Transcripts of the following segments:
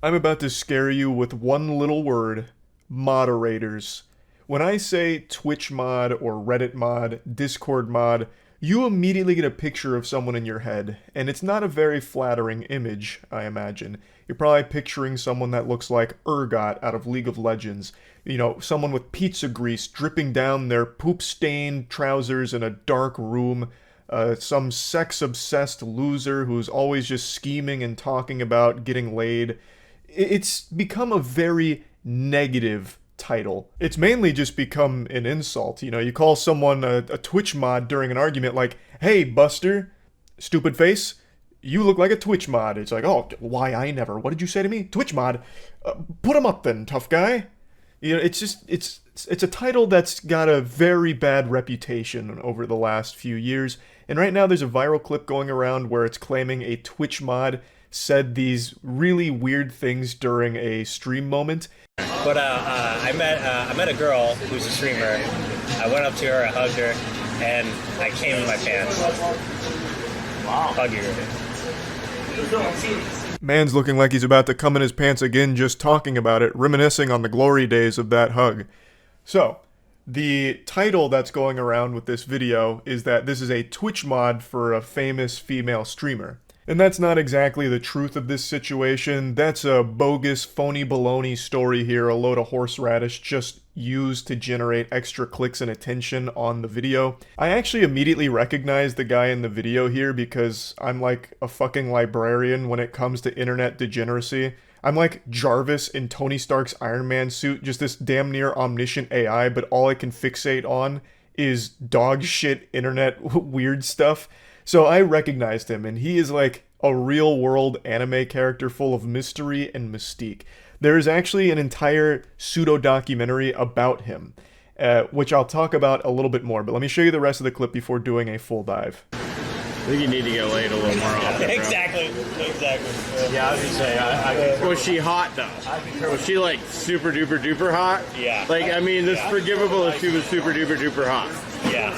I'm about to scare you with one little word: moderators. When I say Twitch mod or Reddit mod, Discord mod, you immediately get a picture of someone in your head, and it's not a very flattering image, I imagine. You're probably picturing someone that looks like Urgot out of League of Legends. You know, someone with pizza grease dripping down their poop-stained trousers in a dark room. Some sex-obsessed loser who's always just scheming and talking about getting laid. It's become a very negative title. It's mainly just become an insult. You know, you call someone a Twitch mod during an argument like, hey, Buster, stupid face, you look like a Twitch mod. It's like, oh, why I never? What did you say to me? Twitch mod? Put him up then, tough guy. You know, it's a title that's got a very bad reputation over the last few years. And right now there's a viral clip going around where it's claiming a Twitch mod said these really weird things during a stream moment. But I met a girl who's a streamer. I went up to her, I hugged her, and I came in my pants. Wow. Hug her. Man's looking like he's about to come in his pants again just talking about it, reminiscing on the glory days of that hug. So, the title that's going around with this video is that this is a Twitch mod for a famous female streamer. And that's not exactly the truth of this situation. That's a bogus, phony baloney story here, a load of horseradish just used to generate extra clicks and attention on the video. I actually immediately recognized the guy in the video here because I'm like a fucking librarian when it comes to internet degeneracy. I'm like Jarvis in Tony Stark's Iron Man suit, just this damn near omniscient AI, but all I can fixate on is dog shit internet weird stuff. So I recognized him, and he is like a real-world anime character full of mystery and mystique. There is actually an entire pseudo-documentary about him, which I'll talk about a little bit more, but let me show you the rest of the clip before doing a full dive. I think you need to get laid a little more often, bro. Exactly. Yeah, I was gonna say, was she hot though? Was she like super duper duper hot? Yeah. Like, I mean, it's forgivable if she was super duper duper hot. Yeah.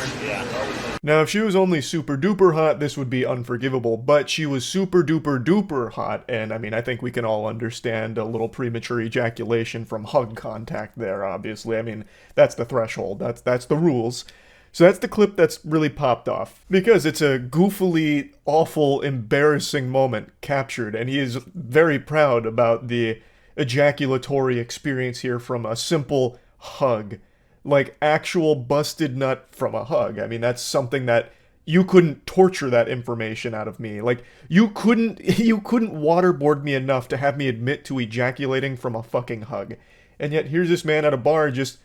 Now, if she was only super duper hot, this would be unforgivable, but she was super duper duper hot, and I mean, I think we can all understand a little premature ejaculation from hug contact there, obviously. I mean, that's the threshold, that's the rules. So that's the clip that's really popped off, because it's a goofily, awful, embarrassing moment captured, and he is very proud about the ejaculatory experience here from a simple hug. Like, actual busted nut from a hug. I mean, that's something that you couldn't torture that information out of me. Like, you couldn't waterboard me enough to have me admit to ejaculating from a fucking hug. And yet here's this man at a bar just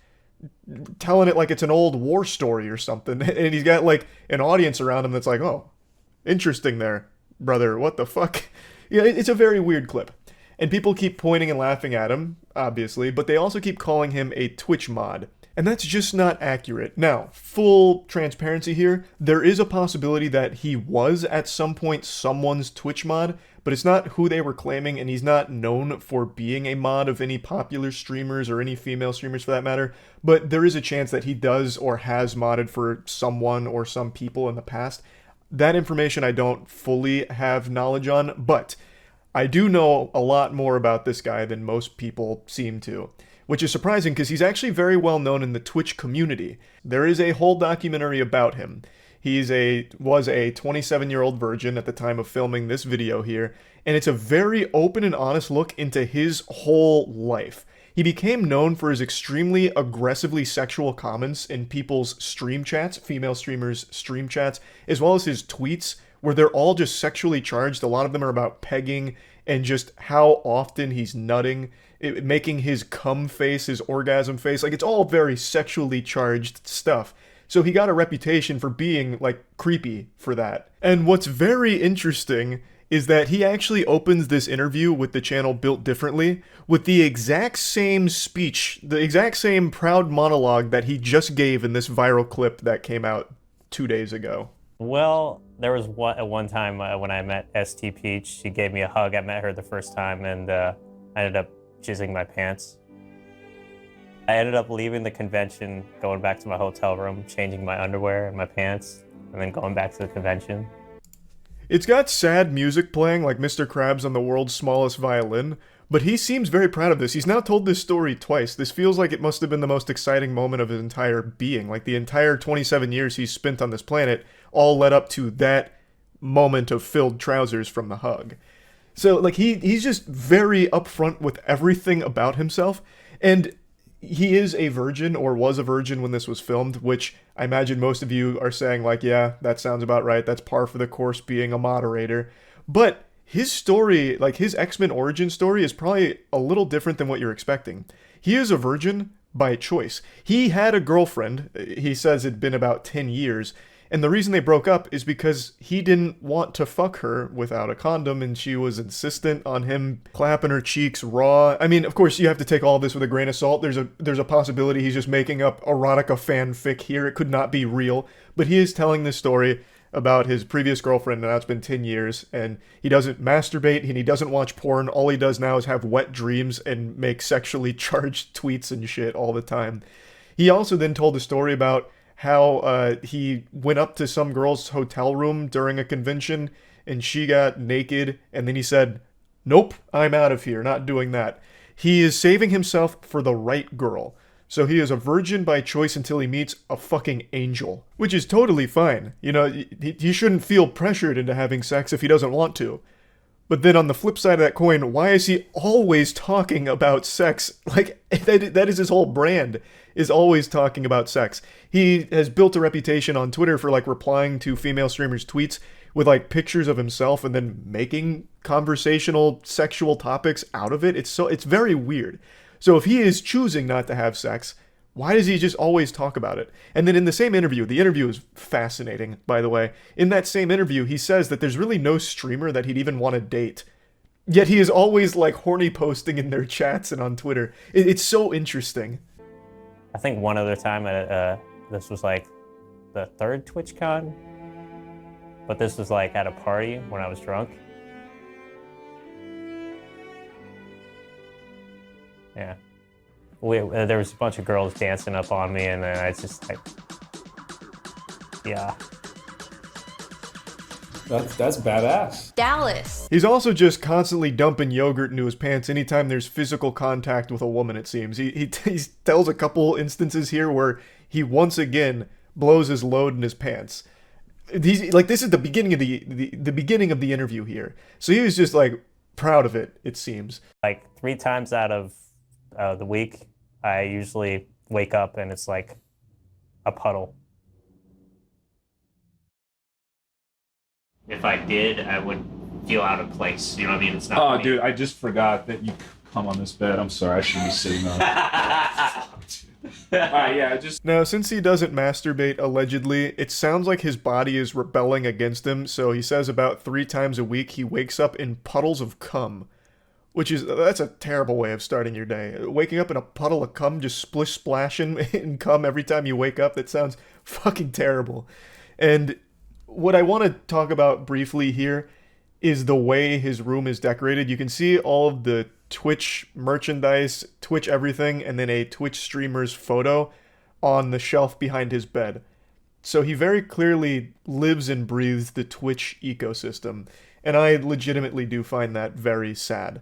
telling it like it's an old war story or something, and he's got like an audience around him that's like, oh, interesting there, brother, what the fuck? Yeah, it's a very weird clip. And people keep pointing and laughing at him, obviously, but they also keep calling him a Twitch mod. And that's just not accurate. Now, full transparency here, there is a possibility that he was at some point someone's Twitch mod, but it's not who they were claiming, and he's not known for being a mod of any popular streamers or any female streamers for that matter, but there is a chance that he does or has modded for someone or some people in the past. That information I don't fully have knowledge on, but I do know a lot more about this guy than most people seem to. Which is surprising because he's actually very well known in the Twitch community. There is a whole documentary about him. Was a 27-year-old virgin at the time of filming this video here, and it's a very open and honest look into his whole life. He became known for his extremely aggressively sexual comments in people's stream chats, female streamers' stream chats, as well as his tweets, where they're all just sexually charged. A lot of them are about pegging and just how often he's nutting, making his cum face, his orgasm face. Like, it's all very sexually charged stuff. So he got a reputation for being, like, creepy for that. And what's very interesting is that he actually opens this interview with the channel Built Differently with the exact same speech, the exact same proud monologue that he just gave in this viral clip that came out 2 days ago. Well, there was one time when I met ST Peach. She gave me a hug. I met her the first time, and I ended up jizzing my pants. I ended up leaving the convention, going back to my hotel room, changing my underwear and my pants, and then going back to the convention. It's got sad music playing like Mr. Krabs on the world's smallest violin, But he seems very proud of this. He's now told this story twice. This feels like it must have been the most exciting moment of his entire being. Like the entire 27 years he's spent on this planet all led up to that moment of filled trousers from the hug. So like he's just very upfront with everything about himself. And he is a virgin, or was a virgin when this was filmed, which I imagine most of you are saying like, yeah, that sounds about right. That's par for the course being a moderator. But his story, like his X-Men origin story, is probably a little different than what you're expecting. He is a virgin by choice. He had a girlfriend, he says it'd been about 10 years, and the reason they broke up is because he didn't want to fuck her without a condom, and she was insistent on him clapping her cheeks raw. I mean, of course, you have to take all this with a grain of salt. There's a possibility he's just making up erotica fanfic here. It could not be real, but he is telling this story about his previous girlfriend, and now it's been 10 years, and he doesn't masturbate, and he doesn't watch porn. All he does now is have wet dreams and make sexually charged tweets and shit all the time. He also then told a story about how he went up to some girl's hotel room during a convention, and she got naked, and then he said, nope, I'm out of here, not doing that. He is saving himself for the right girl. So he is a virgin by choice until he meets a fucking angel, which is totally fine. You know, he shouldn't feel pressured into having sex if he doesn't want to. But then on the flip side of that coin, why is he always talking about sex? Like, that is his whole brand, is always talking about sex. He has built a reputation on Twitter for, like, replying to female streamers' tweets with, like, pictures of himself and then making conversational sexual topics out of it. It's very weird. So if he is choosing not to have sex, why does he just always talk about it? And then in the same interview, the interview is fascinating, by the way. In that same interview, he says that there's really no streamer that he'd even want to date. Yet he is always like horny posting in their chats and on Twitter. It's so interesting. I think one other time, this was like the third TwitchCon, but this was like at a party when I was drunk. Yeah. There was a bunch of girls dancing up on me, and then I just like, yeah. That's badass. Dallas. He's also just constantly dumping yogurt into his pants anytime there's physical contact with a woman, it seems. He tells a couple instances here where he once again blows his load in his pants. This is the beginning of the beginning of the interview here. So he was just like proud of it, it seems. Like 3 times out of the week, I usually wake up and it's like a puddle. If I did, I would feel out of place. You know what I mean? It's not. Oh, me. dude, I just forgot that you come on this bed. I'm sorry, I shouldn't be sitting on it. Yeah, just. Now, since he doesn't masturbate, allegedly, it sounds like his body is rebelling against him, so he says about 3 times a week he wakes up in puddles of cum. That's a terrible way of starting your day. Waking up in a puddle of cum, just splashing in cum every time you wake up, that sounds fucking terrible. And what I want to talk about briefly here is the way his room is decorated. You can see all of the Twitch merchandise, Twitch everything, and then a Twitch streamer's photo on the shelf behind his bed. So he very clearly lives and breathes the Twitch ecosystem, and I legitimately do find that very sad.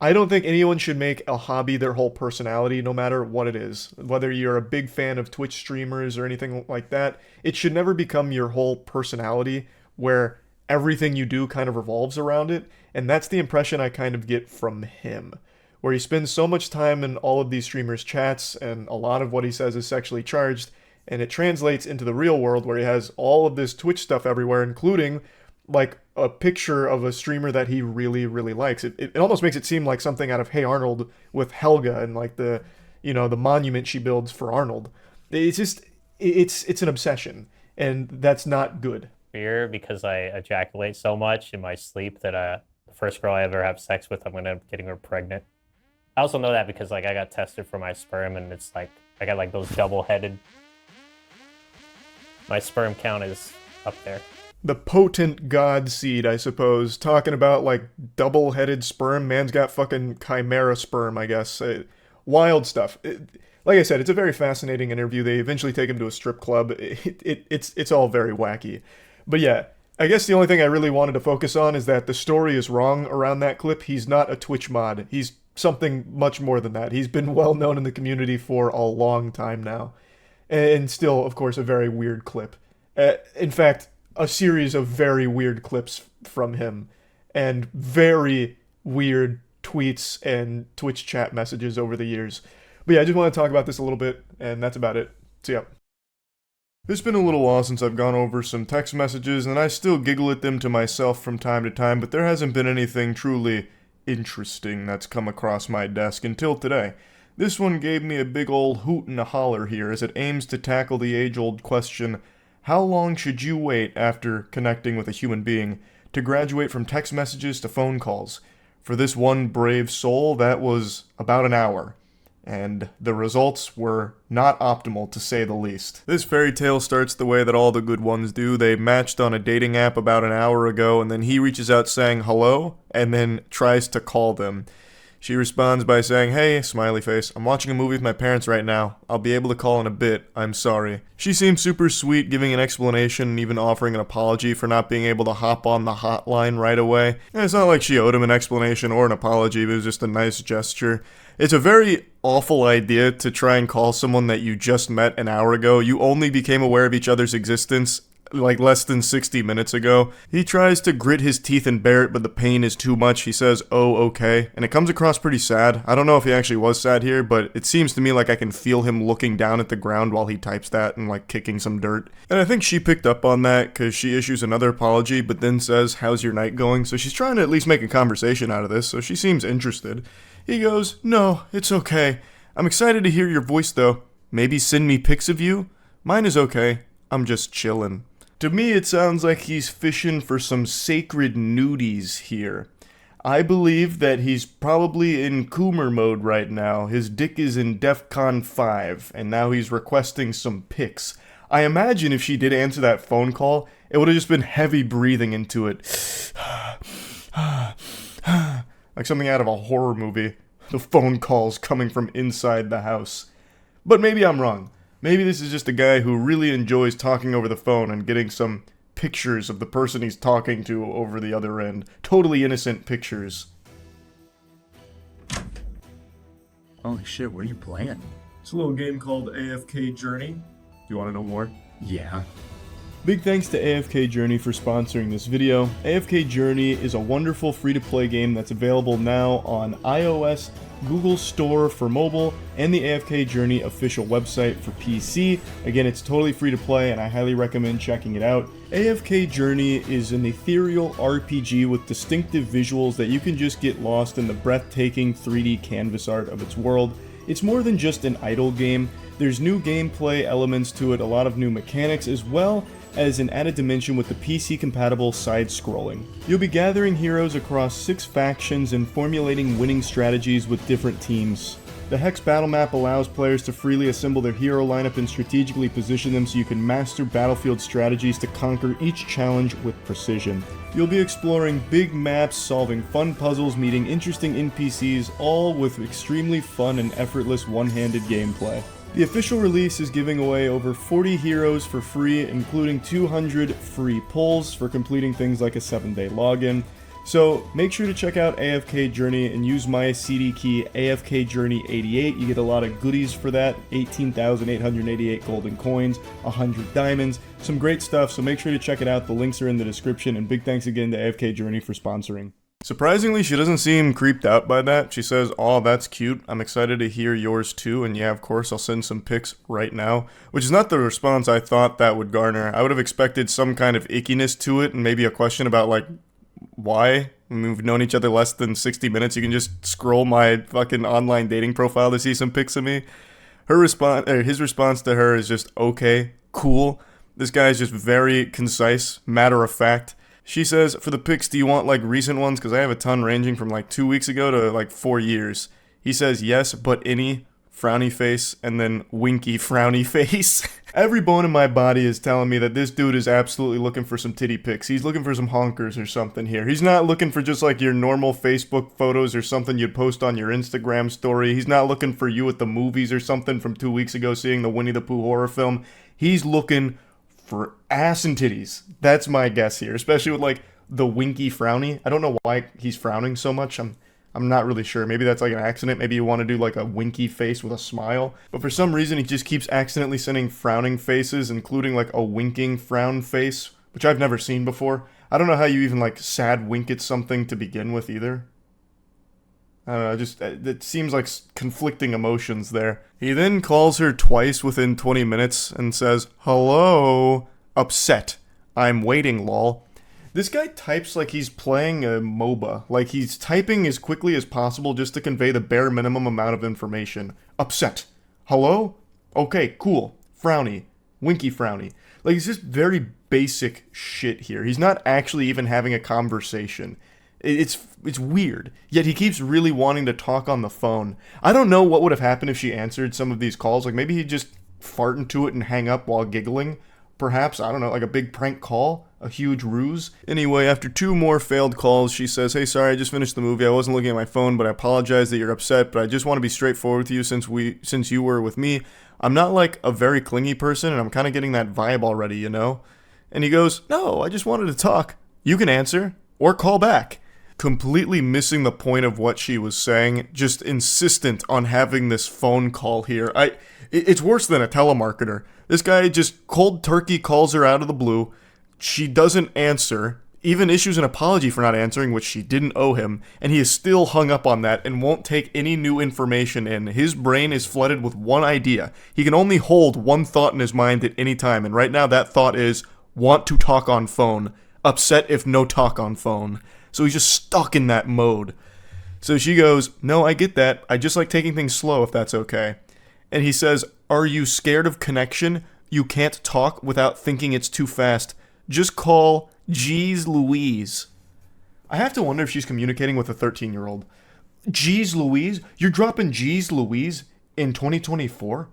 I don't think anyone should make a hobby their whole personality, no matter what it is. Whether you're a big fan of Twitch streamers or anything like that, it should never become your whole personality where everything you do kind of revolves around it. And that's the impression I kind of get from him, where he spends so much time in all of these streamers' chats, and a lot of what he says is sexually charged, and it translates into the real world where he has all of this Twitch stuff everywhere, including like a picture of a streamer that he really, really likes. It almost makes it seem like something out of Hey Arnold with Helga and like the monument she builds for Arnold. It's just, it's an obsession, and that's not good. Fear because I ejaculate so much in my sleep that the first girl I ever have sex with, I'm gonna end up getting her pregnant. I also know that because like I got tested for my sperm, and it's like I got like those double-headed. My sperm count is up there. The potent god seed, I suppose, talking about like double-headed sperm. Man's got fucking chimera sperm, I guess. Wild stuff. Like I said, it's a very fascinating interview. They eventually take him to a strip club. It's all very wacky. But yeah, I guess the only thing I really wanted to focus on is that the story is wrong around that clip. He's not a Twitch mod. He's something much more than that. He's been well known in the community for a long time now. And still, of course, a very weird clip. In fact, a series of very weird clips from him. And very weird tweets and Twitch chat messages over the years. But yeah, I just want to talk about this a little bit, and that's about it. So yeah. It's been a little while since I've gone over some text messages, and I still giggle at them to myself from time to time, but there hasn't been anything truly interesting that's come across my desk until today. This one gave me a big old hoot and a holler here as it aims to tackle the age-old question, how long should you wait after connecting with a human being to graduate from text messages to phone calls? For this one brave soul, that was about an hour. And the results were not optimal, to say the least. This fairy tale starts the way that all the good ones do. They matched on a dating app about an hour ago, and then he reaches out saying hello, and then tries to call them. She responds by saying, hey, smiley face, I'm watching a movie with my parents right now. I'll be able to call in a bit. I'm sorry. She seems super sweet, giving an explanation and even offering an apology for not being able to hop on the hotline right away. And it's not like she owed him an explanation or an apology, it was just a nice gesture. It's a very awful idea to try and call someone that you just met an hour ago. You only became aware of each other's existence like less than 60 minutes ago. He tries to grit his teeth and bear it, but the pain is too much. He says, oh, okay. And it comes across pretty sad. I don't know if he actually was sad here, but it seems to me like I can feel him looking down at the ground while he types that and like kicking some dirt. And I think she picked up on that because she issues another apology, but then says, how's your night going? So she's trying to at least make a conversation out of this, so she seems interested. He goes, no, it's okay. I'm excited to hear your voice though. Maybe send me pics of you? Mine is okay. I'm just chillin'. To me, it sounds like he's fishing for some sacred nudies here. I believe that he's probably in Coomer mode right now. His dick is in DEFCON 5, and now he's requesting some pics. I imagine if she did answer that phone call, it would have just been heavy breathing into it. Like something out of a horror movie. The phone calls coming from inside the house. But maybe I'm wrong. Maybe this is just a guy who really enjoys talking over the phone and getting some pictures of the person he's talking to over the other end. Totally innocent pictures. Holy shit, what are you playing? It's a little game called AFK Journey. Do you want to know more? Yeah. Big thanks to AFK Journey for sponsoring this video. AFK Journey is a wonderful free-to-play game that's available now on iOS, Google Store for mobile, and the AFK Journey official website for PC. Again, it's totally free to play and I highly recommend checking it out. AFK Journey is an ethereal RPG with distinctive visuals that you can just get lost in the breathtaking 3D canvas art of its world. It's more than just an idle game. There's new gameplay elements to it, a lot of new mechanics, as well as an added dimension with the PC-compatible side-scrolling. You'll be gathering heroes across 6 factions and formulating winning strategies with different teams. The Hex battle map allows players to freely assemble their hero lineup and strategically position them so you can master battlefield strategies to conquer each challenge with precision. You'll be exploring big maps, solving fun puzzles, meeting interesting NPCs, all with extremely fun and effortless one-handed gameplay. The official release is giving away over 40 heroes for free, including 200 free pulls for completing things like a 7-day login. So make sure to check out AFK Journey and use my CD key AFK Journey 88. You get a lot of goodies for that, 18,888 golden coins, 100 diamonds, some great stuff, so make sure to check it out. The links are in the description, and big thanks again to AFK Journey for sponsoring. Surprisingly, she doesn't seem creeped out by that. She says, "Aw, that's cute. I'm excited to hear yours too, and yeah, of course, I'll send some pics right now." Which is not the response I thought that would garner. I would have expected some kind of ickiness to it, and maybe a question about, like, why? I mean, we've known each other less than 60 minutes. You can just scroll my fucking online dating profile to see some pics of me. His response to her is just, okay, cool. This guy is just very concise, matter of fact. She says, for the pics, do you want like recent ones? Because I have a ton ranging from like 2 weeks ago to like 4 years. He says, yes, but any, frowny face, and then winky frowny face. Every bone in my body is telling me that this dude is absolutely looking for some titty pics. He's looking for some honkers or something here. He's not looking for just like your normal Facebook photos or something you'd post on your Instagram story. He's not looking for you at the movies or something from 2 weeks ago seeing the Winnie the Pooh horror film. He's looking for ass and titties. That's my guess here, especially with like the winky frowny. I don't know why he's frowning so much. I'm I'm not really sure. Maybe that's like an accident. Maybe you want to do like a winky face with a smile. But for some reason, he just keeps accidentally sending frowning faces, including like a winking frown face, which I've never seen before. I don't know how you even like sad wink at something to begin with either. I don't know, just, it seems like conflicting emotions there. He then calls her twice within 20 minutes and says, "Hello? Upset. I'm waiting, lol." This guy types like he's playing a MOBA. Like he's typing as quickly as possible just to convey the bare minimum amount of information. Upset. Hello? Okay, cool. Frowny. Winky frowny. Like it's just very basic shit here. He's not actually even having a conversation. It's weird. Yet he keeps really wanting to talk on the phone. I don't know what would have happened if she answered some of these calls. Like maybe he'd just fart into it and hang up while giggling. Perhaps, I don't know, like a big prank call? A huge ruse? Anyway, after 2 more failed calls, she says, "Hey, sorry, I just finished the movie. I wasn't looking at my phone, but I apologize that you're upset, but I just want to be straightforward with you since you were with me. I'm not like a very clingy person, and I'm kind of getting that vibe already, you know?" And he goes, "No, I just wanted to talk. You can answer, or call back." Completely missing the point of what she was saying, just insistent on having this phone call here. It's worse than a telemarketer. This guy just cold turkey calls her out of the blue. She doesn't answer, even issues an apology for not answering, which she didn't owe him, and he is still hung up on that and won't take any new information in. His brain is flooded with one idea. He can only hold one thought in his mind at any time, and right now that thought is, want to talk on phone. Upset if no talk on phone. So he's just stuck in that mode. So she goes, "No, I get that. I just like taking things slow if that's okay." And he says, "Are you scared of connection? You can't talk without thinking it's too fast. Just call Jeez Louise." I have to wonder if she's communicating with a 13-year-old. Jeez Louise? You're dropping Jeez Louise in 2024?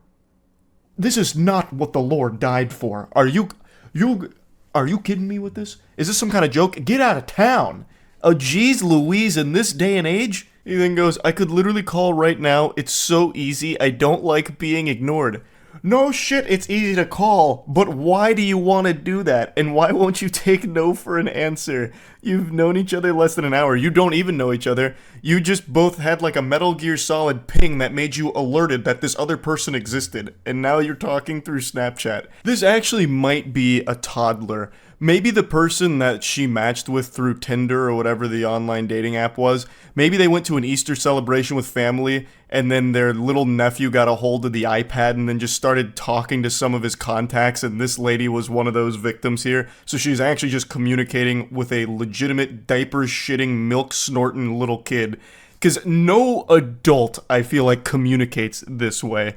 This is not what the Lord died for. Are you kidding me with this? Is this some kind of joke? Get out of town. A Jeez Louise in this day and age? He then goes, "I could literally call right now. It's so easy. I don't like being ignored." No shit, it's easy to call, but why do you want to do that? And why won't you take no for an answer? You've known each other less than an hour. You don't even know each other. You just both had like a Metal Gear Solid ping that made you alerted that this other person existed, and now you're talking through Snapchat. This actually might be a toddler. Maybe the person that she matched with through Tinder or whatever the online dating app was, maybe they went to an Easter celebration with family and then their little nephew got a hold of the iPad and then just started talking to some of his contacts, and this lady was one of those victims here. So she's actually just communicating with a legitimate diaper-shitting, milk-snorting little kid. Because no adult, I feel like, communicates this way.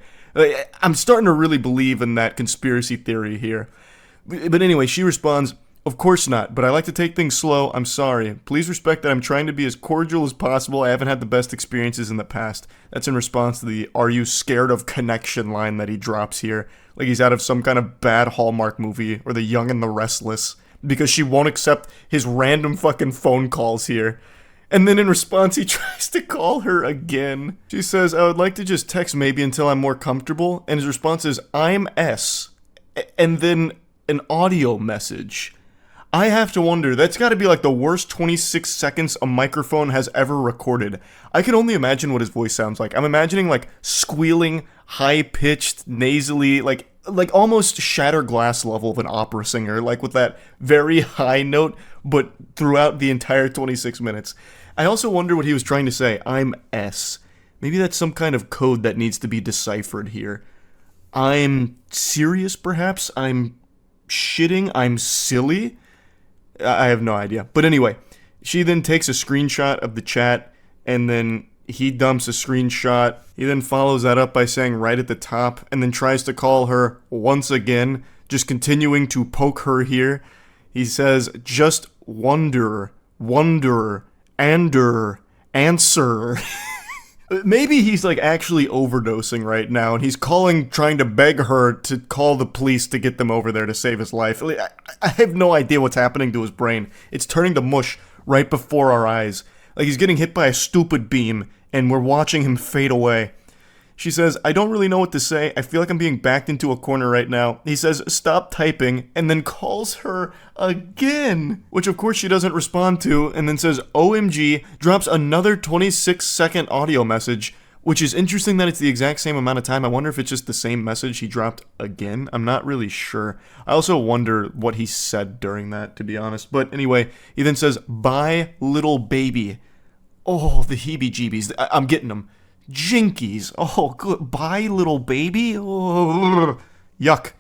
I'm starting to really believe in that conspiracy theory here. But anyway, she responds, "Of course not, but I like to take things slow. I'm sorry. Please respect that I'm trying to be as cordial as possible. I haven't had the best experiences in the past." That's in response to the "Are you scared of connection" line that he drops here. Like he's out of some kind of bad Hallmark movie, or The Young and the Restless. Because she won't accept his random fucking phone calls here. And then in response, he tries to call her again. She says, "I would like to just text maybe until I'm more comfortable." And his response is, "I'm S." And then an audio message. I have to wonder, that's got to be like the worst 26 seconds a microphone has ever recorded. I can only imagine what his voice sounds like. I'm imagining like squealing, high-pitched, nasally, like almost shatter glass level of an opera singer, like with that very high note, but throughout the entire 26 minutes. I also wonder what he was trying to say. I'm S. Maybe that's some kind of code that needs to be deciphered here. I'm serious, perhaps? I'm shitting? I'm silly? I have no idea. But anyway, she then takes a screenshot of the chat, and then he dumps a screenshot. He then follows that up by saying right at the top, and then tries to call her once again, just continuing to poke her here. He says, "Just wonder, answer." Maybe he's like actually overdosing right now, and he's trying to beg her to call the police to get them over there to save his life. I have no idea what's happening to his brain. It's turning to mush right before our eyes. Like he's getting hit by a stupid beam, and we're watching him fade away. She says, I don't really know what to say. I feel like I'm being backed into a corner right now. He says, stop typing, and then calls her again, which of course she doesn't respond to, and then says, OMG, drops another 26-second audio message, which is interesting that it's the exact same amount of time. I wonder if it's just the same message he dropped again. I'm not really sure. I also wonder what he said during that, to be honest. But anyway, he then says, bye, little baby. Oh, the heebie-jeebies. I'm getting them. Jinkies. Oh, good. Bye, little baby. Oh, yuck.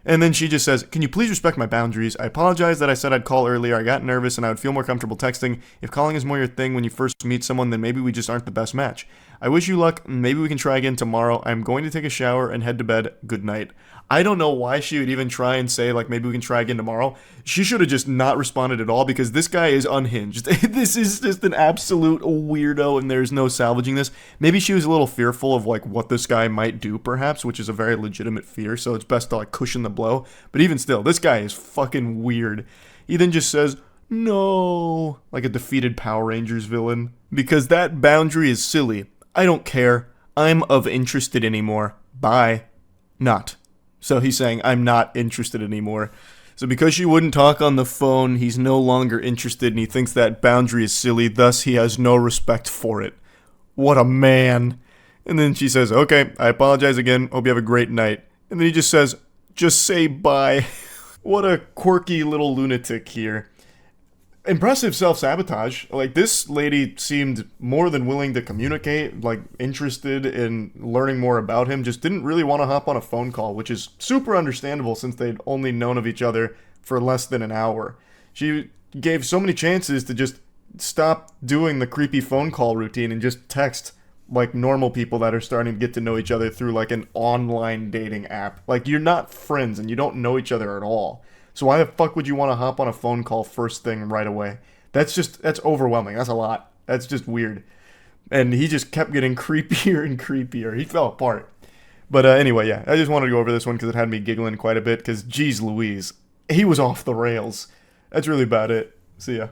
And then she just says, can you please respect my boundaries? I apologize that I said I'd call earlier. I got nervous and I would feel more comfortable texting. If calling is more your thing when you first meet someone, then maybe we just aren't the best match. I wish you luck. Maybe we can try again tomorrow. I'm going to take a shower and head to bed. Good night. I don't know why she would even try and say, like, maybe we can try again tomorrow. She should have just not responded at all because this guy is unhinged. This is just an absolute weirdo and there's no salvaging this. Maybe she was a little fearful of, like, what this guy might do, perhaps, which is a very legitimate fear, so it's best to, like, cushion the blow. But even still, this guy is fucking weird. He then just says, no, like a defeated Power Rangers villain. Because that boundary is silly. I don't care. I'm of interested anymore. Bye. Not. So he's saying, I'm not interested anymore. So because she wouldn't talk on the phone, he's no longer interested and he thinks that boundary is silly, thus he has no respect for it. What a man. And then she says, okay, I apologize again. Hope you have a great night. And then he just says, just say bye. What a quirky little lunatic here. Impressive self-sabotage. Like, this lady seemed more than willing to communicate, like, interested in learning more about him, just didn't really want to hop on a phone call, which is super understandable since they'd only known of each other for less than an hour. She gave so many chances to just stop doing the creepy phone call routine and just text like normal people that are starting to get to know each other through like an online dating app. Like, you're not friends and you don't know each other at all. So why the fuck would you want to hop on a phone call first thing right away? That's overwhelming. That's a lot. That's just weird. And he just kept getting creepier and creepier. He fell apart. But anyway, yeah, I just wanted to go over this one because it had me giggling quite a bit because, geez Louise, he was off the rails. That's really about it. See ya.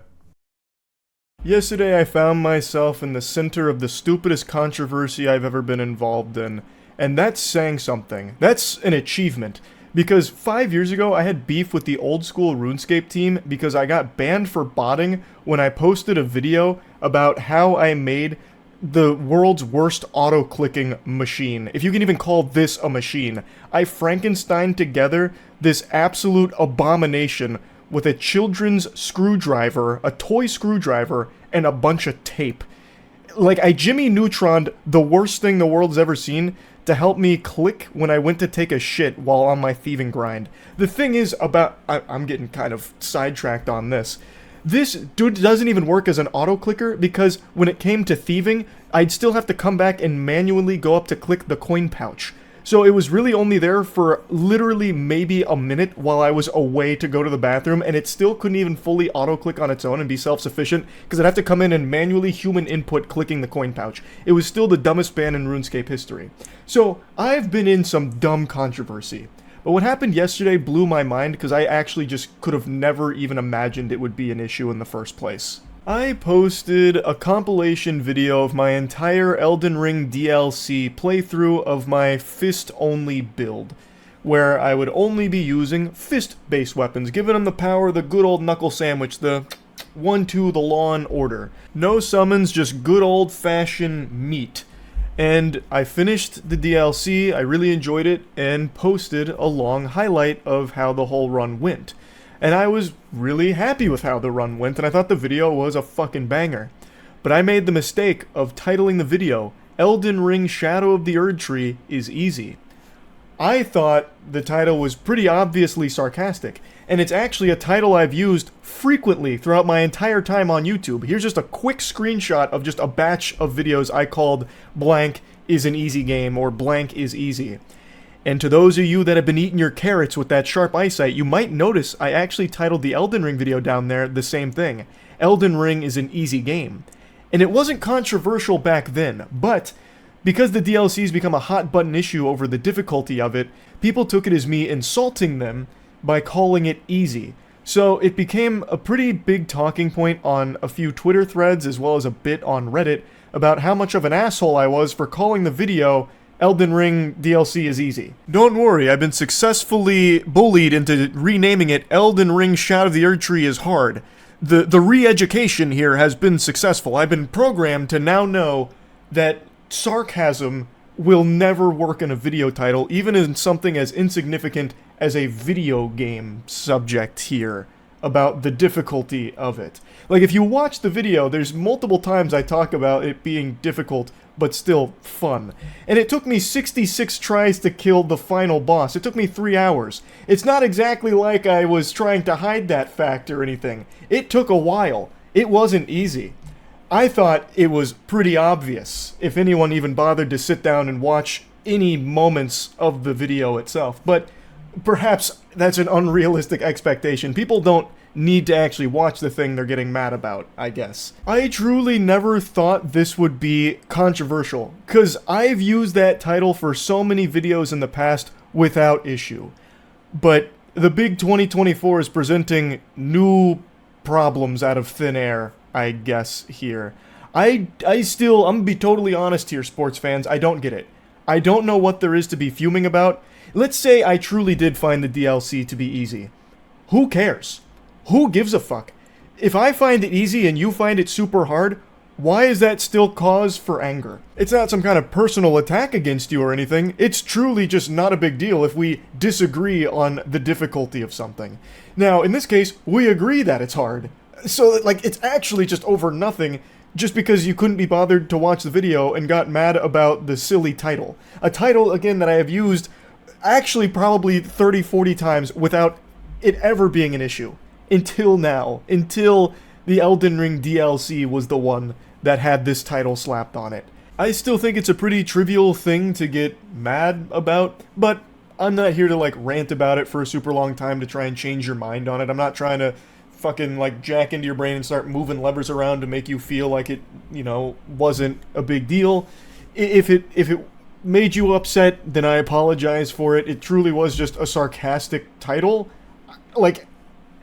Yesterday I found myself in the center of the stupidest controversy I've ever been involved in. And that's saying something. That's an achievement. Because 5 years ago, I had beef with the old school RuneScape team because I got banned for botting when I posted a video about how I made the world's worst auto-clicking machine. If you can even call this a machine. I Frankensteined together this absolute abomination with a children's screwdriver, a toy screwdriver, and a bunch of tape. Like, I Jimmy Neutroned the worst thing the world's ever seen to help me click when I went to take a shit while on my thieving grind. The thing is about... I'm getting kind of sidetracked on this. This dude doesn't even work as an auto-clicker because when it came to thieving, I'd still have to come back and manually go up to click the coin pouch. So it was really only there for literally maybe a minute while I was away to go to the bathroom, and it still couldn't even fully auto-click on its own and be self-sufficient, because I'd have to come in and manually human input clicking the coin pouch. It was still the dumbest ban in RuneScape history. So, I've been in some dumb controversy. But what happened yesterday blew my mind, because I actually just could have never even imagined it would be an issue in the first place. I posted a compilation video of my entire Elden Ring DLC playthrough of my fist-only build, where I would only be using fist-based weapons, giving them the power of the good old knuckle sandwich, the 1-2, the Law and Order. No summons, just good old-fashioned meat. And I finished the DLC, I really enjoyed it, and posted a long highlight of how the whole run went. And I was really happy with how the run went, and I thought the video was a fucking banger. But I made the mistake of titling the video, Elden Ring Shadow of the Erdtree is Easy. I thought the title was pretty obviously sarcastic, and it's actually a title I've used frequently throughout my entire time on YouTube. Here's just a quick screenshot of just a batch of videos I called Blank is an Easy Game, or Blank is Easy. And to those of you that have been eating your carrots with that sharp eyesight, you might notice I actually titled the Elden Ring video down there the same thing. Elden Ring is an easy game. And it wasn't controversial back then, but because the DLC's become a hot button issue over the difficulty of it, people took it as me insulting them by calling it easy. So it became a pretty big talking point on a few Twitter threads as well as a bit on Reddit about how much of an asshole I was for calling the video Elden Ring DLC is easy. Don't worry, I've been successfully bullied into renaming it Elden Ring Shadow of the Erdtree is hard. The re-education here has been successful. I've been programmed to now know that sarcasm will never work in a video title, even in something as insignificant as a video game subject here, about the difficulty of it. Like, if you watch the video, there's multiple times I talk about it being difficult, but still fun. And it took me 66 tries to kill the final boss. It took me 3 hours. It's not exactly like I was trying to hide that fact or anything. It took a while. It wasn't easy. I thought it was pretty obvious, if anyone even bothered to sit down and watch any moments of the video itself. But perhaps that's an unrealistic expectation. People don't need to actually watch the thing they're getting mad about, I guess. I truly never thought this would be controversial, because I've used that title for so many videos in the past without issue. But the big 2024 is presenting new problems out of thin air, I guess, here. I'm gonna be totally honest here, sports fans, I don't get it. I don't know what there is to be fuming about. Let's say I truly did find the DLC to be easy. Who cares? Who gives a fuck? If I find it easy and you find it super hard, why is that still cause for anger? It's not some kind of personal attack against you or anything. It's truly just not a big deal if we disagree on the difficulty of something. Now, in this case, we agree that it's hard. So, like, it's actually just over nothing just because you couldn't be bothered to watch the video and got mad about the silly title. A title, again, that I have used actually probably 30, 40 times without it ever being an issue. Until now. Until the Elden Ring DLC was the one that had this title slapped on it. I still think it's a pretty trivial thing to get mad about, but I'm not here to, like, rant about it for a super long time to try and change your mind on it. I'm not trying to fucking, like, jack into your brain and start moving levers around to make you feel like it, you know, wasn't a big deal. If it made you upset, then I apologize for it. It truly was just a sarcastic title. Like,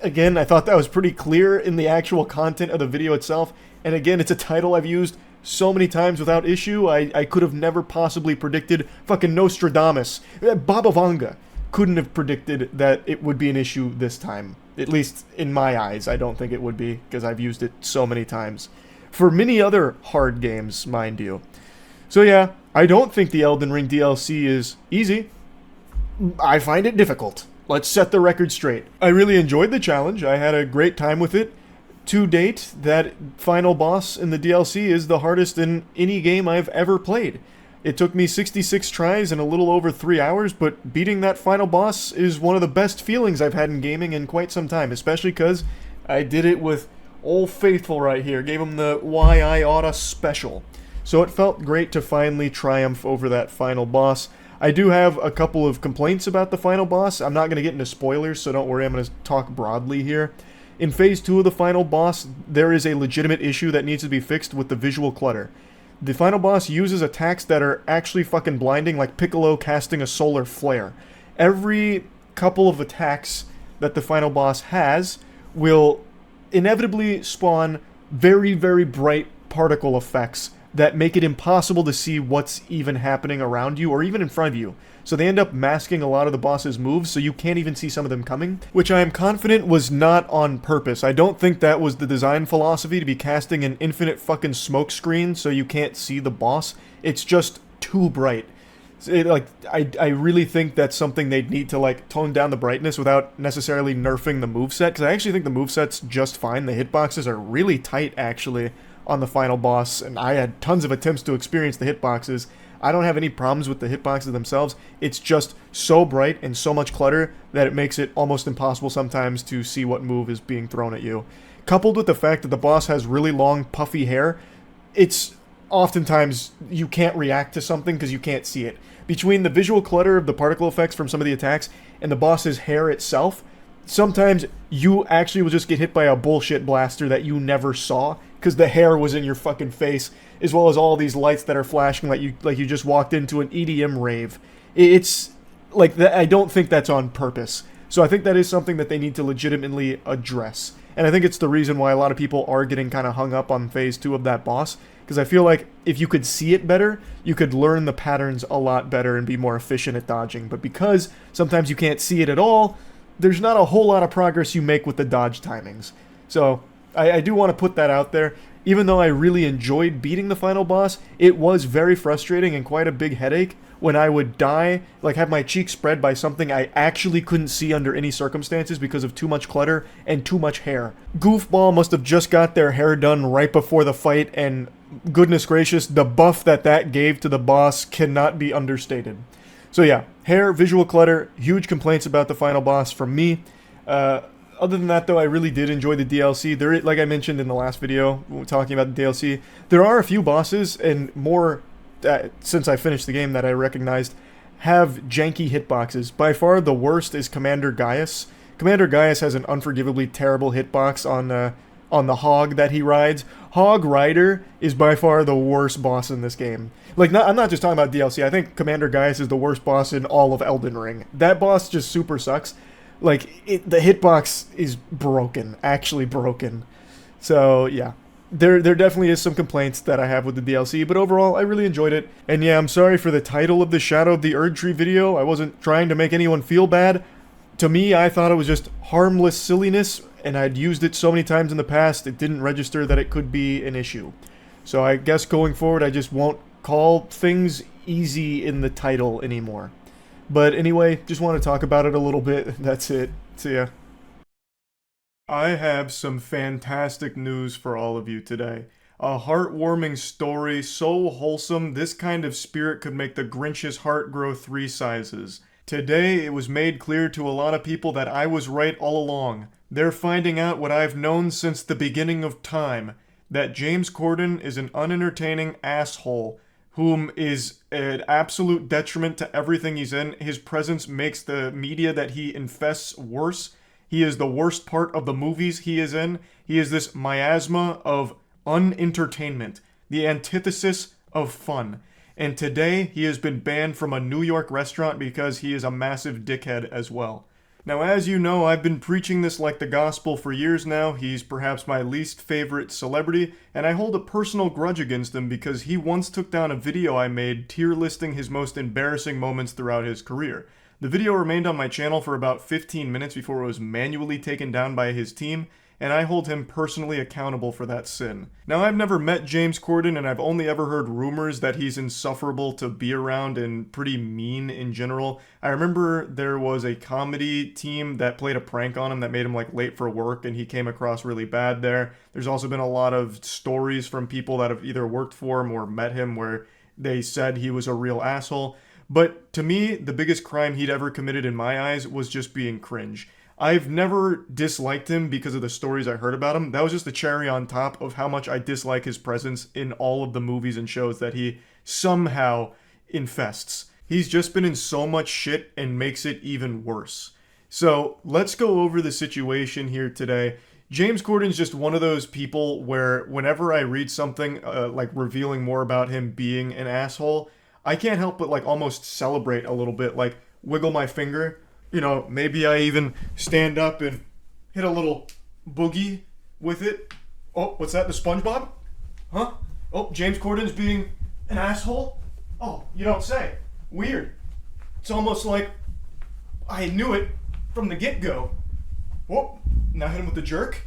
again, I thought that was pretty clear in the actual content of the video itself. And again, it's a title I've used so many times without issue. I could have never possibly predicted fucking Nostradamus. Baba Vanga couldn't have predicted that it would be an issue this time. At least in my eyes, I don't think it would be, because I've used it so many times. For many other hard games, mind you. So yeah, I don't think the Elden Ring DLC is easy. I find it difficult. Let's set the record straight. I really enjoyed the challenge. I had a great time with it. To date, that final boss in the DLC is the hardest in any game I've ever played. It took me 66 tries and a little over 3 hours, but beating that final boss is one of the best feelings I've had in gaming in quite some time, especially because I did it with Old Faithful right here. Gave him the Why I Oughta special. So it felt great to finally triumph over that final boss. I do have a couple of complaints about the final boss. I'm not going to get into spoilers, so don't worry, I'm going to talk broadly here. In Phase 2 of the final boss, there is a legitimate issue that needs to be fixed with the visual clutter. The final boss uses attacks that are actually fucking blinding, like Piccolo casting a solar flare. Every couple of attacks that the final boss has will inevitably spawn very, very bright particle effects that make it impossible to see what's even happening around you or even in front of you. So they end up masking a lot of the boss's moves, so you can't even see some of them coming, which I am confident was not on purpose. I don't think that was the design philosophy, to be casting an infinite fucking smoke screen so you can't see the boss. It's just too bright. I really think that's something they'd need to, like, tone down the brightness without necessarily nerfing the moveset, because I actually think the moveset's just fine. The hitboxes are really tight, actually, on the final boss, and I had tons of attempts to experience the hitboxes. I don't have any problems with the hitboxes themselves. It's just so bright and so much clutter that it makes it almost impossible sometimes to see what move is being thrown at you. Coupled with the fact that the boss has really long, puffy hair, it's oftentimes you can't react to something because you can't see it. Between the visual clutter of the particle effects from some of the attacks and the boss's hair itself, sometimes you actually will just get hit by a bullshit blaster that you never saw because the hair was in your fucking face, as well as all these lights that are flashing like you just walked into an EDM rave. It's like that. I don't think that's on purpose. So I think that is something that they need to legitimately address. And I think it's the reason why a lot of people are getting kind of hung up on Phase 2 of that boss, because I feel like if you could see it better, you could learn the patterns a lot better and be more efficient at dodging. But because sometimes you can't see it at all, there's not a whole lot of progress you make with the dodge timings. So I do want to put that out there. Even though I really enjoyed beating the final boss, it was very frustrating and quite a big headache when I would die, like have my cheek spread by something I actually couldn't see under any circumstances because of too much clutter and too much hair. Goofball must have just got their hair done right before the fight, and goodness gracious, the buff that gave to the boss cannot be understated. So yeah, hair, visual clutter, huge complaints about the final boss from me. Other than that, though, I really did enjoy the DLC. There, like I mentioned in the last video, talking about the DLC, there are a few bosses, and more, since I finished the game, that I recognized, have janky hitboxes. By far, the worst is Commander Gaius. Commander Gaius has an unforgivably terrible hitbox on the hog that he rides. Hog Rider is by far the worst boss in this game. Like, I'm not just talking about DLC. I think Commander Gaius is the worst boss in all of Elden Ring. That boss just super sucks. Like, the hitbox is broken, actually broken. So, yeah. There definitely is some complaints that I have with the DLC, but overall, I really enjoyed it. And yeah, I'm sorry for the title of the Shadow of the Erdtree video. I wasn't trying to make anyone feel bad. To me, I thought it was just harmless silliness, and I'd used it so many times in the past, it didn't register that it could be an issue. So I guess going forward, I just won't call things easy in the title anymore. But anyway, just want to talk about it a little bit. That's it. See ya. I have some fantastic news for all of you today. A heartwarming story so wholesome, this kind of spirit could make the Grinch's heart grow 3 sizes. Today, it was made clear to a lot of people that I was right all along. They're finding out what I've known since the beginning of time. That James Corden is an unentertaining asshole whom is an absolute detriment to everything he's in. His presence makes the media that he infests worse. He is the worst part of the movies he is in. He is this miasma of unentertainment, the antithesis of fun. And today, he has been banned from a New York restaurant because he is a massive dickhead as well. Now, as you know, I've been preaching this like the gospel for years now. He's perhaps my least favorite celebrity, and I hold a personal grudge against him because he once took down a video I made tier listing his most embarrassing moments throughout his career. The video remained on my channel for about 15 minutes before it was manually taken down by his team, and I hold him personally accountable for that sin. Now, I've never met James Corden, and I've only ever heard rumors that he's insufferable to be around and pretty mean in general. I remember there was a comedy team that played a prank on him that made him like late for work, and he came across really bad there. There's also been a lot of stories from people that have either worked for him or met him where they said he was a real asshole. But to me, the biggest crime he'd ever committed in my eyes was just being cringe. I've never disliked him because of the stories I heard about him. That was just the cherry on top of how much I dislike his presence in all of the movies and shows that he somehow infests. He's just been in so much shit and makes it even worse. So let's go over the situation here today. James Corden's just one of those people where whenever I read something like revealing more about him being an asshole, I can't help but like almost celebrate a little bit, like wiggle my finger. You know, maybe I even stand up and hit a little boogie with it. Oh, what's that, the SpongeBob? Huh? Oh, James Corden's being an asshole? Oh, you don't say. Weird. It's almost like I knew it from the get-go. Whoop, now hit him with the jerk.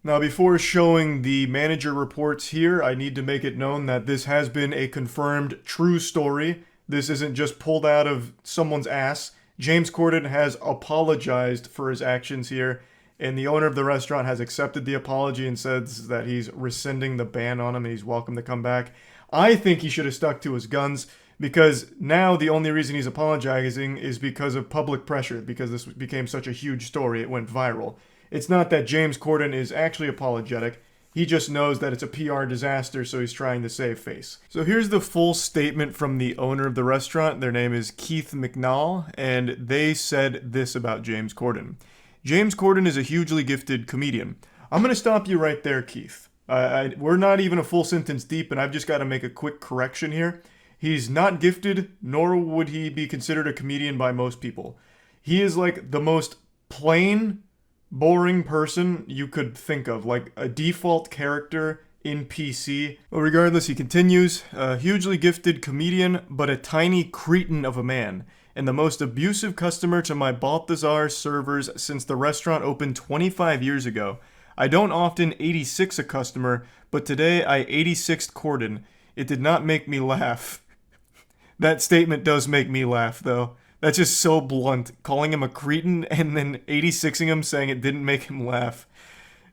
Now, before showing the manager reports here, I need to make it known that this has been a confirmed true story. This isn't just pulled out of someone's ass. James Corden has apologized for his actions here, and the owner of the restaurant has accepted the apology and says that he's rescinding the ban on him and he's welcome to come back. I think he should have stuck to his guns, because now the only reason he's apologizing is because of public pressure, because this became such a huge story, it went viral. It's not that James Corden is actually apologetic. He just knows that it's a PR disaster, so he's trying to save face. So here's the full statement from the owner of the restaurant. Their name is Keith McNall, and they said this about James Corden. James Corden is a hugely gifted comedian. I'm going to stop you right there, Keith. We're not even a full sentence deep, and I've just got to make a quick correction here. He's not gifted, nor would he be considered a comedian by most people. He is like the most plain, boring person you could think of, like a default character in PC. Well, regardless, he continues, a hugely gifted comedian, but a tiny cretin of a man, and the most abusive customer to my Balthazar servers since the restaurant opened 25 years ago. I don't often 86 a customer, but today I 86'd Corden. It did not make me laugh. That statement does make me laugh, though. That's just so blunt, calling him a cretin and then 86ing him, saying it didn't make him laugh.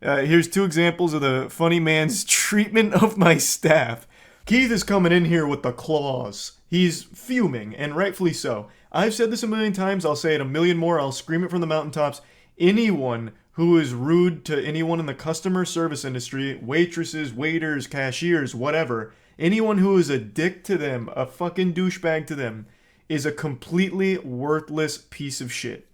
Here's 2 examples of the funny man's treatment of my staff. Keith is coming in here with the claws. He's fuming, and rightfully so. I've said this a million times, I'll say it a million more, I'll scream it from the mountaintops. Anyone who is rude to anyone in the customer service industry, waitresses, waiters, cashiers, whatever, anyone who is a dick to them, a fucking douchebag to them, is a completely worthless piece of shit.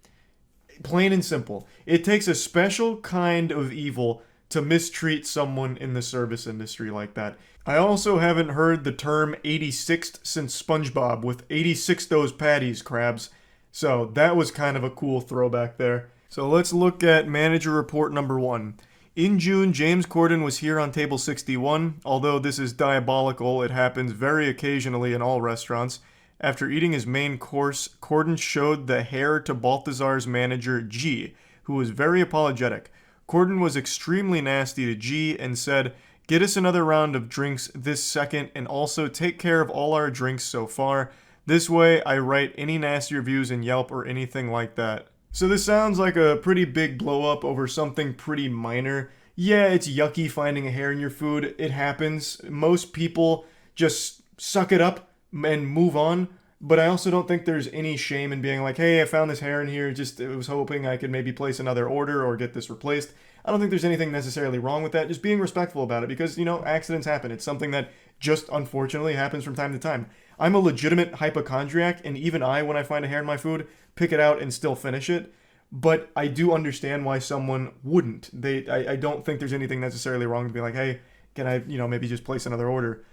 Plain and simple. It takes a special kind of evil to mistreat someone in the service industry like that. I also haven't heard the term 86th since SpongeBob with 86 those patties, crabs. So that was kind of a cool throwback there. So let's look at manager report number 1. In June, James Corden was here on table 61. Although this is diabolical, it happens very occasionally in all restaurants. After eating his main course, Corden showed the hair to Balthazar's manager, G, who was very apologetic. Corden was extremely nasty to G and said, "Get us another round of drinks this second and also take care of all our drinks so far. This way I write any nasty reviews in Yelp or anything like that." So this sounds like a pretty big blow up over something pretty minor. Yeah, it's yucky finding a hair in your food. It happens. Most people just suck it up and move on, but I also don't think there's any shame in being like, hey, I found this hair in here, just I was hoping I could maybe place another order or get this replaced. I don't think there's anything necessarily wrong with that, just being respectful about it, because, you know, accidents happen. It's something that just unfortunately happens from time to time. I'm a legitimate hypochondriac, and even I, when I find a hair in my food, pick it out and still finish it, but I do understand why someone wouldn't. I don't think there's anything necessarily wrong to be like, hey, can I, maybe just place another order?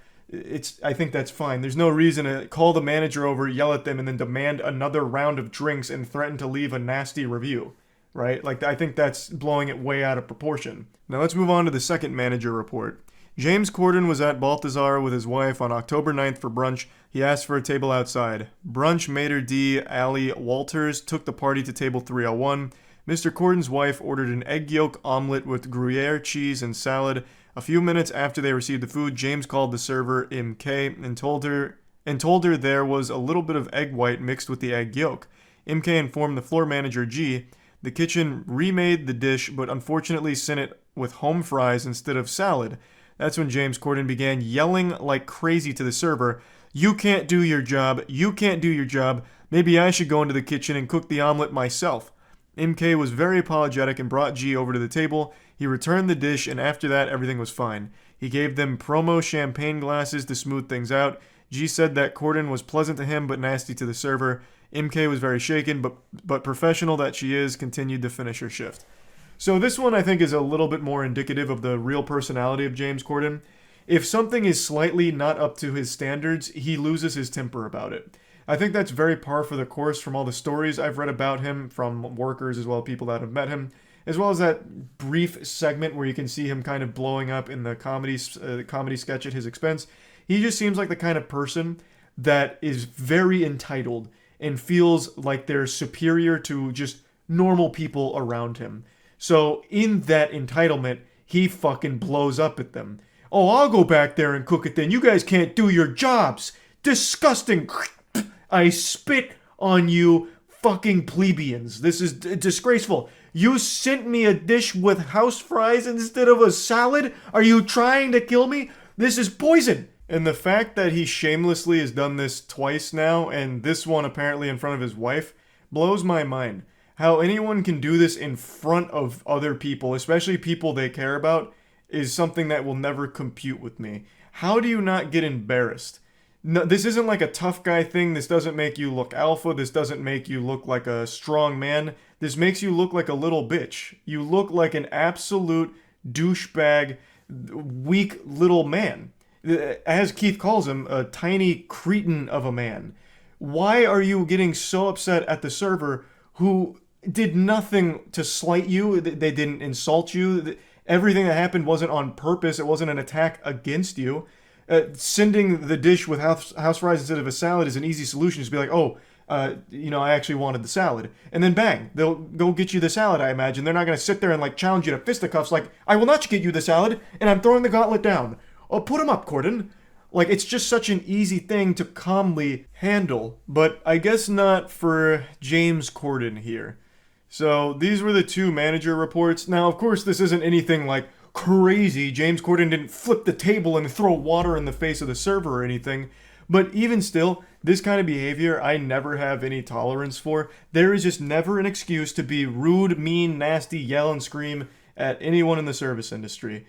I think that's fine. There's no reason to call the manager over, yell at them, and then demand another round of drinks and threaten to leave a nasty review, right? Like, I think that's blowing it way out of proportion. Now let's move on to the second manager report. James Corden was at Balthazar with his wife on October 9th for brunch. He asked for a table outside. Brunch maitre d' Allie Walters took the party to table 301. Mr. Corden's wife ordered an egg yolk omelet with Gruyere cheese and salad. A few minutes after they received the food, James called the server, MK, and told her there was a little bit of egg white mixed with the egg yolk. MK informed the floor manager, G. The kitchen remade the dish, but unfortunately sent it with home fries instead of salad. That's when James Corden began yelling like crazy to the server, "You can't do your job. You can't do your job. Maybe I should go into the kitchen and cook the omelet myself." MK was very apologetic and brought G over to the table. He returned the dish, and after that, everything was fine. He gave them promo champagne glasses to smooth things out. G said that Corden was pleasant to him but nasty to the server. MK was very shaken, but professional that she is, continued to finish her shift. So this one I think is a little bit more indicative of the real personality of James Corden. If something is slightly not up to his standards, he loses his temper about it. I think that's very par for the course from all the stories I've read about him, from workers as well as people that have met him, as well as that brief segment where you can see him kind of blowing up in the comedy sketch at his expense. He just seems like the kind of person that is very entitled and feels like they're superior to just normal people around him. So in that entitlement, he fucking blows up at them. "Oh, I'll go back there and cook it then. You guys can't do your jobs. Disgusting. I spit on you fucking plebeians. This is disgraceful. You sent me a dish with house fries instead of a salad? Are you trying to kill me? This is poison." And the fact that he shamelessly has done this twice now, and this one apparently in front of his wife, blows my mind. How anyone can do this in front of other people, especially people they care about, is something that will never compute with me. How do you not get embarrassed? No, this isn't like a tough guy thing. This doesn't make you look alpha. This doesn't make you look like a strong man. This makes you look like a little bitch. You look like an absolute douchebag, weak little man. As Keith calls him, a tiny cretin of a man. Why are you getting so upset at the server who did nothing to slight you? They didn't insult you. Everything that happened wasn't on purpose. It wasn't an attack against you. Sending the dish with house fries instead of a salad is an easy solution. Just be like, oh, I actually wanted the salad. And then bang, they'll go get you the salad, I imagine. They're not going to sit there and like challenge you to fisticuffs like, I will not get you the salad, and I'm throwing the gauntlet down. Oh, put him up, Corden. Like, it's just such an easy thing to calmly handle. But I guess not for James Corden here. So these were the 2 manager reports. Now, of course, this isn't anything like crazy. James Corden didn't flip the table and throw water in the face of the server or anything. But even still, this kind of behavior I never have any tolerance for. There is just never an excuse to be rude, mean, nasty, yell and scream at anyone in the service industry.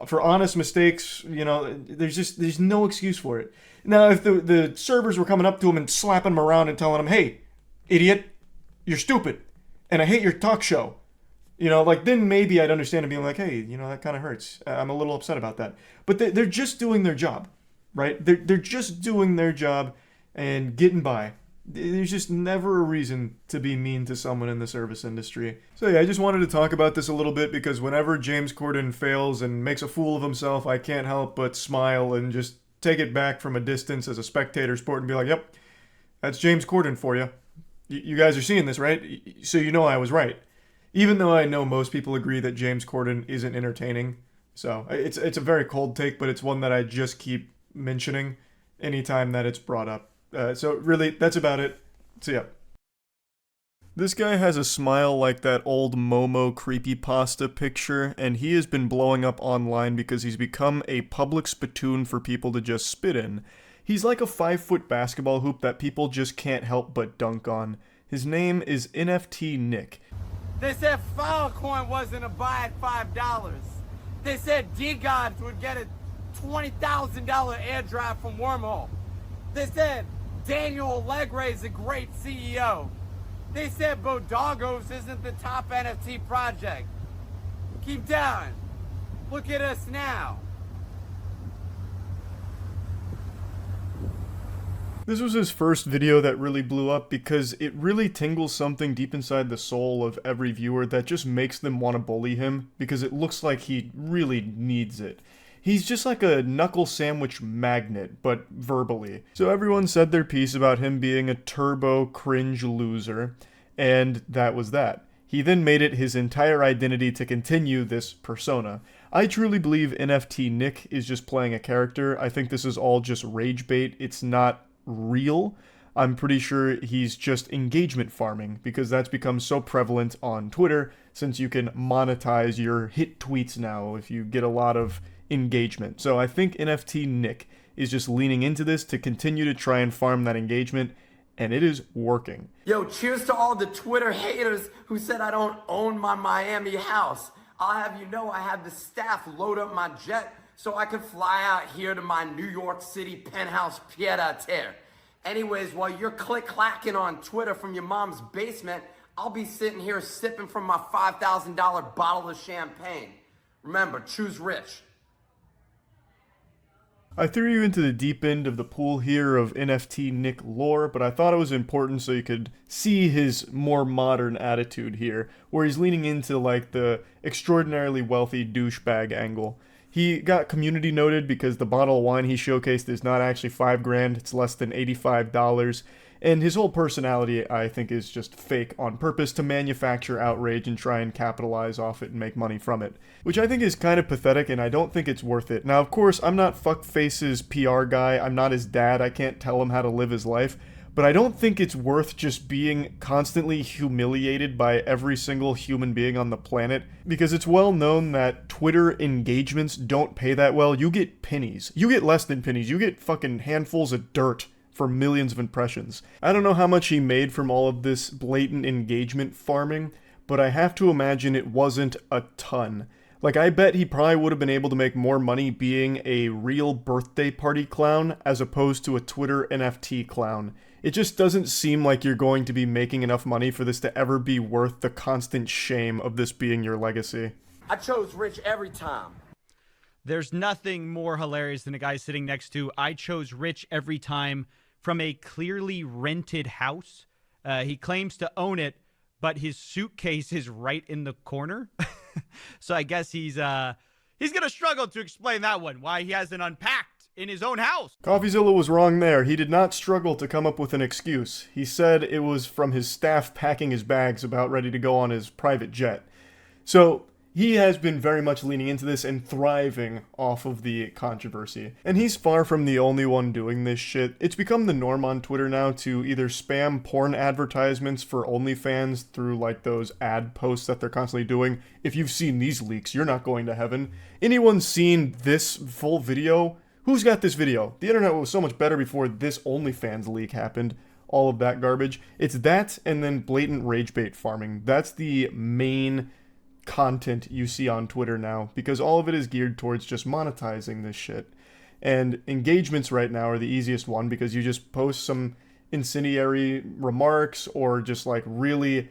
For honest mistakes, there's no excuse for it. Now, if the servers were coming up to him and slapping him around and telling him, hey, idiot, you're stupid, and I hate your talk show, then maybe I'd understand him being like, hey, that kind of hurts. I'm a little upset about that. But they're just doing their job, right? They're just doing their job and getting by. There's just never a reason to be mean to someone in the service industry. So yeah, I just wanted to talk about this a little bit because whenever James Corden fails and makes a fool of himself, I can't help but smile and just take it back from a distance as a spectator sport and be like, yep, that's James Corden for you. You guys are seeing this, right? So I was right. Even though I know most people agree that James Corden isn't entertaining. So it's a very cold take, but it's one that I just keep mentioning anytime that it's brought up. So really, that's about it. So yeah. This guy has a smile like that old Momo creepypasta picture, and he has been blowing up online because he's become a public spittoon for people to just spit in. He's like a 5-foot basketball hoop that people just can't help but dunk on. His name is NFT Nick. They said Filecoin wasn't a buy at $5. They said D-Gods would get a $20,000 airdrop from Wormhole. They said Daniel Allegre is a great CEO. They said Bodogos isn't the top NFT project. Keep down. Look at us now. This was his first video that really blew up because it really tingles something deep inside the soul of every viewer that just makes them want to bully him because it looks like he really needs it. He's just like a knuckle sandwich magnet, but verbally. So everyone said their piece about him being a turbo cringe loser, and that was that. He then made it his entire identity to continue this persona. I truly believe NFT Nick is just playing a character. I think this is all just rage bait. It's not real. I'm pretty sure he's just engagement farming because that's become so prevalent on Twitter since you can monetize your hit tweets now if you get a lot of engagement. So I think NFT Nick is just leaning into this to continue to try and farm that engagement, and it is working. Yo, cheers to all the Twitter haters who said I don't own my Miami house. I'll have you know I had the staff load up my jet so I could fly out here to my New York City penthouse pied-à-terre. Anyways, while you're click-clacking on Twitter from your mom's basement, I'll be sitting here sipping from my $5,000 bottle of champagne. Remember, choose rich. I threw you into the deep end of the pool here of NFT Nick lore, but I thought it was important so you could see his more modern attitude here, where he's leaning into like the extraordinarily wealthy douchebag angle. He got community noted because the bottle of wine he showcased is not actually $5,000, it's less than $85. And his whole personality, I think, is just fake on purpose to manufacture outrage and try and capitalize off it and make money from it. Which I think is kind of pathetic, and I don't think it's worth it. Now, of course, I'm not Fuckface's PR guy, I'm not his dad, I can't tell him how to live his life, but I don't think it's worth just being constantly humiliated by every single human being on the planet, because it's well known that Twitter engagements don't pay that well. You get pennies. You get less than pennies. You get fucking handfuls of dirt for millions of impressions. I don't know how much he made from all of this blatant engagement farming, but I have to imagine it wasn't a ton. Like, I bet he probably would have been able to make more money being a real birthday party clown as opposed to a Twitter NFT clown. It just doesn't seem like you're going to be making enough money for this to ever be worth the constant shame of this being your legacy. I chose rich every time. There's nothing more hilarious than a guy sitting next to I chose rich every time from a clearly rented house. He claims to own it, but his suitcase is right in the corner. So I guess he's gonna struggle to explain that one, why he hasn't unpacked in his own house. Coffeezilla was wrong there. He did not struggle to come up with an excuse. He said it was from his staff packing his bags about ready to go on his private jet. So he has been very much leaning into this and thriving off of the controversy. And he's far from the only one doing this shit. It's become the norm on Twitter now to either spam porn advertisements for OnlyFans through like those ad posts that they're constantly doing. If you've seen these leaks, you're not going to heaven. Anyone seen this full video? Who's got this video? The internet was so much better before this OnlyFans leak happened. All of that garbage. It's that and then blatant rage bait farming. That's the main content you see on Twitter now, because all of it is geared towards just monetizing this shit. And engagements right now are the easiest one, because you just post some incendiary remarks or just like really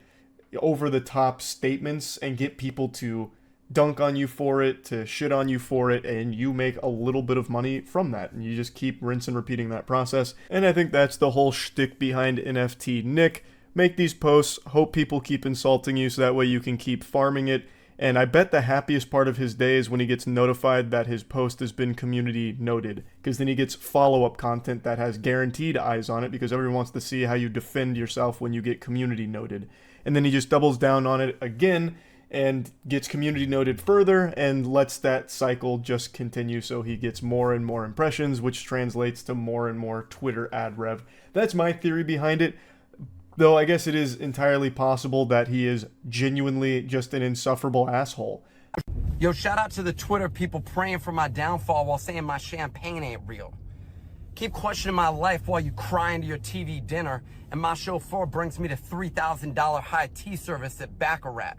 over the top statements and get people to dunk on you for it, to shit on you for it, and you make a little bit of money from that. And you just keep rinse and repeating that process. And I think that's the whole shtick behind NFT Nick. Make these posts, hope people keep insulting you so that way you can keep farming it. And I bet the happiest part of his day is when he gets notified that his post has been community noted, because then he gets follow-up content that has guaranteed eyes on it, because everyone wants to see how you defend yourself when you get community noted. And then he just doubles down on it again and gets community noted further and lets that cycle just continue, so he gets more and more impressions, which translates to more and more Twitter ad rev. That's my theory behind it. Though I guess it is entirely possible that he is genuinely just an insufferable asshole. Yo, shout out to the Twitter people praying for my downfall while saying my champagne ain't real. Keep questioning my life while you cry into your TV dinner, and my chauffeur brings me to $3,000 high tea service at Baccarat.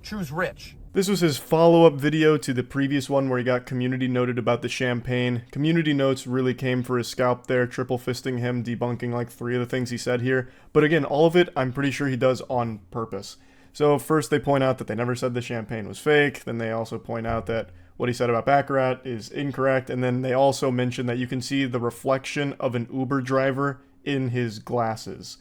Choose rich. This was his follow-up video to the previous one where he got community noted about the champagne. Community notes really came for his scalp there, triple fisting him, debunking like 3 of the things he said here. But again, all of it, I'm pretty sure he does on purpose. So first they point out that they never said the champagne was fake. Then they also point out that what he said about Baccarat is incorrect. And then they also mention that you can see the reflection of an Uber driver in his glasses.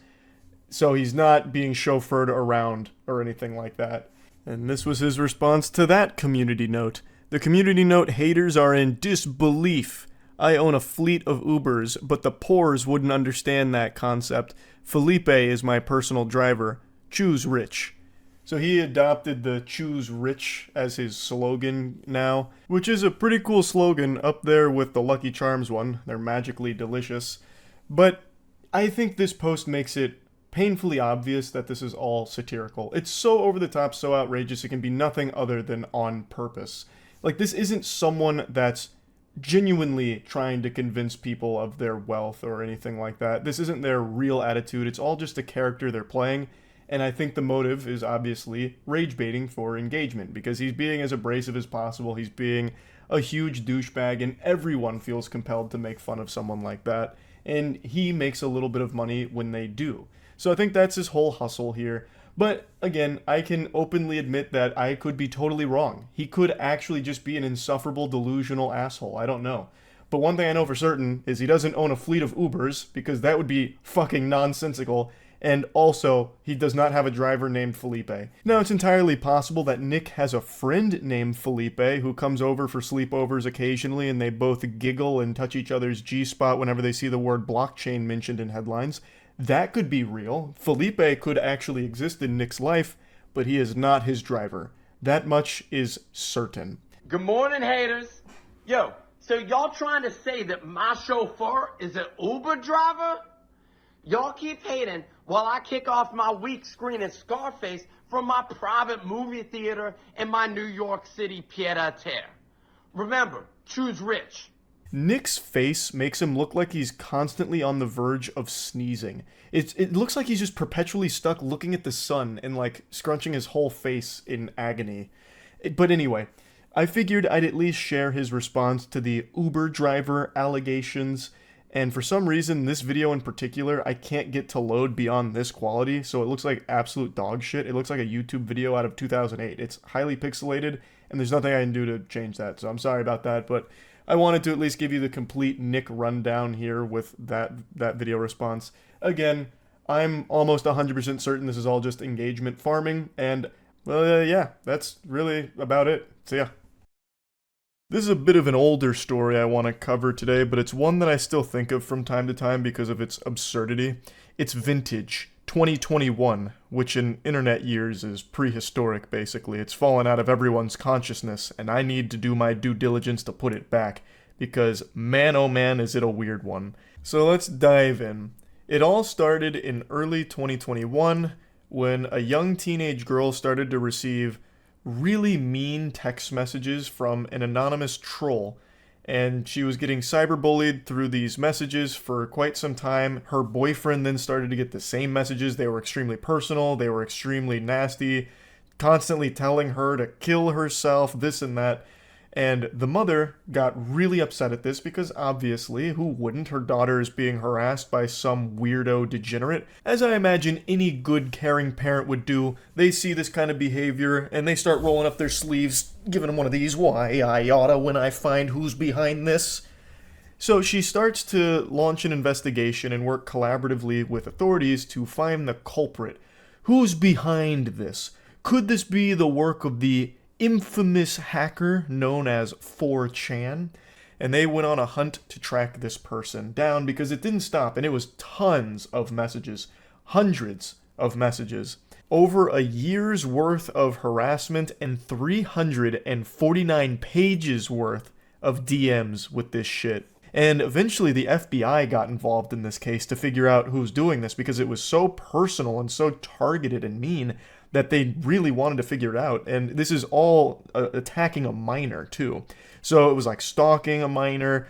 So he's not being chauffeured around or anything like that. And this was his response to that community note. The community note haters are in disbelief. I own a fleet of Ubers, but the poors wouldn't understand that concept. Felipe is my personal driver. Choose rich. So he adopted the choose rich as his slogan now, which is a pretty cool slogan, up there with the Lucky Charms one. They're magically delicious. But I think this post makes it painfully obvious that this is all satirical. It's so over the top, so outrageous, it can be nothing other than on purpose. Like, this isn't someone that's genuinely trying to convince people of their wealth or anything like that. This isn't their real attitude. It's all just a character they're playing. And I think the motive is obviously rage baiting for engagement, because he's being as abrasive as possible. He's being a huge douchebag, and everyone feels compelled to make fun of someone like that. And he makes a little bit of money when they do. So I think that's his whole hustle here. But again, I can openly admit that I could be totally wrong. He could actually just be an insufferable, delusional asshole. I don't know. But one thing I know for certain is he doesn't own a fleet of Ubers, because that would be fucking nonsensical. And also, he does not have a driver named Felipe. Now, it's entirely possible that Nick has a friend named Felipe who comes over for sleepovers occasionally, and they both giggle and touch each other's G-spot whenever they see the word blockchain mentioned in headlines. That could be real. Felipe could actually exist in Nick's life, but he is not his driver. That much is certain. Good morning, haters. Yo, so y'all trying to say that my chauffeur is an Uber driver? Y'all keep hating while I kick off my week screening Scarface from my private movie theater in my New York City pied-à-terre. Remember, choose rich. Nick's face makes him look like he's constantly on the verge of sneezing. It looks like he's just perpetually stuck looking at the sun and like scrunching his whole face in agony. But anyway, I figured I'd at least share his response to the Uber driver allegations. And for some reason, this video in particular, I can't get to load beyond this quality, so it looks like absolute dog shit. It looks like a YouTube video out of 2008. It's highly pixelated, and there's nothing I can do to change that, so I'm sorry about that, but I wanted to at least give you the complete Nick rundown here with that video response. Again, I'm almost 100% certain this is all just engagement farming, and Well, yeah, that's really about it. So yeah. This is a bit of an older story I want to cover today, but it's one that I still think of from time to time because of its absurdity. It's vintage, 2021, which in internet years is prehistoric, basically. It's fallen out of everyone's consciousness, and I need to do my due diligence to put it back, because man oh man is it a weird one. So let's dive in. It all started in early 2021 when a young teenage girl started to receive really mean text messages from an anonymous troll, and she was getting cyberbullied through these messages for quite some time. Her boyfriend then started to get the same messages. They were extremely personal, they were extremely nasty, constantly telling her to kill herself, this and that. And the mother got really upset at this because obviously, who wouldn't? Her daughter is being harassed by some weirdo degenerate. As I imagine any good caring parent would do, they see this kind of behavior and they start rolling up their sleeves, giving them one of these, why I oughta when I find who's behind this. So she starts to launch an investigation and work collaboratively with authorities to find the culprit. Who's behind this? Could this be the work of the infamous hacker known as 4chan? And they went on a hunt to track this person down because it didn't stop, and it was tons of messages, hundreds of messages, over a year's worth of harassment and 349 pages worth of DMs with this shit. And eventually the FBI got involved in this case to figure out who's doing this because it was so personal and so targeted and mean that they really wanted to figure it out. And this is all attacking a minor too. So it was like stalking a minor,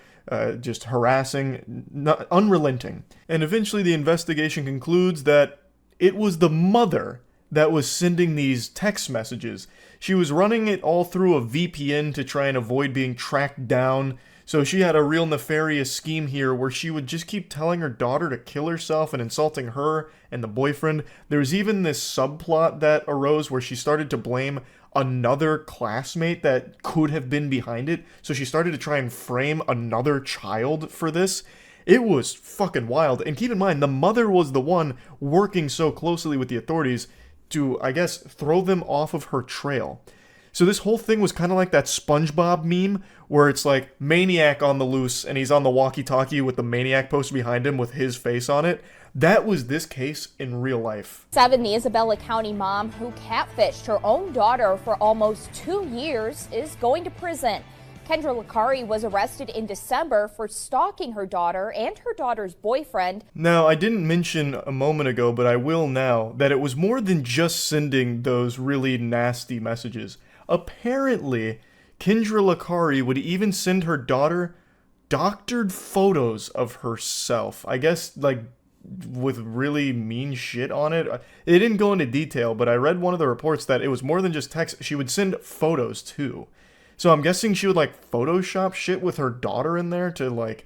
just harassing, unrelenting. And eventually the investigation concludes that it was the mother that was sending these text messages. She was running it all through a VPN to try and avoid being tracked down. So she had a real nefarious scheme here where she would just keep telling her daughter to kill herself and insulting her and the boyfriend. There was even this subplot that arose where she started to blame another classmate that could have been behind it. So she started to try and frame another child for this. It was fucking wild. And keep in mind, the mother was the one working so closely with the authorities to, I guess, throw them off of her trail. So this whole thing was kind of like that SpongeBob meme where it's like Maniac on the loose and he's on the walkie-talkie with the Maniac poster behind him with his face on it. That was this case in real life. 7, the Isabella County mom who catfished her own daughter for almost 2 years is going to prison. Kendra Licari was arrested in December for stalking her daughter and her daughter's boyfriend. Now, I didn't mention a moment ago, but I will now, that it was more than just sending those really nasty messages. Apparently, Kendra Licari would even send her daughter doctored photos of herself. I guess, like, with really mean shit on it. It didn't go into detail, but I read one of the reports that it was more than just text. She would send photos, too. So I'm guessing she would, like, Photoshop shit with her daughter in there to, like,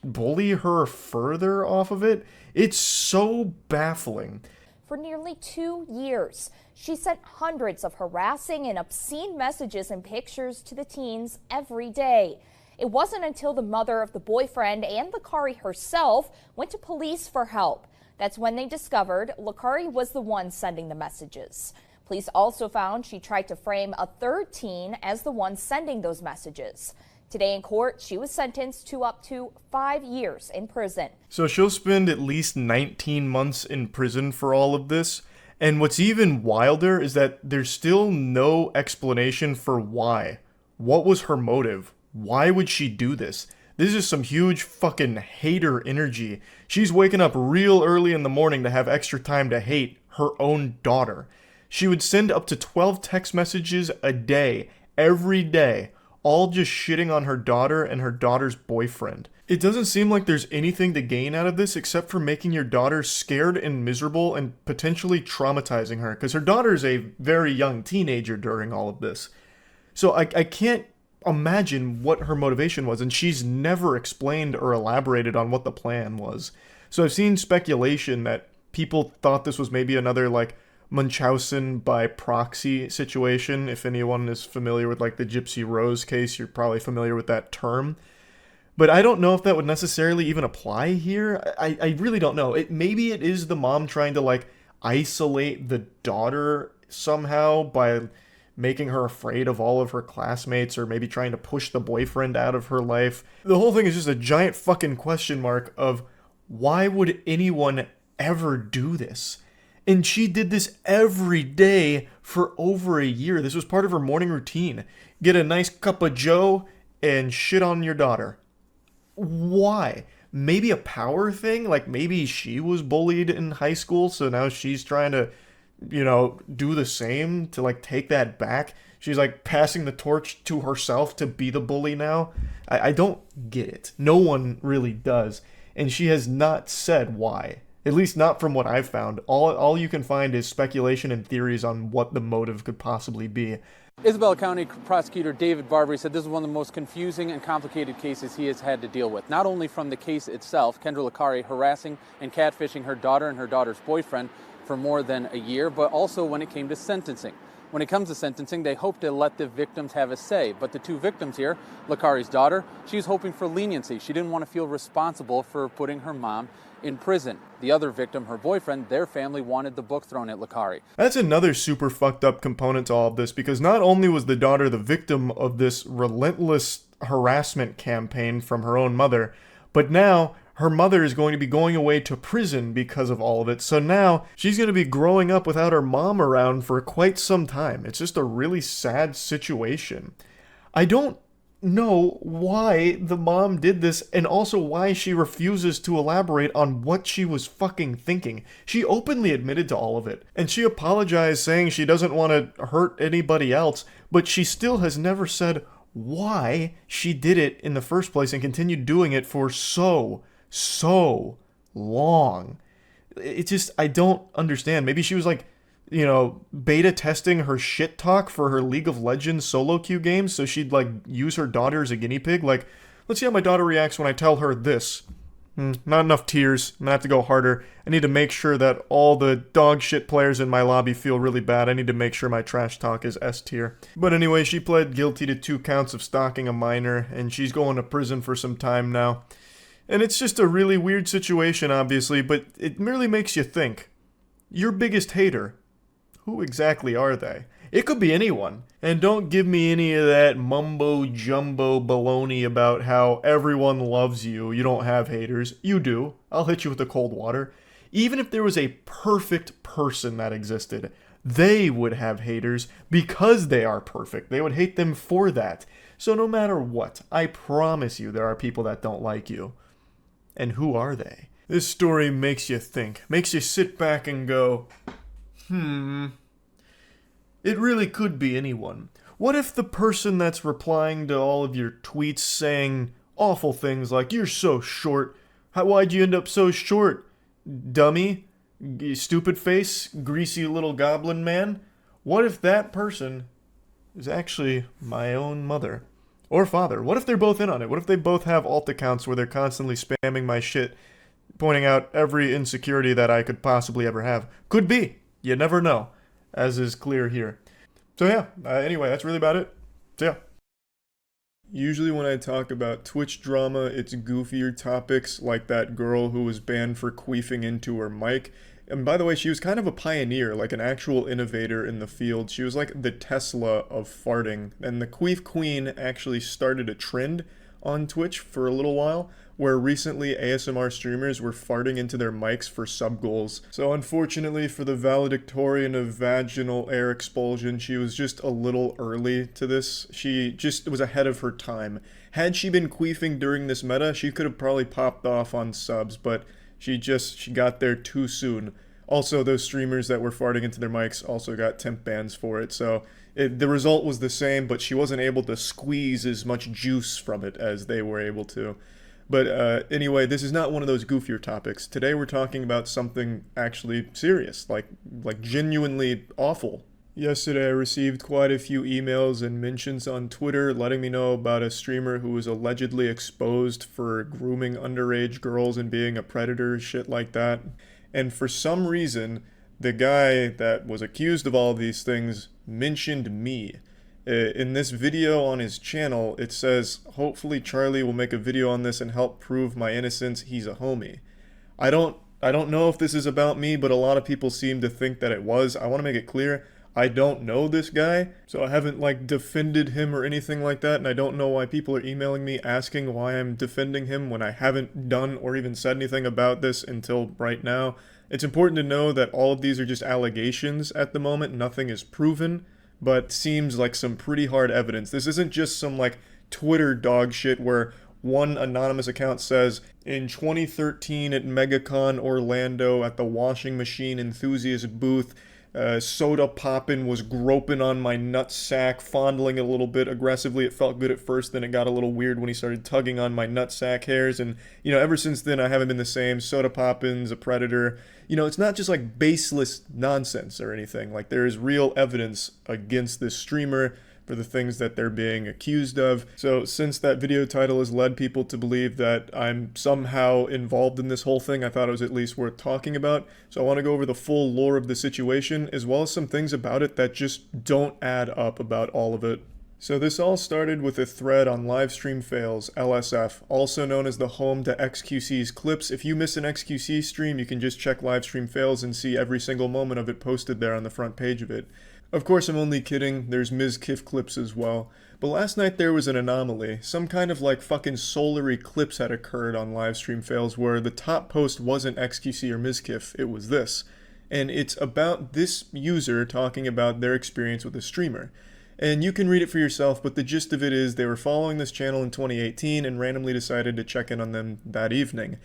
bully her further off of it. It's so baffling. For nearly 2 years, she sent hundreds of harassing and obscene messages and pictures to the teens every day. It wasn't until the mother of the boyfriend and Licari herself went to police for help. That's when they discovered Licari was the one sending the messages. Police also found she tried to frame a third teen as the one sending those messages. Today in court, she was sentenced to up to 5 years in prison. So she'll spend at least 19 months in prison for all of this. And what's even wilder is that there's still no explanation for why. What was her motive? Why would she do this? This is some huge fucking hater energy. She's waking up real early in the morning to have extra time to hate her own daughter. She would send up to 12 text messages a day, every day, all just shitting on her daughter and her daughter's boyfriend. It doesn't seem like there's anything to gain out of this except for making your daughter scared and miserable and potentially traumatizing her, because her daughter's a very young teenager during all of this. So I can't imagine what her motivation was, and she's never explained or elaborated on what the plan was. So I've seen speculation that people thought this was maybe another, like, Munchausen by proxy situation. If anyone is familiar with, like, the Gypsy Rose case, you're probably familiar with that term. But I don't know if that would necessarily even apply here. I really don't know. Maybe it is the mom trying to, like, isolate the daughter somehow by making her afraid of all of her classmates, or maybe trying to push the boyfriend out of her life. The whole thing is just a giant fucking question mark of why would anyone ever do this? And she did this every day for over a year. This was part of her morning routine. Get a nice cup of joe and shit on your daughter. Why? Maybe a power thing? Like maybe she was bullied in high school, so now she's trying to, do the same to like take that back. She's like passing the torch to herself to be the bully now. I don't get it. No one really does. And she has not said why. At least not from what I've found. All you can find is speculation and theories on what the motive could possibly be. Isabella County Prosecutor David Barbary said this is one of the most confusing and complicated cases he has had to deal with. Not only from the case itself, Kendra Licari harassing and catfishing her daughter and her daughter's boyfriend for more than a year, but also when it came to sentencing. When it comes to sentencing, they hope to let the victims have a say. But the two victims here, Licari's daughter, she's hoping for leniency. She didn't want to feel responsible for putting her mom in prison. The other victim, her boyfriend, their family wanted the book thrown at Licari. That's another super fucked up component to all of this, because not only was the daughter the victim of this relentless harassment campaign from her own mother, but now her mother is going to be going away to prison because of all of it. So now she's going to be growing up without her mom around for quite some time. It's just a really sad situation. I don't know why the mom did this, and also why she refuses to elaborate on what she was fucking thinking. She openly admitted to all of it, and she apologized saying she doesn't want to hurt anybody else, but she still has never said why she did it in the first place and continued doing it for so long. It just, I don't understand. Maybe she was like, beta testing her shit talk for her League of Legends solo queue games, so she'd like use her daughter as a guinea pig. Like, let's see how my daughter reacts when I tell her this. Not enough tears. I'm gonna have to go harder. I need to make sure that all the dog shit players in my lobby feel really bad. I need to make sure my trash talk is S tier. But anyway, she pled guilty to 2 counts of stalking a minor, and she's going to prison for some time now. And it's just a really weird situation, obviously, but it merely makes you think. Your biggest hater, who exactly are they? It could be anyone. And don't give me any of that mumbo-jumbo baloney about how everyone loves you, you don't have haters. You do. I'll hit you with the cold water. Even if there was a perfect person that existed, they would have haters because they are perfect. They would hate them for that. So no matter what, I promise you there are people that don't like you. And who are they? This story makes you think. Makes you sit back and go, it really could be anyone. What if the person that's replying to all of your tweets saying awful things like, you're so short, why'd you end up so short, dummy, stupid face, greasy little goblin man? What if that person is actually my own mother? Or father? What if they're both in on it? What if they both have alt accounts where they're constantly spamming my shit, pointing out every insecurity that I could possibly ever have? Could be. You never know, as is clear here. So yeah, anyway, that's really about it. So yeah. Usually when I talk about Twitch drama, it's goofier topics like that girl who was banned for queefing into her mic. And by the way, she was kind of a pioneer, like an actual innovator in the field. She was like the Tesla of farting. And the Queef Queen actually started a trend on Twitch for a little while, where recently ASMR streamers were farting into their mics for sub goals. So unfortunately for the valedictorian of vaginal air expulsion, she was just a little early to this. She just was ahead of her time. Had she been queefing during this meta, she could have probably popped off on subs, but she got there too soon. Also, those streamers that were farting into their mics also got temp bans for it, so the result was the same, but she wasn't able to squeeze as much juice from it as they were able to. But anyway, this is not one of those goofier topics. Today we're talking about something actually serious, like genuinely awful. Yesterday I received quite a few emails and mentions on Twitter letting me know about a streamer who was allegedly exposed for grooming underage girls and being a predator, shit like that. And for some reason, the guy that was accused of all of these things mentioned me. In this video on his channel, it says, hopefully Charlie will make a video on this and help prove my innocence, he's a homie. I don't know if this is about me, but a lot of people seem to think that it was. I want to make it clear, I don't know this guy, so I haven't like defended him or anything like that, and I don't know why people are emailing me asking why I'm defending him when I haven't done or even said anything about this until right now. It's important to know that all of these are just allegations at the moment, nothing is proven, but seems like some pretty hard evidence. This isn't just some like Twitter dog shit where one anonymous account says, in 2013 at MegaCon Orlando at the washing machine enthusiast booth, Soda Poppin was groping on my nutsack, fondling it a little bit aggressively. It felt good at first, then it got a little weird when he started tugging on my nutsack hairs. And, you know, ever since then, I haven't been the same. Soda Poppin's a predator. You know, it's not just like baseless nonsense or anything. Like, there is real evidence against this streamer for the things that they're being accused of. So since that video title has led people to believe that I'm somehow involved in this whole thing, I thought it was at least worth talking about. So I want to go over the full lore of the situation, as well as some things about it that just don't add up about all of it. So this all started with a thread on Livestream Fails, LSF, also known as the home to XQC's clips. If you miss an XQC stream, you can just check Livestream Fails and see every single moment of it posted there on the front page of it. Of course, I'm only kidding, there's Ms. Kiff clips as well. But last night there was an anomaly. Some kind of like fucking solar eclipse had occurred on Livestream Fails where the top post wasn't XQC or Ms. Kiff, it was this. And it's about this user talking about their experience with a streamer. And you can read it for yourself, but the gist of it is they were following this channel in 2018 and randomly decided to check in on them that evening.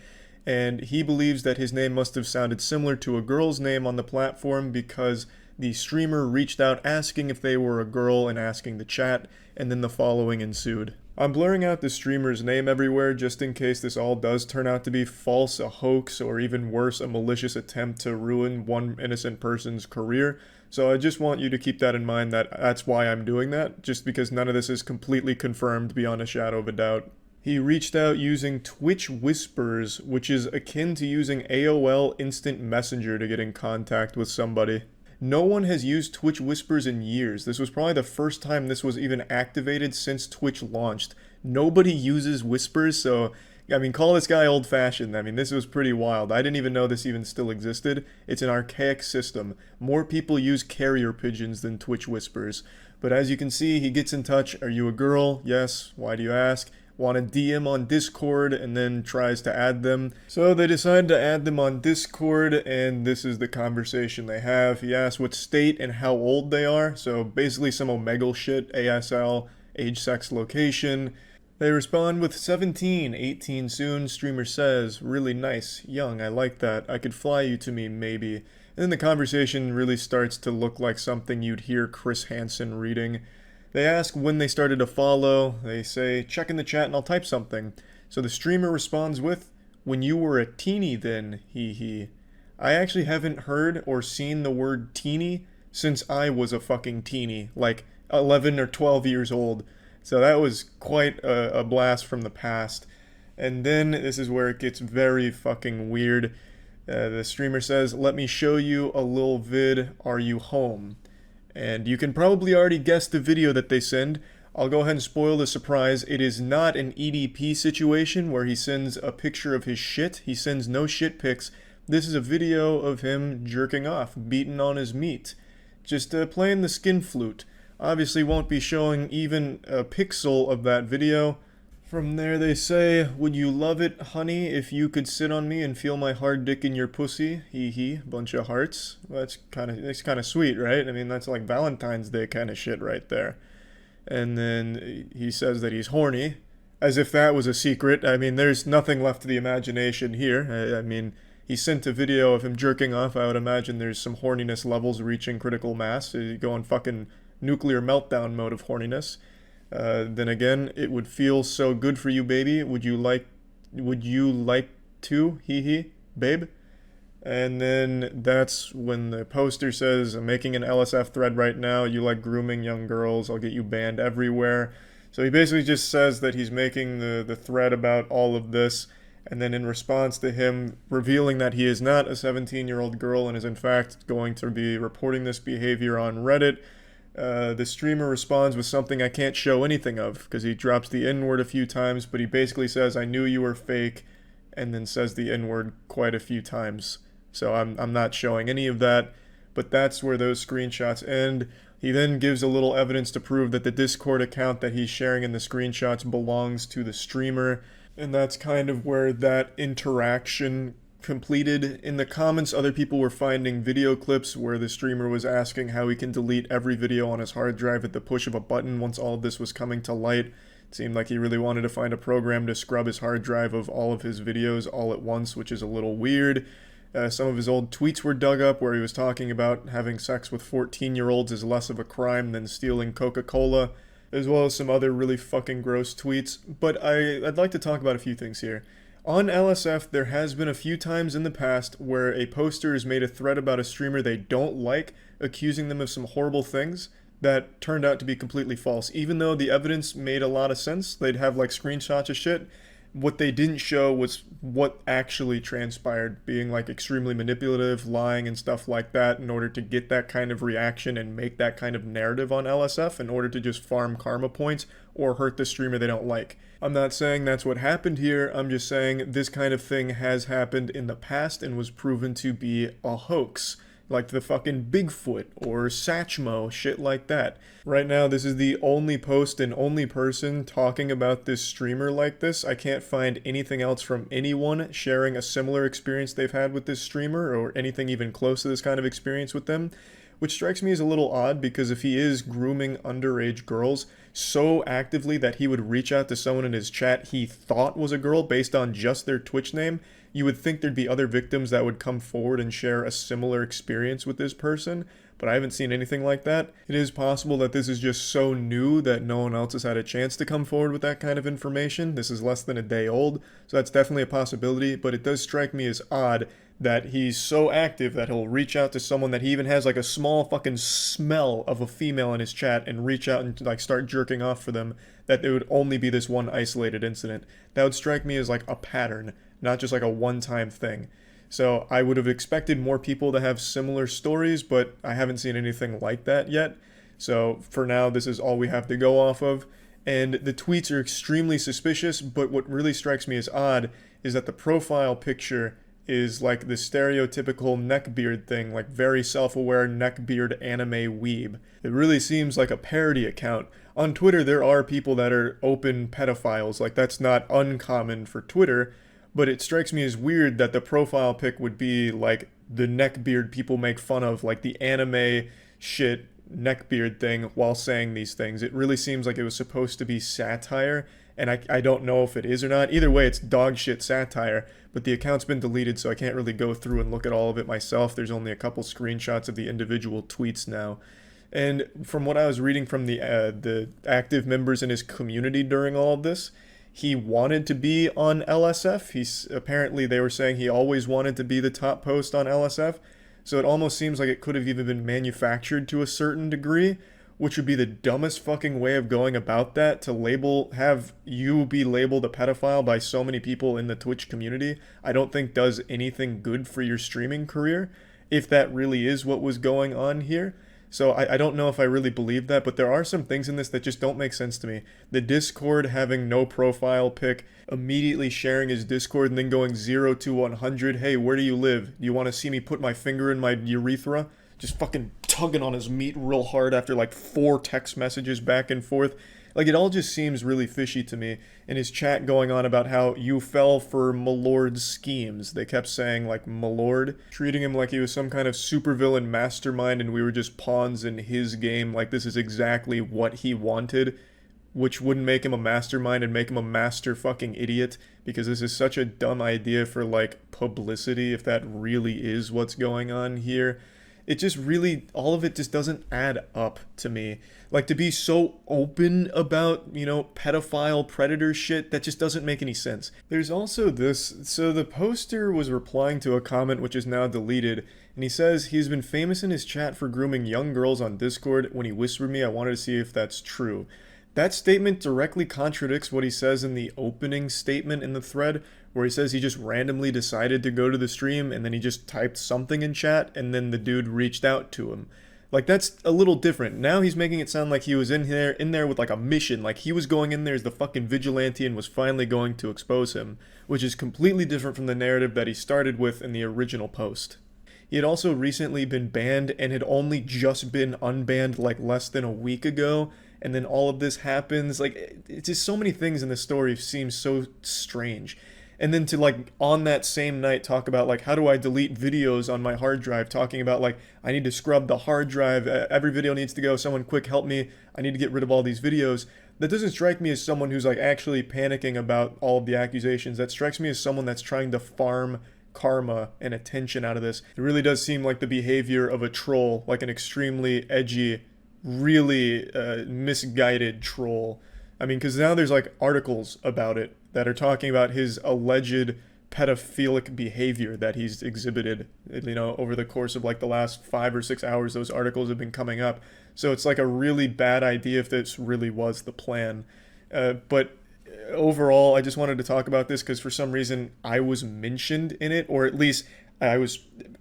And he believes that his name must have sounded similar to a girl's name on the platform because the streamer reached out asking if they were a girl and asking to chat, and then the following ensued. I'm blurring out the streamer's name everywhere just in case this all does turn out to be false, a hoax, or even worse, a malicious attempt to ruin one innocent person's career. So I just want you to keep that in mind, that that's why I'm doing that, just because none of this is completely confirmed beyond a shadow of a doubt. He reached out using Twitch Whispers, which is akin to using AOL Instant Messenger to get in contact with somebody. No one has used Twitch Whispers in years. This was probably the first time this was even activated since Twitch launched. Nobody uses Whispers, so, I mean, call this guy old-fashioned. I mean, this was pretty wild. I didn't even know this even still existed. It's an archaic system. More people use carrier pigeons than Twitch Whispers. But as you can see, he gets in touch. Are you a girl? Yes. Why do you ask? Want to DM on Discord, and then tries to add them. So they decide to add them on Discord, and this is the conversation they have. He asks what state and how old they are, so basically some Omegle shit, ASL, age, sex, location. They respond with 17, 18 soon. Streamer says, really nice, young, I like that, I could fly you to me, maybe. And then the conversation really starts to look like something you'd hear Chris Hansen reading. They ask when they started to follow. They say, check in the chat and I'll type something. So the streamer responds with, when you were a teeny then, hee hee. I actually haven't heard or seen the word teeny since I was a fucking teeny, like 11 or 12 years old. So that was quite a blast from the past. And then this is where it gets very fucking weird. The streamer says, let me show you a little vid, are you home? And you can probably already guess the video that they send. I'll go ahead and spoil the surprise. It is not an EDP situation where he sends a picture of his shit. He sends no shit pics. This is a video of him jerking off, beating on his meat. Just playing the skin flute. Obviously won't be showing even a pixel of that video. From there they say, would you love it, honey, if you could sit on me and feel my hard dick in your pussy? Hee hee, bunch of hearts. Well, that's kind of sweet, right? I mean, that's like Valentine's Day kind of shit right there. And then he says that he's horny, as if that was a secret. I mean, there's nothing left to the imagination here. I mean, he sent a video of him jerking off. I would imagine there's some horniness levels reaching critical mass. You go in fucking nuclear meltdown mode of horniness. Then again, it would feel so good for you, baby. Would you like to? Hee hee, babe. And then that's when the poster says, I'm making an LSF thread right now. You like grooming young girls. I'll get you banned everywhere. So he basically just says that he's making the thread about all of this. And then in response to him revealing that he is not a 17-year-old girl and is in fact going to be reporting this behavior on Reddit, the streamer responds with something I can't show anything of, because he drops the N-word a few times, but he basically says, I knew you were fake, and then says the N-word quite a few times. So I'm not showing any of that, but that's where those screenshots end. He then gives a little evidence to prove that the Discord account that he's sharing in the screenshots belongs to the streamer, and that's kind of where that interaction completed. In the comments, other people were finding video clips where the streamer was asking how he can delete every video on his hard drive at the push of a button once all of this was coming to light. It seemed like he really wanted to find a program to scrub his hard drive of all of his videos all at once, which is a little weird. Some of his old tweets were dug up where he was talking about having sex with 14-year-olds is less of a crime than stealing Coca-Cola, as well as some other really fucking gross tweets. But I'd like to talk about a few things here. On LSF, there has been a few times in the past where a poster has made a thread about a streamer they don't like, accusing them of some horrible things that turned out to be completely false. Even though the evidence made a lot of sense, they'd have like screenshots of shit. What they didn't show was what actually transpired, being like extremely manipulative, lying and stuff like that in order to get that kind of reaction and make that kind of narrative on LSF in order to just farm karma points or hurt the streamer they don't like. I'm not saying that's what happened here, I'm just saying this kind of thing has happened in the past and was proven to be a hoax. Like the fucking Bigfoot or Satchmo, shit like that. Right now, this is the only post and only person talking about this streamer like this. I can't find anything else from anyone sharing a similar experience they've had with this streamer or anything even close to this kind of experience with them. Which strikes me as a little odd because if he is grooming underage girls so actively that he would reach out to someone in his chat he thought was a girl based on just their Twitch name, you would think there'd be other victims that would come forward and share a similar experience with this person, but I haven't seen anything like that. It is possible that this is just so new that no one else has had a chance to come forward with that kind of information. This is less than a day old, so that's definitely a possibility, but it does strike me as odd that he's so active that he'll reach out to someone that he even has like a small fucking smell of a female in his chat and reach out and like start jerking off for them, that there would only be this one isolated incident. That would strike me as like a pattern, not just like a one-time thing. So I would have expected more people to have similar stories, but I haven't seen anything like that yet. So for now, this is all we have to go off of. And the tweets are extremely suspicious, but what really strikes me as odd is that the profile picture is like the stereotypical neckbeard thing, like very self-aware neckbeard anime weeb. It really seems like a parody account. On Twitter, there are people that are open pedophiles, like that's not uncommon for Twitter, but it strikes me as weird that the profile pic would be like the neckbeard people make fun of, like the anime shit neckbeard thing while saying these things. It really seems like it was supposed to be satire, and I don't know if it is or not. Either way, it's dog shit satire, but the account's been deleted, so I can't really go through and look at all of it myself. There's only a couple screenshots of the individual tweets now. And from what I was reading from the active members in his community during all of this, he wanted to be on LSF. Apparently they were saying he always wanted to be the top post on LSF, so it almost seems like it could have even been manufactured to a certain degree, which would be the dumbest fucking way of going about that, to have you be labeled a pedophile by so many people in the Twitch community. I don't think does anything good for your streaming career, if that really is what was going on here. So I don't know if I really believe that, but there are some things in this that just don't make sense to me. The Discord having no profile pic, immediately sharing his Discord and then going 0 to 100, hey, where do you live? Do you want to see me put my finger in my urethra? Just fucking tugging on his meat real hard after like 4 text messages back and forth. Like, it all just seems really fishy to me. And his chat going on about how you fell for Malord's schemes. They kept saying, like, Malord, treating him like he was some kind of supervillain mastermind and we were just pawns in his game. Like, this is exactly what he wanted, which wouldn't make him a mastermind and make him a master fucking idiot, because this is such a dumb idea for, like, publicity, if that really is what's going on here. It just really, all of it just doesn't add up to me. Like, to be so open about, you know, pedophile predator shit, that just doesn't make any sense. There's also this, so the poster was replying to a comment which is now deleted, and he says he's been famous in his chat for grooming young girls on Discord. When he whispered me, I wanted to see if that's true. That statement directly contradicts what he says in the opening statement in the thread, where he says he just randomly decided to go to the stream and then he just typed something in chat and then the dude reached out to him. Like, that's a little different. Now he's making it sound like he was in there with like a mission, like he was going in there as the fucking vigilante and was finally going to expose him, which is completely different from the narrative that he started with in the original post. He had also recently been banned and had only just been unbanned like less than a week ago. And then all of this happens. Like, it's just so many things in the story seem so strange. And then to, like, on that same night talk about, like, how do I delete videos on my hard drive, talking about, like, I need to scrub the hard drive, every video needs to go, someone quick help me, I need to get rid of all these videos. That doesn't strike me as someone who's, like, actually panicking about all of the accusations. That strikes me as someone that's trying to farm karma and attention out of this. It really does seem like the behavior of a troll, like an extremely edgy, really misguided troll. I mean, because now there's, like, articles about it that are talking about his alleged pedophilic behavior that he's exhibited, you know, over the course of, like, the last 5 or 6 hours. Those articles have been coming up. So it's, like, a really bad idea if this really was the plan. But overall, I just wanted to talk about this because for some reason I was mentioned in it, or at least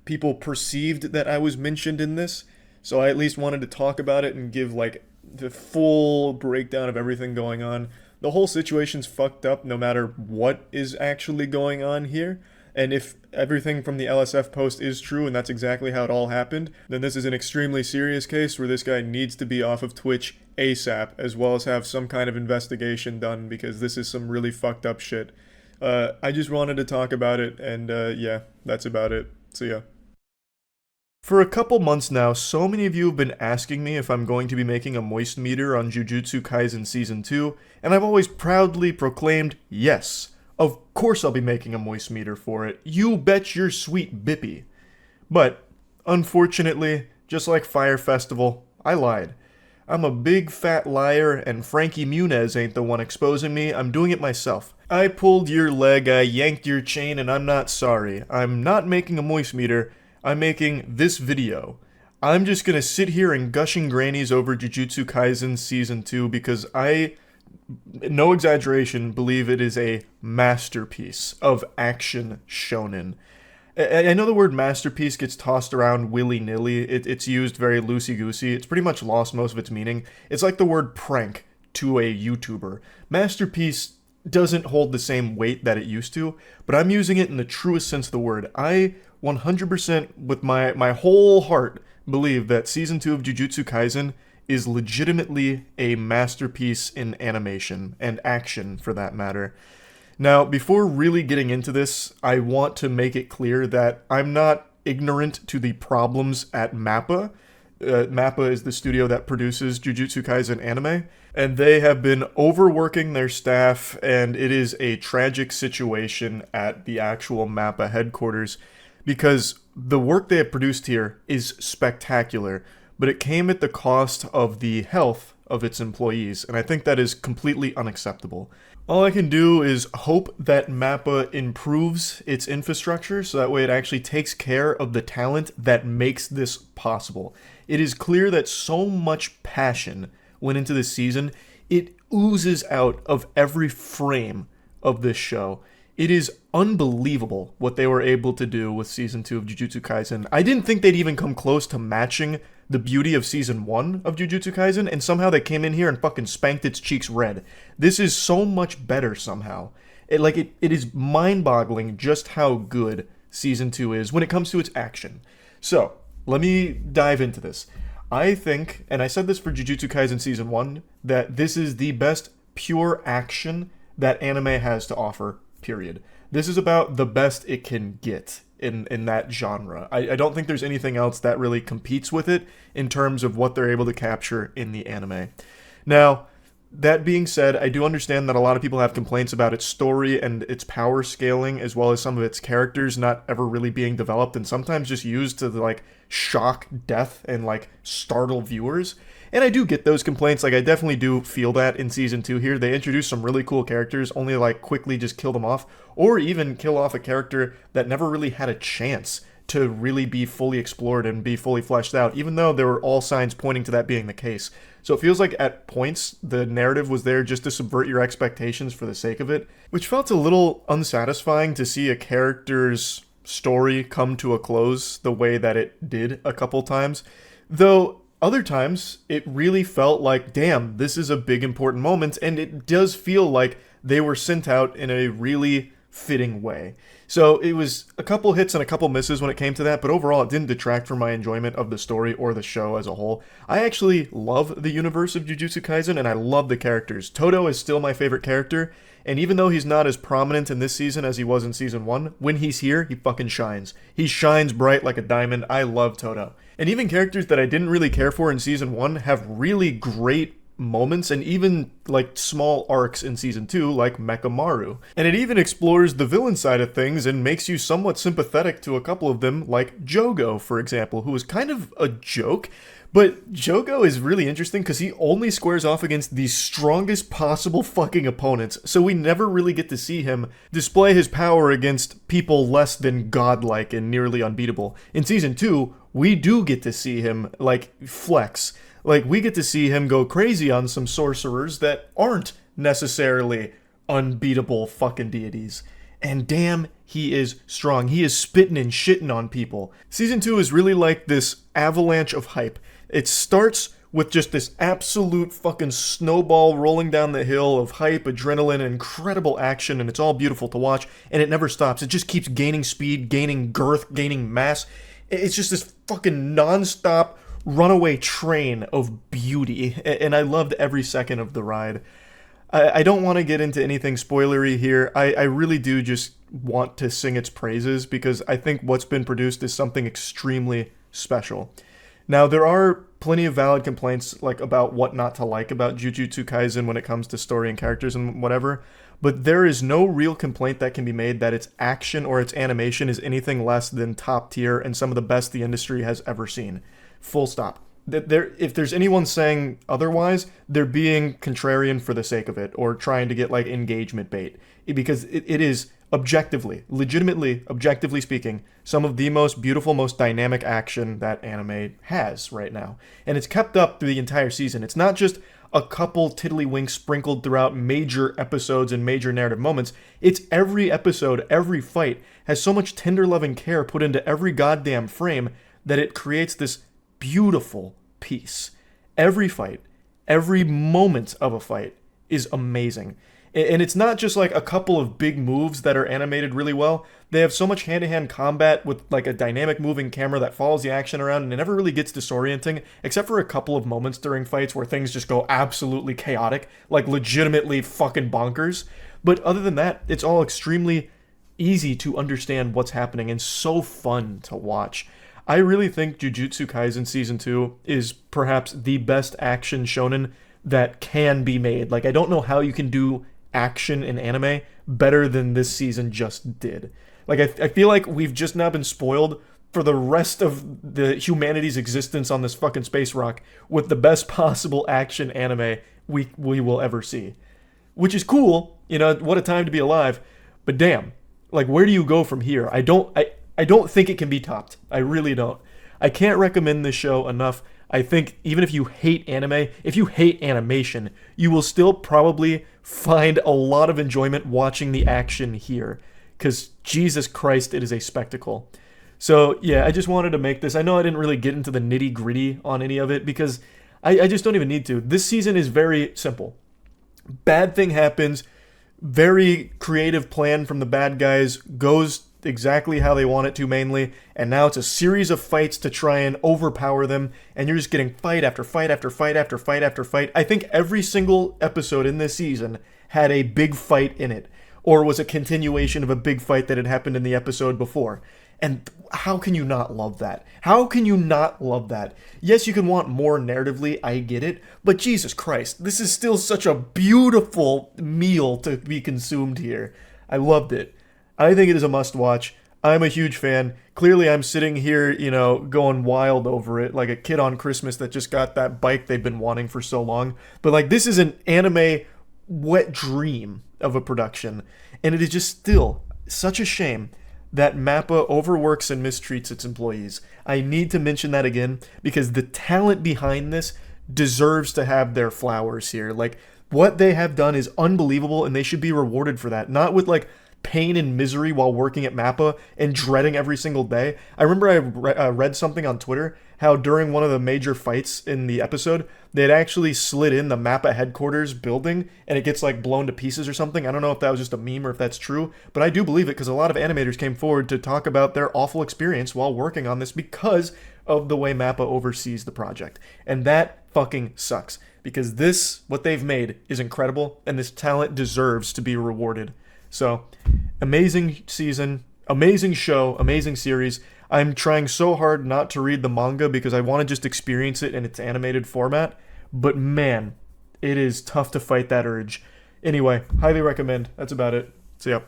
people perceived that I was mentioned in this. So I at least wanted to talk about it and give, like, the full breakdown of everything going on. The whole situation's fucked up no matter what is actually going on here. And if everything from the LSF post is true and that's exactly how it all happened, then this is an extremely serious case where this guy needs to be off of Twitch ASAP, as well as have some kind of investigation done, because this is some really fucked up shit. I just wanted to talk about it, and yeah, that's about it. See ya. For a couple months now, so many of you have been asking me if I'm going to be making a moist meter on Jujutsu Kaisen Season 2, and I've always proudly proclaimed, yes, of course I'll be making a moist meter for it. You bet your sweet bippy. But, unfortunately, just like Fire Festival, I lied. I'm a big fat liar, and Frankie Muniz ain't the one exposing me, I'm doing it myself. I pulled your leg, I yanked your chain, and I'm not sorry. I'm not making a moist meter, I'm making this video. I'm just gonna sit here and gushing grannies over Jujutsu Kaisen Season 2 because I, no exaggeration, believe it is a masterpiece of action shonen. I know the word masterpiece gets tossed around willy-nilly. It's used very loosey-goosey. It's pretty much lost most of its meaning. It's like the word prank to a YouTuber. Masterpiece doesn't hold the same weight that it used to, but I'm using it in the truest sense of the word. I 100% with my whole heart believe that Season 2 of Jujutsu Kaisen is legitimately a masterpiece in animation, and action for that matter. Now, before really getting into this, I want to make it clear that I'm not ignorant to the problems at MAPPA. MAPPA is the studio that produces Jujutsu Kaisen anime, and they have been overworking their staff, and it is a tragic situation at the actual MAPPA headquarters, because the work they have produced here is spectacular, but it came at the cost of the health of its employees, and I think that is completely unacceptable. All I can do is hope that MAPPA improves its infrastructure so that way it actually takes care of the talent that makes this possible. It is clear that so much passion went into this season. It oozes out of every frame of this show. It is unbelievable what they were able to do with Season 2 of Jujutsu Kaisen. I didn't think they'd even come close to matching the beauty of Season 1 of Jujutsu Kaisen, and somehow they came in here and fucking spanked its cheeks red. This is so much better somehow. It is mind-boggling just how good Season 2 is when it comes to its action. So, let me dive into this. I think, and I said this for Jujutsu Kaisen Season 1, that this is the best pure action that anime has to offer, period. This is about the best it can get in that genre. I don't think there's anything else that really competes with it in terms of what they're able to capture in the anime. Now, that being said, I do understand that a lot of people have complaints about its story and its power scaling, as well as some of its characters not ever really being developed and sometimes just used to, like, shock death and, like, startle viewers. And I do get those complaints. Like, I definitely do feel that in Season 2 here. They introduce some really cool characters, only to, like, quickly just kill them off, or even kill off a character that never really had a chance to really be fully explored and be fully fleshed out, even though there were all signs pointing to that being the case. So it feels like at points the narrative was there just to subvert your expectations for the sake of it, which felt a little unsatisfying to see a character's story come to a close the way that it did a couple times. Though other times it really felt like, damn, this is a big important moment, and it does feel like they were sent out in a really fitting way. So it was a couple hits and a couple misses when it came to that, but overall it didn't detract from my enjoyment of the story or the show as a whole. I actually love the universe of Jujutsu Kaisen, and I love the characters. Todo is still my favorite character, and even though he's not as prominent in this season as he was in season 1, when he's here, he fucking shines. He shines bright like a diamond. I love Todo. And even characters that I didn't really care for in season 1 have really great moments and even like small arcs in season 2, like Mechamaru. And it even explores the villain side of things and makes you somewhat sympathetic to a couple of them, like JoJo, for example, who is kind of a joke. But JoJo is really interesting because he only squares off against the strongest possible fucking opponents, so we never really get to see him display his power against people less than godlike and nearly unbeatable. In season 2, we do get to see him, like, flex. Like, we get to see him go crazy on some sorcerers that aren't necessarily unbeatable fucking deities. And damn, he is strong. He is spitting and shitting on people. Season 2 is really like this avalanche of hype. It starts with just this absolute fucking snowball rolling down the hill of hype, adrenaline, and incredible action, and it's all beautiful to watch, and it never stops. It just keeps gaining speed, gaining girth, gaining mass. It's just this fucking non-stop runaway train of beauty, and I loved every second of the ride. I don't want to get into anything spoilery here. I really do just want to sing its praises because I think what's been produced is something extremely special. Now, there are plenty of valid complaints like about what not to like about Jujutsu Kaisen when it comes to story and characters and whatever, but there is no real complaint that can be made that its action or its animation is anything less than top tier and some of the best the industry has ever seen. Full stop. If there's anyone saying otherwise, they're being contrarian for the sake of it or trying to get like engagement bait, because it is objectively, legitimately, objectively speaking, some of the most beautiful, most dynamic action that anime has right now. And it's kept up through the entire season. It's not just a couple tiddlywinks sprinkled throughout major episodes and major narrative moments. It's every episode, every fight has so much tender loving care put into every goddamn frame that it creates this beautiful piece. Every fight, every moment of a fight is amazing. And it's not just like a couple of big moves that are animated really well. They have so much hand-to-hand combat with like a dynamic moving camera that follows the action around, and it never really gets disorienting, except for a couple of moments during fights where things just go absolutely chaotic, like legitimately fucking bonkers. But other than that, it's all extremely easy to understand what's happening and so fun to watch. I really think Jujutsu Kaisen Season 2 is perhaps the best action shonen that can be made. Like, I don't know how you can do action in anime better than this season just did. Like, I feel like we've just now been spoiled for the rest of the humanity's existence on this fucking space rock with the best possible action anime we will ever see. Which is cool, you know, what a time to be alive, but damn, like, where do you go from here? I don't think it can be topped. I really don't. I can't recommend this show enough. I think even if you hate anime, if you hate animation, you will still probably find a lot of enjoyment watching the action here. Because Jesus Christ, it is a spectacle. So yeah, I just wanted to make this. I know I didn't really get into the nitty gritty on any of it because I just don't even need to. This season is very simple. Bad thing happens. Very creative plan from the bad guys. Goes exactly how they want it to mainly, and now it's a series of fights to try and overpower them, and you're just getting fight after fight after fight after fight after fight. I think every single episode in this season had a big fight in it, or was a continuation of a big fight that had happened in the episode before. And how can you not love that? How can you not love that? Yes, you can want more narratively, I get it, but Jesus Christ, this is still such a beautiful meal to be consumed here. I loved it. I think it is a must-watch. I'm a huge fan. Clearly, I'm sitting here, you know, going wild over it, like a kid on Christmas that just got that bike they've been wanting for so long. But, like, this is an anime wet dream of a production, and it is just still such a shame that MAPPA overworks and mistreats its employees. I need to mention that again, because the talent behind this deserves to have their flowers here. Like, what they have done is unbelievable, and they should be rewarded for that. Not with, like, pain and misery while working at Mappa and dreading every single day. I remember I read something on Twitter how during one of the major fights in the episode, they'd actually slid in the Mappa headquarters building and it gets like blown to pieces or something. I don't know if that was just a meme or if that's true, but I do believe it because a lot of animators came forward to talk about their awful experience while working on this because of the way Mappa oversees the project. And that fucking sucks because this, what they've made, is incredible and this talent deserves to be rewarded. So, amazing season, amazing show, amazing series. I'm trying so hard not to read the manga because I want to just experience it in its animated format. But man, it is tough to fight that urge. Anyway, highly recommend. That's about it. See ya.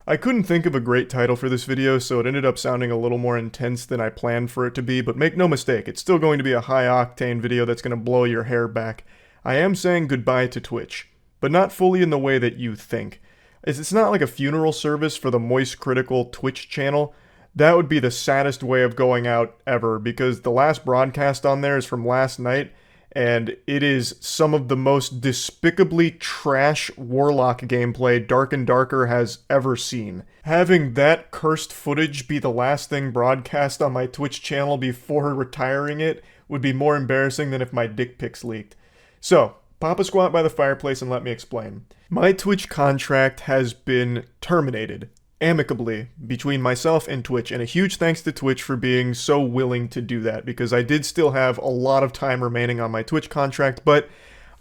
I couldn't think of a great title for this video, so it ended up sounding a little more intense than I planned for it to be, but make no mistake, it's still going to be a high-octane video that's going to blow your hair back. I am saying goodbye to Twitch, but not fully in the way that you think. It's not like a funeral service for the Moist Critical Twitch channel. That would be the saddest way of going out ever, because the last broadcast on there is from last night, and it is some of the most despicably trash Warlock gameplay Dark and Darker has ever seen. Having that cursed footage be the last thing broadcast on my Twitch channel before retiring it would be more embarrassing than if my dick pics leaked. So, pop a squat by the fireplace and let me explain. My Twitch contract has been terminated amicably between myself and Twitch, and a huge thanks to Twitch for being so willing to do that, because I did still have a lot of time remaining on my Twitch contract, but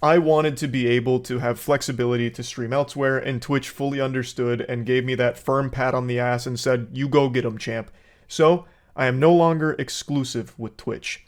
I wanted to be able to have flexibility to stream elsewhere, and Twitch fully understood and gave me that firm pat on the ass and said, you go get 'em, champ. So, I am no longer exclusive with Twitch.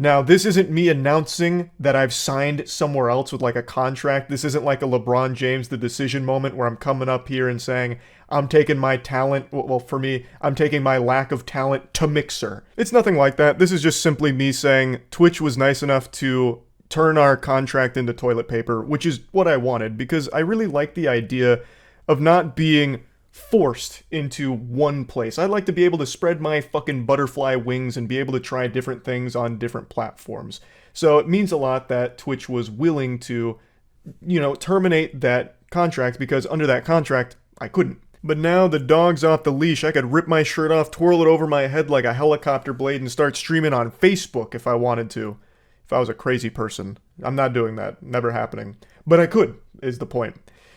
Now, this isn't me announcing that I've signed somewhere else with like a contract. This isn't like a LeBron James The Decision moment where I'm coming up here and saying, I'm taking my talent, well for me, I'm taking my lack of talent to Mixer. It's nothing like that. This is just simply me saying Twitch was nice enough to turn our contract into toilet paper, which is what I wanted, because I really like the idea of not being forced into one place. I'd like to be able to spread my fucking butterfly wings and be able to try different things on different platforms. So it means a lot that Twitch was willing to, terminate that contract, because under that contract, I couldn't. But now the dog's off the leash. I could rip my shirt off, twirl it over my head like a helicopter blade, and start streaming on Facebook if I wanted to. If I was a crazy person. I'm not doing that. Never happening. But I could, is the point.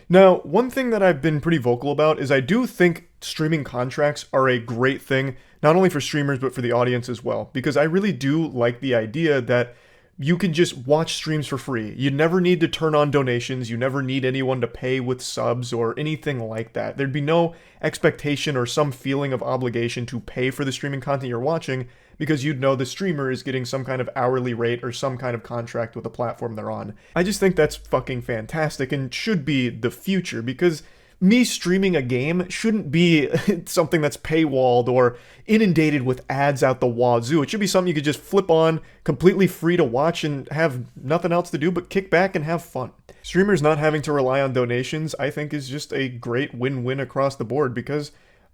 Now, one thing that I've been pretty vocal about is I do think streaming contracts are a great thing, not only for streamers, but for the audience as well. Because I really do like the idea that you can just watch streams for free. You never need to turn on donations. You never need anyone to pay with subs or anything like that. There'd be no expectation or some feeling of obligation to pay for the streaming content you're watching, because you'd know the streamer is getting some kind of hourly rate or some kind of contract with the platform they're on. I just think that's fucking fantastic and should be the future, because me streaming a game shouldn't be something that's paywalled or inundated with ads out the wazoo. It should be something you could just flip on, completely free to watch and have nothing else to do but kick back and have fun. Streamers not having to rely on donations, I think, is just a great win-win across the board, because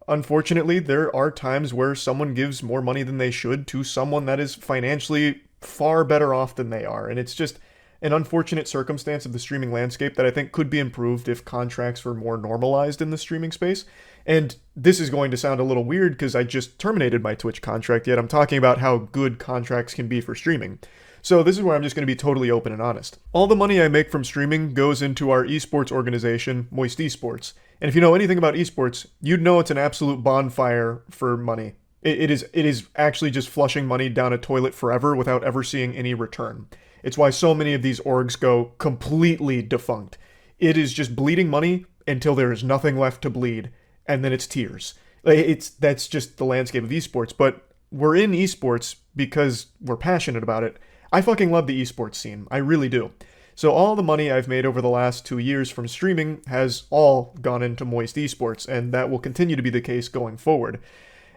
unfortunately, there are times where someone gives more money than they should to someone that is financially far better off than they are. And it's just an unfortunate circumstance of the streaming landscape that I think could be improved if contracts were more normalized in the streaming space. And this is going to sound a little weird because I just terminated my Twitch contract, yet I'm talking about how good contracts can be for streaming. So this is where I'm just going to be totally open and honest. All the money I make from streaming goes into our esports organization, Moist Esports. And if you know anything about esports, you'd know it's an absolute bonfire for money. It is actually just flushing money down a toilet forever without ever seeing any return. It's why so many of these orgs go completely defunct. It is just bleeding money until there is nothing left to bleed, and then it's tears. That's just the landscape of esports, but we're in esports because we're passionate about it. I fucking love the esports scene. I really do. So all the money I've made over the last 2 years from streaming has all gone into Moist Esports, and that will continue to be the case going forward.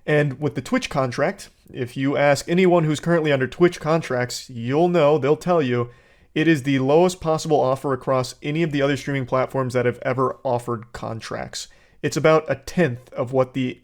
And with the Twitch contract, if you ask anyone who's currently under Twitch contracts, you'll know, they'll tell you, it is the lowest possible offer across any of the other streaming platforms that have ever offered contracts. It's about 1/10 of what the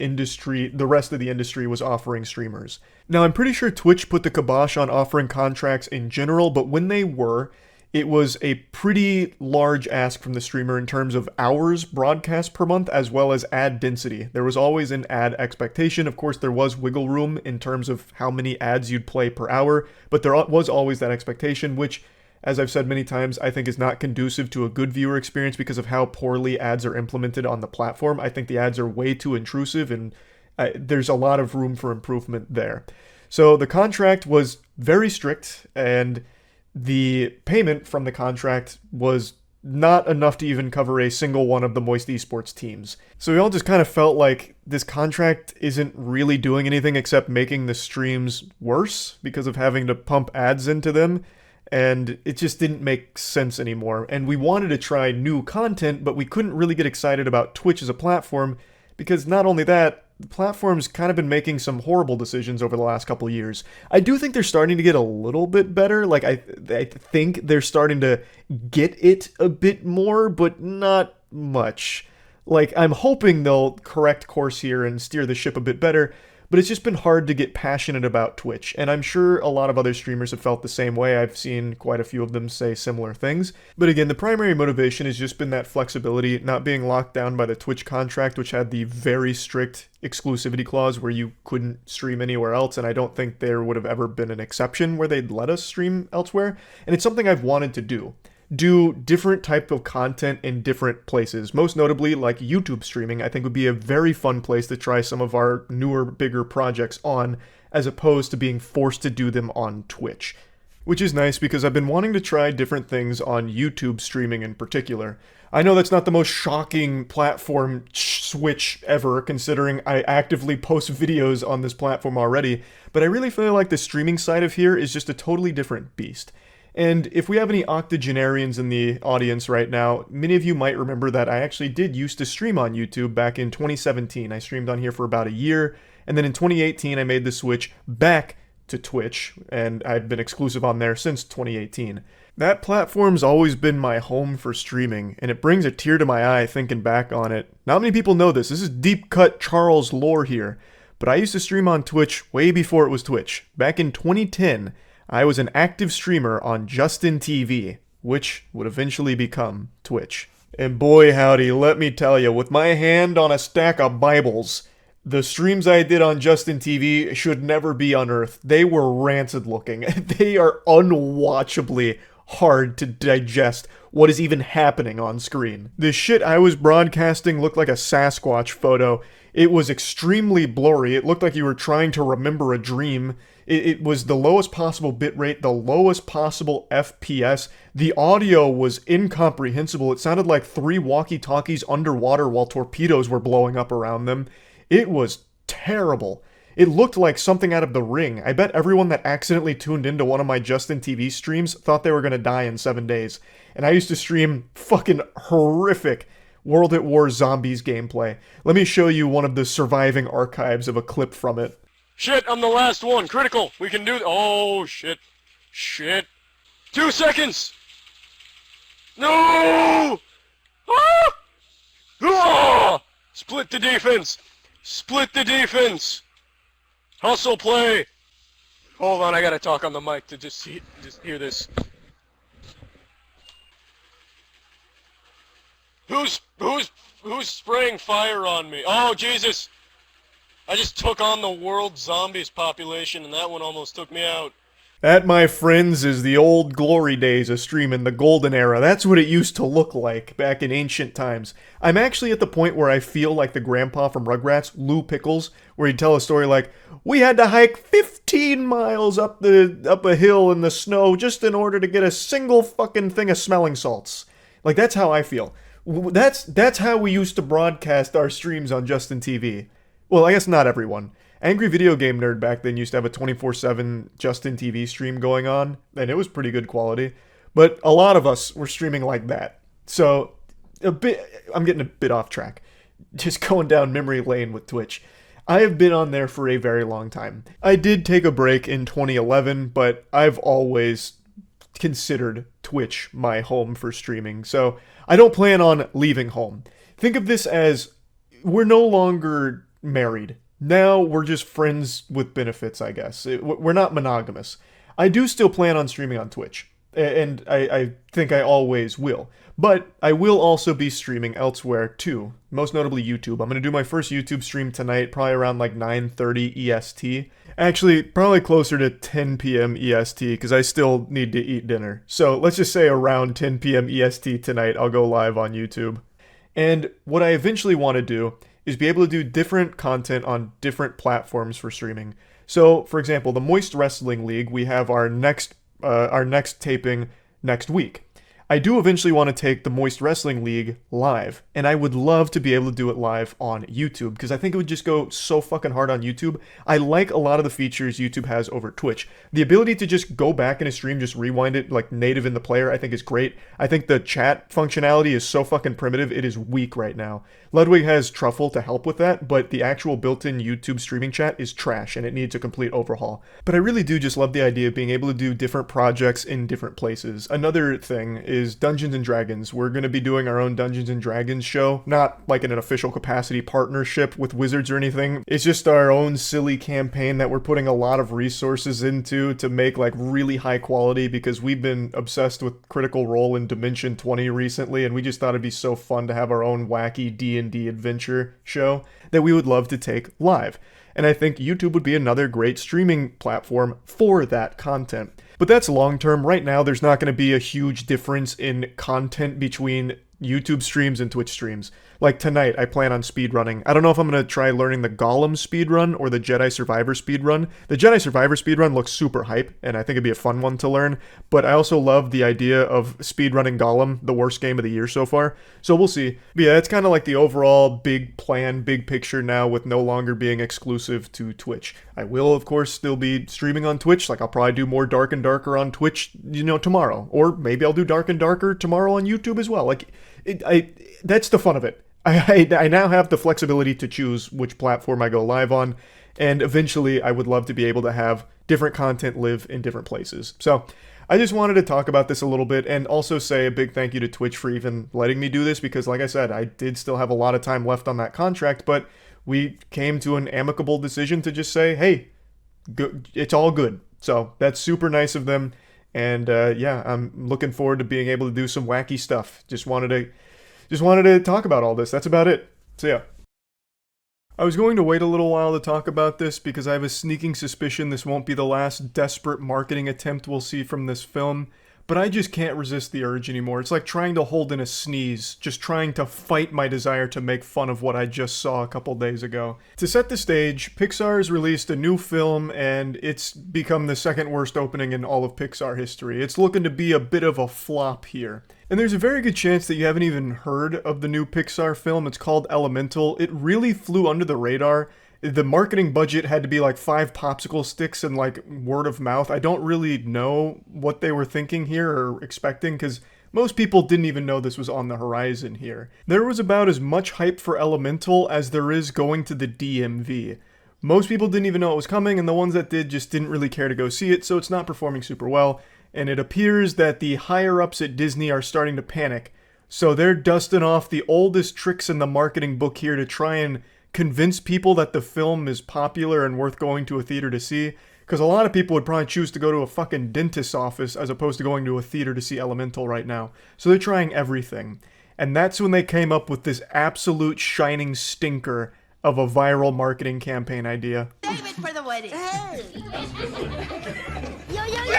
rest of the industry was offering streamers. Now, I'm pretty sure Twitch put the kibosh on offering contracts in general, but when they were, it was a pretty large ask from the streamer in terms of hours broadcast per month, as well as ad density. There was always an ad expectation. Of course, there was wiggle room in terms of how many ads you'd play per hour, but there was always that expectation, which, as I've said many times, I think is not conducive to a good viewer experience because of how poorly ads are implemented on the platform. I think the ads are way too intrusive, and there's a lot of room for improvement there. So the contract was very strict, and the payment from the contract was not enough to even cover a single one of the Moist Esports teams. So we all just kind of felt like this contract isn't really doing anything except making the streams worse because of having to pump ads into them, and it just didn't make sense anymore. And we wanted to try new content, but we couldn't really get excited about Twitch as a platform because not only that, the platform's kind of been making some horrible decisions over the last couple of years. I do think they're starting to get a little bit better. Like, I think they're starting to get it a bit more, but not much. Like, I'm hoping they'll correct course here and steer the ship a bit better, but it's just been hard to get passionate about Twitch, and I'm sure a lot of other streamers have felt the same way. I've seen quite a few of them say similar things. But again, the primary motivation has just been that flexibility, not being locked down by the Twitch contract, which had the very strict exclusivity clause where you couldn't stream anywhere else, and I don't think there would have ever been an exception where they'd let us stream elsewhere. And it's something I've wanted to do different type of content in different places. Most notably, like YouTube streaming, I think would be a very fun place to try some of our newer, bigger projects on, as opposed to being forced to do them on Twitch. Which is nice because I've been wanting to try different things on YouTube streaming in particular. I know that's not the most shocking platform switch ever, considering I actively post videos on this platform already, but I really feel like the streaming side of here is just a totally different beast. And if we have any octogenarians in the audience right now, many of you might remember that I actually did used to stream on YouTube back in 2017. I streamed on here for about a year, and then in 2018 I made the switch back to Twitch, and I've been exclusive on there since 2018. That platform's always been my home for streaming, and it brings a tear to my eye thinking back on it. Not many people know this. This is deep cut Charles lore here, but I used to stream on Twitch way before it was Twitch. Back in 2010, I was an active streamer on Justin TV, which would eventually become Twitch. And boy howdy, let me tell you, with my hand on a stack of Bibles, the streams I did on Justin TV should never be unearthed. They were rancid looking. They are unwatchably hard to digest what is even happening on screen. The shit I was broadcasting looked like a Sasquatch photo. It was extremely blurry. It looked like you were trying to remember a dream. It was the lowest possible bitrate, the lowest possible FPS. The audio was incomprehensible. It sounded like 3 walkie-talkies underwater while torpedoes were blowing up around them. It was terrible. It looked like something out of The Ring. I bet everyone that accidentally tuned into one of my Justin TV streams thought they were gonna die in 7 days. And I used to stream fucking horrific World at War Zombies gameplay. Let me show you one of the surviving archives of a clip from it. Shit, I'm the last one. Critical. We can do... Oh, shit. Shit. 2 seconds! No! Ah! Ah! Split the defense! Split the defense! Hustle play! Hold on, I gotta talk on the mic to just hear this. Who's spraying fire on me? Oh, Jesus! I just took on the world zombies population, and that one almost took me out. That, my friends, is the old glory days of streaming, the golden era. That's what it used to look like back in ancient times. I'm actually at the point where I feel like the grandpa from Rugrats, Lou Pickles, where he'd tell a story like, we had to hike 15 miles up a hill in the snow just in order to get a single fucking thing of smelling salts. Like, that's how I feel. That's how we used to broadcast our streams on Justin TV. Well, I guess not everyone. Angry Video Game Nerd back then used to have a 24/7 Justin TV stream going on, and it was pretty good quality. But a lot of us were streaming like that. So, I'm getting a bit off track. Just going down memory lane with Twitch. I have been on there for a very long time. I did take a break in 2011, but I've always considered Twitch my home for streaming, so I don't plan on leaving home. Think of this as, we're no longer married. Now we're just friends with benefits, I guess. We're not monogamous. I do still plan on streaming on Twitch. and I think I always will. But I will also be streaming elsewhere too, most notably YouTube. I'm going to do my first YouTube stream tonight, probably around like 9:30 EST. Actually, probably closer to 10 p.m. EST, because I still need to eat dinner. So let's just say around 10 p.m. EST tonight, I'll go live on YouTube. And what I eventually want to do is be able to do different content on different platforms for streaming. So, for example, the Moist Wrestling League, we have our next taping next week. I do eventually want to take the Moist Wrestling League live, and I would love to be able to do it live on YouTube, because I think it would just go so fucking hard on YouTube. I like a lot of the features YouTube has over Twitch. The ability to just go back in a stream, just rewind it like native in the player, I think is great. I think the chat functionality is so fucking primitive, it is weak right now. Ludwig has Truffle to help with that, but the actual built-in YouTube streaming chat is trash, and it needs a complete overhaul. But I really do just love the idea of being able to do different projects in different places. Another thing is Dungeons & Dragons. We're going to be doing our own Dungeons & Dragons show, not like in an official capacity partnership with Wizards or anything. It's just our own silly campaign that we're putting a lot of resources into to make like really high quality, because we've been obsessed with Critical Role and Dimension 20 recently, and we just thought it'd be so fun to have our own wacky D&D adventure show that we would love to take live. And I think YouTube would be another great streaming platform for that content. But that's long term. Right now, there's not going to be a huge difference in content between YouTube streams and Twitch streams. Like tonight, I plan on speedrunning. I don't know if I'm going to try learning the Gollum speedrun or the Jedi Survivor speedrun. The Jedi Survivor speedrun looks super hype, and I think it'd be a fun one to learn. But I also love the idea of speedrunning Gollum, the worst game of the year so far. So we'll see. But yeah, it's kind of like the overall big plan, big picture now, with no longer being exclusive to Twitch. I will, of course, still be streaming on Twitch. Like, I'll probably do more Dark and Darker on Twitch, tomorrow. Or maybe I'll do Dark and Darker tomorrow on YouTube as well. Like, that's the fun of it. I now have the flexibility to choose which platform I go live on, and eventually I would love to be able to have different content live in different places. So I just wanted to talk about this a little bit, and also say a big thank you to Twitch for even letting me do this, because like I said, I did still have a lot of time left on that contract, but we came to an amicable decision to just say, hey, it's all good. So that's super nice of them, and yeah, I'm looking forward to being able to do some wacky stuff. Just wanted to talk about all this. That's about it. So yeah. I was going to wait a little while to talk about this, because I have a sneaking suspicion this won't be the last desperate marketing attempt we'll see from this film, but I just can't resist the urge anymore. It's like trying to hold in a sneeze, just trying to fight my desire to make fun of what I just saw a couple days ago. To set the stage, Pixar has released a new film, and it's become the second worst opening in all of Pixar history. It's looking to be a bit of a flop here. And there's a very good chance that you haven't even heard of the new Pixar film. It's called Elemental. It really flew under the radar. The marketing budget had to be like 5 popsicle sticks and like word of mouth. I don't really know what they were thinking here or expecting, because most people didn't even know this was on the horizon here. There was about as much hype for Elemental as there is going to the DMV. Most people didn't even know it was coming, and the ones that did just didn't really care to go see it, so it's not performing super well. And it appears that the higher-ups at Disney are starting to panic. So they're dusting off the oldest tricks in the marketing book here to try and convince people that the film is popular and worth going to a theater to see. Because a lot of people would probably choose to go to a fucking dentist's office as opposed to going to a theater to see Elemental right now. So they're trying everything. And that's when they came up with this absolute shining stinker of a viral marketing campaign idea. Save it for the wedding. Hey! Yo, yo, yo!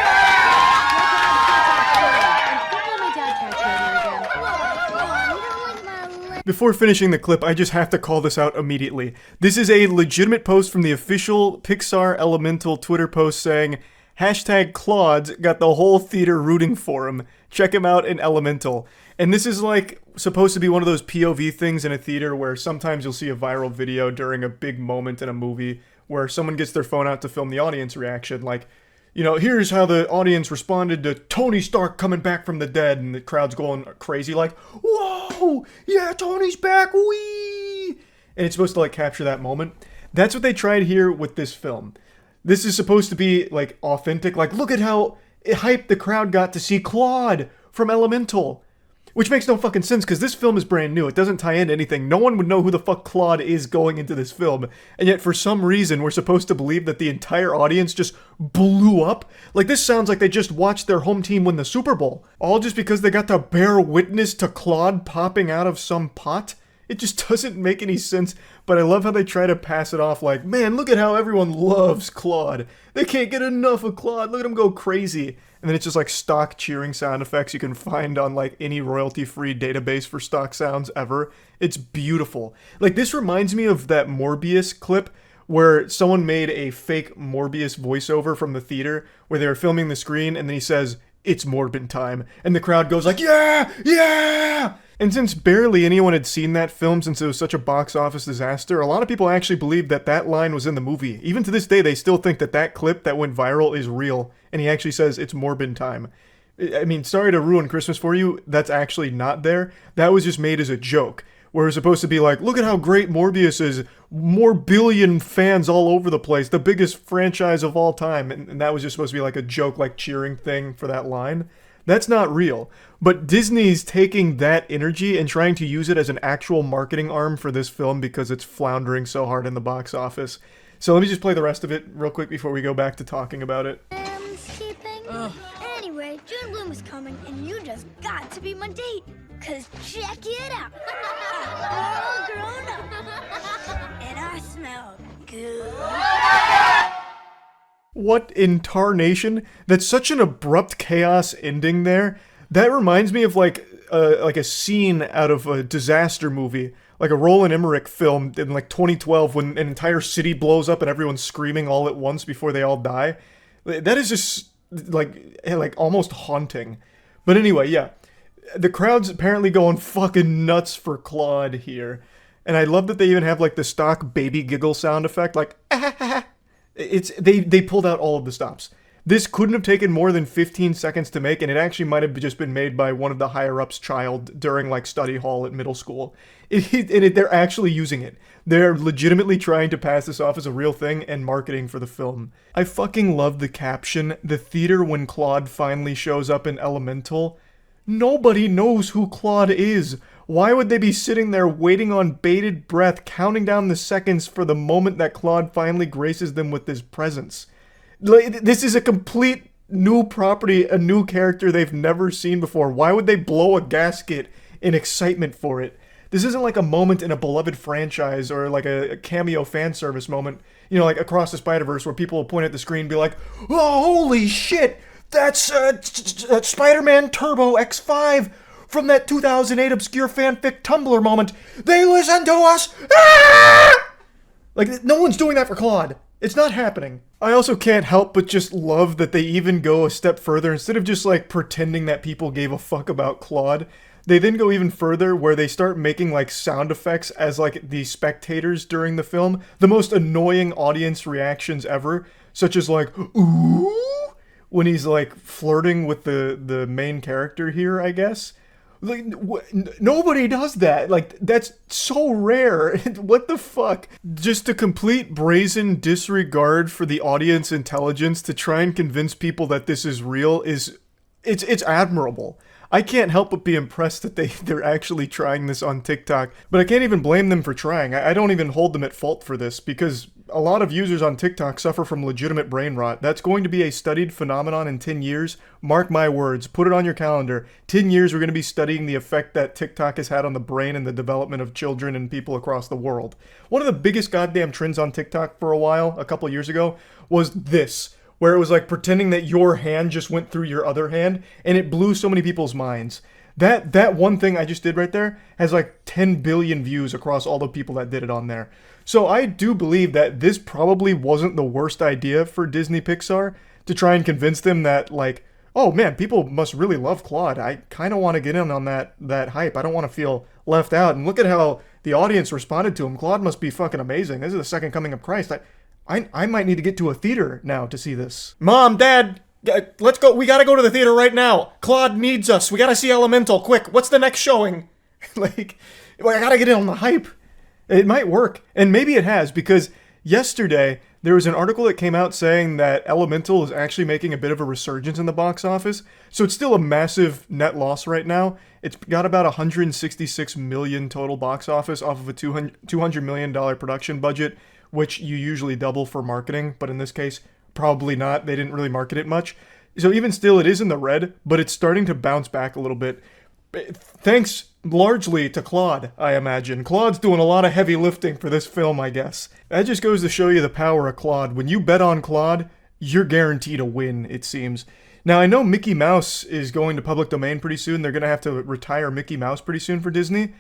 Before finishing the clip, I just have to call this out immediately. This is a legitimate post from the official Pixar Elemental Twitter post saying, #Claude's got the whole theater rooting for him. Check him out in Elemental. And this is like supposed to be one of those POV things in a theater where sometimes you'll see a viral video during a big moment in a movie where someone gets their phone out to film the audience reaction, like, here's how the audience responded to Tony Stark coming back from the dead, and the crowd's going crazy like, whoa, yeah, Tony's back, wee! And it's supposed to like capture that moment. That's what they tried here with this film. This is supposed to be like authentic, like, look at how hyped the crowd got to see Claude from Elemental. Which makes no fucking sense, because this film is brand new. It doesn't tie into anything. No one would know who the fuck Claude is going into this film. And yet, for some reason, we're supposed to believe that the entire audience just blew up. Like, this sounds like they just watched their home team win the Super Bowl. All just because they got to bear witness to Claude popping out of some pot? It just doesn't make any sense, but I love how they try to pass it off like, man, look at how everyone loves Claude. They can't get enough of Claude. Look at him go crazy. And then it's just like stock cheering sound effects you can find on like any royalty-free database for stock sounds ever. It's beautiful. Like, this reminds me of that Morbius clip where someone made a fake Morbius voiceover from the theater where they were filming the screen and then he says, "It's Morbin time." And the crowd goes like, yeah, yeah! And since barely anyone had seen that film since it was such a box office disaster, a lot of people actually believed that that line was in the movie. Even to this day, they still think that that clip that went viral is real. And he actually says, "It's Morbin time." I mean, sorry to ruin Christmas for you, that's actually not there. That was just made as a joke. Where it's supposed to be like, look at how great Morbius is. More billion fans all over the place. The biggest franchise of all time. And that was just supposed to be like a joke, like cheering thing for that line. That's not real. But Disney's taking that energy and trying to use it as an actual marketing arm for this film because it's floundering so hard in the box office. So let me just play the rest of it real quick before we go back to talking about it. Anyway, June Bloom is coming, and you just got to be my date. Cause check it out. I'm all grown up. And I smell good. What in tarnation? That's such an abrupt chaos ending there. That reminds me of like a scene out of a disaster movie. Like a Roland Emmerich film in like 2012 when an entire city blows up and everyone's screaming all at once before they all die. That is just like almost haunting. But anyway, yeah. The crowd's apparently going fucking nuts for Claude here. And I love that they even have like the stock baby giggle sound effect, like they pulled out all of the stops. This couldn't have taken more than 15 seconds to make, and it actually might have just been made by one of the higher-ups' child during like study hall at middle school. They're actually using it. They're legitimately trying to pass this off as a real thing and marketing for the film. I fucking love the caption, "The theater when Claude finally shows up in Elemental." Nobody knows who Claude is. Why would they be sitting there waiting on bated breath, counting down the seconds for the moment that Claude finally graces them with his presence? This is a complete new property, a new character they've never seen before. Why would they blow a gasket in excitement for it? This isn't like a moment in a beloved franchise or like a cameo fan service moment, you know, like Across the Spider-Verse where people will point at the screen and be like, "Oh, holy shit! That's Spider-Man Turbo X5 from that 2008 obscure fanfic Tumblr moment. They listen to us!" Ah! Like, no one's doing that for Claude. It's not happening. I also can't help but just love that they even go a step further. Instead of just like pretending that people gave a fuck about Claude, they then go even further where they start making like sound effects as like the spectators during the film. The most annoying audience reactions ever, such as like, "Ooh," when he's like flirting with the main character here, I guess. Like, nobody does that. Like, that's so rare. What the fuck? Just a complete brazen disregard for the audience intelligence to try and convince people that this is real it's admirable. I can't help but be impressed that they're actually trying this on TikTok, but I can't even blame them for trying. I don't even hold them at fault for this, because a lot of users on TikTok suffer from legitimate brain rot. That's going to be a studied phenomenon in 10 years. Mark my words. Put it on your calendar. 10 years we're going to be studying the effect that TikTok has had on the brain and the development of children and people across the world. One of the biggest goddamn trends on TikTok for a while, a couple years ago, was this, where it was like pretending that your hand just went through your other hand, and it blew so many people's minds. That one thing I just did right there has like 10 billion views across all the people that did it on there. So I do believe that this probably wasn't the worst idea for Disney Pixar to try and convince them that like, oh man, people must really love Claude. I kind of want to get in on that hype. I don't want to feel left out. And look at how the audience responded to him. Claude must be fucking amazing. This is the second coming of Christ. I might need to get to a theater now to see this. Mom, Dad, let's go. We gotta go to the theater right now. Claude needs us. We gotta see Elemental. Quick, what's the next showing? Like, I gotta get in on the hype. It might work. And maybe it has, because yesterday, there was an article that came out saying that Elemental is actually making a bit of a resurgence in the box office. So it's still a massive net loss right now. It's got about 166 million total box office off of a $200 million production budget, which you usually double for marketing, but in this case, probably not. They didn't really market it much. So even still, it is in the red, but it's starting to bounce back a little bit. Thanks largely to Claude, I imagine. Claude's doing a lot of heavy lifting for this film, I guess. That just goes to show you the power of Claude. When you bet on Claude, you're guaranteed a win, it seems. Now, I know Mickey Mouse is going to public domain pretty soon. They're going to have to retire Mickey Mouse pretty soon for Disney.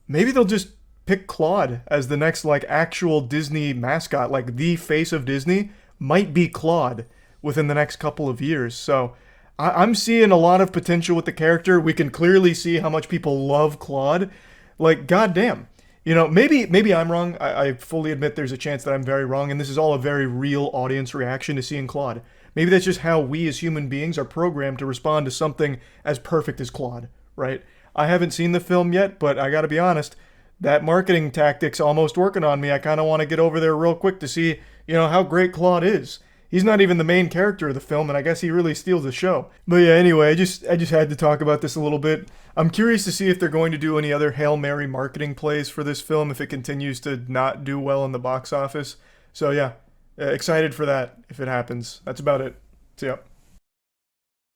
Maybe they'll just pick Claude as the next, like, actual Disney mascot. Like, the face of Disney might be Claude within the next couple of years. So I'm seeing a lot of potential with the character. We can clearly see how much people love Claude. Like, goddamn. You know, maybe I'm wrong. I fully admit there's a chance that I'm very wrong, and this is all a very real audience reaction to seeing Claude. Maybe that's just how we as human beings are programmed to respond to something as perfect as Claude, right? I haven't seen the film yet, but I gotta be honest, that marketing tactic's almost working on me. I kind of want to get over there real quick to see, you know, how great Claude is. He's not even the main character of the film, and I guess he really steals the show. But yeah, anyway, I just had to talk about this a little bit. I'm curious to see if they're going to do any other Hail Mary marketing plays for this film if it continues to not do well in the box office. So yeah, excited for that if it happens. That's about it. See ya.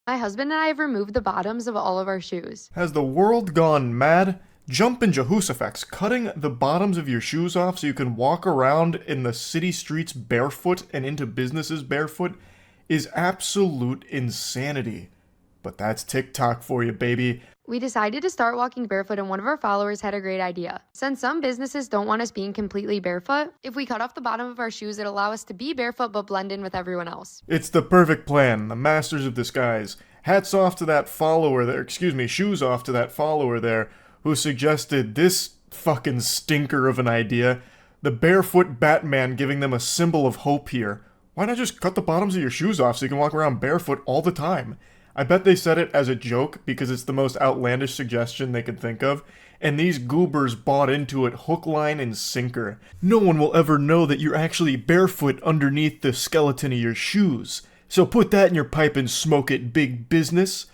My husband and I have removed the bottoms of all of our shoes. Has the world gone mad? Jumpin' Jehooshaphats, cutting the bottoms of your shoes off so you can walk around in the city streets barefoot and into businesses barefoot is absolute insanity. But that's TikTok for you, baby. We decided to start walking barefoot, and one of our followers had a great idea. Since some businesses don't want us being completely barefoot, if we cut off the bottom of our shoes, it'll allow us to be barefoot but blend in with everyone else. It's the perfect plan, the masters of disguise. Hats off to that follower there, shoes off to that follower there, who suggested this fucking stinker of an idea. The barefoot Batman giving them a symbol of hope here. Why not just cut the bottoms of your shoes off so you can walk around barefoot all the time? I bet they said it as a joke because it's the most outlandish suggestion they could think of, and these goobers bought into it hook, line, and sinker. No one will ever know that you're actually barefoot underneath the skeleton of your shoes. So put that in your pipe and smoke it, big business.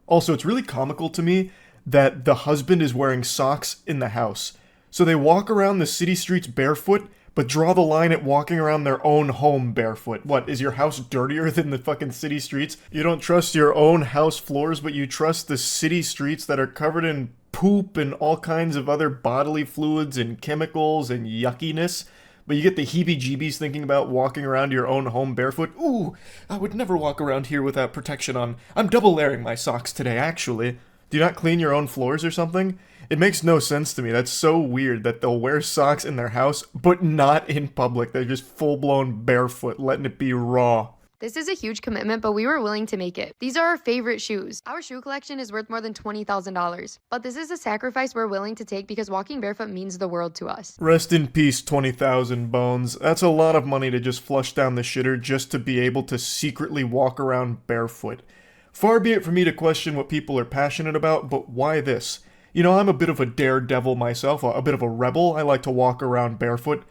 Also, it's really comical to me that the husband is wearing socks in the house. So they walk around the city streets barefoot, but draw the line at walking around their own home barefoot. What, is your house dirtier than the fucking city streets? You don't trust your own house floors, but you trust the city streets that are covered in poop and all kinds of other bodily fluids and chemicals and yuckiness. But you get the heebie-jeebies thinking about walking around your own home barefoot. Ooh, I would never walk around here without protection on. I'm double layering my socks today, actually. Do you not clean your own floors or something? It makes no sense to me. That's so weird that they'll wear socks in their house, but not in public. They're just full-blown barefoot, letting it be raw. This is a huge commitment, but we were willing to make it. These are our favorite shoes. Our shoe collection is worth more than $20,000. But this is a sacrifice we're willing to take because walking barefoot means the world to us. Rest in peace, 20,000 bones. That's a lot of money to just flush down the shitter just to be able to secretly walk around barefoot. Far be it for me to question what people are passionate about, but why this? You know, I'm a bit of a daredevil myself, a bit of a rebel. I like to walk around barefoot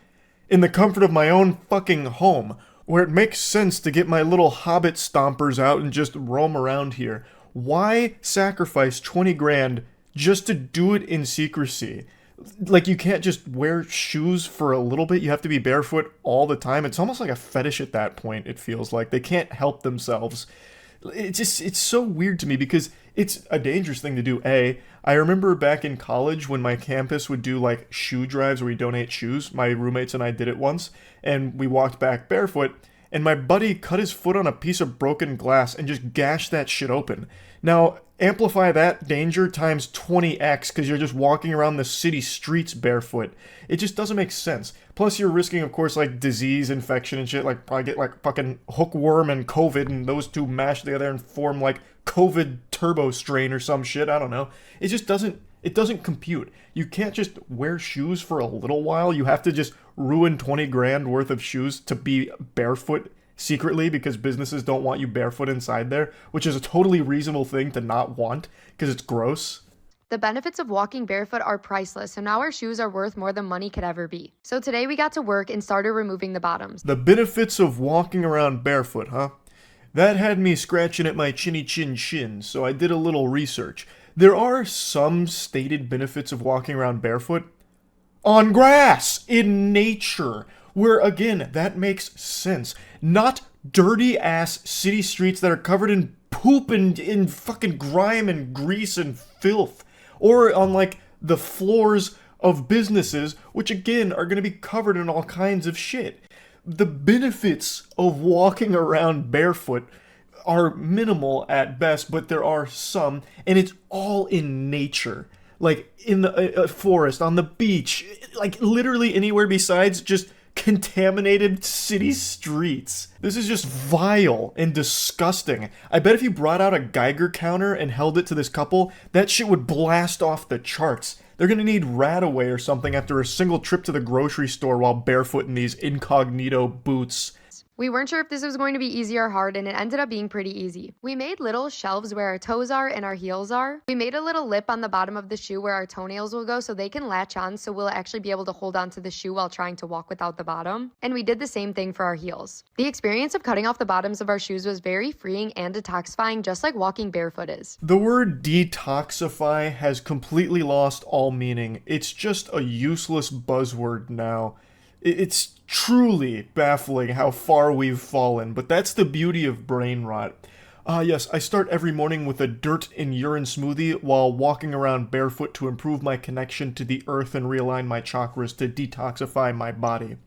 in the comfort of my own fucking home, where it makes sense to get my little hobbit stompers out and just roam around here. Why sacrifice 20 grand just to do it in secrecy? Like, you can't just wear shoes for a little bit. You have to be barefoot all the time. It's almost like a fetish at that point, it feels like. They can't help themselves. It's so weird to me because it's a dangerous thing to do. I remember back in college when my campus would do like shoe drives where we donate shoes. My roommates and I did it once, and we walked back barefoot, and my buddy cut his foot on a piece of broken glass and just gashed that shit open. Now, amplify that danger times 20x because you're just walking around the city streets barefoot. It just doesn't make sense. Plus, you're risking, of course, like disease, infection, and shit. Like, probably get like fucking hookworm and COVID, and those two mash together and form like COVID turbo strain or some shit. I don't know. It just doesn't. It doesn't compute. You can't just wear shoes for a little while. You have to just ruin 20 grand worth of shoes to be barefoot secretly because businesses don't want you barefoot inside there, which is a totally reasonable thing to not want because it's gross. The benefits of walking barefoot are priceless, so now our shoes are worth more than money could ever be. So today we got to work and started removing the bottoms. The benefits of walking around barefoot, huh? That had me scratching at my chinny chin chin, so I did a little research. There are some stated benefits of walking around barefoot. On grass, in nature, where again, that makes sense. Not dirty ass city streets that are covered in poop and in fucking grime and grease and filth. Or on like the floors of businesses, which again are gonna be covered in all kinds of shit. The benefits of walking around barefoot are minimal at best, but there are some, and it's all in nature. Like in the forest, on the beach, like literally anywhere besides just contaminated city streets. This is just vile and disgusting. I bet if you brought out a Geiger counter and held it to this couple, that shit would blast off the charts. They're gonna need Radaway or something after a single trip to the grocery store while barefoot in these incognito boots. We weren't sure if this was going to be easy or hard, and it ended up being pretty easy. We made little shelves where our toes are and our heels are. We made a little lip on the bottom of the shoe where our toenails will go so they can latch on, so we'll actually be able to hold on to the shoe while trying to walk without the bottom. And we did the same thing for our heels. The experience of cutting off the bottoms of our shoes was very freeing and detoxifying, just like walking barefoot is. The word detoxify has completely lost all meaning. It's just a useless buzzword now. It's truly baffling how far we've fallen, but that's the beauty of brain rot. Yes, I start every morning with a dirt and urine smoothie while walking around barefoot to improve my connection to the earth and realign my chakras to detoxify my body.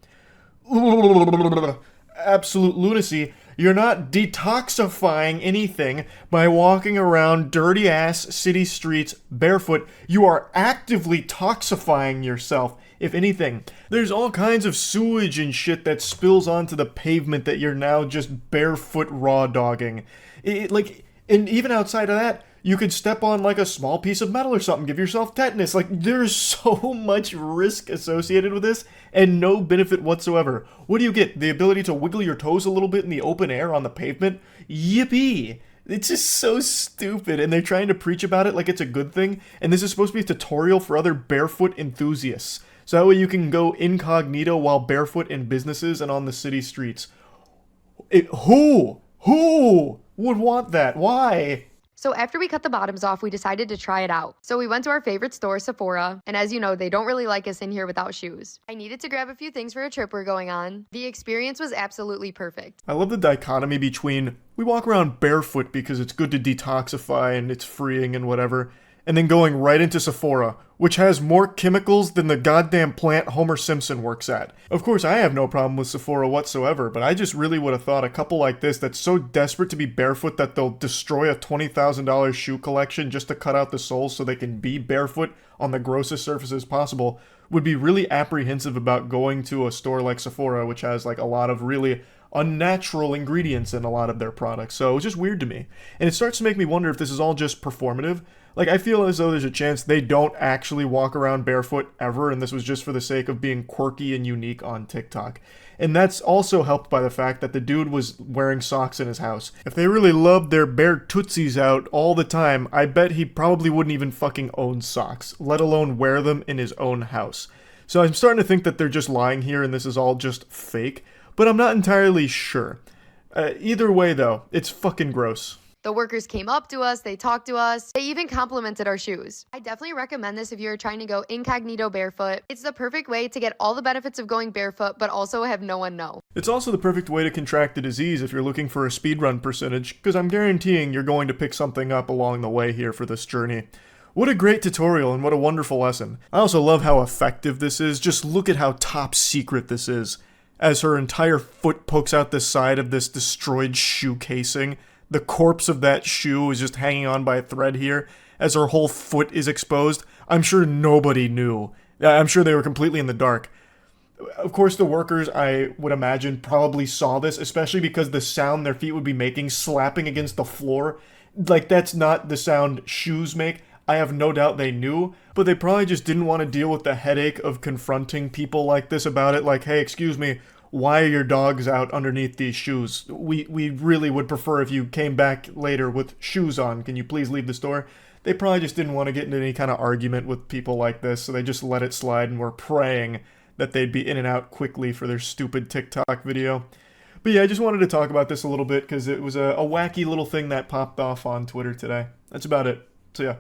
Absolute lunacy. You're not detoxifying anything by walking around dirty-ass city streets barefoot. You are actively toxifying yourself. If anything, there's all kinds of sewage and shit that spills onto the pavement that you're now just barefoot raw dogging. And even outside of that, you could step on like a small piece of metal or something, give yourself tetanus. Like, there's so much risk associated with this and no benefit whatsoever. What do you get? The ability to wiggle your toes a little bit in the open air on the pavement? Yippee! It's just so stupid, and they're trying to preach about it like it's a good thing, and this is supposed to be a tutorial for other barefoot enthusiasts. So that way you can go incognito while barefoot in businesses and on the city streets. Who would want that? Why? So after we cut the bottoms off, we decided to try it out. So we went to our favorite store, Sephora, and as you know, they don't really like us in here without shoes. I needed to grab a few things for a trip we're going on. The experience was absolutely perfect. I love the dichotomy between we walk around barefoot because it's good to detoxify and it's freeing and whatever, and then going right into Sephora, which has more chemicals than the goddamn plant Homer Simpson works at. Of course, I have no problem with Sephora whatsoever, but I just really would have thought a couple like this that's so desperate to be barefoot that they'll destroy a $20,000 shoe collection just to cut out the soles so they can be barefoot on the grossest surfaces possible would be really apprehensive about going to a store like Sephora, which has like a lot of really unnatural ingredients in a lot of their products. So it was just weird to me. And it starts to make me wonder if this is all just performative. Like, I feel as though there's a chance they don't actually walk around barefoot ever, and this was just for the sake of being quirky and unique on TikTok. And that's also helped by the fact that the dude was wearing socks in his house. If they really loved their bare tootsies out all the time, I bet he probably wouldn't even fucking own socks, let alone wear them in his own house. So I'm starting to think that they're just lying here and this is all just fake, but I'm not entirely sure. Either way, though, it's fucking gross. The workers came up to us, they talked to us, they even complimented our shoes. I definitely recommend this if you're trying to go incognito barefoot. It's the perfect way to get all the benefits of going barefoot, but also have no one know. It's also the perfect way to contract the disease if you're looking for a speedrun percentage, because I'm guaranteeing you're going to pick something up along the way here for this journey. What a great tutorial and what a wonderful lesson. I also love how effective this is. Just look at how top secret this is. As her entire foot pokes out the side of this destroyed shoe casing. The corpse of that shoe is just hanging on by a thread here as her whole foot is exposed. I'm sure nobody knew. I'm sure they were completely in the dark. Of course, the workers, I would imagine, probably saw this, especially because the sound their feet would be making, slapping against the floor. Like, that's not the sound shoes make. I have no doubt they knew, but they probably just didn't want to deal with the headache of confronting people like this about it. Like, hey, excuse me, why are your dogs out underneath these shoes? We really would prefer if you came back later with shoes on. Can you please leave the store? They probably just didn't want to get into any kind of argument with people like this, so they just let it slide and were praying that they'd be in and out quickly for their stupid TikTok video. But yeah, I just wanted to talk about this a little bit because it was a wacky little thing that popped off on Twitter today. That's about it. So yeah.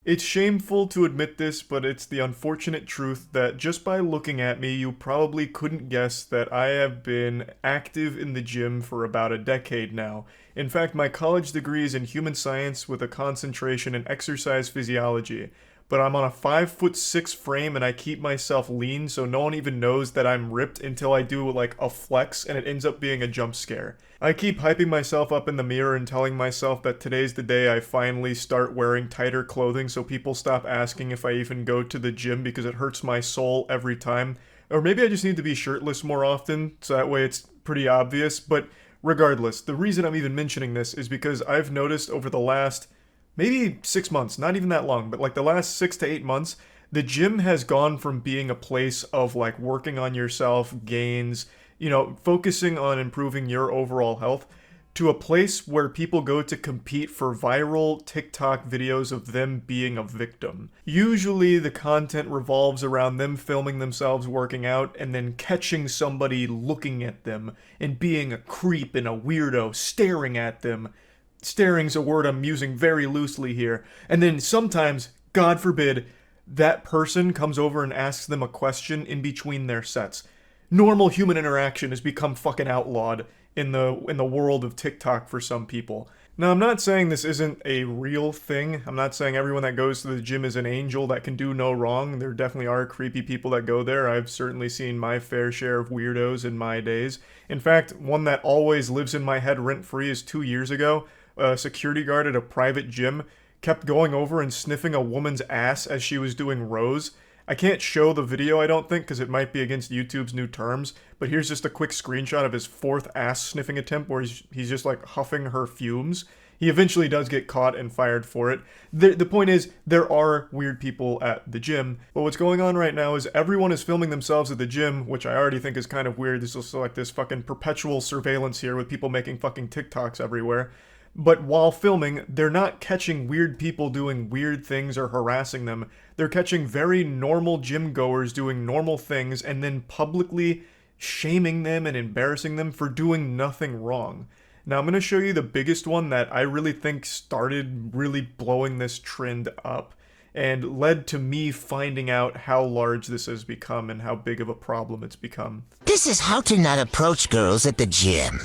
It's shameful to admit this, but it's the unfortunate truth that just by looking at me, you probably couldn't guess that I have been active in the gym for about a decade now. In fact, my college degree is in human science with a concentration in exercise physiology. But I'm on a 5'6" frame and I keep myself lean so no one even knows that I'm ripped until I do like a flex and it ends up being a jump scare. I keep hyping myself up in the mirror and telling myself that today's the day I finally start wearing tighter clothing so people stop asking if I even go to the gym because it hurts my soul every time. Or maybe I just need to be shirtless more often so that way it's pretty obvious. But regardless, the reason I'm even mentioning this is because I've noticed over the last maybe 6 months, not even that long, but like the last 6 to 8 months, the gym has gone from being a place of like working on yourself, gains, you know, focusing on improving your overall health, to a place where people go to compete for viral TikTok videos of them being a victim. Usually the content revolves around them filming themselves working out and then catching somebody looking at them and being a creep and a weirdo staring at them. Staring's a word I'm using very loosely here. And then sometimes, God forbid, that person comes over and asks them a question in between their sets. Normal human interaction has become fucking outlawed in the world of TikTok for some people. Now, I'm not saying this isn't a real thing. I'm not saying everyone that goes to the gym is an angel that can do no wrong. There definitely are creepy people that go there. I've certainly seen my fair share of weirdos in my days. In fact, one that always lives in my head rent-free is 2 years ago. A security guard at a private gym kept going over and sniffing a woman's ass as she was doing rows. I can't show the video, I don't think, because it might be against YouTube's new terms, but here's just a quick screenshot of his 4th ass sniffing attempt where he's just like huffing her fumes. He eventually does get caught and fired for it. The point is, there are weird people at the gym, but what's going on right now is everyone is filming themselves at the gym, which I already think is kind of weird. There's also like this fucking perpetual surveillance here with people making fucking TikToks everywhere. But while filming, they're not catching weird people doing weird things or harassing them. They're catching very normal gym goers doing normal things and then publicly shaming them and embarrassing them for doing nothing wrong. Now I'm going to show you the biggest one that I really think started really blowing this trend up and led to me finding out how large this has become and how big of a problem it's become. This is how to not approach girls at the gym.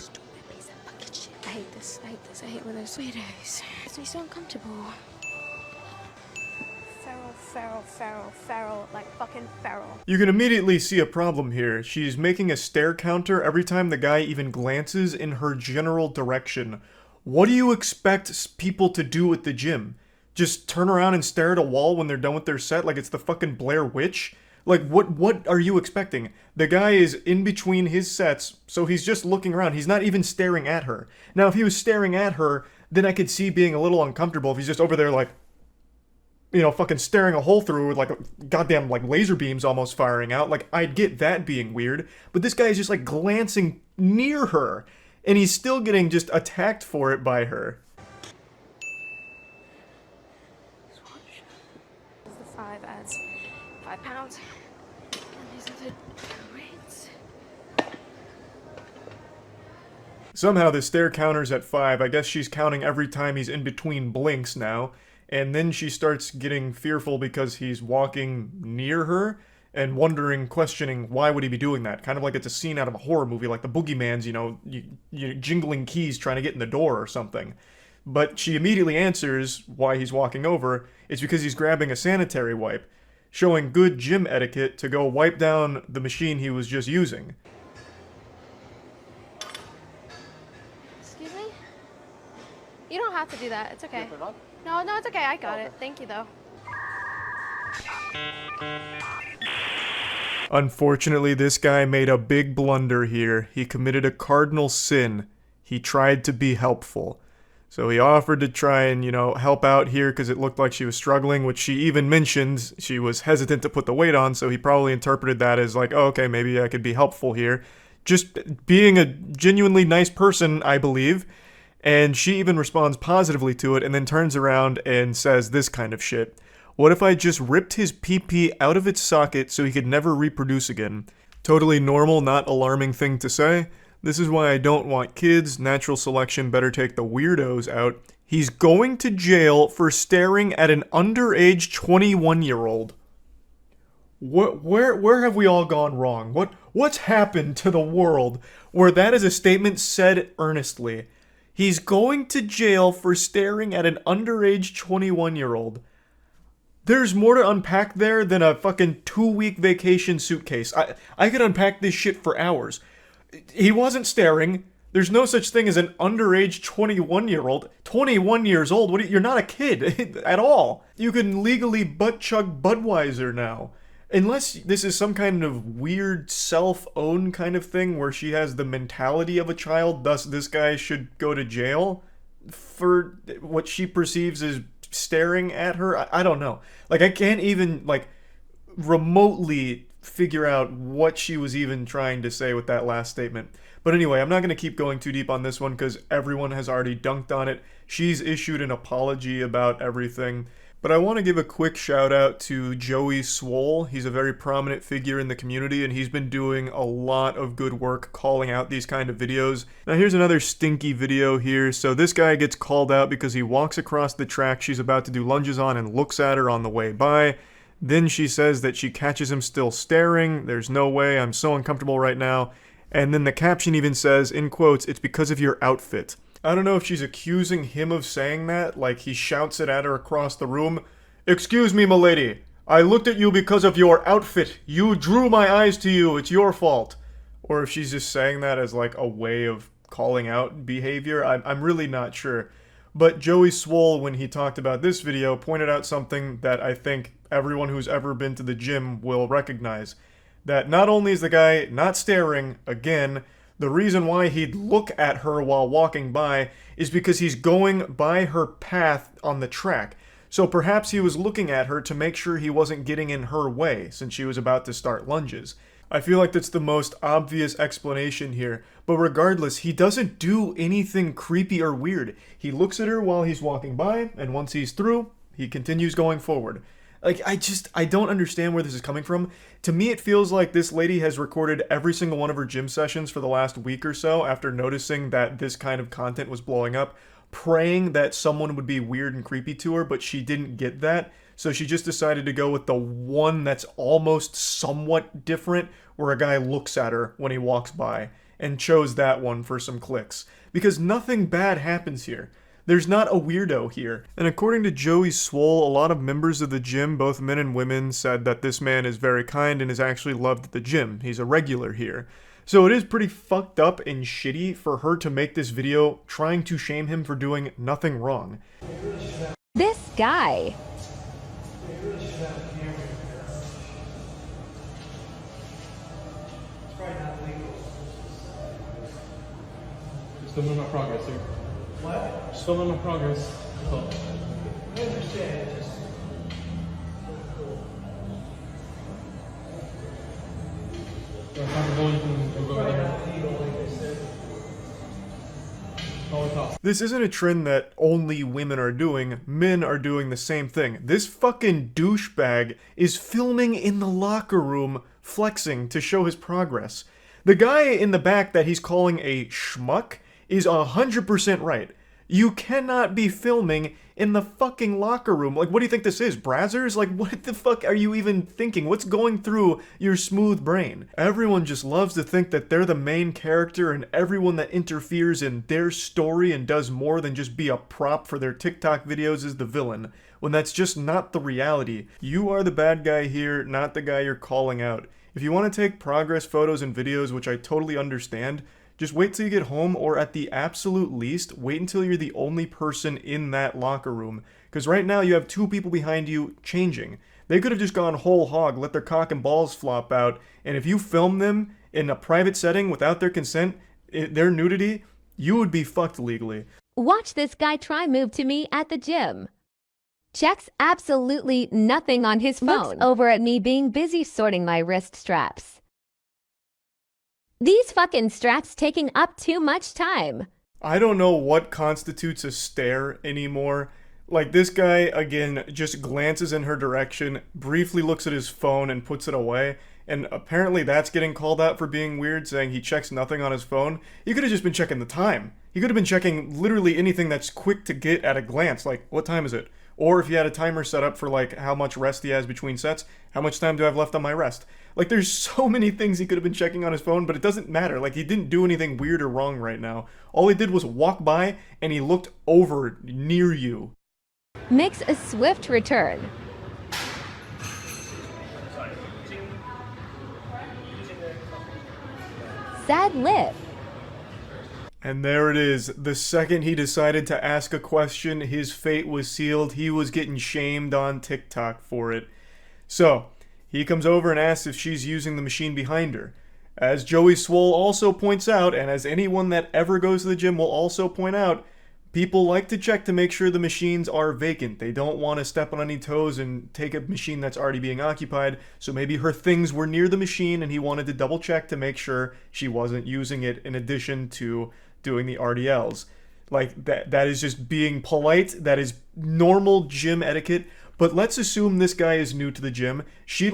I hate this. I hate when there's weirdos. It makes me so uncomfortable. Feral, like fucking feral. You can immediately see a problem here. She's making a stare counter every time the guy even glances in her general direction. What do you expect people to do at the gym? Just turn around and stare at a wall when they're done with their set like it's the fucking Blair Witch? Like, what are you expecting? The guy is in between his sets, so he's just looking around. He's not even staring at her. Now, if he was staring at her, then I could see being a little uncomfortable if he's just over there, like, you know, fucking staring a hole through with, like, goddamn, like, laser beams almost firing out. Like, I'd get that being weird. But this guy is just, like, glancing near her, and he's still getting just attacked for it by her. The 5 adds 5 pounds. And these are the weights. Somehow the stare counter's at 5. I guess she's counting every time he's in between blinks now. And then she starts getting fearful because he's walking near her and wondering, questioning, why would he be doing that? Kind of like it's a scene out of a horror movie, like the boogeyman's, you know, you jingling keys trying to get in the door or something. But she immediately answers why he's walking over. It's because he's grabbing a sanitary wipe, showing good gym etiquette to go wipe down the machine he was just using. Excuse me? You don't have to do that. It's okay. No, it's okay. I got it. Thank you, though. Unfortunately, this guy made a big blunder here. He committed a cardinal sin. He tried to be helpful. So he offered to try and, you know, help out here because it looked like she was struggling, which she even mentioned she was hesitant to put the weight on, so he probably interpreted that as like, oh, okay, maybe I could be helpful here. Just being a genuinely nice person, I believe. And she even responds positively to it and then turns around and says this kind of shit. What if I just ripped his pee-pee out of its socket so he could never reproduce again? Totally normal, not alarming thing to say. This is why I don't want kids. Natural selection better take the weirdos out. He's going to jail for staring at an underage 21-year-old. Where have we all gone wrong? What's happened to the world where that is a statement said earnestly? He's going to jail for staring at an underage 21-year-old. There's more to unpack there than a fucking 2-week vacation suitcase. I could unpack this shit for hours. He wasn't staring. There's no such thing as an underage 21-year-old. 21 years old? You're not a kid at all. You can legally butt-chug Budweiser now. Unless this is some kind of weird self-own kind of thing where she has the mentality of a child, thus this guy should go to jail for what she perceives as staring at her. I don't know. Like, I can't even, like, remotely figure out what she was even trying to say with that last statement. But anyway, I'm not going to keep going too deep on this one because everyone has already dunked on it. She's issued an apology about everything. But I want to give a quick shout out to Joey Swole. He's a very prominent figure in the community and he's been doing a lot of good work calling out these kind of videos. Now here's another stinky video here. So this guy gets called out because he walks across the track she's about to do lunges on and looks at her on the way by. Then she says that she catches him still staring. There's no way, I'm so uncomfortable right now. And then the caption even says, in quotes, "It's because of your outfit." I don't know if she's accusing him of saying that, like he shouts it at her across the room. "Excuse me, m'lady. I looked at you because of your outfit. You drew my eyes to you. It's your fault." Or if she's just saying that as like a way of calling out behavior. I'm really not sure. But Joey Swole, when he talked about this video, pointed out something that I think everyone who's ever been to the gym will recognize. That not only is the guy not staring, again, the reason why he'd look at her while walking by is because he's going by her path on the track. So perhaps he was looking at her to make sure he wasn't getting in her way since she was about to start lunges. I feel like that's the most obvious explanation here, but regardless, he doesn't do anything creepy or weird. He looks at her while he's walking by, and once he's through, he continues going forward. Like, I don't understand where this is coming from. To me, it feels like this lady has recorded every single one of her gym sessions for the last week or so after noticing that this kind of content was blowing up, praying that someone would be weird and creepy to her, but she didn't get that. So she just decided to go with the one that's almost somewhat different, where a guy looks at her when he walks by, and chose that one for some clicks. Because nothing bad happens here. There's not a weirdo here. And according to Joey Swole, a lot of members of the gym, both men and women, said that this man is very kind and is actually loved at the gym. He's a regular here. So it is pretty fucked up and shitty for her to make this video trying to shame him for doing nothing wrong. This guy. Still moving my progress, sir. What? Still moving my progress. Oh. I understand. Just... This isn't a trend that only women are doing, men are doing the same thing. This fucking douchebag is filming in the locker room, flexing to show his progress. The guy in the back that he's calling a schmuck is 100% right. You cannot be filming in the fucking locker room. Like, what do you think this is, Brazzers? Like, what the fuck are you even thinking? What's going through your smooth brain? Everyone just loves to think that they're the main character and everyone that interferes in their story and does more than just be a prop for their TikTok videos is the villain, when that's just not the reality. You are the bad guy here, not the guy you're calling out. If you want to take progress photos and videos, which I totally understand, just wait till you get home, or at the absolute least, wait until you're the only person in that locker room. Because right now you have two people behind you changing. They could have just gone whole hog, let their cock and balls flop out, and if you film them in a private setting without their consent, their nudity, you would be fucked legally. Watch this guy try move to me at the gym. Checks absolutely nothing on his phone. Looks over at me being busy sorting my wrist straps. These fucking straps taking up too much time. I don't know what constitutes a stare anymore. Like, this guy, again, just glances in her direction, briefly looks at his phone and puts it away, and apparently that's getting called out for being weird, saying he checks nothing on his phone. He could have just been checking the time. He could have been checking literally anything that's quick to get at a glance, like, what time is it? Or if he had a timer set up for, like, how much rest he has between sets, how much time do I have left on my rest? Like, there's so many things he could have been checking on his phone, but it doesn't matter. Like, he didn't do anything weird or wrong right now. All he did was walk by, and he looked over near you. Makes a swift return. Sad lip. And there it is. The second he decided to ask a question, his fate was sealed. He was getting shamed on TikTok for it. So, he comes over and asks if she's using the machine behind her. As Joey Swole also points out, and as anyone that ever goes to the gym will also point out, people like to check to make sure the machines are vacant. They don't want to step on any toes and take a machine that's already being occupied, so maybe her things were near the machine and he wanted to double check to make sure she wasn't using it in addition to doing the RDLs. Like, that is just being polite. That is normal gym etiquette. But let's assume this guy is new to the gym. She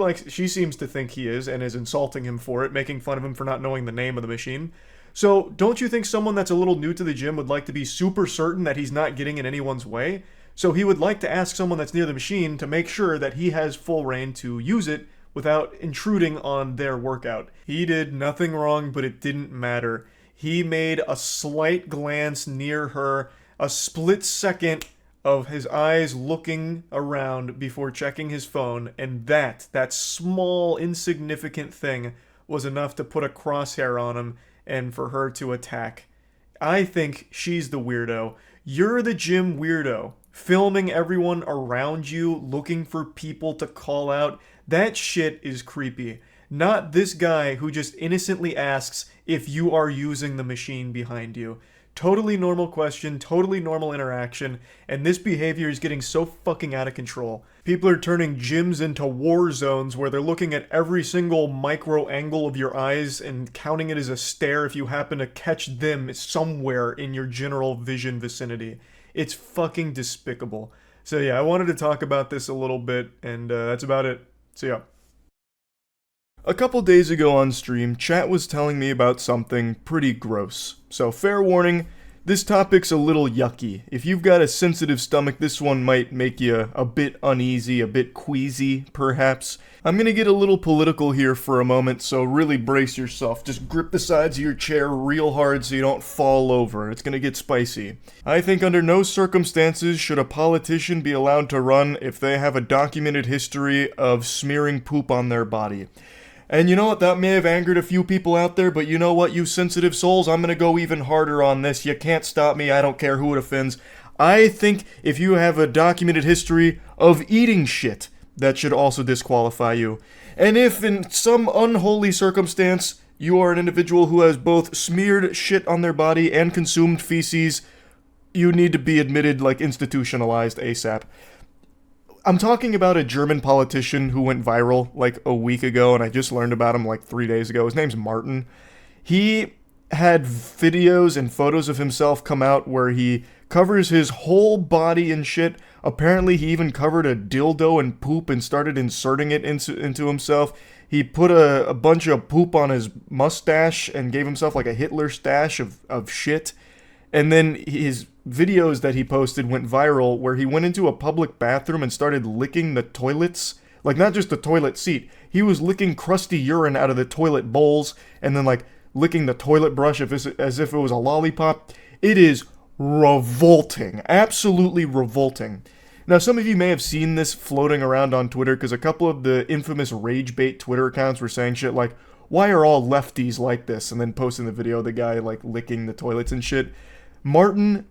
seems to think he is and is insulting him for it, making fun of him for not knowing the name of the machine. So, don't you think someone that's a little new to the gym would like to be super certain that he's not getting in anyone's way? So he would like to ask someone that's near the machine to make sure that he has full reign to use it without intruding on their workout. He did nothing wrong, but it didn't matter. He made a slight glance near her, a split second of his eyes looking around before checking his phone, and that small, insignificant thing was enough to put a crosshair on him and for her to attack. I think she's the weirdo. You're the gym weirdo, filming everyone around you, looking for people to call out. That shit is creepy. Not this guy who just innocently asks if you are using the machine behind you. Totally normal question, totally normal interaction, and this behavior is getting so fucking out of control. People are turning gyms into war zones where they're looking at every single micro angle of your eyes and counting it as a stare if you happen to catch them somewhere in your general vision vicinity. It's fucking despicable. So yeah, I wanted to talk about this a little bit, and that's about it. See ya. A couple days ago on stream, chat was telling me about something pretty gross. So fair warning, this topic's a little yucky. If you've got a sensitive stomach, this one might make you a bit uneasy, a bit queasy, perhaps. I'm gonna get a little political here for a moment, so really brace yourself. Just grip the sides of your chair real hard so you don't fall over. It's gonna get spicy. I think under no circumstances should a politician be allowed to run if they have a documented history of smearing poop on their body. And you know what, that may have angered a few people out there, but you know what, you sensitive souls, I'm gonna go even harder on this. You can't stop me, I don't care who it offends. I think if you have a documented history of eating shit, that should also disqualify you. And if in some unholy circumstance, you are an individual who has both smeared shit on their body and consumed feces, you need to be admitted, like, institutionalized ASAP. I'm talking about a German politician who went viral like a week ago, and I just learned about him like 3 days ago. His name's Martin. He had videos and photos of himself come out where he covers his whole body in shit. Apparently, he even covered a dildo in poop and started inserting it into himself. He put a bunch of poop on his mustache and gave himself like a Hitler stash of shit. And then his videos that he posted went viral where he went into a public bathroom and started licking the toilets. Like, not just the toilet seat. He was licking crusty urine out of the toilet bowls and then, like, licking the toilet brush as if it was a lollipop. It is revolting. Absolutely revolting. Now, some of you may have seen this floating around on Twitter because a couple of the infamous rage bait Twitter accounts were saying shit like, why are all lefties like this? And then posting the video of the guy, like, licking the toilets and shit. Martin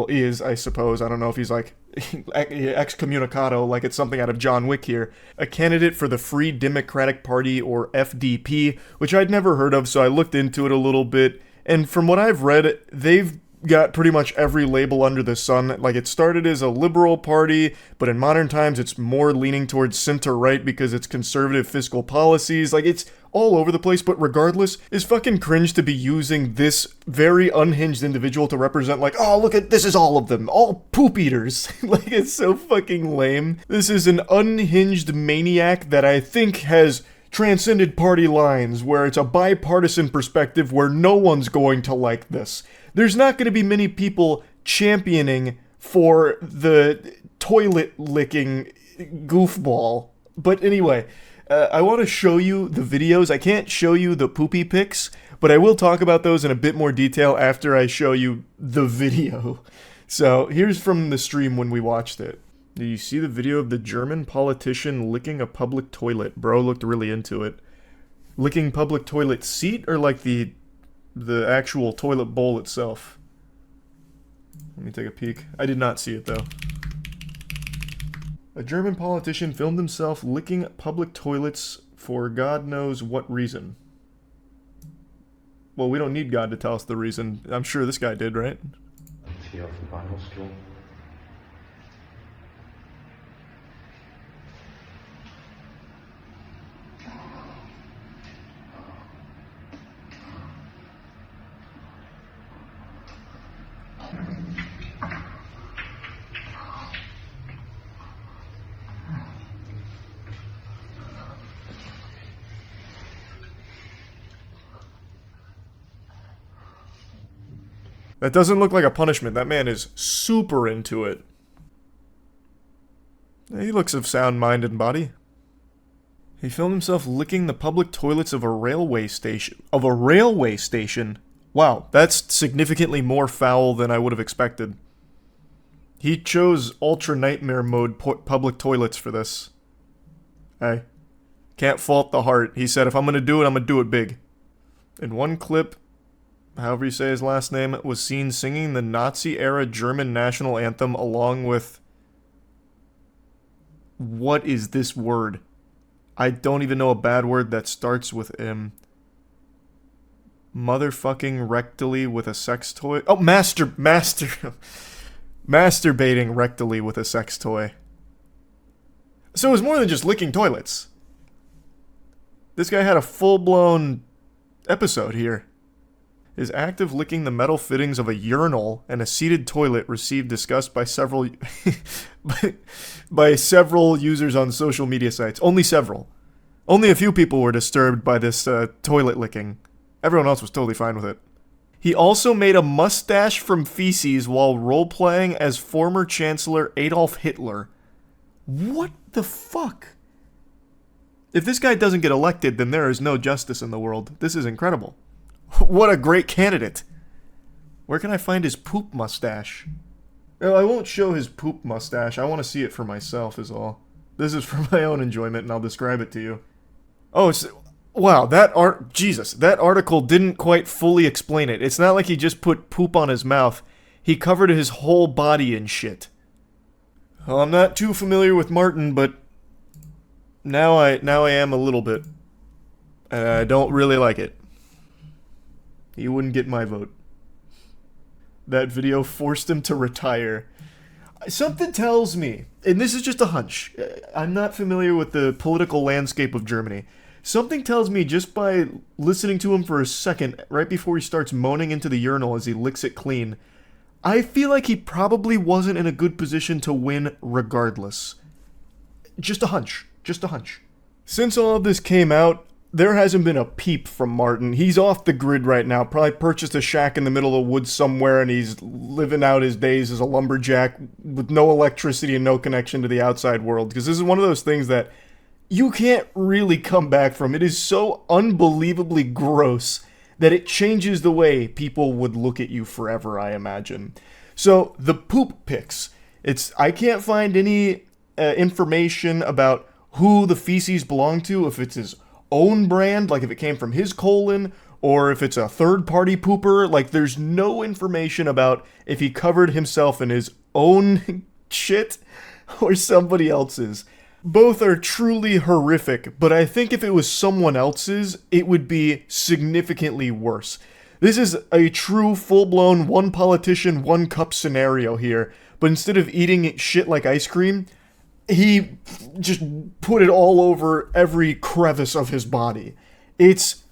is, I suppose, I don't know if he's like excommunicado, like it's something out of John Wick here, a candidate for the Free Democratic Party, or FDP, which I'd never heard of, so I looked into it a little bit, and from what I've read, they've got pretty much every label under the sun. Like, it started as a liberal party, but in modern times it's more leaning towards center-right because it's conservative fiscal policies. Like, it's all over the place, but regardless, it's fucking cringe to be using this very unhinged individual to represent, like, oh, look at, this is all of them, all poop eaters. Like, it's so fucking lame. This is an unhinged maniac that I think has transcended party lines, where it's a bipartisan perspective where no one's going to like this. There's not going to be many people championing for the toilet licking goofball. But anyway, I want to show you the videos. I can't show you the poopy pics, but I will talk about those in a bit more detail after I show you the video. So here's from the stream when we watched it. Do you see the video of the German politician licking a public toilet? Bro looked really into it. Licking public toilet seat or like the actual toilet bowl itself? Let me take a peek. I did not see it though. A German politician filmed himself licking public toilets for God knows what reason. Well, we don't need God to tell us the reason. I'm sure this guy did, right? That doesn't look like a punishment. That man is super into it. He looks of sound mind and body. He filmed himself licking the public toilets of a railway station. Of a railway station? Wow, that's significantly more foul than I would have expected. He chose Ultra Nightmare Mode public toilets for this. Hey, can't fault the heart. He said, if I'm gonna do it, I'm gonna do it big. In one clip, however you say his last name, was seen singing the Nazi-era German national anthem along with... What is this word? I don't even know a bad word that starts with M. Motherfucking rectally with a sex toy. Oh, masturbating rectally with a sex toy. So it was more than just licking toilets. This guy had a full-blown episode here. His act of licking the metal fittings of a urinal and a seated toilet received disgust by several by several users on social media sites. Only several. Only a few people were disturbed by this toilet licking. Everyone else was totally fine with it. He also made a mustache from feces while role-playing as former Chancellor Adolf Hitler. What the fuck? If this guy doesn't get elected, then there is no justice in the world. This is incredible. What a great candidate. Where can I find his poop mustache? Well, I won't show his poop mustache. I want to see it for myself is all. This is for my own enjoyment and I'll describe it to you. Oh, it's... Wow, Jesus, that article didn't quite fully explain it. It's not like he just put poop on his mouth. He covered his whole body in shit. Well, I'm not too familiar with Martin, but now I am a little bit. And I don't really like it. He wouldn't get my vote. That video forced him to retire. Something tells me, and this is just a hunch, I'm not familiar with the political landscape of Germany. Something tells me just by listening to him for a second, right before he starts moaning into the urinal as he licks it clean, I feel like he probably wasn't in a good position to win regardless. Just a hunch. Just a hunch. Since all of this came out, there hasn't been a peep from Martin. He's off the grid right now. Probably purchased a shack in the middle of the woods somewhere and he's living out his days as a lumberjack with no electricity and no connection to the outside world. Because this is one of those things that you can't really come back from. It is so unbelievably gross that it changes the way people would look at you forever, I imagine. So, the poop pics. I can't find any information about who the feces belong to, if it's his own brand, like if it came from his colon, or if it's a third-party pooper. Like, there's no information about if he covered himself in his own shit or somebody else's. Both are truly horrific, but I think if it was someone else's, it would be significantly worse. This is a true full-blown one politician, one cup scenario here. But instead of eating shit like ice cream, he just put it all over every crevice of his body. It's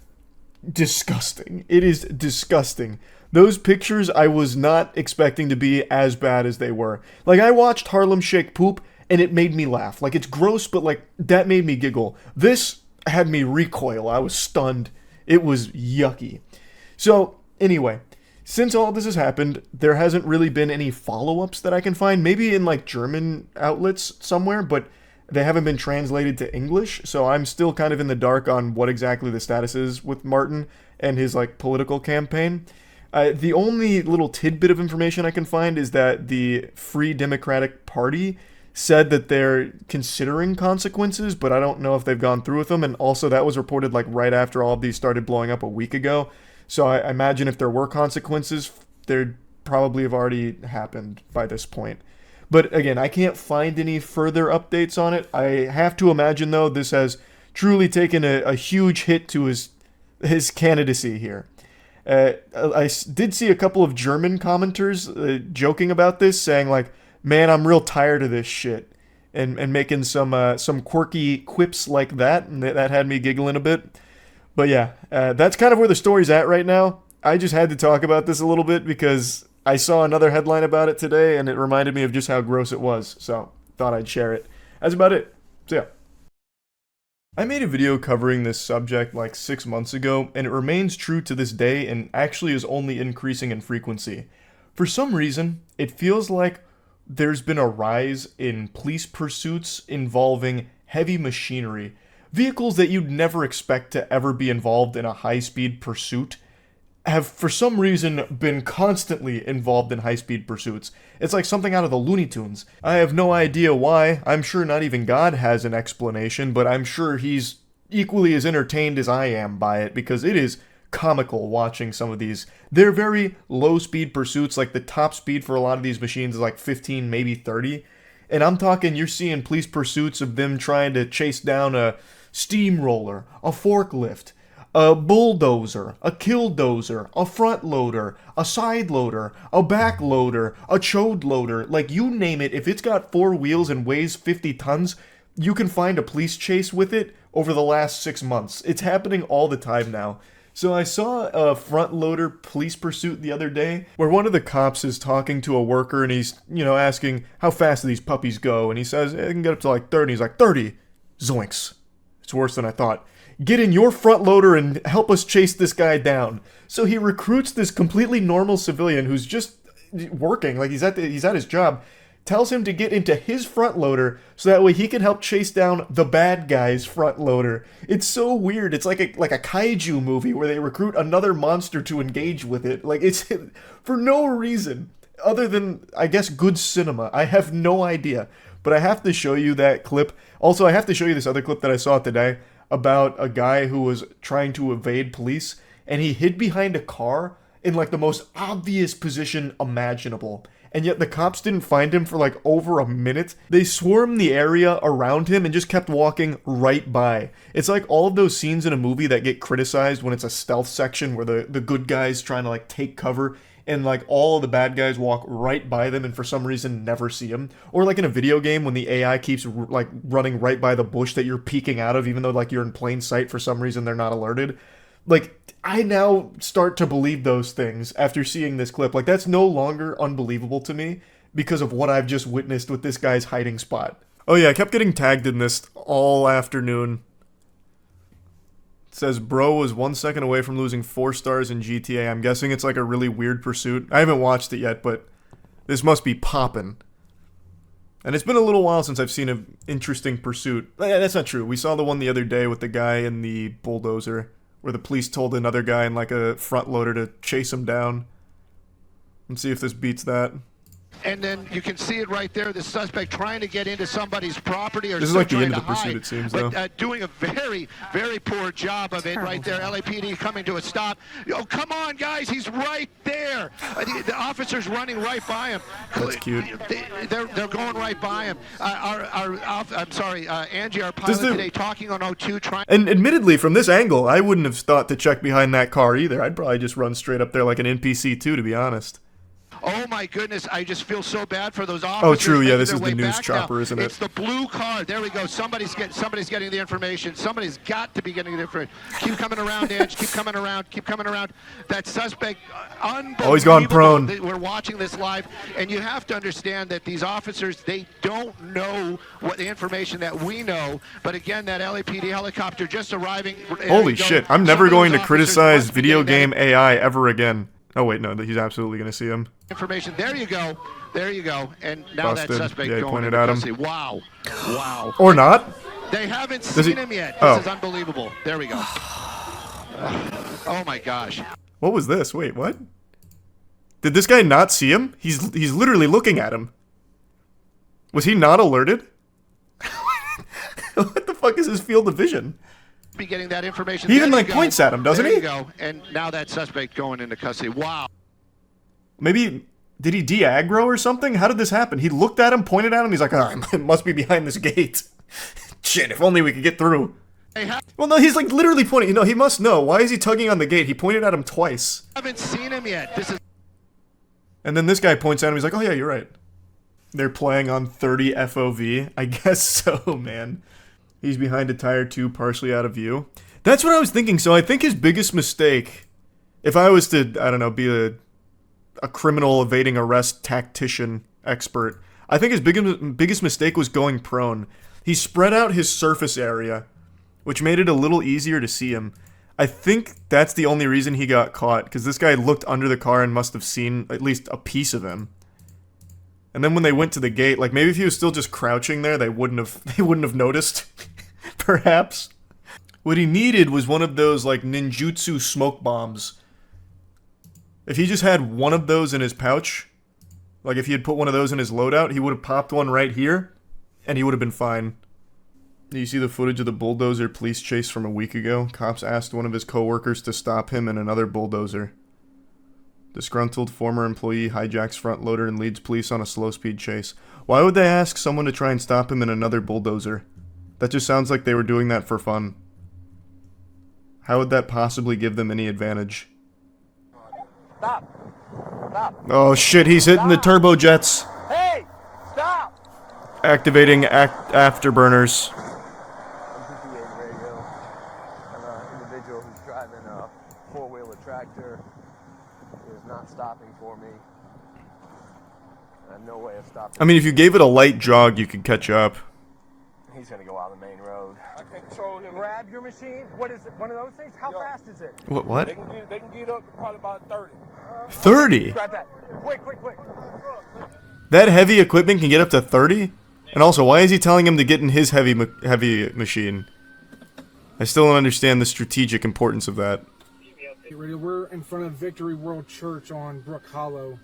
disgusting. It is disgusting. Those pictures I was not expecting to be as bad as they were. Like, I watched Harlem Shake poop, and it made me laugh. Like, it's gross, but, like, that made me giggle. This had me recoil. I was stunned. It was yucky. So, anyway, since all this has happened, there hasn't really been any follow-ups that I can find. Maybe in, like, German outlets somewhere, but they haven't been translated to English, so I'm still kind of in the dark on what exactly the status is with Martin and his, like, political campaign. The only little tidbit of information I can find is that the Free Democratic Party said that they're considering consequences, but I don't know if they've gone through with them, and also that was reported, like, right after all of these started blowing up a week ago, so I imagine if there were consequences, they'd probably have already happened by this point. But again, I can't find any further updates on it. I have to imagine, though, this has truly taken a huge hit to his candidacy here. I did see a couple of German commenters joking about this, saying like, man, I'm real tired of this shit, and making some quirky quips like that, and that had me giggling a bit. But yeah, that's kind of where the story's at right now. I just had to talk about this a little bit because I saw another headline about it today, and it reminded me of just how gross it was, so thought I'd share it. That's about it. So yeah. I made a video covering this subject like 6 months ago, and it remains true to this day and actually is only increasing in frequency. For some reason, it feels like there's been a rise in police pursuits involving heavy machinery. Vehicles that you'd never expect to ever be involved in a high-speed pursuit have for some reason been constantly involved in high-speed pursuits. It's like something out of the Looney Tunes. I have no idea why. I'm sure not even God has an explanation, but I'm sure he's equally as entertained as I am by it, because it is comical watching some of these. They're very low-speed pursuits, like the top speed for a lot of these machines is like 15, maybe 30. And I'm talking, you're seeing police pursuits of them trying to chase down a steamroller, a forklift, a bulldozer, a killdozer, a front loader, a side loader, a back loader, a chode loader, like you name it. If it's got 4 wheels and weighs 50 tons, you can find a police chase with it over the last 6 months. It's happening all the time now. So I saw a front loader police pursuit the other day where one of the cops is talking to a worker and he's, asking how fast do these puppies go, and he says it can get up to like 30. He's like, 30? Zoinks. It's worse than I thought. Get in your front loader and help us chase this guy down. So he recruits this completely normal civilian who's just working, like he's at his job, tells him to get into his front loader so that way he can help chase down the bad guy's front loader. It's so weird. It's like a kaiju movie where they recruit another monster to engage with it. Like, it's for no reason other than, I guess, good cinema. I have no idea. But I have to show you that clip. Also, I have to show you this other clip that I saw today about a guy who was trying to evade police, and he hid behind a car in like the most obvious position imaginable. And yet the cops didn't find him for like over a minute. They swarmed the area around him and just kept walking right by. It's like all of those scenes in a movie that get criticized when it's a stealth section where the good guys trying to like take cover and like all of the bad guys walk right by them and for some reason never see them. Or like in a video game when the AI keeps like running right by the bush that you're peeking out of even though like you're in plain sight, for some reason they're not alerted. Like, I now start to believe those things after seeing this clip. Like, that's no longer unbelievable to me because of what I've just witnessed with this guy's hiding spot. Oh yeah, I kept getting tagged in this all afternoon. It says, bro was 1 second away from losing 4 stars in GTA. I'm guessing it's like a really weird pursuit. I haven't watched it yet, but this must be poppin'. And it's been a little while since I've seen an interesting pursuit. That's not true. We saw the one the other day with the guy in the bulldozer, where the police told another guy in like a front loader to chase him down. Let's see if this beats that. and then you can see it right there, the suspect trying to get into somebody's property or This is still like the trying end to of the pursuit, hide, it seems, but though. doing a very, very poor job of it right there. LAPD coming to a stop. Oh, come on, guys, he's right there. The officer's running right by him. That's cute. They're going right by him. I'm sorry, Angie, our pilot today, talking on O2, trying. And admittedly, from this angle, I wouldn't have thought to check behind that car either. I'd probably just run straight up there like an NPC too, to be honest. Oh my goodness, I just feel so bad for those officers. Oh, true. Yeah, making this their is the way news back chopper, now. isn't it? It's the blue car. There we go. Somebody's getting the information. Somebody's got to be getting the information. Keep coming around, Edge. Keep coming around. Keep coming around. That suspect, unbelievable. Oh, he's gone prone. We're watching this live, and you have to understand that these officers, they don't know what the information that we know. But again, that LAPD helicopter just arriving. Holy shit, I'm never going to criticize video game AI ever again. Oh wait, no, he's absolutely going to see him. Information. There you go. There you go. And now Busted. that suspect Yeah, he going pointed into at him. custody. Wow. Wow. Or not. They haven't Does seen he- him yet. Oh. This is unbelievable. There we go. Oh my gosh. What was this? Wait, what? Did this guy not see him? He's literally looking at him. Was he not alerted? What the fuck is his field of vision? Be getting that information. He even There you like go. points at him, doesn't there he? You go. And now that suspect going into custody. Wow. Maybe, did he de-aggro or something? How did this happen? He looked at him, pointed at him, he's like, oh, it must be behind this gate. Shit, if only we could get through. Well, no, he's like literally pointing. You know, he must know. Why is he tugging on the gate? He pointed at him twice. Haven't seen him yet. This is. And then this guy points at him, he's like, oh yeah, you're right. They're playing on 30 FOV. I guess so, man. He's behind a tire too, partially out of view. That's what I was thinking. So I think his biggest mistake, if I was to, I don't know, be a criminal evading arrest tactician expert, I think his biggest mistake was going prone. He spread out his surface area, which made it a little easier to see him. I think that's the only reason he got caught, because this guy looked under the car and must have seen at least a piece of him. And then when they went to the gate, like maybe if he was still just crouching there, they wouldn't have noticed. Perhaps. What he needed was one of those like ninjutsu smoke bombs. If he just had one of those in his pouch, like if he had put one of those in his loadout, he would have popped one right here, and he would have been fine. Do you see the footage of the bulldozer police chase from a week ago? Cops asked one of his coworkers to stop him and another bulldozer. Disgruntled former employee hijacks front loader and leads police on a slow-speed chase. Why would they ask someone to try and stop him in another bulldozer? That just sounds like they were doing that for fun. How would that possibly give them any advantage? Stop. Stop. Oh shit, he's hitting the turbojets. Hey! Stop! Activating afterburners. radio. An individual who's driving a four-wheeler tractor is not stopping for me. I have no way of stopping. I mean, if you gave it a light jog, you could catch up. He's gonna go out the main road. I control him. Grab your machine. What is it? One of those things? How fast is it? What? They can get up to probably about 30. 30? Grab that. Quick. That heavy equipment can get up to 30? And also, why is he telling him to get in his heavy machine? I still don't understand the strategic importance of that. Get ready. We're in front of Victory World Church on Brook Hollow.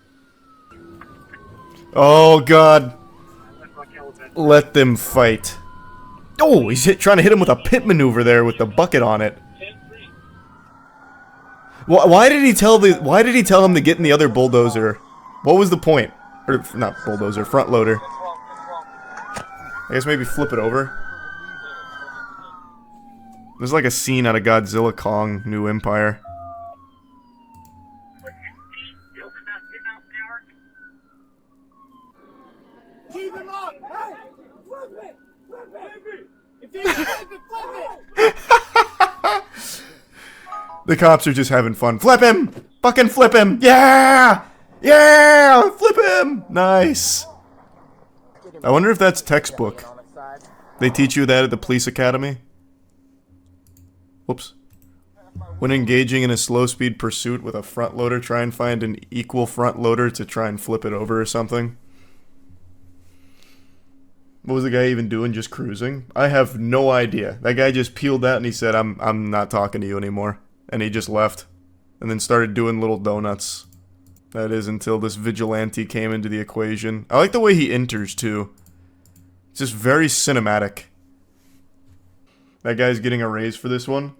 Oh god. Let them fight. Oh, he's trying to hit him with a pit maneuver there with the bucket on it. Why did he tell him to get in the other bulldozer? What was the point? Or not bulldozer, front loader. I guess maybe flip it over. This is like a scene out of Godzilla Kong New Empire. Keep him up! Hey! Flip it! Flip it! If you flip it, flip it! The cops are just having fun. Flip him! Fucking flip him! Yeah! Yeah! Flip him! Nice. I wonder if that's textbook. They teach you that at the police academy? Whoops. When engaging in a slow-speed pursuit with a front loader, try and find an equal front loader to try and flip it over or something. What was the guy even doing, just cruising? I have no idea. That guy just peeled out and he said, I'm not talking to you anymore. And he just left. And then started doing little donuts. That is until this vigilante came into the equation. I like the way he enters, too. It's just very cinematic. That guy's getting a raise for this one.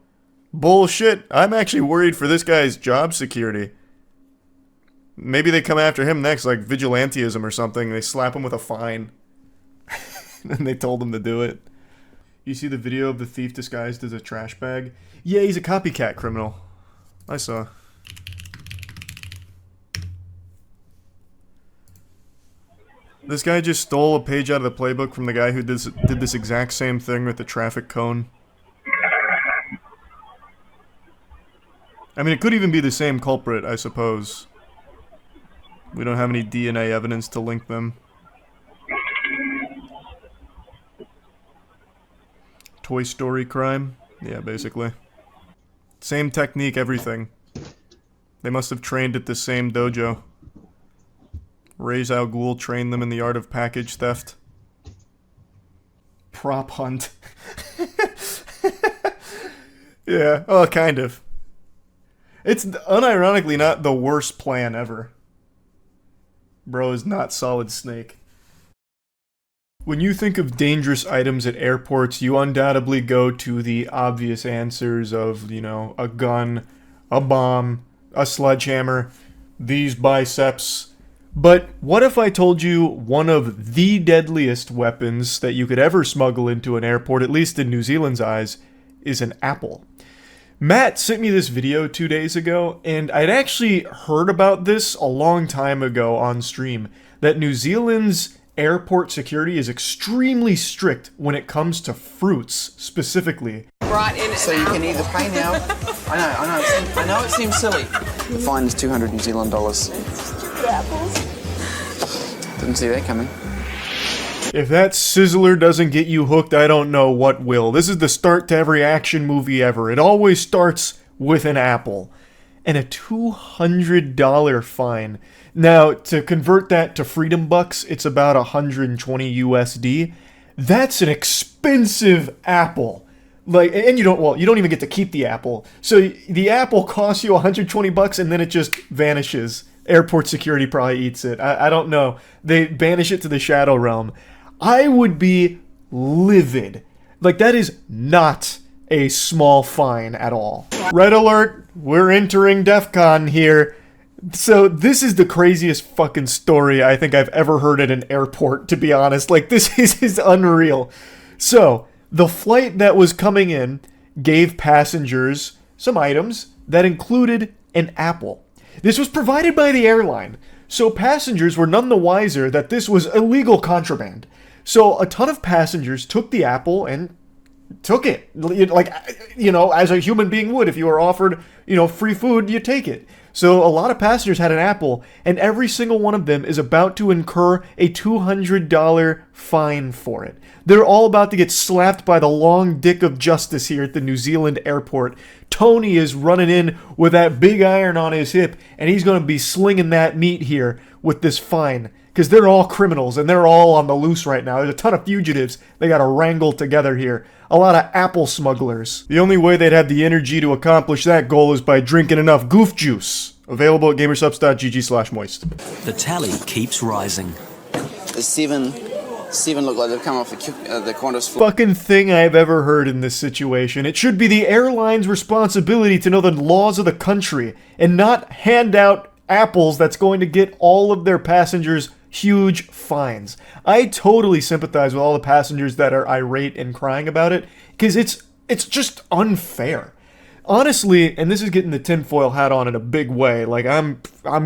Bullshit. I'm actually worried for this guy's job security. Maybe they come after him next, like vigilantism or something. They slap him with a fine. And they told him to do it. You see the video of the thief disguised as a trash bag? Yeah, he's a copycat criminal. I saw. This guy just stole a page out of the playbook from the guy who did this exact same thing with the traffic cone. I mean, it could even be the same culprit, I suppose. We don't have any DNA evidence to link them. Toy Story crime? Yeah, basically. Same technique, everything. They must have trained at the same dojo. Ra's al Ghul trained them in the art of package theft. Prop hunt. Yeah, oh, kind of. It's unironically not the worst plan ever. Bro is not Solid Snake. When you think of dangerous items at airports, you undoubtedly go to the obvious answers of, you know, a gun, a bomb, a sledgehammer, these biceps. But what if I told you one of the deadliest weapons that you could ever smuggle into an airport, at least in New Zealand's eyes, is an apple? Matt sent me this video 2 days ago, and I'd actually heard about this a long time ago on stream, that New Zealand's airport security is extremely strict when it comes to fruits, specifically. Right in. So you can either pay now. I know it seems silly. The fine is 200 New Zealand dollars. Apples. Didn't see that coming. If that sizzler doesn't get you hooked, I don't know what will. This is the start to every action movie ever. It always starts with an apple. And a $200 fine. Now, to convert that to freedom bucks, it's about 120 USD. That's an expensive apple. Like, and you don't even get to keep the apple. So the apple costs you 120 bucks and then it just vanishes. Airport security probably eats it. I don't know. They banish it to the shadow realm. I would be livid. Like, that is not a small fine at all. Red alert, we're entering DEF CON here. So this is the craziest fucking story I think I've ever heard at an airport, to be honest. Like, this is unreal. So, the flight that was coming in gave passengers some items that included an apple. This was provided by the airline, so passengers were none the wiser that this was illegal contraband. So a ton of passengers took the apple and took it. Like, you know, as a human being would. If you were offered, you know, free food, you take it. So a lot of passengers had an apple, and every single one of them is about to incur a $200 fine for it. They're all about to get slapped by the long dick of justice here at the New Zealand airport. Tony is running in with that big iron on his hip, and he's going to be slinging that meat here with this fine. Because they're all criminals, and they're all on the loose right now. There's a ton of fugitives they got to wrangle together here. A lot of apple smugglers. The only way they'd have the energy to accomplish that goal is by drinking enough goof juice. Available at gamersubs.gg/moist. The tally keeps rising. The seven look like they've come off the Qantas flight. Fucking thing I've ever heard in this situation. It should be the airline's responsibility to know the laws of the country and not hand out apples that's going to get all of their passengers huge fines. I totally sympathize with all the passengers that are irate and crying about it, because it's just unfair. Honestly, and this is getting the tinfoil hat on in a big way, like I'm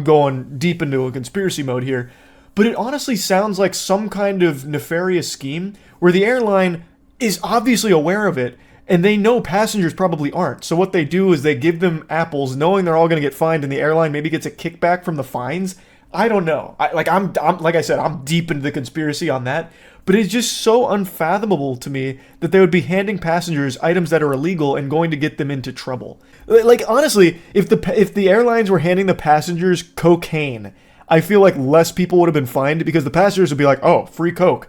going deep into a conspiracy mode here, but it honestly sounds like some kind of nefarious scheme where the airline is obviously aware of it, and they know passengers probably aren't. So what they do is they give them apples, knowing they're all going to get fined, and the airline maybe gets a kickback from the fines. I don't know. Like I said, I'm deep into the conspiracy on that. But it's just so unfathomable to me that they would be handing passengers items that are illegal and going to get them into trouble. Like, honestly, if the airlines were handing the passengers cocaine, I feel like less people would have been fined, because the passengers would be like, oh, free coke.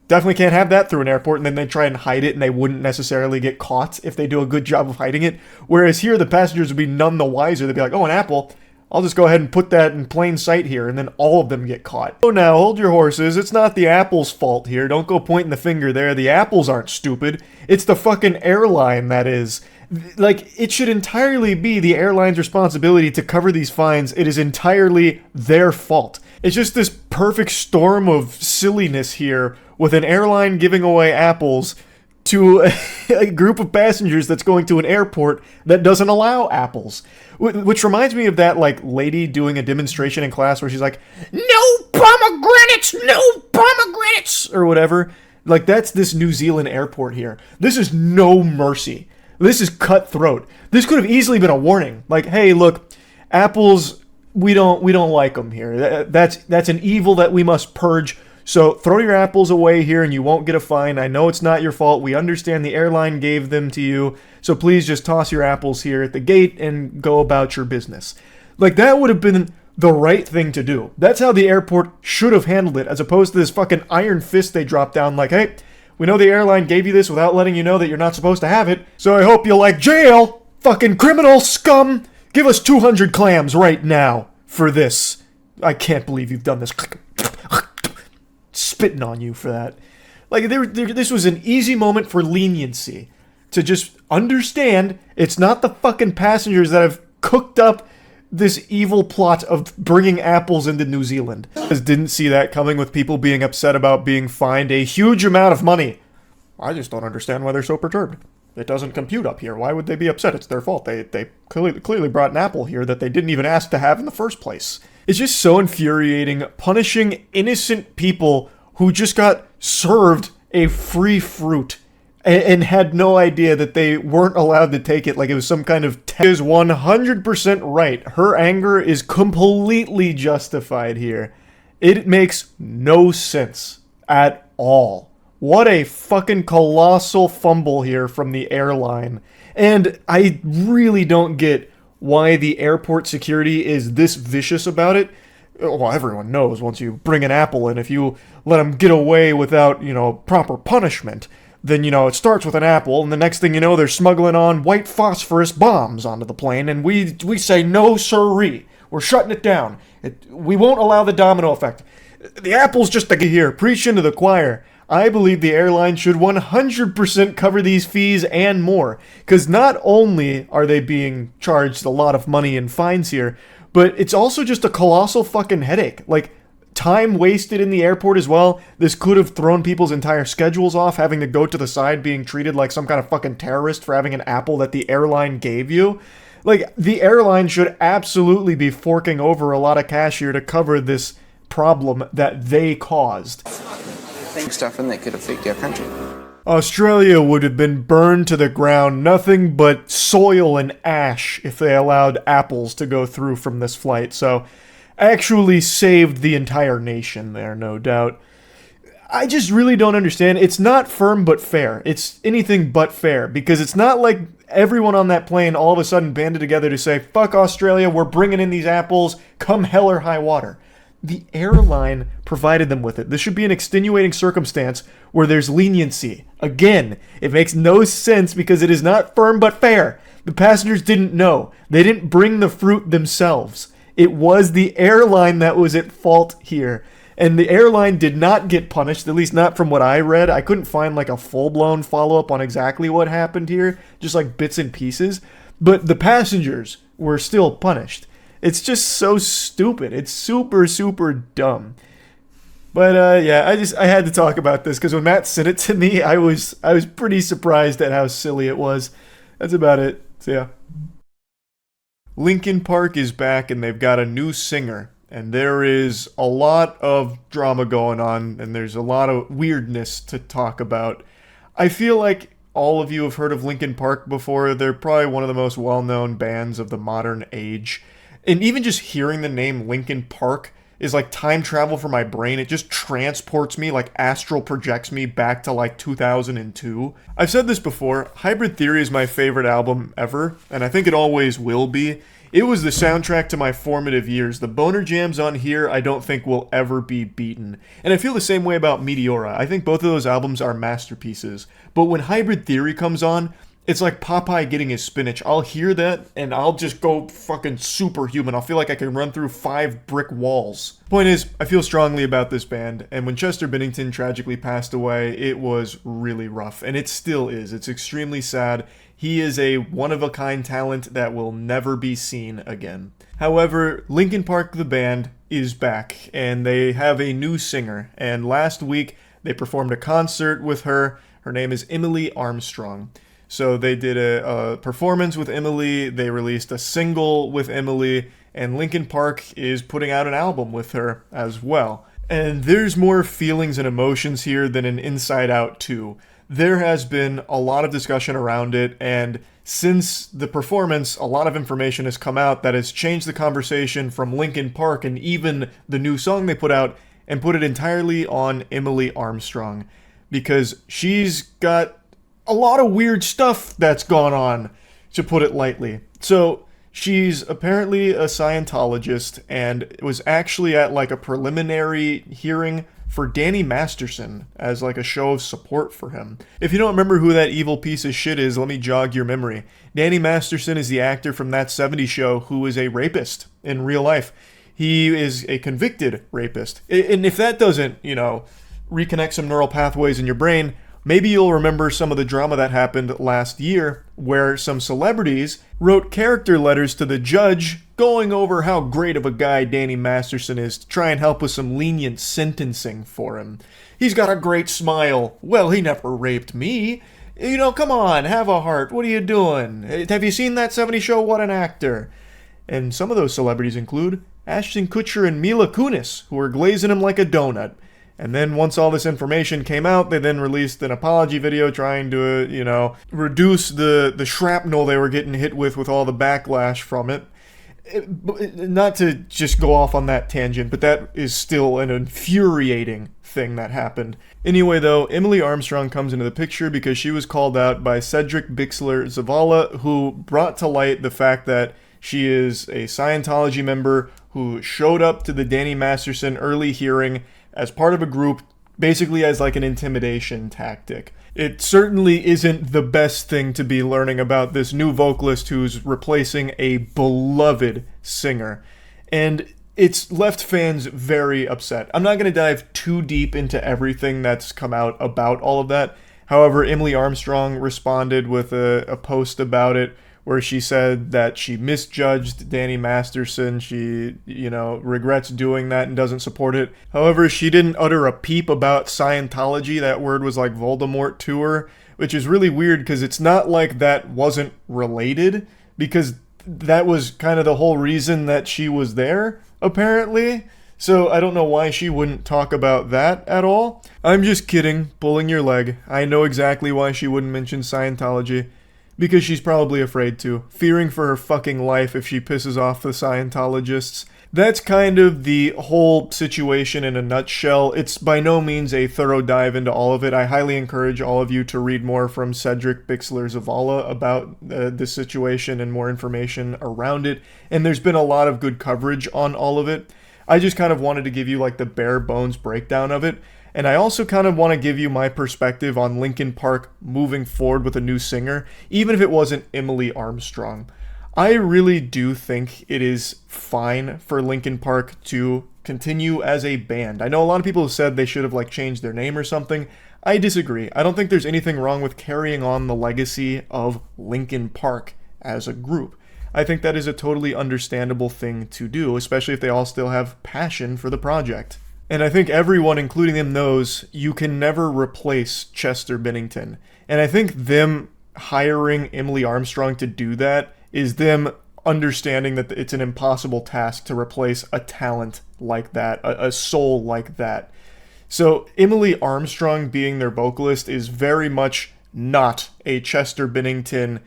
Definitely can't have that through an airport, and then they try and hide it, and they wouldn't necessarily get caught if they do a good job of hiding it. Whereas here, the passengers would be none the wiser. They'd be like, oh, an apple. I'll just go ahead and put that in plain sight here, and then all of them get caught. Oh, now, hold your horses. It's not the Apple's fault here. Don't go pointing the finger there. The Apples aren't stupid. It's the fucking airline that is. Like, it should entirely be the airline's responsibility to cover these fines. It is entirely their fault. It's just this perfect storm of silliness here with an airline giving away apples to a group of passengers that's going to an airport that doesn't allow apples. Which reminds me of that, like, lady doing a demonstration in class where she's like, "No pomegranates! No pomegranates!" or whatever. Like, that's this New Zealand airport here. This is no mercy. This is cutthroat. This could have easily been a warning. Like, hey, look, apples, we don't like them here. That's an evil that we must purge. So throw your apples away here and you won't get a fine. I know it's not your fault. We understand the airline gave them to you. So please just toss your apples here at the gate and go about your business. Like, that would have been the right thing to do. That's how the airport should have handled it, as opposed to this fucking iron fist they dropped down like, hey, we know the airline gave you this without letting you know that you're not supposed to have it. So I hope you like jail. Fucking criminal scum. Give us 200 clams right now for this. I can't believe you've done this. Spitting on you for that. Like, this was an easy moment for leniency. To just understand it's not the fucking passengers that have cooked up this evil plot of bringing apples into New Zealand. I just didn't see that coming with people being upset about being fined a huge amount of money. I just don't understand why they're so perturbed. It doesn't compute up here. Why would they be upset? It's their fault. They clearly brought an apple here that they didn't even ask to have in the first place. It's just so infuriating, punishing innocent people who just got served a free fruit and had no idea that they weren't allowed to take it like it was some kind of is 100% right. Her anger is completely justified here. It makes no sense at all. What a fucking colossal fumble here from the airline. And I really don't get why the airport security is this vicious about it. Well, everyone knows once you bring an apple in, if you let them get away without, proper punishment, then, it starts with an apple, and the next thing you know, they're smuggling on white phosphorus bombs onto the plane, and we say, no sirree. We're shutting it down. We won't allow the domino effect. The apple's just to get here, preaching to the choir. I believe the airline should 100% cover these fees and more, because not only are they being charged a lot of money in fines here, but it's also just a colossal fucking headache. Like, time wasted in the airport as well. This could have thrown people's entire schedules off, having to go to the side being treated like some kind of fucking terrorist for having an apple that the airline gave you. Like, the airline should absolutely be forking over a lot of cash here to cover this problem that they caused. Stuff and that could affect our country. Australia would have been burned to the ground, nothing but soil and ash if they allowed apples to go through from this flight. So, actually saved the entire nation there, no doubt. I just really don't understand. It's not firm but fair. It's anything but fair, because it's not like everyone on that plane all of a sudden banded together to say, fuck Australia, we're bringing in these apples, come hell or high water. The airline provided them with it. This should be an extenuating circumstance where there's leniency. Again, it makes no sense because it is not firm but fair. The passengers didn't know. They didn't bring the fruit themselves. It was the airline that was at fault here. And the airline did not get punished, at least not from what I read. I couldn't find like a full-blown follow-up on exactly what happened here, just like bits and pieces. But the passengers were still punished. It's just so stupid. It's super, super dumb. But yeah, I had to talk about this because when Matt sent it to me, I was pretty surprised at how silly it was. That's about it. So yeah. Linkin Park is back and they've got a new singer. And there is a lot of drama going on and there's a lot of weirdness to talk about. I feel like all of you have heard of Linkin Park before. They're probably one of the most well-known bands of the modern age. And even just hearing the name Linkin Park is like time travel for my brain. It just transports me, like astral projects me back to like 2002. I've said this before, Hybrid Theory is my favorite album ever, and I think it always will be. It was the soundtrack to my formative years. The boner jams on here I don't think will ever be beaten. And I feel the same way about Meteora. I think both of those albums are masterpieces. But when Hybrid Theory comes on, It's like Popeye getting his spinach. I'll hear that and I'll just go fucking superhuman. I'll feel like I can run through 5 brick walls. Point is, I feel strongly about this band, and when Chester Bennington tragically passed away, it was really rough, and it still is. It's extremely sad. He is a one-of-a-kind talent that will never be seen again. However, Linkin Park the band is back, and they have a new singer, and last week they performed a concert with her. Her name is Emily Armstrong. So they did a performance with Emily, they released a single with Emily, and Linkin Park is putting out an album with her as well. And there's more feelings and emotions here than in Inside Out 2. There has been a lot of discussion around it, and since the performance, a lot of information has come out that has changed the conversation from Linkin Park and even the new song they put out, and put it entirely on Emily Armstrong. Because she's got a lot of weird stuff that's gone on, to put it lightly. So, she's apparently a Scientologist and was actually at like a preliminary hearing for Danny Masterson as like a show of support for him. If you don't remember who that evil piece of shit is, let me jog your memory. Danny Masterson is the actor from That 70s Show who is a rapist in real life. He is a convicted rapist. And if that doesn't, reconnect some neural pathways in your brain, maybe you'll remember some of the drama that happened last year, where some celebrities wrote character letters to the judge going over how great of a guy Danny Masterson is to try and help with some lenient sentencing for him. He's got a great smile. Well, he never raped me. Come on, have a heart. What are you doing? Have you seen That 70s Show? What an actor. And some of those celebrities include Ashton Kutcher and Mila Kunis, who were glazing him like a donut. And then once all this information came out, they then released an apology video trying to, reduce the shrapnel they were getting hit with all the backlash from it. Not to just go off on that tangent, but that is still an infuriating thing that happened. Anyway, though, Emily Armstrong comes into the picture because she was called out by Cedric Bixler Zavala, who brought to light the fact that she is a Scientology member who showed up to the Danny Masterson early hearing as part of a group, basically as like an intimidation tactic. It certainly isn't the best thing to be learning about this new vocalist who's replacing a beloved singer. And it's left fans very upset. I'm not going to dive too deep into everything that's come out about all of that. However, Emily Armstrong responded with a post about it, where she said that she misjudged Danny Masterson. She, regrets doing that and doesn't support it. However, she didn't utter a peep about Scientology. That word was like Voldemort to her, which is really weird because it's not like that wasn't related, because that was kind of the whole reason that she was there, apparently. So I don't know why she wouldn't talk about that at all. I'm just kidding, pulling your leg. I know exactly why she wouldn't mention Scientology. Because she's probably afraid to, fearing for her fucking life if she pisses off the Scientologists. That's kind of the whole situation in a nutshell. It's by no means a thorough dive into all of it. I highly encourage all of you to read more from Cedric Bixler Zavala about this situation and more information around it. And there's been a lot of good coverage on all of it. I just kind of wanted to give you like the bare bones breakdown of it. And I also kind of want to give you my perspective on Linkin Park moving forward with a new singer, even if it wasn't Emily Armstrong. I really do think it is fine for Linkin Park to continue as a band. I know a lot of people have said they should have changed their name or something. I disagree. I don't think there's anything wrong with carrying on the legacy of Linkin Park as a group. I think that is a totally understandable thing to do, especially if they all still have passion for the project. And I think everyone, including them, knows you can never replace Chester Bennington. And I think them hiring Emily Armstrong to do that is them understanding that it's an impossible task to replace a talent like that, a soul like that. So Emily Armstrong being their vocalist is very much not a Chester Bennington,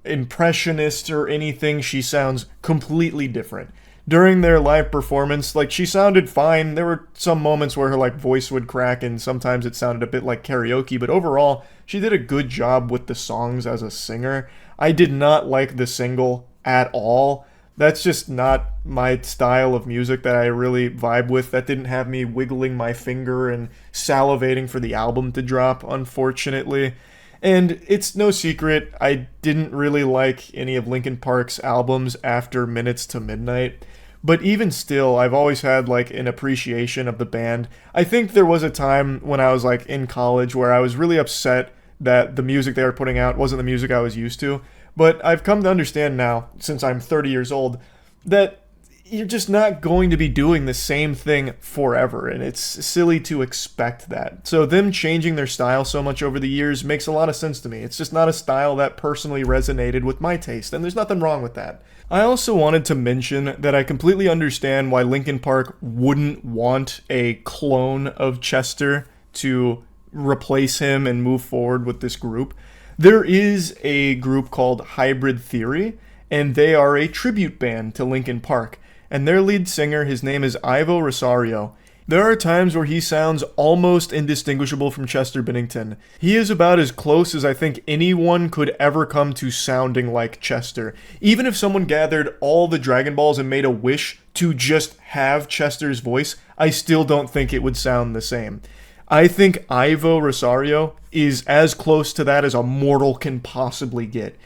impressionist or anything. She sounds completely different. During their live performance, she sounded fine. There were some moments where her voice would crack and sometimes it sounded a bit like karaoke, but overall, she did a good job with the songs as a singer. I did not like the single at all. That's just not my style of music that I really vibe with. That didn't have me wiggling my finger and salivating for the album to drop, unfortunately. And it's no secret, I didn't really like any of Linkin Park's albums after Minutes to Midnight. But even still, I've always had like an appreciation of the band. I think there was a time when I was like in college where I was really upset that the music they were putting out wasn't the music I was used to. But I've come to understand now, since I'm 30 years old, that you're just not going to be doing the same thing forever, and it's silly to expect that. So them changing their style so much over the years makes a lot of sense to me. It's just not a style that personally resonated with my taste, and there's nothing wrong with that. I also wanted to mention that I completely understand why Linkin Park wouldn't want a clone of Chester to replace him and move forward with this group. There is a group called Hybrid Theory, and they are a tribute band to Linkin Park. And their lead singer, his name is Ivo Rosario. There are times where he sounds almost indistinguishable from Chester Bennington. He is about as close as I think anyone could ever come to sounding like Chester. Even if someone gathered all the Dragon Balls and made a wish to just have Chester's voice, I still don't think it would sound the same. I think Ivo Rosario is as close to that as a mortal can possibly get.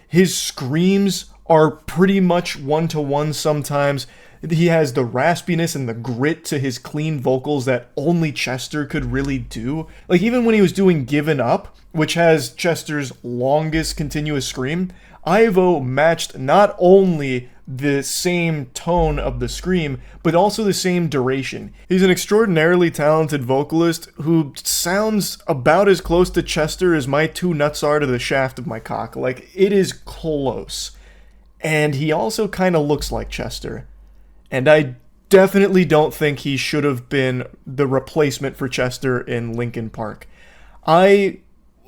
His screams are pretty much one-to-one sometimes. He has the raspiness and the grit to his clean vocals that only Chester could really do. Like, even when he was doing Given Up, which has Chester's longest continuous scream, Ivo matched not only the same tone of the scream, but also the same duration. He's an extraordinarily talented vocalist who sounds about as close to Chester as my two nuts are to the shaft of my cock. Like, it is close. And he also kind of looks like Chester. And I definitely don't think he should have been the replacement for Chester in Linkin Park. I,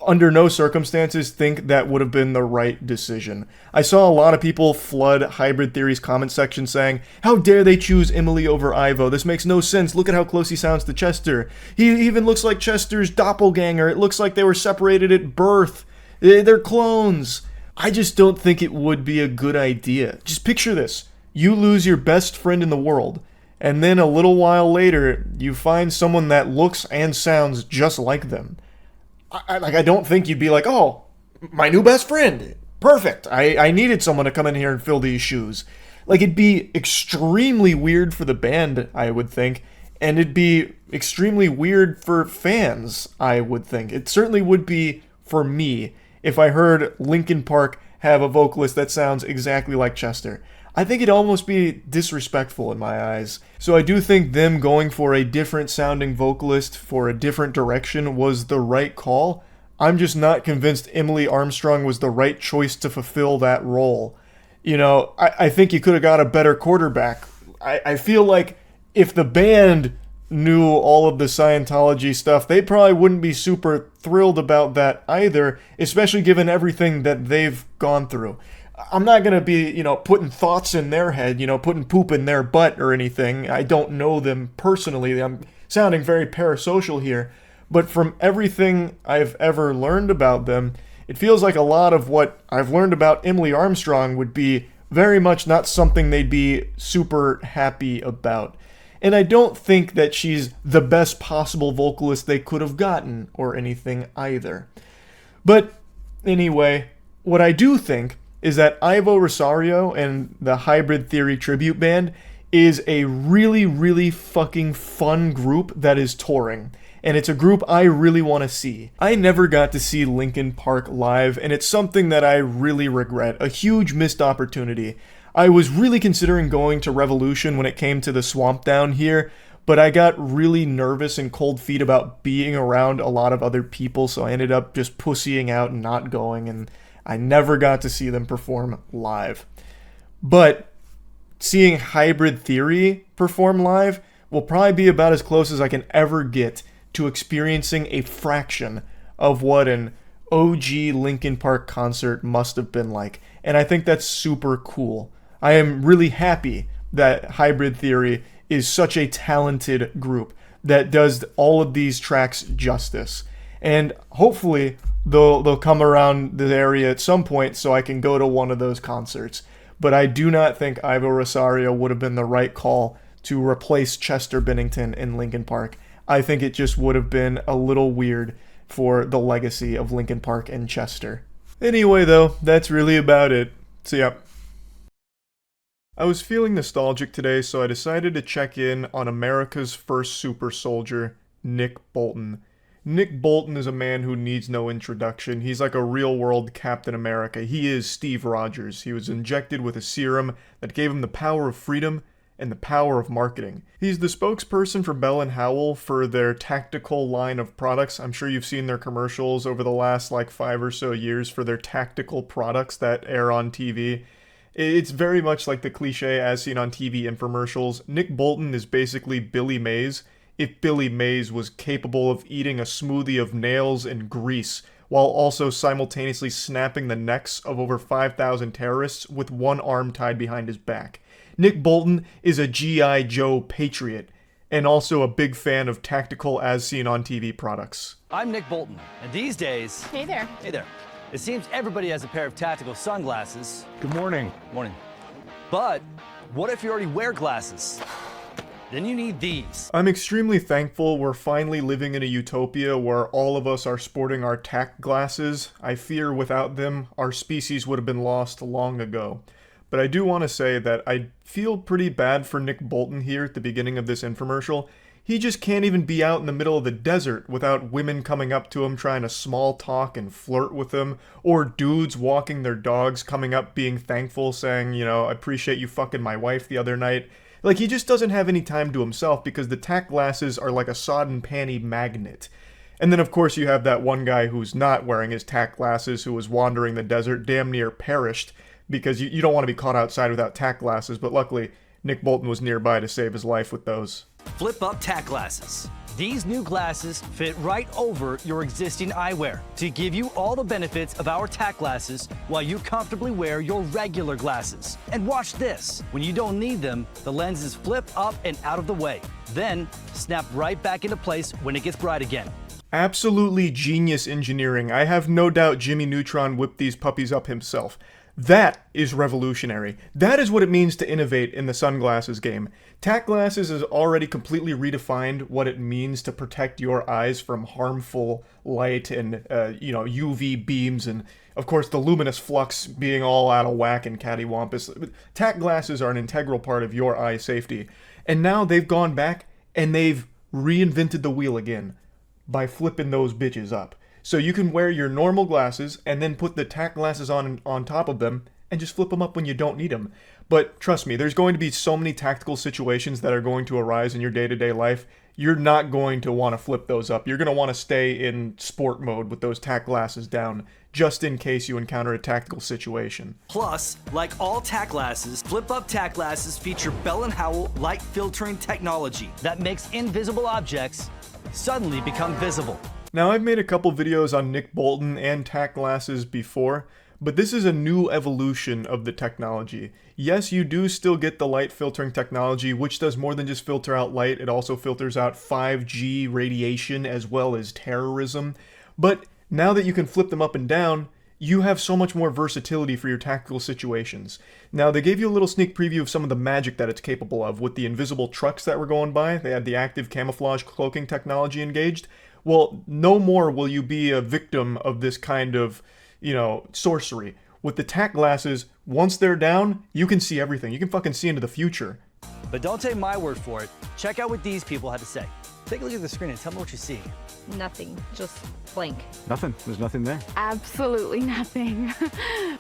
under no circumstances, think that would have been the right decision. I saw a lot of people flood Hybrid Theory's comment section saying, "How dare they choose Emily over Ivo? This makes no sense. Look at how close he sounds to Chester. He even looks like Chester's doppelganger. It looks like they were separated at birth. They're clones." I just don't think it would be a good idea. Just picture this. You lose your best friend in the world, and then a little while later, you find someone that looks and sounds just like them. I don't think you'd be like, "Oh, my new best friend. Perfect. I needed someone to come in here and fill these shoes." Like, it'd be extremely weird for the band, I would think, and it'd be extremely weird for fans, I would think. It certainly would be for me if I heard Linkin Park have a vocalist that sounds exactly like Chester. I think it'd almost be disrespectful in my eyes. So I do think them going for a different sounding vocalist for a different direction was the right call. I'm just not convinced Emily Armstrong was the right choice to fulfill that role. You know, I think you could have got a better quarterback. I feel like if the band knew all of the Scientology stuff, they probably wouldn't be super thrilled about that either, especially given everything that they've gone through. I'm not going to be, putting thoughts in their head, putting poop in their butt or anything. I don't know them personally. I'm sounding very parasocial here. But from everything I've ever learned about them, it feels like a lot of what I've learned about Emily Armstrong would be very much not something they'd be super happy about. And I don't think that she's the best possible vocalist they could have gotten or anything either. But anyway, what I do think is that Ivo Rosario and the Hybrid Theory tribute band is a really, really fucking fun group that is touring. And it's a group I really want to see. I never got to see Linkin Park live, and it's something that I really regret. A huge missed opportunity. I was really considering going to Revolution when it came to the swamp down here, but I got really nervous and cold feet about being around a lot of other people, so I ended up just pussying out and not going, and I never got to see them perform live. But seeing Hybrid Theory perform live will probably be about as close as I can ever get to experiencing a fraction of what an OG Linkin Park concert must have been like, and I think that's super cool. I am really happy that Hybrid Theory is such a talented group that does all of these tracks justice. And hopefully they'll come around the area at some point so I can go to one of those concerts. But I do not think Ivo Rosario would have been the right call to replace Chester Bennington in Linkin Park. I think it just would have been a little weird for the legacy of Linkin Park and Chester. Anyway though, that's really about it. So yeah. I was feeling nostalgic today, so I decided to check in on America's first super soldier, Nick Bolton. Nick Bolton is a man who needs no introduction. He's like a real-world Captain America. He is Steve Rogers. He was injected with a serum that gave him the power of freedom and the power of marketing. He's the spokesperson for Bell & Howell for their tactical line of products. I'm sure you've seen their commercials over the last like 5 or so years for their tactical products that air on TV. It's very much like the cliche as seen on TV infomercials. Nick Bolton is basically Billy Mays if Billy Mays was capable of eating a smoothie of nails and grease while also simultaneously snapping the necks of over 5,000 terrorists with one arm tied behind his back. Nick Bolton is a G.I. Joe patriot and also a big fan of tactical as seen on TV products. I'm Nick Bolton, and these days... Hey there. Hey there. It seems everybody has a pair of tactical sunglasses. Good morning. Morning. But what if you already wear glasses? Then you need these. I'm extremely thankful we're finally living in a utopia where all of us are sporting our tac glasses. I fear without them, our species would have been lost long ago. But I do want to say that I feel pretty bad for Nick Bolton here at the beginning of this infomercial. He just can't even be out in the middle of the desert without women coming up to him trying to small talk and flirt with him, or dudes walking their dogs coming up being thankful saying, you know, I appreciate you fucking my wife the other night. Like, he just doesn't have any time to himself because the tack glasses are like a sodden panty magnet. And then of course you have that one guy who's not wearing his tack glasses who was wandering the desert, damn near perished, because you don't want to be caught outside without tack glasses, but luckily Nick Bolton was nearby to save his life with those. Flip up tack glasses. These new glasses fit right over your existing eyewear to give you all the benefits of our tack glasses while you comfortably wear your regular glasses. And watch this. When you don't need them, the lenses flip up and out of the way. Then snap right back into place when it gets bright again. Absolutely genius engineering. I have no doubt Jimmy Neutron whipped these puppies up himself. That is revolutionary. That is what it means to innovate in the sunglasses game. Tack glasses has already completely redefined what it means to protect your eyes from harmful light and, UV beams and, of course, the luminous flux being all out of whack and cattywampus. Tack glasses are an integral part of your eye safety. And now they've gone back and they've reinvented the wheel again by flipping those bitches up. So you can wear your normal glasses and then put the tack glasses on top of them and just flip them up when you don't need them. But trust me, there's going to be so many tactical situations that are going to arise in your day-to-day life. You're not going to want to flip those up. You're going to want to stay in sport mode with those tack glasses down, just in case you encounter a tactical situation. Plus, like all tack glasses, flip-up tack glasses feature Bell & Howell light filtering technology that makes invisible objects suddenly become visible. Now, I've made a couple videos on Nick Bolton and tack glasses before, but this is a new evolution of the technology. Yes, you do still get the light filtering technology, which does more than just filter out light. It also filters out 5G radiation as well as terrorism. But now that you can flip them up and down, you have so much more versatility for your tactical situations. Now, they gave you a little sneak preview of some of the magic that it's capable of with the invisible trucks that were going by. They had the active camouflage cloaking technology engaged. Well, no more will you be a victim of this kind of, sorcery. With the tack glasses, once they're down, you can see everything. You can fucking see into the future. But don't take my word for it. Check out what these people had to say. Take a look at the screen and tell me what you see. Nothing. Just blank. Nothing. There's nothing there. Absolutely nothing.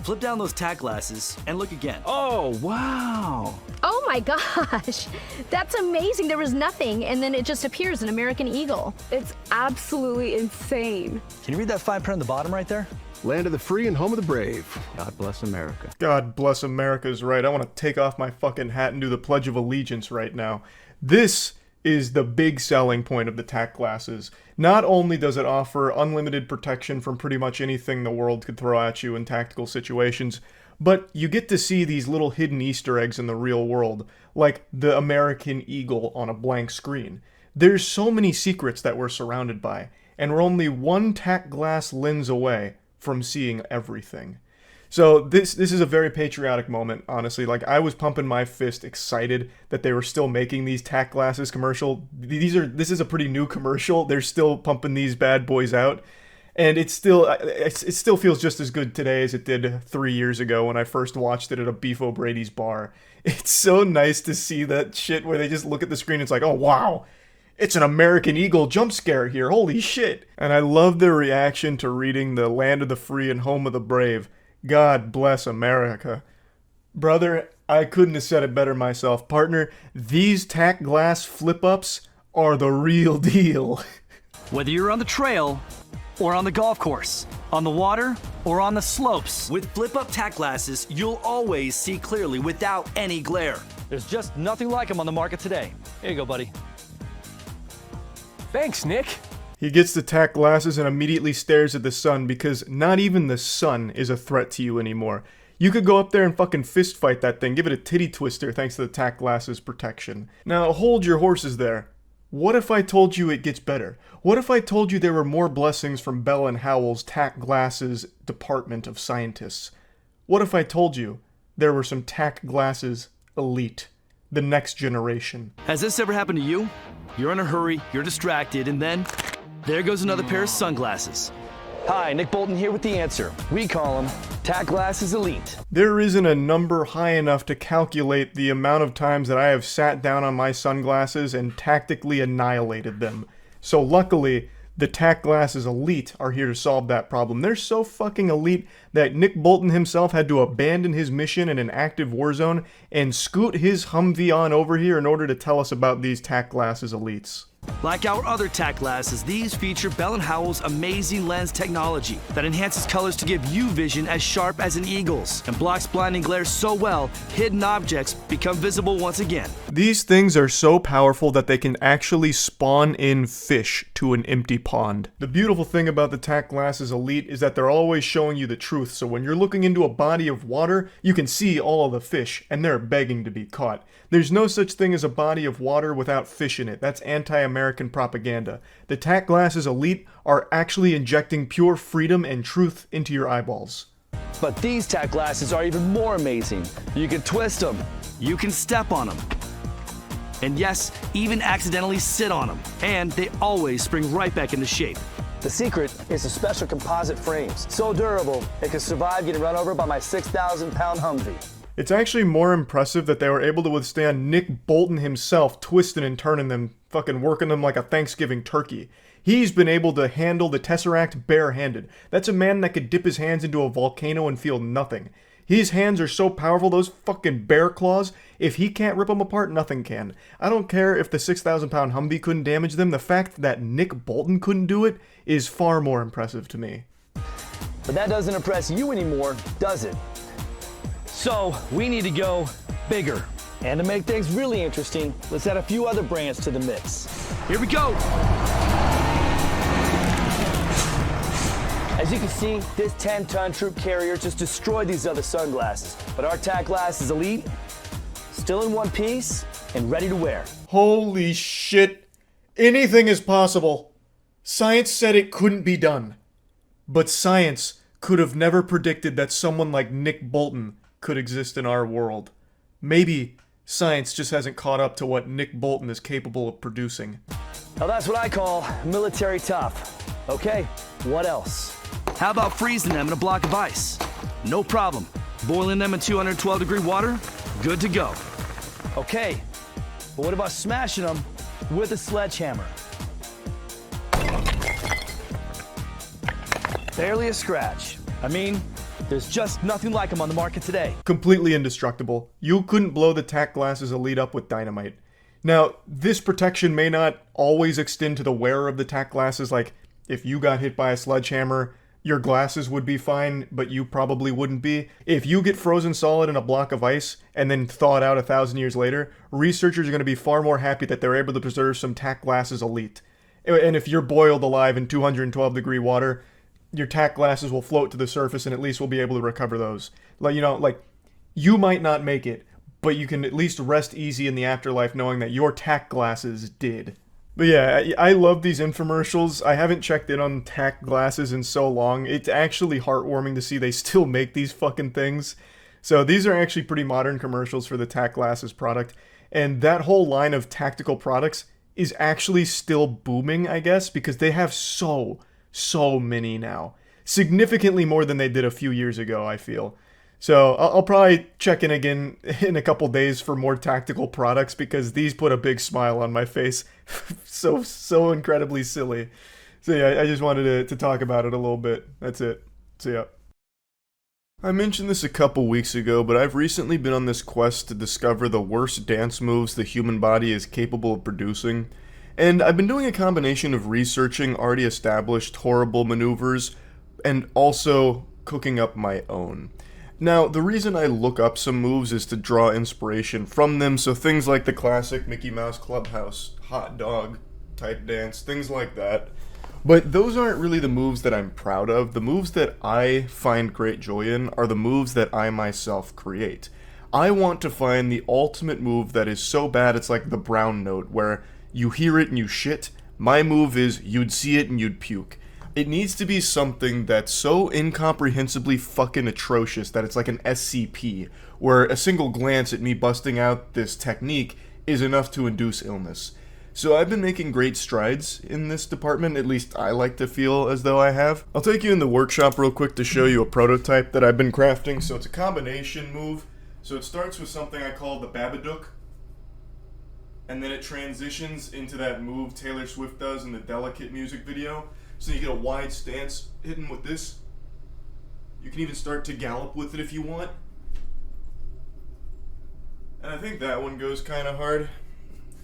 Flip down those tack glasses and look again. Oh, wow. Oh my gosh. That's amazing. There was nothing, and then it just appears an American eagle. It's absolutely insane. Can you read that fine print on the bottom right there? Land of the free and home of the brave. God bless America. God bless America's right. I want to take off my fucking hat and do the Pledge of Allegiance right now. This is the big selling point of the tack glasses. Not only does it offer unlimited protection from pretty much anything the world could throw at you in tactical situations, but you get to see these little hidden Easter eggs in the real world, like the American eagle on a blank screen. There's so many secrets that we're surrounded by, and we're only one tack glass lens away from seeing everything. So this is a very patriotic moment, honestly. Like, I was pumping my fist excited that they were still making these tack glasses commercial. This is a pretty new commercial. They're still pumping these bad boys out. And it still feels just as good today as it did 3 years ago when I first watched it at a Beef O'Brady's bar. It's so nice to see that shit where they just look at the screen and it's like, oh wow, it's an American Eagle jump scare here, holy shit. And I love their reaction to reading the land of the free and home of the brave. God bless America. Brother, I couldn't have said it better myself. Partner, these tack glass flip-ups are the real deal. Whether you're on the trail or on the golf course, on the water or on the slopes, with flip-up tack glasses, you'll always see clearly without any glare. There's just nothing like them on the market today. Here you go, buddy. Thanks, Nick. He gets the tack glasses and immediately stares at the sun because not even the sun is a threat to you anymore. You could go up there and fucking fist fight that thing, give it a titty twister thanks to the tack glasses protection. Now hold your horses there. What if I told you it gets better? What if I told you there were more blessings from Bell and Howell's tack glasses department of scientists? What if I told you there were some tack glasses elite, the next generation? Has this ever happened to you? You're in a hurry, you're distracted, and then there goes another pair of sunglasses. Hi, Nick Bolton here with the answer. We call them Tack Glasses Elite. There isn't a number high enough to calculate the amount of times that I have sat down on my sunglasses and tactically annihilated them. So luckily, the Tack Glasses Elite are here to solve that problem. They're so fucking elite that Nick Bolton himself had to abandon his mission in an active war zone and scoot his Humvee on over here in order to tell us about these Tack Glasses Elites. Like our other tack glasses, these feature Bell & Howell's amazing lens technology that enhances colors to give you vision as sharp as an eagle's and blocks blinding glare so well, hidden objects become visible once again. These things are so powerful that they can actually spawn in fish to an empty pond. The beautiful thing about the Tack Glasses Elite is that they're always showing you the truth, so when you're looking into a body of water, you can see all of the fish, and they're begging to be caught. There's no such thing as a body of water without fish in it. That's anti-American propaganda. The Tack Glasses Elite are actually injecting pure freedom and truth into your eyeballs. But these tack glasses are even more amazing. You can twist them, you can step on them, and yes, even accidentally sit on them. And they always spring right back into shape. The secret is the special composite frames. So durable, it can survive getting run over by my 6,000-pound Humvee. It's actually more impressive that they were able to withstand Nick Bolton himself twisting and turning them, fucking working them like a Thanksgiving turkey. He's been able to handle the Tesseract barehanded. That's a man that could dip his hands into a volcano and feel nothing. His hands are so powerful, those fucking bear claws, if he can't rip them apart, nothing can. I don't care if the 6,000-pound Humvee couldn't damage them, the fact that Nick Bolton couldn't do it is far more impressive to me. But that doesn't impress you anymore, does it? So, we need to go bigger. And to make things really interesting, let's add a few other brands to the mix. Here we go! As you can see, this 10-ton troop carrier just destroyed these other sunglasses. But our Tack Glasses Elite, still in one piece and ready to wear. Holy shit. Anything is possible. Science said it couldn't be done. But science could have never predicted that someone like Nick Bolton could exist in our world. Maybe science just hasn't caught up to what Nick Bolton is capable of producing. Now that's what I call military tough. Okay, what else? How about freezing them in a block of ice? No problem. Boiling them in 212-degree water? Good to go. Okay, but what about smashing them with a sledgehammer? Barely a scratch. I mean, there's just nothing like them on the market today. Completely indestructible. You couldn't blow the Tack Glasses Elite up with dynamite. Now, this protection may not always extend to the wearer of the Tack Glasses, like, if you got hit by a sledgehammer, your glasses would be fine, but you probably wouldn't be. If you get frozen solid in a block of ice and then thawed out 1,000 years later, researchers are going to be far more happy that they're able to preserve some Tack Glasses Elite. And if you're boiled alive in 212-degree water, your tack glasses will float to the surface and at least we'll be able to recover those. Like, you know, like, you might not make it, but you can at least rest easy in the afterlife knowing that your tack glasses did. But yeah, I love these infomercials. I haven't checked in on tack glasses in so long. It's actually heartwarming to see they still make these fucking things. So these are actually pretty modern commercials for the tack glasses product. And that whole line of tactical products is actually still booming, I guess, because they have so many now. Significantly more than they did a few years ago, I feel. So I'll probably check in again in a couple days for more tactical products because these put a big smile on my face. so incredibly silly. So yeah, I just wanted to talk about it a little bit. That's it. See ya. I mentioned this a couple weeks ago, but I've recently been on this quest to discover the worst dance moves the human body is capable of producing. And I've been doing a combination of researching already established horrible maneuvers and also cooking up my own. Now, the reason I look up some moves is to draw inspiration from them, so things like the classic Mickey Mouse Clubhouse, hot dog type dance, things like that. But those aren't really the moves that I'm proud of. The moves that I find great joy in are the moves that I myself create. I want to find the ultimate move that is so bad it's like the brown note, where you hear it and you shit. My move is you'd see it and you'd puke. It needs to be something that's so incomprehensibly fucking atrocious that it's like an SCP, where a single glance at me busting out this technique is enough to induce illness. So I've been making great strides in this department, at least I like to feel as though I have. I'll take you in the workshop real quick to show you a prototype that I've been crafting. So it's a combination move. So it starts with something I call the Babadook, and then it transitions into that move Taylor Swift does in the Delicate music video. So you get a wide stance hitting with this. You can even start to gallop with it if you want. And I think that one goes kind of hard.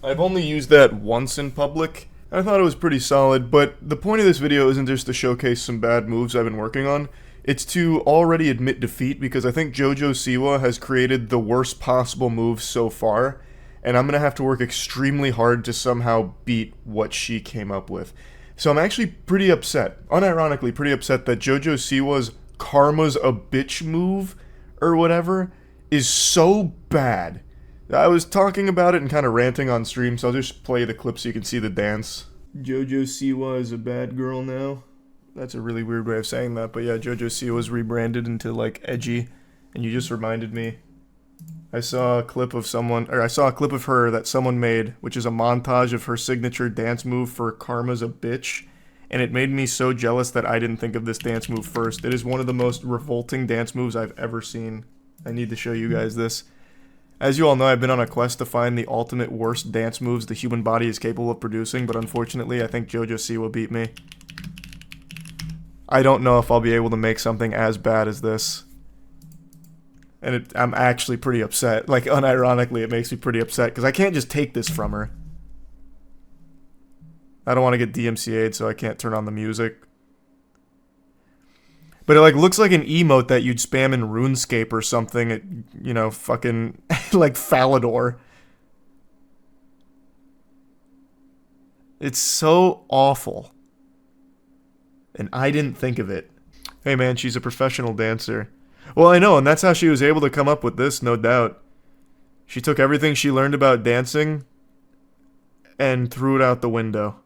I've only used that once in public. I thought it was pretty solid, but the point of this video isn't just to showcase some bad moves I've been working on. It's to already admit defeat, because I think JoJo Siwa has created the worst possible moves so far, and I'm going to have to work extremely hard to somehow beat what she came up with. So I'm actually pretty upset, unironically pretty upset, that JoJo Siwa's Karma's a Bitch move, or whatever, is so bad. I was talking about it and kind of ranting on stream, so I'll just play the clip so you can see the dance. JoJo Siwa is a bad girl now. That's a really weird way of saying that, but yeah, JoJo Siwa was rebranded into, like, edgy, and you just reminded me. I saw a clip of her that someone made, which is a montage of her signature dance move for Karma's a Bitch, and it made me so jealous that I didn't think of this dance move first. It is one of the most revolting dance moves I've ever seen. I need to show you guys this. As you all know, I've been on a quest to find the ultimate worst dance moves the human body is capable of producing, but unfortunately, I think JoJo Siwa beat me. I don't know if I'll be able to make something as bad as this. And I'm actually pretty upset. Like, unironically, it makes me pretty upset, because I can't just take this from her. I don't want to get DMCA'd, so I can't turn on the music. But it, like, looks like an emote that you'd spam in RuneScape or something at, you know, fucking, like, Falador. It's so awful. And I didn't think of it. Hey man, she's a professional dancer. Well, I know, and that's how she was able to come up with this, no doubt. She took everything she learned about dancing and threw it out the window.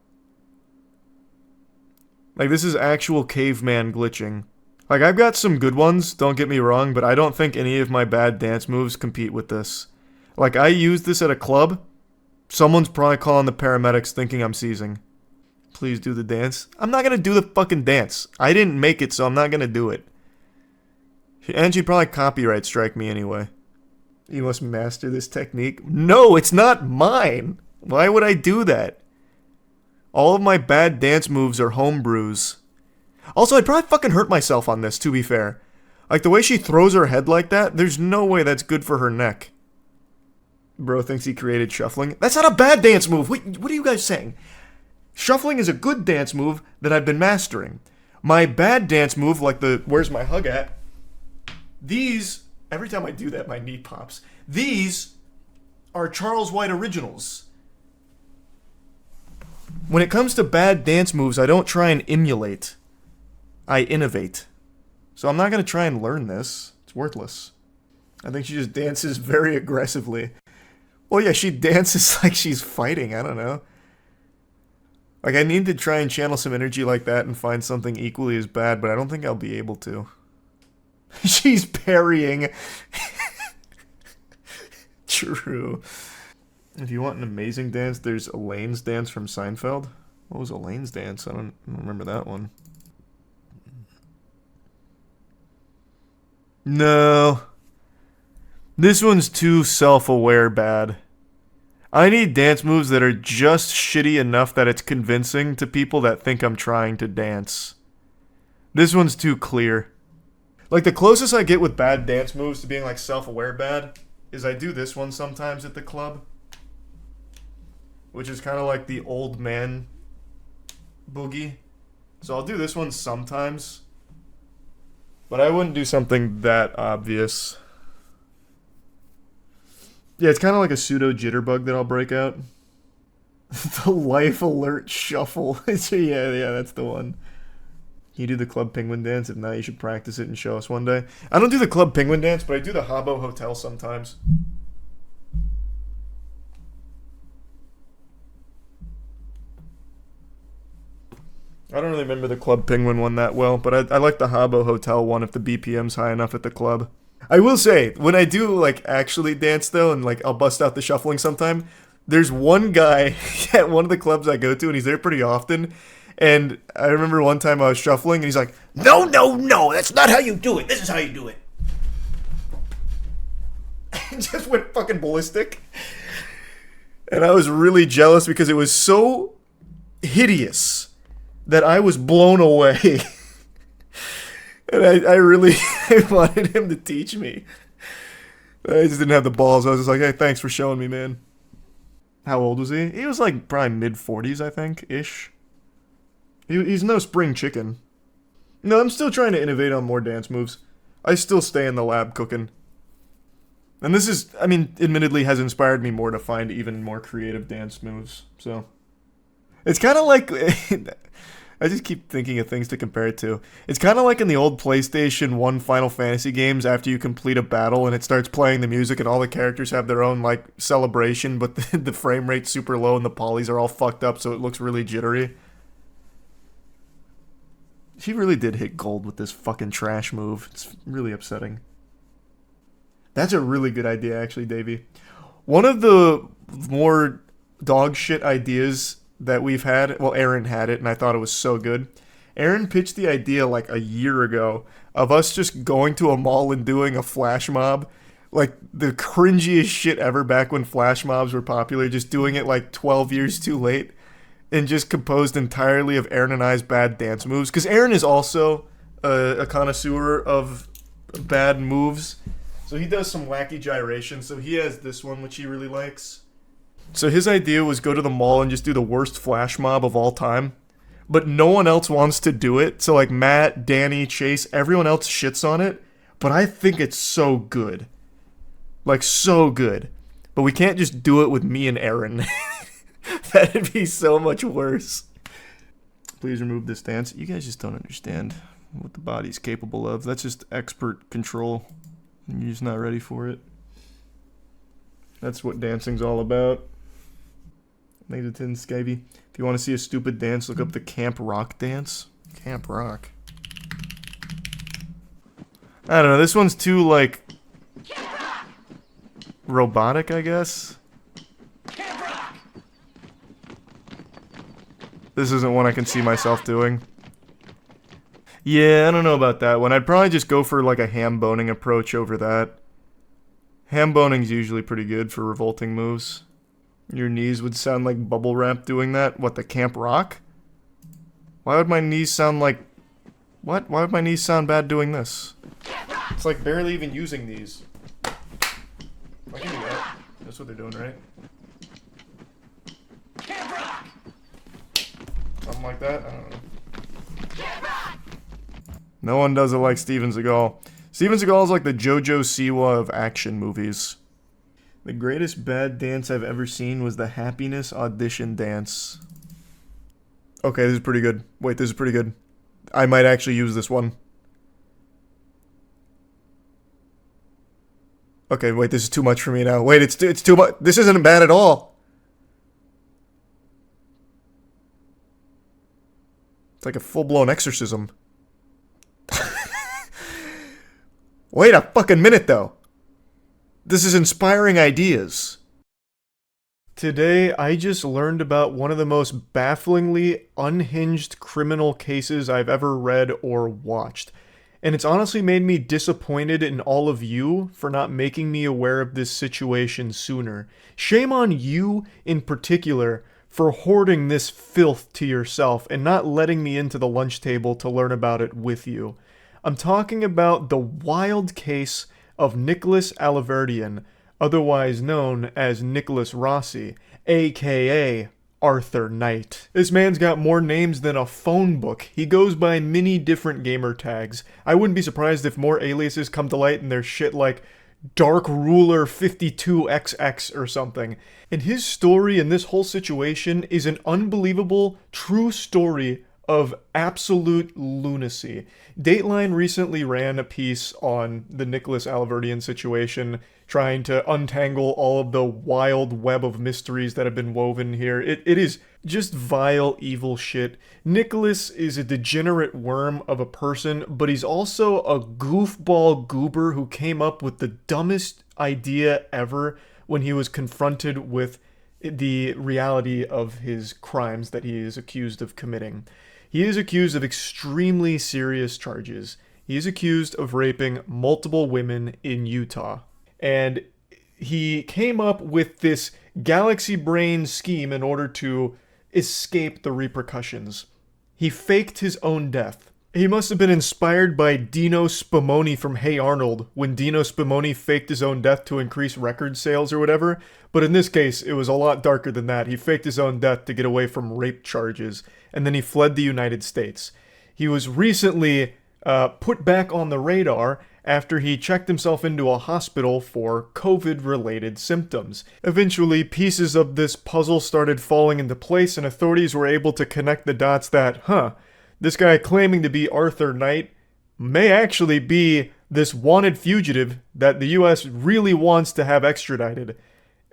Like, this is actual caveman glitching. Like, I've got some good ones, don't get me wrong, but I don't think any of my bad dance moves compete with this. Like, I used this at a club. Someone's probably calling the paramedics thinking I'm seizing. Please do the dance. I'm not gonna do the fucking dance. I didn't make it, so I'm not gonna do it. And she'd probably copyright strike me anyway. You must master this technique. No, it's not mine. Why would I do that? All of my bad dance moves are homebrews. Also, I'd probably fucking hurt myself on this, to be fair. Like, the way she throws her head like that, there's no way that's good for her neck. Bro thinks he created shuffling. That's not a bad dance move. Wait, what are you guys saying? Shuffling is a good dance move that I've been mastering. My bad dance move, like the where's my hug at? These, every time I do that, my knee pops. These are Charles White originals. When it comes to bad dance moves, I don't try and emulate. I innovate. So I'm not going to try and learn this. It's worthless. I think she just dances very aggressively. Well, yeah, she dances like she's fighting. I don't know. Like, I need to try and channel some energy like that and find something equally as bad, but I don't think I'll be able to. She's parrying. True. If you want an amazing dance, there's Elaine's dance from Seinfeld. What was Elaine's dance? I don't remember that one. No. This one's too self-aware bad. I need dance moves that are just shitty enough that it's convincing to people that think I'm trying to dance. This one's too clear. Like, the closest I get with bad dance moves to being, like, self-aware bad is I do this one sometimes at the club. Which is kind of like the old man boogie. So I'll do this one sometimes. But I wouldn't do something that obvious. Yeah, it's kind of like a pseudo jitterbug that I'll break out. The life alert shuffle. yeah, that's the one. You do the Club Penguin dance? If not, you should practice it and show us one day. I don't do the Club Penguin dance, but I do the Habbo Hotel sometimes. I don't really remember the Club Penguin one that well, but I like the Habbo Hotel one if the BPM's high enough at the club. I will say, when I do, like, actually dance, though, and, like, I'll bust out the shuffling sometime, there's one guy at one of the clubs I go to, and he's there pretty often, and I remember one time I was shuffling, and he's like, no, that's not how you do it. This is how you do it. And just went fucking ballistic. And I was really jealous because it was so hideous that I was blown away. And I really wanted him to teach me. I just didn't have the balls. I was just like, hey, thanks for showing me, man. How old was he? He was like probably mid-40s, I think, ish. He's no spring chicken. No, I'm still trying to innovate on more dance moves. I still stay in the lab cooking. And this is, I mean, admittedly has inspired me more to find even more creative dance moves, so. It's kind of like... I just keep thinking of things to compare it to. It's kind of like in the old PlayStation 1 Final Fantasy games after you complete a battle and it starts playing the music and all the characters have their own, like, celebration, but the frame rate's super low and the polys are all fucked up so it looks really jittery. She really did hit gold with this fucking trash move. It's really upsetting. That's a really good idea, actually, Davey. One of the more dog shit ideas that we've had, well, Aaron had it, and I thought it was so good. Aaron pitched the idea like a year ago of us just going to a mall and doing a flash mob. Like, the cringiest shit ever back when flash mobs were popular, just doing it like 12 years too late, and just composed entirely of Aaron and I's bad dance moves. Because Aaron is also a connoisseur of bad moves, so he does some wacky gyrations. So he has this one, which he really likes. So his idea was go to the mall and just do the worst flash mob of all time. But no one else wants to do it. So like Matt, Danny, Chase, everyone else shits on it. But I think it's so good. Like, so good. But we can't just do it with me and Aaron. That'd be so much worse. Please remove this dance. You guys just don't understand what the body's capable of. That's just expert control. And you're just not ready for it. That's what dancing's all about. Negative Skivey. If you want to see a stupid dance, look up the Camp Rock dance. Camp Rock. I don't know, this one's too, like, robotic, I guess. This isn't one I can see myself doing. Yeah, I don't know about that one. I'd probably just go for, like, a ham-boning approach over that. Ham-boning's usually pretty good for revolting moves. Your knees would sound like bubble wrap doing that? What, the Camp Rock? Why would my knees sound like... What? Why would my knees sound bad doing this? It's like barely even using these. I can do that. That's what they're doing, right? Something like that? I don't know. No one does it like Steven Seagal. Steven Seagal is like the JoJo Siwa of action movies. The greatest bad dance I've ever seen was the Happiness audition dance. Okay, this is pretty good. Wait, this is pretty good. I might actually use this one. Okay, wait, this is too much for me now. Wait, it's too much. This isn't bad at all. It's like a full-blown exorcism. Wait a fucking minute, though. This is inspiring ideas. Today, I just learned about one of the most bafflingly unhinged criminal cases I've ever read or watched. And it's honestly made me disappointed in all of you for not making me aware of this situation sooner. Shame on you in particular for hoarding this filth to yourself and not letting me into the lunch table to learn about it with you. I'm talking about the wild case of Nicholas Alaverdian, otherwise known as Nicholas Rossi, aka Arthur Knight. This man's got more names than a phone book. He goes by many different gamer tags. I wouldn't be surprised if more aliases come to light and there's shit like Dark Ruler 52XX or something. And his story in this whole situation is an unbelievable, true story of absolute lunacy. Dateline recently ran a piece on the Nicholas Alaverdian situation, trying to untangle all of the wild web of mysteries that have been woven here. It is just vile, evil shit. Nicholas is a degenerate worm of a person, but he's also a goofball goober who came up with the dumbest idea ever when he was confronted with the reality of his crimes that he is accused of committing. He is accused of extremely serious charges. He is accused of raping multiple women in Utah. And he came up with this galaxy brain scheme in order to escape the repercussions. He faked his own death. He must have been inspired by Dino Spumoni from Hey Arnold, when Dino Spumoni faked his own death to increase record sales or whatever. But in this case, it was a lot darker than that. He faked his own death to get away from rape charges, and then he fled the United States. He was recently put back on the radar after he checked himself into a hospital for COVID-related symptoms. Eventually, pieces of this puzzle started falling into place, and authorities were able to connect the dots that, this guy claiming to be Arthur Knight may actually be this wanted fugitive that the US really wants to have extradited.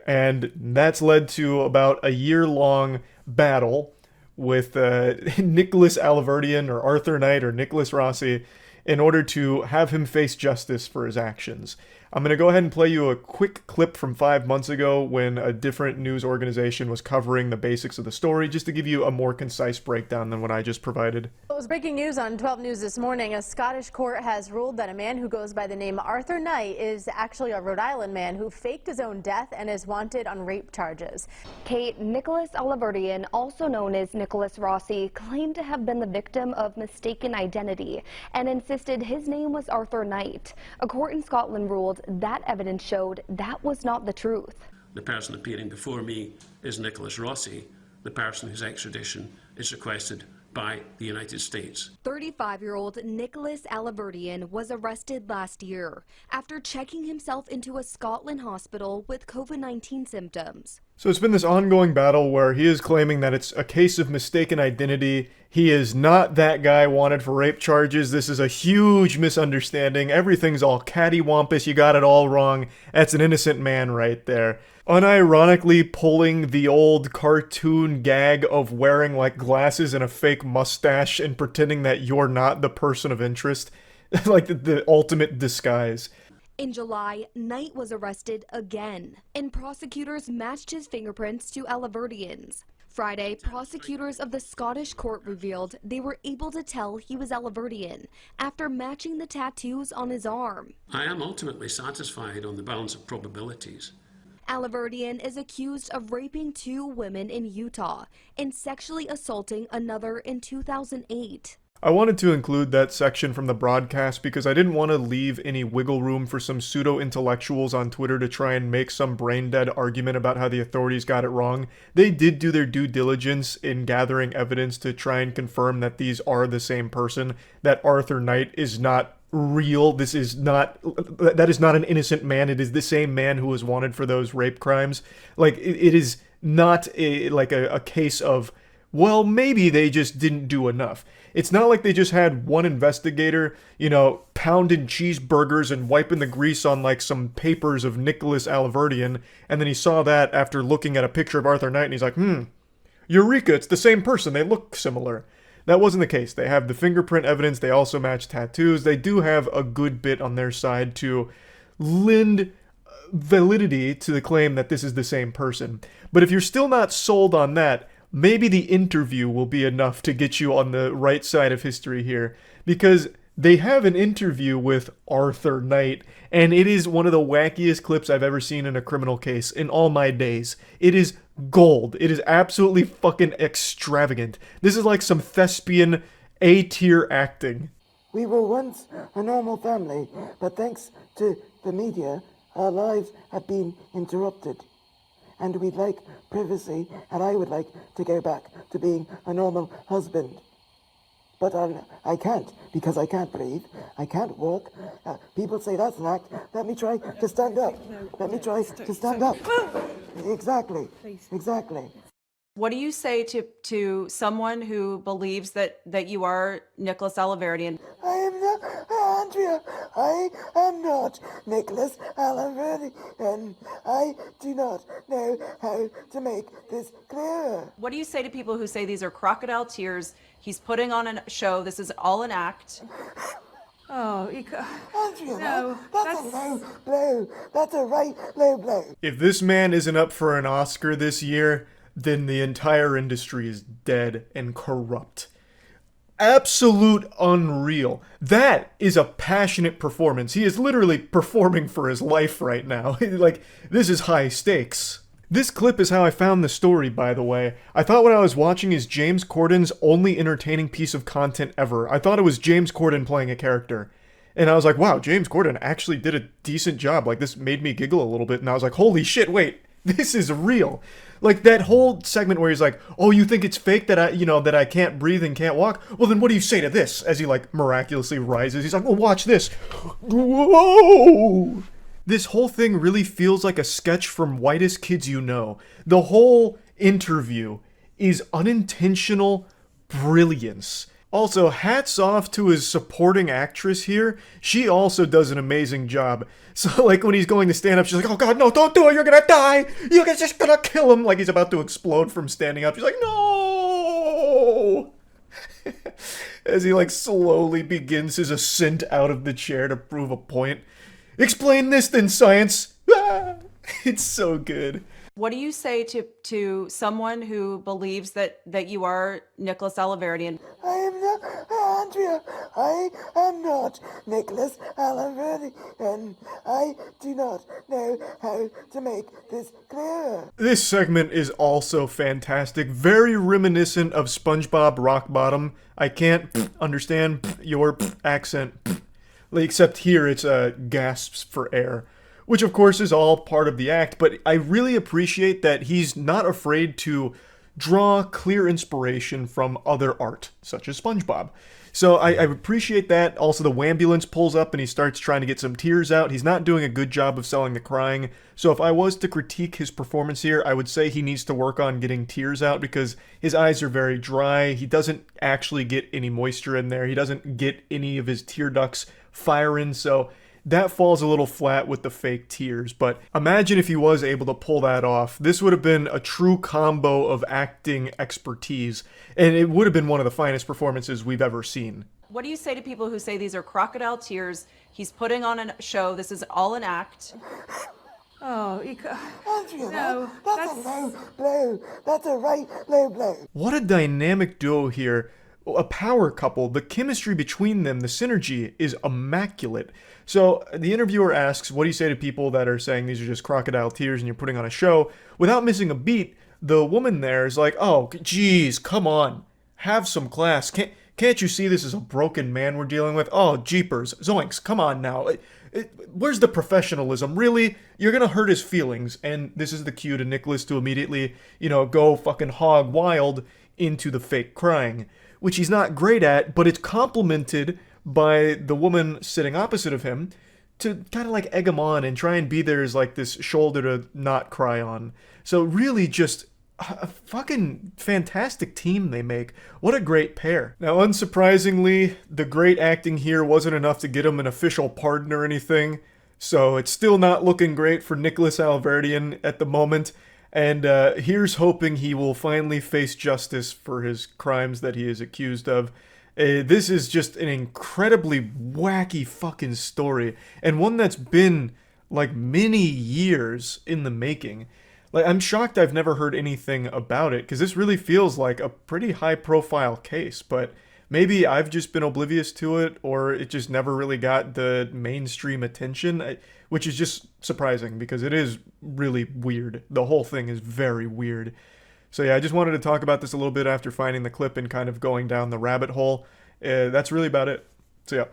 And that's led to about a year-long battle with Nicholas Alaverdian or Arthur Knight or Nicholas Rossi in order to have him face justice for his actions. I'm going to go ahead and play you a quick clip from 5 months ago when a different news organization was covering the basics of the story, just to give you a more concise breakdown than what I just provided. It was breaking news on 12 News this morning. A Scottish court has ruled that a man who goes by the name Arthur Knight is actually a Rhode Island man who faked his own death and is wanted on rape charges. Kate, Nicholas Alaverdian, also known as Nicholas Rossi, claimed to have been the victim of mistaken identity and insisted his name was Arthur Knight. A court in Scotland ruled that evidence showed that was not the truth. The person appearing before me is Nicholas Rossi, the person whose extradition is requested by the United States. 35-year-old Nicholas Alaverdian was arrested last year after checking himself into a Scotland hospital with COVID-19 symptoms. So it's been this ongoing battle where he is claiming that it's a case of mistaken identity. He is not that guy wanted for rape charges. This is a huge misunderstanding. Everything's all cattywampus. You got it all wrong. That's an innocent man right there. Unironically pulling the old cartoon gag of wearing like glasses and a fake mustache and pretending that you're not the person of interest. Like the ultimate disguise. In July, Knight was arrested again, and prosecutors matched his fingerprints to Alaverdian's. Friday, prosecutors of the Scottish court revealed they were able to tell he was Alaverdian after matching the tattoos on his arm. I am ultimately satisfied on the balance of probabilities. Alaverdian is accused of raping 2 women in Utah and sexually assaulting another in 2008. I wanted to include that section from the broadcast because I didn't want to leave any wiggle room for some pseudo-intellectuals on Twitter to try and make some brain-dead argument about how the authorities got it wrong. They did do their due diligence in gathering evidence to try and confirm that these are the same person, that Arthur Knight is not real. That is not an innocent man. It is the same man who was wanted for those rape crimes. Like, it is not a case of, well, maybe they just didn't do enough. It's not like they just had one investigator, pounding cheeseburgers and wiping the grease on like some papers of Nicholas Alaverdian, and then he saw that after looking at a picture of Arthur Knight, and he's like, Eureka, it's the same person, they look similar. That wasn't the case. They have the fingerprint evidence, they also match tattoos, they do have a good bit on their side to lend validity to the claim that this is the same person. But if you're still not sold on that, maybe the interview will be enough to get you on the right side of history here, because they have an interview with Arthur Knight, and it is one of the wackiest clips I've ever seen in a criminal case in all my days. It is gold. It is absolutely fucking extravagant. This is like some thespian A-tier acting. We were once a normal family, but thanks to the media, our lives have been interrupted. And we'd like privacy, and I would like to go back to being a normal husband. But I can't, because I can't breathe, I can't walk. People say that's an act. Let me try to stand up. Let me try to stand up. Exactly, exactly. What do you say to someone who believes that you are Nicholas Alaverdian? I am not, Andrea, I am not Nicholas Alaverdi, and I do not know how to make this clear. What do you say to people who say these are crocodile tears? He's putting on a show. This is all an act. Oh, Andrea, no, that's a low blow. That's a right low blow. If this man isn't up for an Oscar this year, then the entire industry is dead and corrupt. Absolute unreal. That is a passionate performance. He is literally performing for his life right now. Like, this is high stakes. This clip is how I found the story, by the way. I thought what I was watching is James Corden's only entertaining piece of content ever. I thought it was James Corden playing a character. And I was like, wow, James Corden actually did a decent job. Like, this made me giggle a little bit. And I was like, holy shit, wait, this is real. Like, that whole segment where he's like, oh, you think it's fake that I can't breathe and can't walk? Well, then what do you say to this? As he, like, miraculously rises. He's like, well, watch this. Whoa! This whole thing really feels like a sketch from Whitest Kids You Know. The whole interview is unintentional brilliance. Also, hats off to his supporting actress here. She also does an amazing job. So, like, when he's going to stand up, she's like, oh god, no, don't do it, you're gonna die! You're just gonna kill him! Like, he's about to explode from standing up. She's like, no! As he, like, slowly begins his ascent out of the chair to prove a point. Explain this then, science! Ah! It's so good. What do you say to someone who believes that you are Nicholas Alaverdian? I am not, Andrea, I am not Nicholas Alaverdi, and I do not know how to make this clear. This segment is also fantastic, very reminiscent of SpongeBob Rockbottom. I can't understand your accent, except here it's gasps for air. Which of course is all part of the act, but I really appreciate that he's not afraid to draw clear inspiration from other art, such as SpongeBob. So I appreciate that. Also, the wambulance pulls up and he starts trying to get some tears out. He's not doing a good job of selling the crying. So if I was to critique his performance here, I would say he needs to work on getting tears out because his eyes are very dry. He doesn't actually get any moisture in there. He doesn't get any of his tear ducts firing, so that falls a little flat with the fake tears, but imagine if he was able to pull that off. This would have been a true combo of acting expertise, and it would have been one of the finest performances we've ever seen. What do you say to people who say these are crocodile tears? He's putting on a show. This is all an act. Oh, Andrea, no, that's a low blow. That's a right low blow. What a dynamic duo here. A power couple. The chemistry between them, the synergy, is immaculate. So the interviewer asks, what do you say to people that are saying these are just crocodile tears and you're putting on a show? Without missing a beat, the woman there is like, oh, geez, come on. Have some class. Can't you see this is a broken man we're dealing with? Oh, jeepers. Zoinks, come on now. Where's the professionalism? Really? You're gonna hurt his feelings. And this is the cue to Nicholas to immediately, go fucking hog wild into the fake crying, which he's not great at, but it's complemented by the woman sitting opposite of him to kind of like egg him on and try and be there as like this shoulder to not cry on. So really just a fucking fantastic team they make. What a great pair. Now, unsurprisingly, the great acting here wasn't enough to get him an official pardon or anything, so it's still not looking great for Nicholas Alaverdian at the moment. And here's hoping he will finally face justice for his crimes that he is accused of. This is just an incredibly wacky fucking story, and one that's been like many years in the making. Like, I'm shocked I've never heard anything about it, because this really feels like a pretty high-profile case, but maybe I've just been oblivious to it, or it just never really got the mainstream attention, which is just surprising, because it is really weird. The whole thing is very weird. So yeah, I just wanted to talk about this a little bit after finding the clip and kind of going down the rabbit hole. That's really about it. So yeah.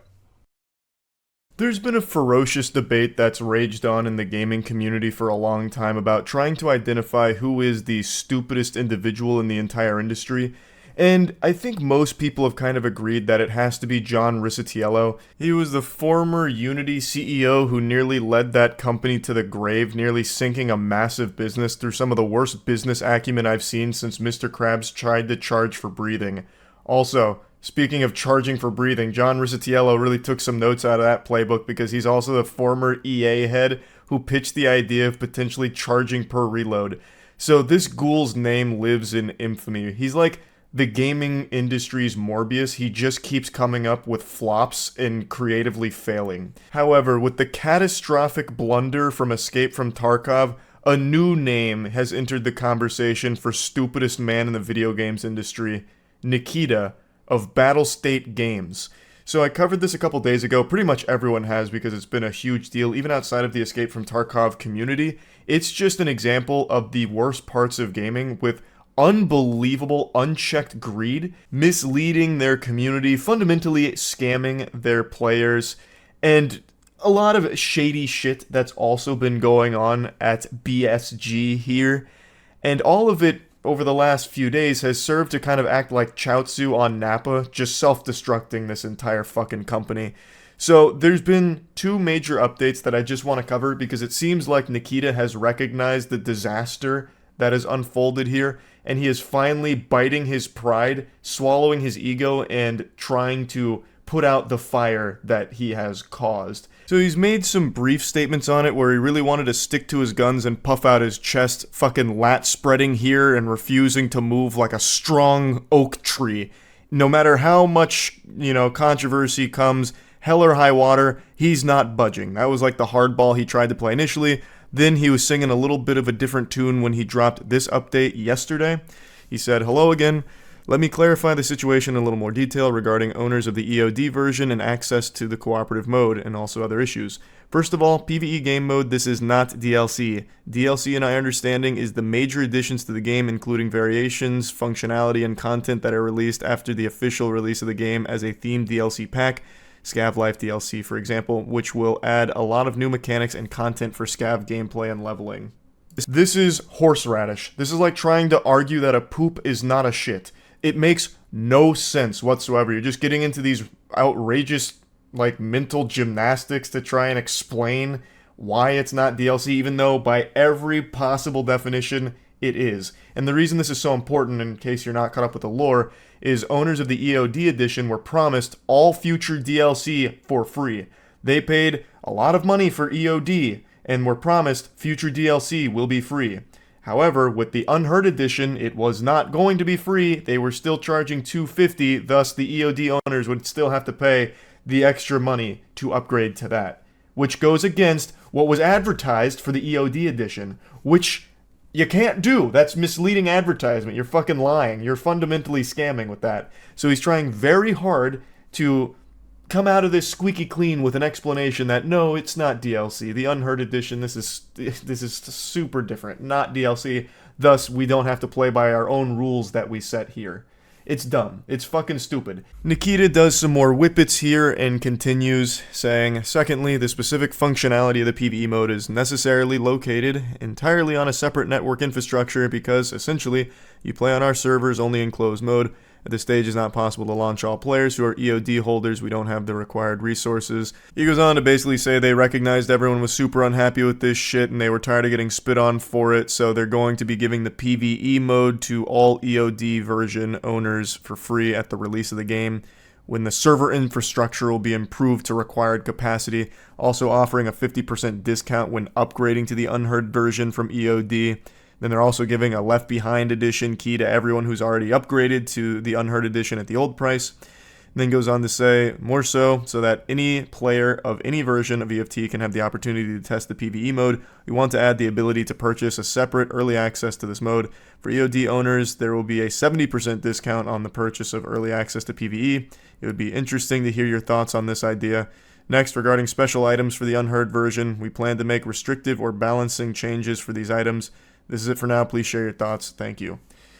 There's been a ferocious debate that's raged on in the gaming community for a long time about trying to identify who is the stupidest individual in the entire industry. And I think most people have kind of agreed that it has to be John Riccitiello. He was the former Unity CEO who nearly led that company to the grave, nearly sinking a massive business through some of the worst business acumen I've seen since Mr. Krabs tried to charge for breathing. Also, speaking of charging for breathing, John Riccitiello really took some notes out of that playbook, because he's also the former EA head who pitched the idea of potentially charging per reload. So this ghoul's name lives in infamy. He's like the gaming industry's Morbius. He just keeps coming up with flops and creatively failing. However, with the catastrophic blunder from Escape from Tarkov, a new name has entered the conversation for stupidest man in the video games industry: Nikita of Battlestate Games. So I covered this a couple days ago. Pretty much everyone has, because it's been a huge deal even outside of the Escape from Tarkov community. It's just an example of the worst parts of gaming, with unbelievable, unchecked greed, misleading their community, fundamentally scamming their players, and a lot of shady shit that's also been going on at BSG here. And all of it over the last few days has served to kind of act like Chaozu on Nappa, just self-destructing this entire fucking company. So there's been two major updates that I just want to cover, because it seems like Nikita has recognized the disaster that has unfolded here, and he is finally biting his pride, swallowing his ego, and trying to put out the fire that he has caused. So he's made some brief statements on it where he really wanted to stick to his guns and puff out his chest, fucking lat spreading here and refusing to move like a strong oak tree. No matter how much, controversy comes, hell or high water, he's not budging. That was like the hardball he tried to play initially. Then he was singing a little bit of a different tune when he dropped this update yesterday. He said, "Hello again. Let me clarify the situation in a little more detail regarding owners of the EOD version and access to the cooperative mode, and also other issues. First of all, PvE game mode, this is not DLC. DLC, in my understanding, is the major additions to the game, including variations, functionality, and content that are released after the official release of the game as a themed DLC pack. Scav Life DLC, for example, which will add a lot of new mechanics and content for Scav gameplay and leveling." This is horseradish. This is like trying to argue that a poop is not a shit. It makes no sense whatsoever. You're just getting into these outrageous, mental gymnastics to try and explain why it's not DLC, even though by every possible definition, it is. And the reason this is so important, in case you're not caught up with the lore, is owners of the EOD edition were promised all future DLC for free. They paid a lot of money for EOD, and were promised future DLC will be free. However, with the Unheard edition, it was not going to be free. They were still charging $250, thus the EOD owners would still have to pay the extra money to upgrade to that, which goes against what was advertised for the EOD edition, which you can't do. That's misleading advertisement. You're fucking lying. You're fundamentally scamming with that. So he's trying very hard to come out of this squeaky clean with an explanation that no, it's not DLC. The Unheard edition, this is super different, not DLC. Thus, we don't have to play by our own rules that we set here. It's dumb. It's fucking stupid. Nikita does some more whippets here and continues, saying, "Secondly, the specific functionality of the PvE mode is necessarily located entirely on a separate network infrastructure because, essentially, you play on our servers only in closed mode. At this stage, it's not possible to launch all players who are EOD holders. We don't have the required resources." He goes on to basically say they recognized everyone was super unhappy with this shit and they were tired of getting spit on for it, so they're going to be giving the PvE mode to all EOD version owners for free at the release of the game, when the server infrastructure will be improved to required capacity, also offering a 50% discount when upgrading to the Unheard version from EOD. Then they're also giving a Left Behind edition key to everyone who's already upgraded to the Unheard edition at the old price. And then goes on to say, more so that any player of any version of EFT can have the opportunity to test the PvE mode. We want to add the ability to purchase a separate early access to this mode. For EOD owners, there will be a 70% discount on the purchase of early access to PvE. It would be interesting to hear your thoughts on this idea. Next, regarding special items for the Unheard version, we plan to make restrictive or balancing changes for these items. This is it for now. Please share your thoughts. Thank you.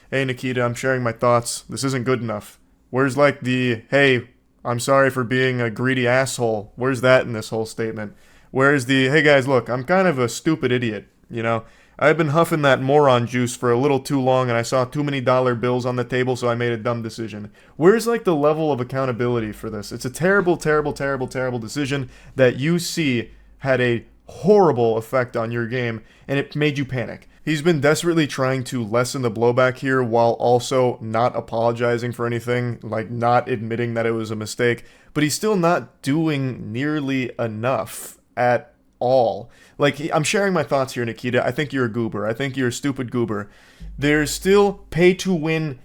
Hey, Nikita, I'm sharing my thoughts. This isn't good enough. Where's like the, hey, I'm sorry for being a greedy asshole? Where's that in this whole statement? Where's the, hey guys, look, I'm kind of a stupid idiot, you know? I've been huffing that moron juice for a little too long and I saw too many dollar bills on the table, so I made a dumb decision. Where's like the level of accountability for this? It's a terrible, terrible, terrible, terrible decision that you see had a horrible effect on your game and it made you panic. He's been desperately trying to lessen the blowback here while also not apologizing for anything, like not admitting that it was a mistake, but he's still not doing nearly enough at all. Like, I'm sharing my thoughts here, Nikita. I think you're a goober. I think you're a stupid goober. There's still pay-to-win,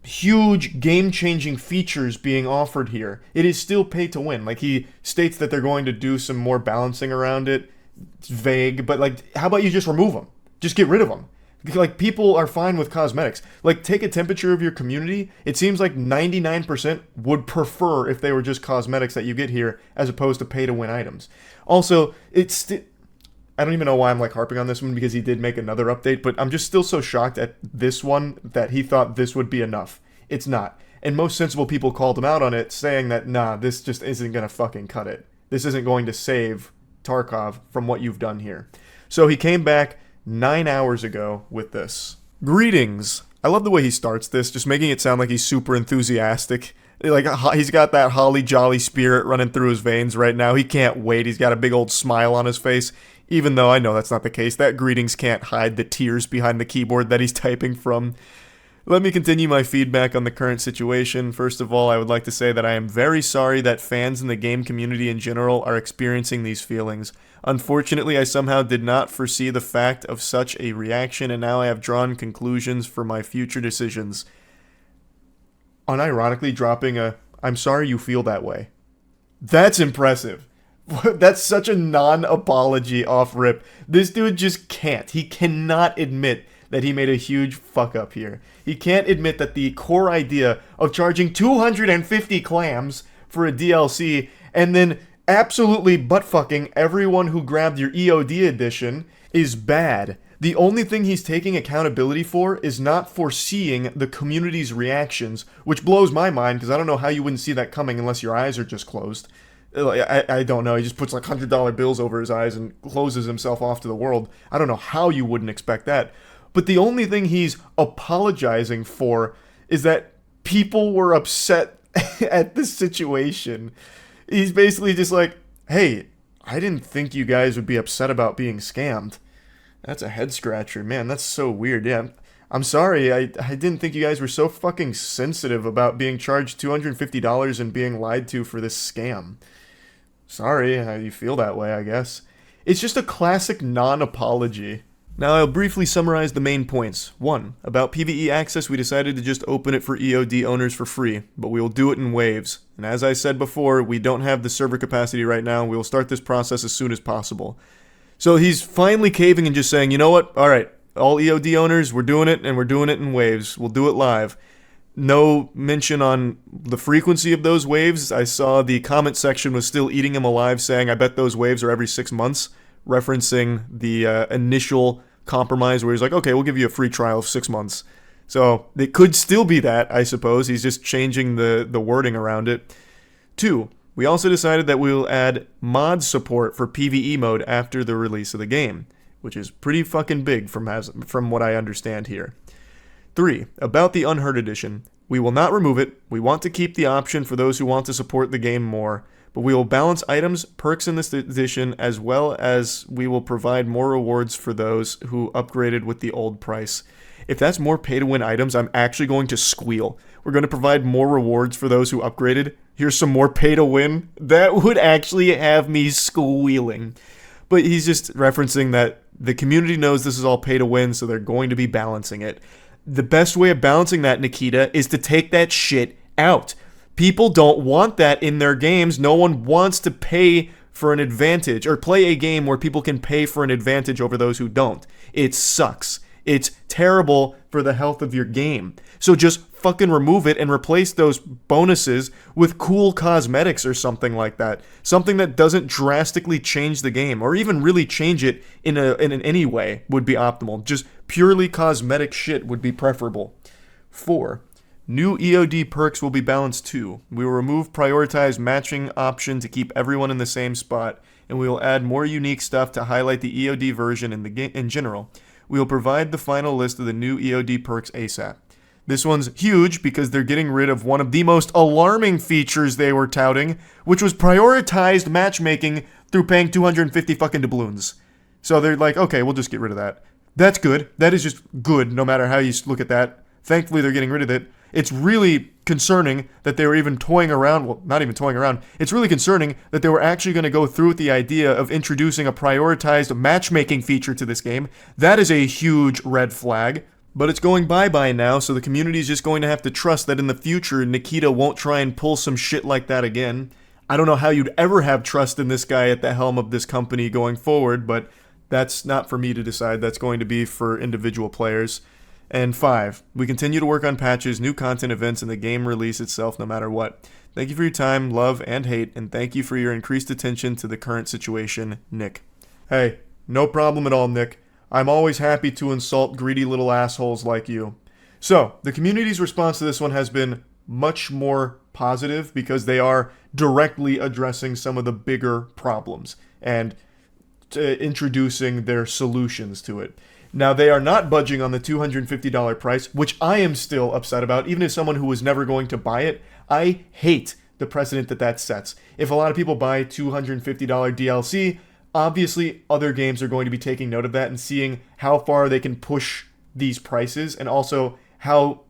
huge game-changing features being offered here. It is still pay-to-win. Like, he states that they're going to do some more balancing around it. It's vague, but like, how about you just remove them? Just get rid of them. Like, people are fine with cosmetics. Like, take a temperature of your community. It seems like 99% would prefer if they were just cosmetics that you get here as opposed to pay-to-win items. Also, I don't even know why I'm like harping on this one because he did make another update, but I'm just still so shocked at this one that he thought this would be enough. It's not. And most sensible people called him out on it, saying that, nah, this just isn't gonna fucking cut it. This isn't going to save Tarkov from what you've done here. So he came back 9 hours ago with this. Greetings. I love the way he starts this, just making it sound like he's super enthusiastic. Like, he's got that holly jolly spirit running through his veins right now. He can't wait. He's got a big old smile on his face, even though I know that's not the case. That greetings can't hide the tears behind the keyboard that he's typing from. Let me continue my feedback on the current situation. First of all, I would like to say that I am very sorry that fans in the game community in general are experiencing these feelings. Unfortunately, I somehow did not foresee the fact of such a reaction, and now I have drawn conclusions for my future decisions. Unironically dropping a, I'm sorry you feel that way. That's impressive. That's such a non-apology off rip. This dude just can't. He cannot admit that he made a huge fuck up here. He can't admit that the core idea of charging 250 clams for a DLC and then absolutely butt-fucking everyone who grabbed your EOD edition is bad. The only thing he's taking accountability for is not foreseeing the community's reactions, which blows my mind because I don't know how you wouldn't see that coming unless your eyes are just closed. I don't know. He just puts like $100 bills over his eyes and closes himself off to the world. I don't know how you wouldn't expect that. But the only thing he's apologizing for is that people were upset at the situation. He's basically just like, hey, I didn't think you guys would be upset about being scammed. That's a head scratcher. Man, that's so weird. Yeah, I'm sorry. I didn't think you guys were so fucking sensitive about being charged $250 and being lied to for this scam. Sorry how you feel that way, I guess. It's just a classic non-apology. Now I'll briefly summarize the main points. 1. About PvE access, we decided to just open it for EOD owners for free, but we will do it in waves. And as I said before, we don't have the server capacity right now. We will start this process as soon as possible. So he's finally caving and just saying, you know what? Alright, all EOD owners, we're doing it, and we're doing it in waves. We'll do it live. No mention on the frequency of those waves. I saw the comment section was still eating him alive, saying, I bet those waves are every 6 months, referencing the initial compromise where he's like, okay, we'll give you a free trial of 6 months. So it could still be that, I suppose. He's just changing the wording around it. 2. We also decided that we will add mod support for PvE mode after the release of the game, which is pretty fucking big from what I understand here. 3. About the Unheard edition. We will not remove it. We want to keep the option for those who want to support the game more, but we will balance items, perks in this edition, as well as we will provide more rewards for those who upgraded with the old price. If that's more pay-to-win items, I'm actually going to squeal. We're going to provide more rewards for those who upgraded. Here's some more pay-to-win. That would actually have me squealing. But he's just referencing that The community knows this is all pay to win, so they're going to be balancing it. The best way of balancing that, Nikita, is to take that shit out. People don't want that in their games. No one wants to pay for an advantage or play a game where people can pay for an advantage over those who don't. It sucks. It's terrible for the health of your game. So just fucking remove it and replace those bonuses with cool cosmetics or something like that. Something that doesn't drastically change the game or even really change it in any way would be optimal. Just purely cosmetic shit would be preferable. 4. New EOD perks will be balanced too. We will remove prioritized matching option to keep everyone in the same spot, and we will add more unique stuff to highlight the EOD version in general. We will provide the final list of the new EOD perks ASAP. This one's huge because they're getting rid of one of the most alarming features they were touting, which was prioritized matchmaking through paying 250 fucking doubloons. So they're like, okay, we'll just get rid of that. That's good. That is just good, no matter how you look at that. Thankfully, they're getting rid of it. It's really concerning that they were even toying around. Well, not even toying around. It's really concerning that they were actually going to go through with the idea of introducing a prioritized matchmaking feature to this game. That is a huge red flag. But it's going bye-bye now, so the community is just going to have to trust that in the future, Nikita won't try and pull some shit like that again. I don't know how you'd ever have trust in this guy at the helm of this company going forward, but that's not for me to decide. That's going to be for individual players. And 5, we continue to work on patches, new content events, and the game release itself no matter what. Thank you for your time, love, and hate, and thank you for your increased attention to the current situation, Nick. Hey, no problem at all, Nick. I'm always happy to insult greedy little assholes like you. So, the community's response to this one has been much more positive because they are directly addressing some of the bigger problems and introducing their solutions to it. Now, they are not budging on the $250 price, which I am still upset about, even as someone who was never going to buy it. I hate the precedent that sets. If a lot of people buy $250 DLC, obviously other games are going to be taking note of that and seeing how far they can push these prices and also how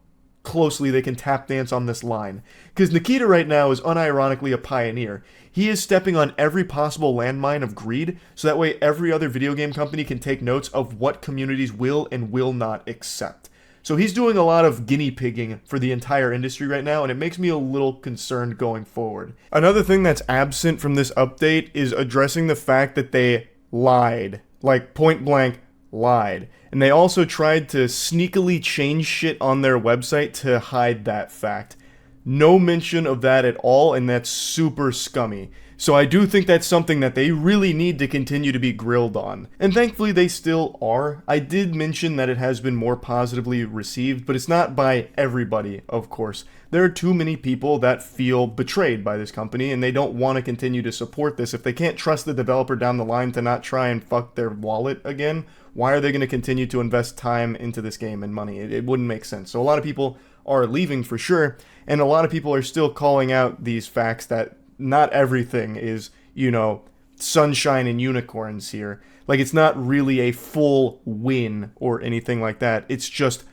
closely they can tap dance on this line. Because Nikita right now is unironically a pioneer. He is stepping on every possible landmine of greed, so that way every other video game company can take notes of what communities will and will not accept. So he's doing a lot of guinea pigging for the entire industry right now, and it makes me a little concerned going forward. Another thing that's absent from this update is addressing the fact that they lied. Like, point blank, lied. And they also tried to sneakily change shit on their website to hide that fact. No mention of that at all, and that's super scummy. So I do think that's something that they really need to continue to be grilled on. And thankfully they still are. I did mention that it has been more positively received, but it's not by everybody, of course. There are too many people that feel betrayed by this company, and they don't want to continue to support this. If they can't trust the developer down the line to not try and fuck their wallet again, why are they going to continue to invest time into this game and money? It wouldn't make sense. So a lot of people are leaving for sure, and a lot of people are still calling out these facts that not everything is, you know, sunshine and unicorns here. Like, it's not really a full win or anything like that. It's just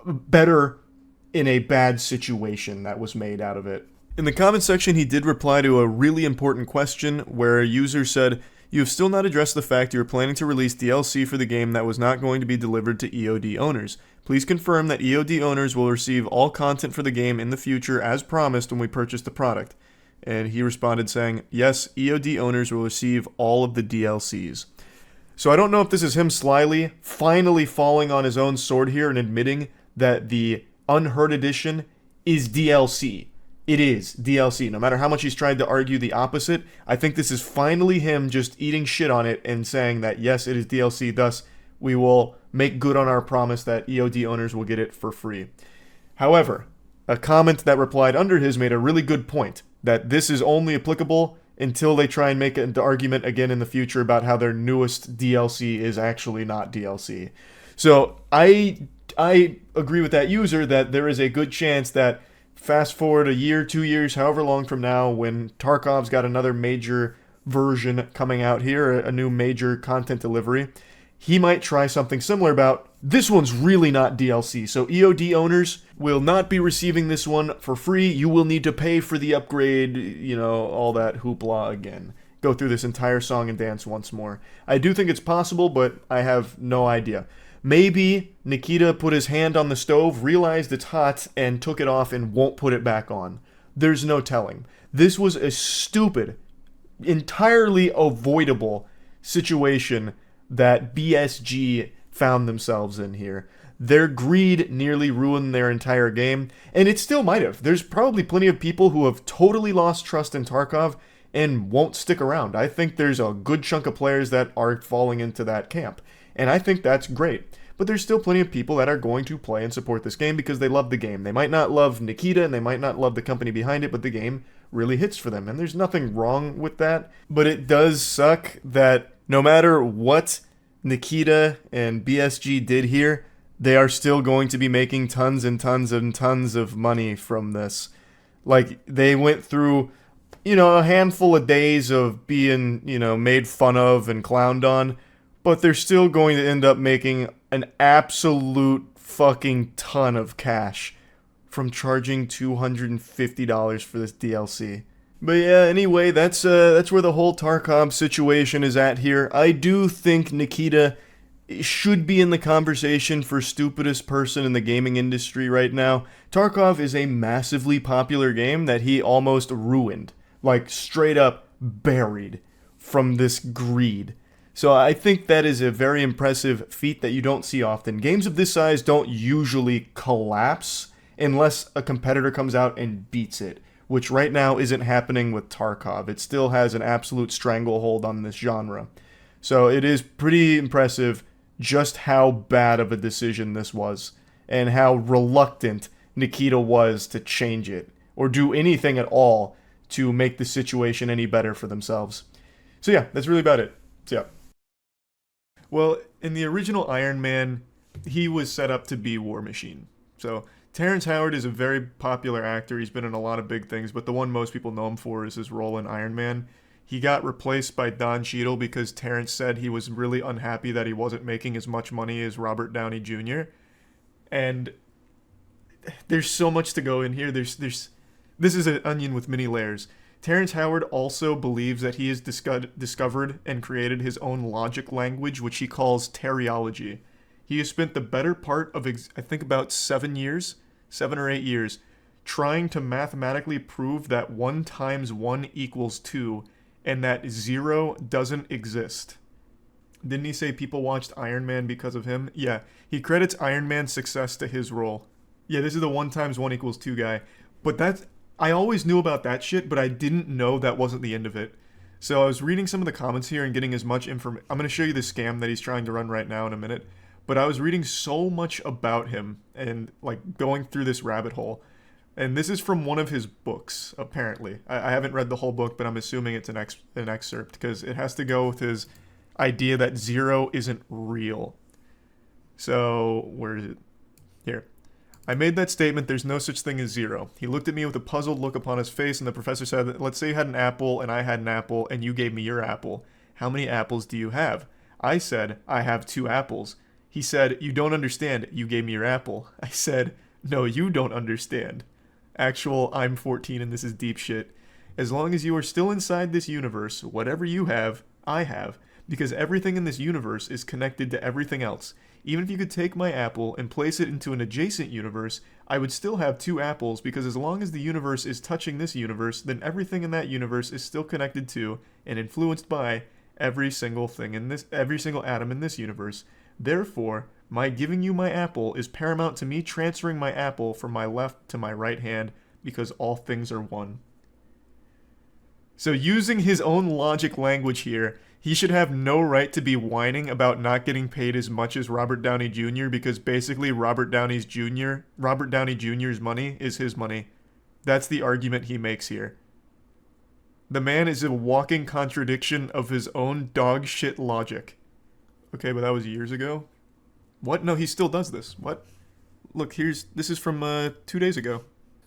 better in a bad situation that was made out of it. In the comment section, he did reply to a really important question where a user said, "You have still not addressed the fact you are planning to release DLC for the game that was not going to be delivered to EOD owners. Please confirm that EOD owners will receive all content for the game in the future as promised when we purchase the product." And he responded saying, "Yes, EOD owners will receive all of the DLCs." So I don't know if this is him slyly finally falling on his own sword here and admitting that the Unheard Edition is DLC. It is DLC. No matter how much he's tried to argue the opposite, I think this is finally him just eating shit on it and saying that yes, it is DLC, thus we will make good on our promise that EOD owners will get it for free. However, a comment that replied under his made a really good point, that this is only applicable until they try and make an argument again in the future about how their newest DLC is actually not DLC. So I agree with that user that there is a good chance that fast forward a year, 2 years, however long from now, when Tarkov's got another major version coming out here, a new major content delivery, he might try something similar about, this one's really not DLC, so EOD owners will not be receiving this one for free. You will need to pay for the upgrade, you know, all that hoopla again. go through this entire song and dance once more. I do think it's possible, but I have no idea. Maybe Nikita put his hand on the stove, realized it's hot, and took it off and won't put it back on. There's no telling. This was a stupid, entirely avoidable situation that BSG found themselves in here. Their greed nearly ruined their entire game, and it still might have. There's probably plenty of people who have totally lost trust in Tarkov and won't stick around. I think there's a good chunk of players that are falling into that camp, and I think that's great. But there's still plenty of people that are going to play and support this game because they love the game. They might not love Nikita and they might not love the company behind it, but the game really hits for them, and there's nothing wrong with that. But it does suck that no matter what Nikita and BSG did here, they are still going to be making tons and tons and tons of money from this. Like, they went through, a handful of days of being, made fun of and clowned on, but they're still going to end up making an absolute fucking ton of cash from charging $250 for this DLC. But yeah, anyway, that's where the whole Tarkov situation is at here. I do think Nikita should be in the conversation for stupidest person in the gaming industry right now. Tarkov is a massively popular game that he almost ruined. Like, straight up buried from this greed. So I think that is a very impressive feat that you don't see often. Games of this size don't usually collapse unless a competitor comes out and beats it, which right now isn't happening with Tarkov. It still has an absolute stranglehold on this genre. So it is pretty impressive just how bad of a decision this was, and how reluctant Nikita was to change it, or do anything at all to make the situation any better for themselves. So yeah, that's really about it. So yeah. Well, in the original Iron Man, he was set up to be War Machine. So Terrence Howard is a very popular actor. He's been in a lot of big things, but the one most people know him for is his role in Iron Man. He got replaced by Don Cheadle because Terrence said he was really unhappy that he wasn't making as much money as Robert Downey Jr. And there's so much to go in here. This is an onion with many layers. Terrence Howard also believes that he has discovered and created his own logic language, which he calls teriology. He has spent the better part of, I think, about 7 or 8 years, trying to mathematically prove that 1 times 1 equals 2, and that 0 doesn't exist. Didn't he say people watched Iron Man because of him? Yeah, he credits Iron Man's success to his role. Yeah, this is the 1 times 1 equals 2 guy. But I always knew about that shit, but I didn't know that wasn't the end of it. So I was reading some of the comments here and getting as much information. I'm going to show you the scam that he's trying to run right now in a minute. But I was reading so much about him and like going through this rabbit hole. And this is from one of his books, apparently. I haven't read the whole book, but I'm assuming it's an excerpt because it has to go with his idea that 0 isn't real. So, where is it? Here. I made that statement, there's no such thing as 0. He looked at me with a puzzled look upon his face, and the professor said, let's say you had an apple, and I had an apple, and you gave me your apple. How many apples do you have? I said, I have 2 apples. He said, you don't understand, you gave me your apple. I said, no, you don't understand. Actual, I'm 14 and this is deep shit. As long as you are still inside this universe, whatever you have, I have. Because everything in this universe is connected to everything else. Even if you could take my apple and place it into an adjacent universe, I would still have 2 apples because as long as the universe is touching this universe, then everything in that universe is still connected to and influenced by every single atom in this universe. Therefore, my giving you my apple is paramount to me transferring my apple from my left to my right hand because all things are one. So using his own logic language here, he should have no right to be whining about not getting paid as much as Robert Downey Jr. because basically Robert Downey Jr.'s money is his money. That's the argument he makes here. The man is a walking contradiction of his own dog shit logic. Okay, but that was years ago. What? No, he still does this. What? Look, this is from 2 days ago.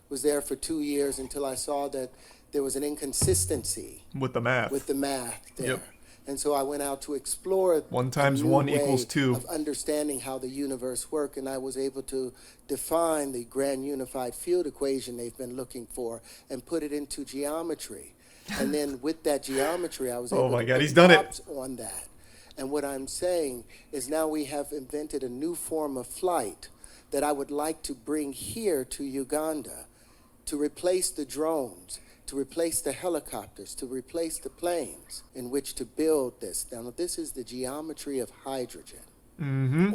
Was there for 2 years until I saw that there was an inconsistency with the math. There. Yep. And so I went out to explore 1 times 1 equals 2 of understanding how the universe works, and I was able to define the grand unified field equation they've been looking for and put it into geometry. And then with that geometry, I was Oh able my to God, put he's done it. props on that. And what I'm saying is now we have invented a new form of flight that I would like to bring here to Uganda to replace the drones, to replace the helicopters, to replace the planes in which to build this. Now, this is the geometry of hydrogen. Mm-hmm.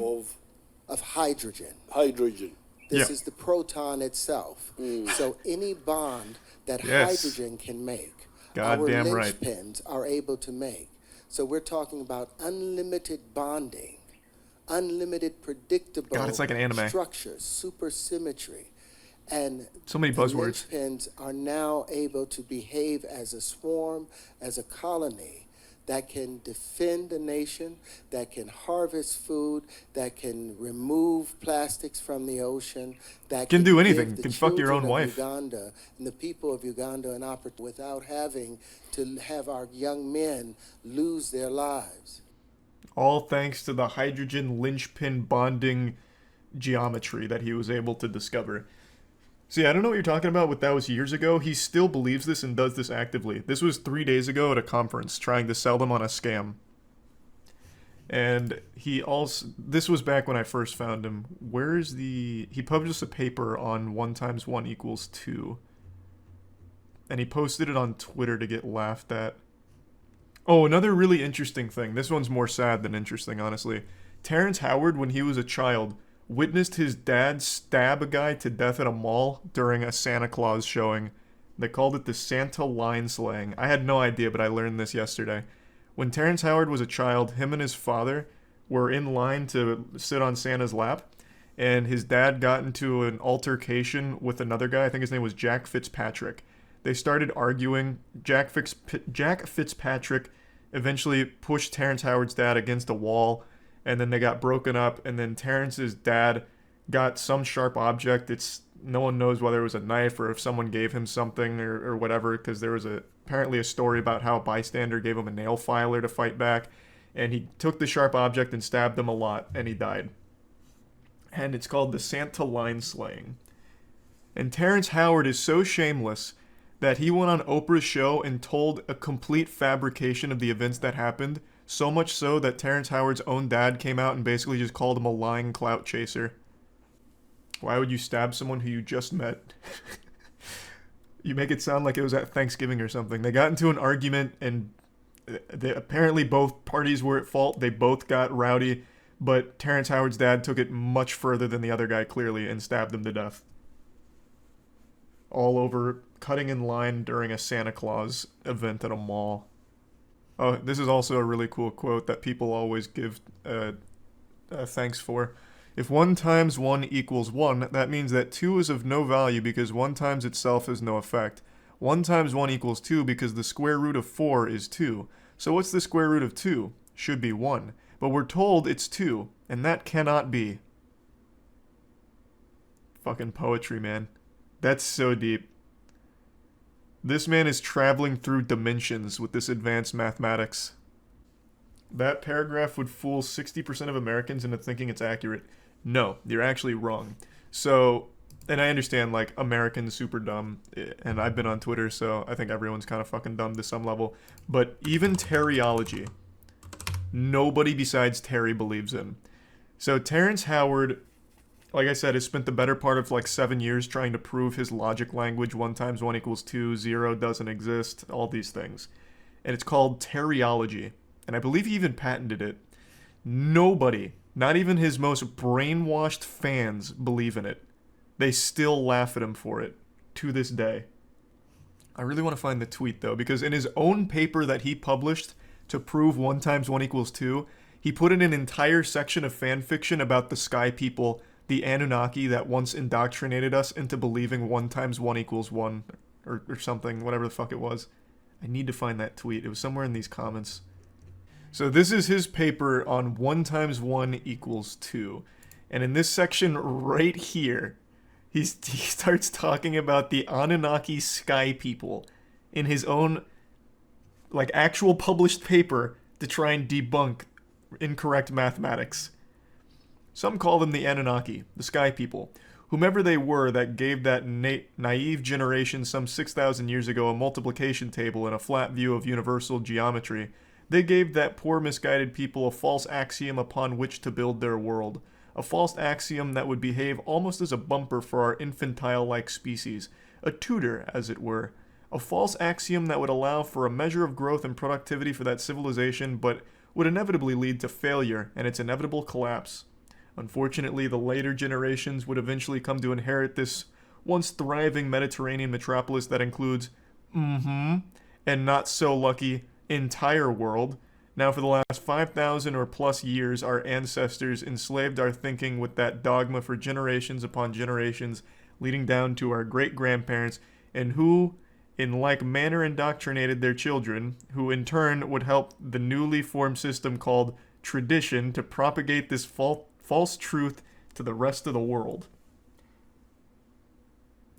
Of hydrogen. Hydrogen. This is the proton itself. So any bond that Yes. hydrogen can make, Goddamn our right. linchpins are able to make. So we're talking about unlimited bonding, unlimited predictable God, it's like an anime. structures, supersymmetry. And So many the buzzwords. linchpins are now able to behave as a swarm, as a colony that can defend a nation, that can harvest food, that can remove plastics from the ocean, that Can do give anything. the Can fuck your children own of wife. Uganda and the people of Uganda an opportunity without having to have our young men lose their lives. All thanks to the hydrogen linchpin bonding geometry that he was able to discover. See, I don't know what you're talking about, but that was years ago. He still believes this and does this actively. This was 3 days ago at a conference, trying to sell them on a scam. And he also, this was back when I first found him. Where's the, he published a paper on 1 times 1 equals 2. And he posted it on Twitter to get laughed at. Oh, another really interesting thing. This one's more sad than interesting, honestly. Terrence Howard, when he was a child, witnessed his dad stab a guy to death at a mall during a Santa Claus showing. They called it the Santa line slaying. I had no idea, but I learned this yesterday. When Terrence Howard was a child, him and his father were in line to sit on Santa's lap, and his dad got into an altercation with another guy. I think his name was Jack Fitzpatrick. They started arguing. Jack Fitzpatrick eventually pushed Terrence Howard's dad against a wall, and then they got broken up, and then Terrence's dad got some sharp object. No one knows whether it was a knife or if someone gave him something or whatever, because there was apparently a story about how a bystander gave him a nail filer to fight back, and he took the sharp object and stabbed him a lot, and he died. And it's called the Santa line slaying. And Terrence Howard is so shameless that he went on Oprah's show and told a complete fabrication of the events that happened, so much so that Terrence Howard's own dad came out and basically just called him a lying clout chaser. Why would you stab someone who you just met? You make it sound like it was at Thanksgiving or something. They got into an argument, and apparently both parties were at fault. They both got rowdy, but Terrence Howard's dad took it much further than the other guy, clearly, and stabbed him to death. All over cutting in line during a Santa Claus event at a mall. Oh, this is also a really cool quote that people always give thanks for. If 1 times 1 equals 1, that means that 2 is of no value because 1 times itself has no effect. 1 times 1 equals 2 because the square root of 4 is 2. So what's the square root of 2? Should be 1. But we're told it's 2, and that cannot be. Fucking poetry, man. That's so deep. This man is traveling through dimensions with this advanced mathematics. That paragraph would fool 60% of Americans into thinking it's accurate. No, you're actually wrong. So, and I understand, like, Americans super dumb, and I've been on Twitter, so I think everyone's kind of fucking dumb to some level. But even Terryology, nobody besides Terry believes in. So Terrence Howard, like I said, has spent the better part of like 7 years trying to prove his logic language, 1 times 1 equals 2, 0 doesn't exist, all these things. And it's called Terryology. And I believe he even patented it. Nobody, not even his most brainwashed fans, believe in it. They still laugh at him for it, to this day. I really want to find the tweet, though, because in his own paper that he published to prove 1 times 1 equals 2, he put in an entire section of fan fiction about the sky people, the Anunnaki that once indoctrinated us into believing 1 times 1 equals 1, or something, whatever the fuck it was. I need to find that tweet. It was somewhere in these comments. So this is his paper on 1 times 1 equals 2. And in this section right here, he starts talking about the Anunnaki sky people in his own, like, actual published paper to try and debunk incorrect mathematics. Some call them the Anunnaki, the sky people, Whomever they were that gave that naive generation some 6,000 years ago a multiplication table and a flat view of universal geometry, they gave that poor misguided people a false axiom upon which to build their world. A false axiom that would behave almost as a bumper for our infantile-like species. A tutor, as it were. A false axiom that would allow for a measure of growth and productivity for that civilization, but would inevitably lead to failure and its inevitable collapse. Unfortunately, the later generations would eventually come to inherit this once thriving Mediterranean metropolis that includes, and not so lucky, entire world. Now for the last 5,000 or plus years, our ancestors enslaved our thinking with that dogma for generations upon generations, leading down to our great-grandparents, and who, in like manner, indoctrinated their children, who in turn would help the newly formed system called tradition to propagate this false truth to the rest of the world.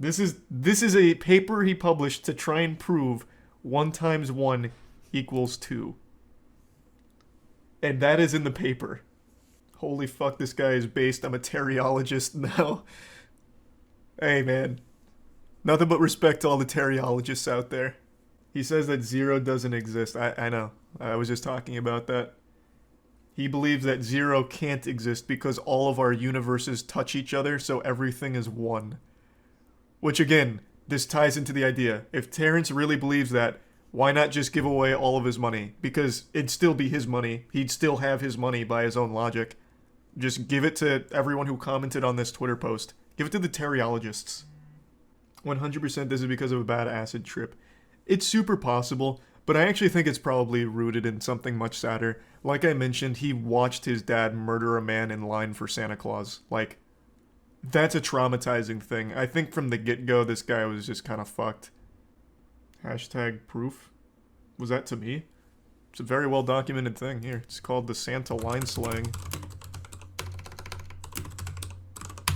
This is a paper he published to try and prove 1 × 1 = 2. And that is in the paper. Holy fuck, this guy is based. I'm a teriologist now. Hey, man. Nothing but respect to all the teriologists out there. He says that zero doesn't exist. I know. I was just talking about that. He believes that zero can't exist because all of our universes touch each other, so everything is one. Which, again, this ties into the idea. If Terrence really believes that, why not just give away all of his money? Because it'd still be his money. He'd still have his money by his own logic. Just give it to everyone who commented on this Twitter post. Give it to the teriologists. 100% this is because of a bad acid trip. It's super possible, but I actually think it's probably rooted in something much sadder. Like I mentioned, he watched his dad murder a man in line for Santa Claus. Like, that's a traumatizing thing. I think from the get-go, this guy was just kind of fucked. Hashtag proof. Was that to me? It's a very well documented thing here. It's called the Santa line slang.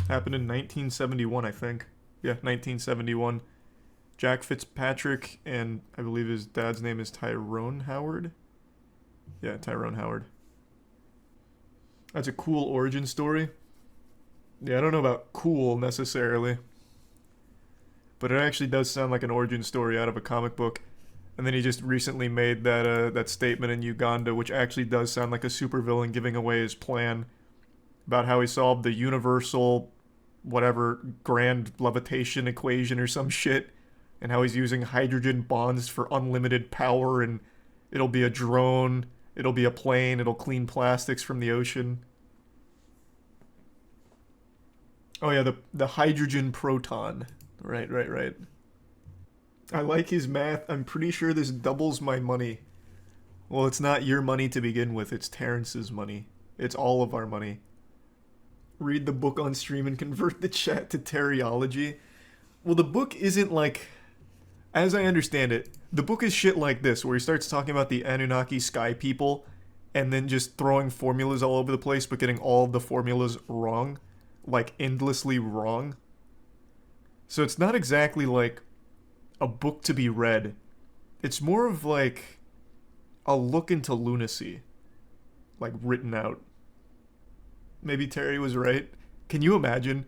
Happened in 1971, I think. Yeah, 1971. Jack Fitzpatrick and I believe his dad's name is Tyrone Howard. Yeah, Tyrone Howard. That's a cool origin story. Yeah, I don't know about cool necessarily. But it actually does sound like an origin story out of a comic book. And then he just recently made that statement in Uganda, which actually does sound like a supervillain giving away his plan about how he solved the universal, whatever, grand levitation equation or some shit, and how he's using hydrogen bonds for unlimited power, and it'll be a drone, it'll be a plane, it'll clean plastics from the ocean. Oh yeah, the hydrogen proton. Right. I like his math. I'm pretty sure this doubles my money. Well, it's not your money to begin with. It's Terrence's money. It's all of our money. Read the book on stream and convert the chat to teriology. Well, the book isn't like... As I understand it, the book is shit like this, where he starts talking about the Anunnaki sky people, and then just throwing formulas all over the place, but getting all of the formulas wrong. Like, endlessly wrong. So it's not exactly like a book to be read. It's more of like a look into lunacy. Like written out. Maybe Terry was right. Can you imagine?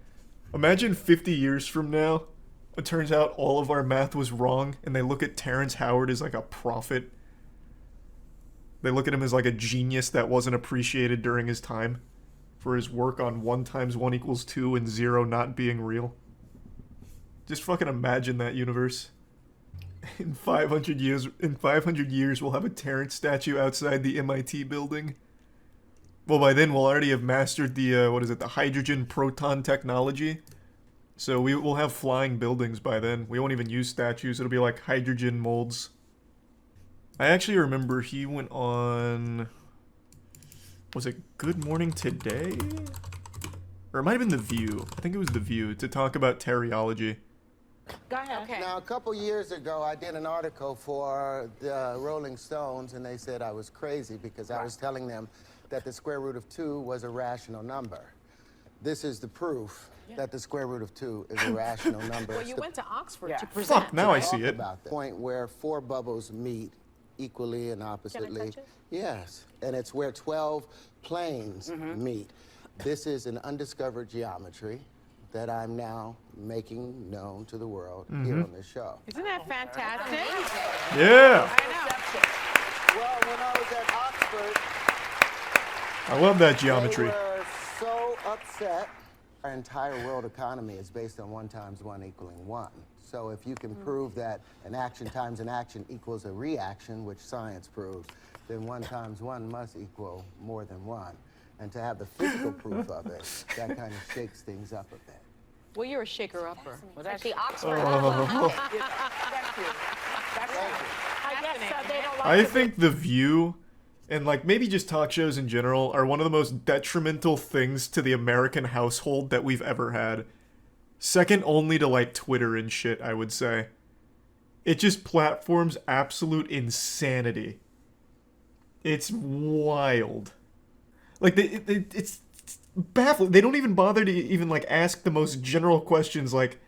Imagine 50 years from now, it turns out all of our math was wrong, and they look at Terrence Howard as like a prophet. They look at him as like a genius that wasn't appreciated during his time for his work on 1 × 1 = 2 and 0 not being real. Just fucking imagine that universe. In 500 years, we'll have a Terrence statue outside the MIT building. Well, by then we'll already have mastered the the hydrogen proton technology. So we will have flying buildings by then. We won't even use statues. It'll be like hydrogen molds. I actually remember he went on... Was it Good Morning Today? Or it might have been The View. I think it was The View, to talk about teriology. Go ahead. Okay. Now, a couple years ago, I did an article for the Rolling Stones, and they said I was crazy because I was telling them that the square root of 2 was a rational number. This is the proof that the square root of 2 is a rational number. Well, you went to Oxford to present. Fuck, now I see it. About the point where 4 bubbles meet equally and oppositely. Can I touch it? Yes, and it's where 12 planes meet. This is an undiscovered geometry. that I'm now making known to the world Mm-hmm. here on this show. Isn't that fantastic? Yeah. Well, when I was at Oxford, I love that geometry. they were so upset. Our entire world economy is based on 1 × 1 = 1. So if you can prove that an action times an action equals a reaction, which science proves, then 1 × 1 must equal more than 1. And to have the physical proof of it, that kind of shakes things up a bit. Well, you're a shaker-upper. Well, that's the Oxford. Oh. I guess they don't like I think The View and like maybe just talk shows in general are one of the most detrimental things to the American household that we've ever had. Second only to like Twitter and shit, I would say. It just platforms absolute insanity. It's wild. Like it's baffling. They don't even bother to even like ask the most general questions like,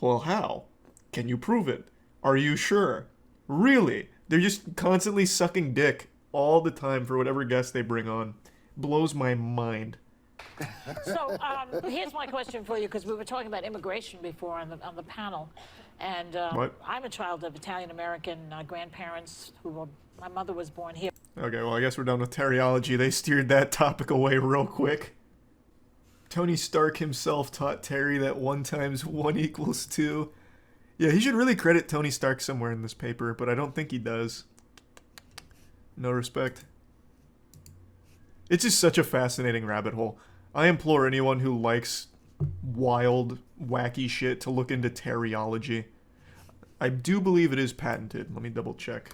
well, how? Can you prove it? Are you sure? Really? They're just constantly sucking dick all the time for whatever guest they bring on. Blows my mind. So here's my question for you, because we were talking about immigration before on the panel, and I'm a child of Italian-American grandparents who were, my mother was born here. Okay, well, I guess we're done with teriology. They steered that topic away real quick. Tony Stark himself taught Terry that 1 × 1 = 2. Yeah, he should really credit Tony Stark somewhere in this paper, but I don't think he does. No respect. It's just such a fascinating rabbit hole. I implore anyone who likes wild, wacky shit to look into teriology. I do believe it is patented. Let me double check.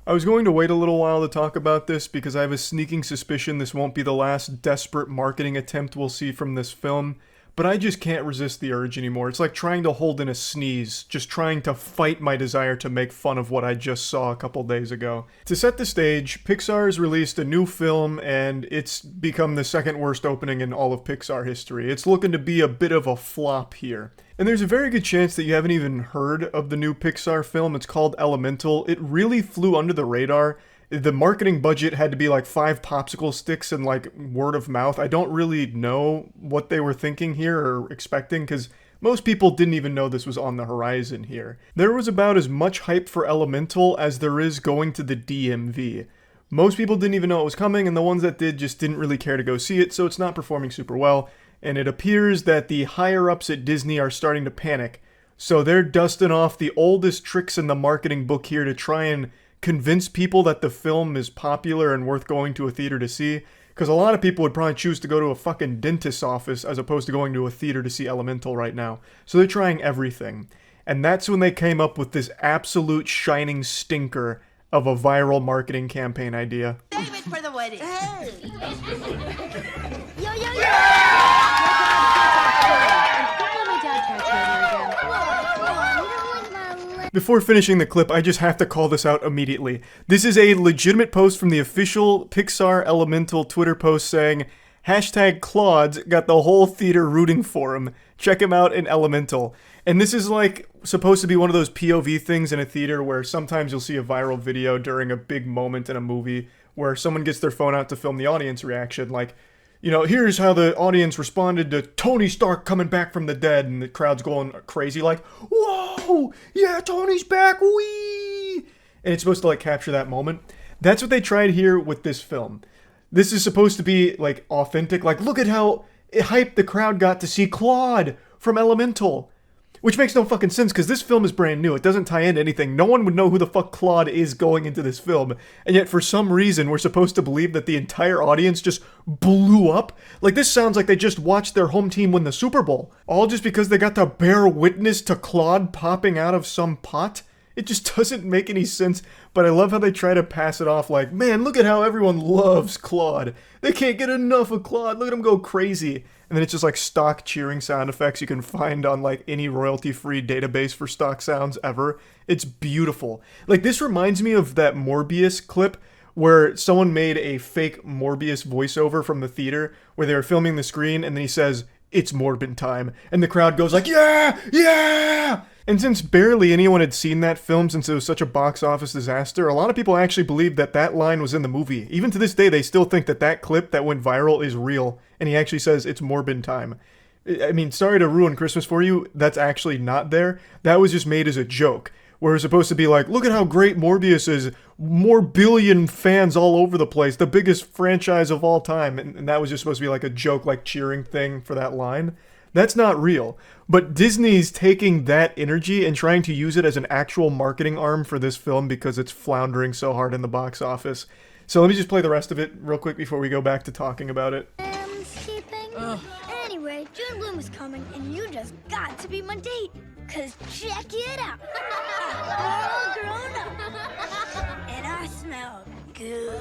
I was going to wait a little while to talk about this because I have a sneaking suspicion this won't be the last desperate marketing attempt we'll see from this film, but I just can't resist the urge anymore. It's like trying to hold in a sneeze, just trying to fight my desire to make fun of what I just saw a couple days ago. To set the stage, Pixar has released a new film and it's become the second worst opening in all of Pixar history. It's looking to be a bit of a flop here. And there's a very good chance that you haven't even heard of the new Pixar film. It's called Elemental. It really flew under the radar. The marketing budget had to be like 5 popsicle sticks and like word of mouth. I don't really know what they were thinking here or expecting because most people didn't even know this was on the horizon here. There was about as much hype for Elemental as there is going to the DMV. Most people didn't even know it was coming, and the ones that did just didn't really care to go see it, so it's not performing super well. And it appears that the higher-ups at Disney are starting to panic. So they're dusting off the oldest tricks in the marketing book here to try and convince people that the film is popular and worth going to a theater to see. Because a lot of people would probably choose to go to a fucking dentist's office as opposed to going to a theater to see Elemental right now. So they're trying everything. And that's when they came up with this absolute shining stinker of a viral marketing campaign idea. David for the wedding. Hey! Yo, yo, yo! Before finishing the clip, I just have to call this out immediately. This is a legitimate post from the official Pixar Elemental Twitter post saying, #Claude's got the whole theater rooting for him. Check him out in Elemental. And this is like supposed to be one of those POV things in a theater where sometimes you'll see a viral video during a big moment in a movie where someone gets their phone out to film the audience reaction. Like, you know, here's how the audience responded to Tony Stark coming back from the dead, and the crowd's going crazy like, whoa, yeah, Tony's back, wee! And it's supposed to like capture that moment. That's what they tried here with this film. This is supposed to be like authentic, like look at how hyped the crowd got to see Claude from Elemental. Which makes no fucking sense because this film is brand new. It doesn't tie into anything. No one would know who the fuck Claude is going into this film. And yet for some reason we're supposed to believe that the entire audience just blew up. Like this sounds like they just watched their home team win the Super Bowl. All just because they got to bear witness to Claude popping out of some pot. It just doesn't make any sense. But I love how they try to pass it off like, man, look at how everyone loves Claude. They can't get enough of Claude. Look at him go crazy. And then it's just like stock cheering sound effects you can find on like any royalty-free database for stock sounds ever. It's beautiful. Like this reminds me of that Morbius clip where someone made a fake Morbius voiceover from the theater where they were filming the screen and then he says, it's Morbin time. And the crowd goes like, yeah, yeah! And since barely anyone had seen that film since it was such a box office disaster, a lot of people actually believed that that line was in the movie. Even to this day, they still think that that clip that went viral is real, and he actually says it's Morbin time. I mean, sorry to ruin Christmas for you, that's actually not there. That was just made as a joke, where it's supposed to be like, look at how great Morbius is, more billion fans all over the place, the biggest franchise of all time, and that was just supposed to be like a joke, like cheering thing for that line. That's not real. But Disney's taking that energy and trying to use it as an actual marketing arm for this film because it's floundering so hard in the box office. So let me just play the rest of it real quick before we go back to talking about it. Anyway, June Bloom is coming, and you just got to be my date. Cause check it out. I'm all grown up. And I smell good.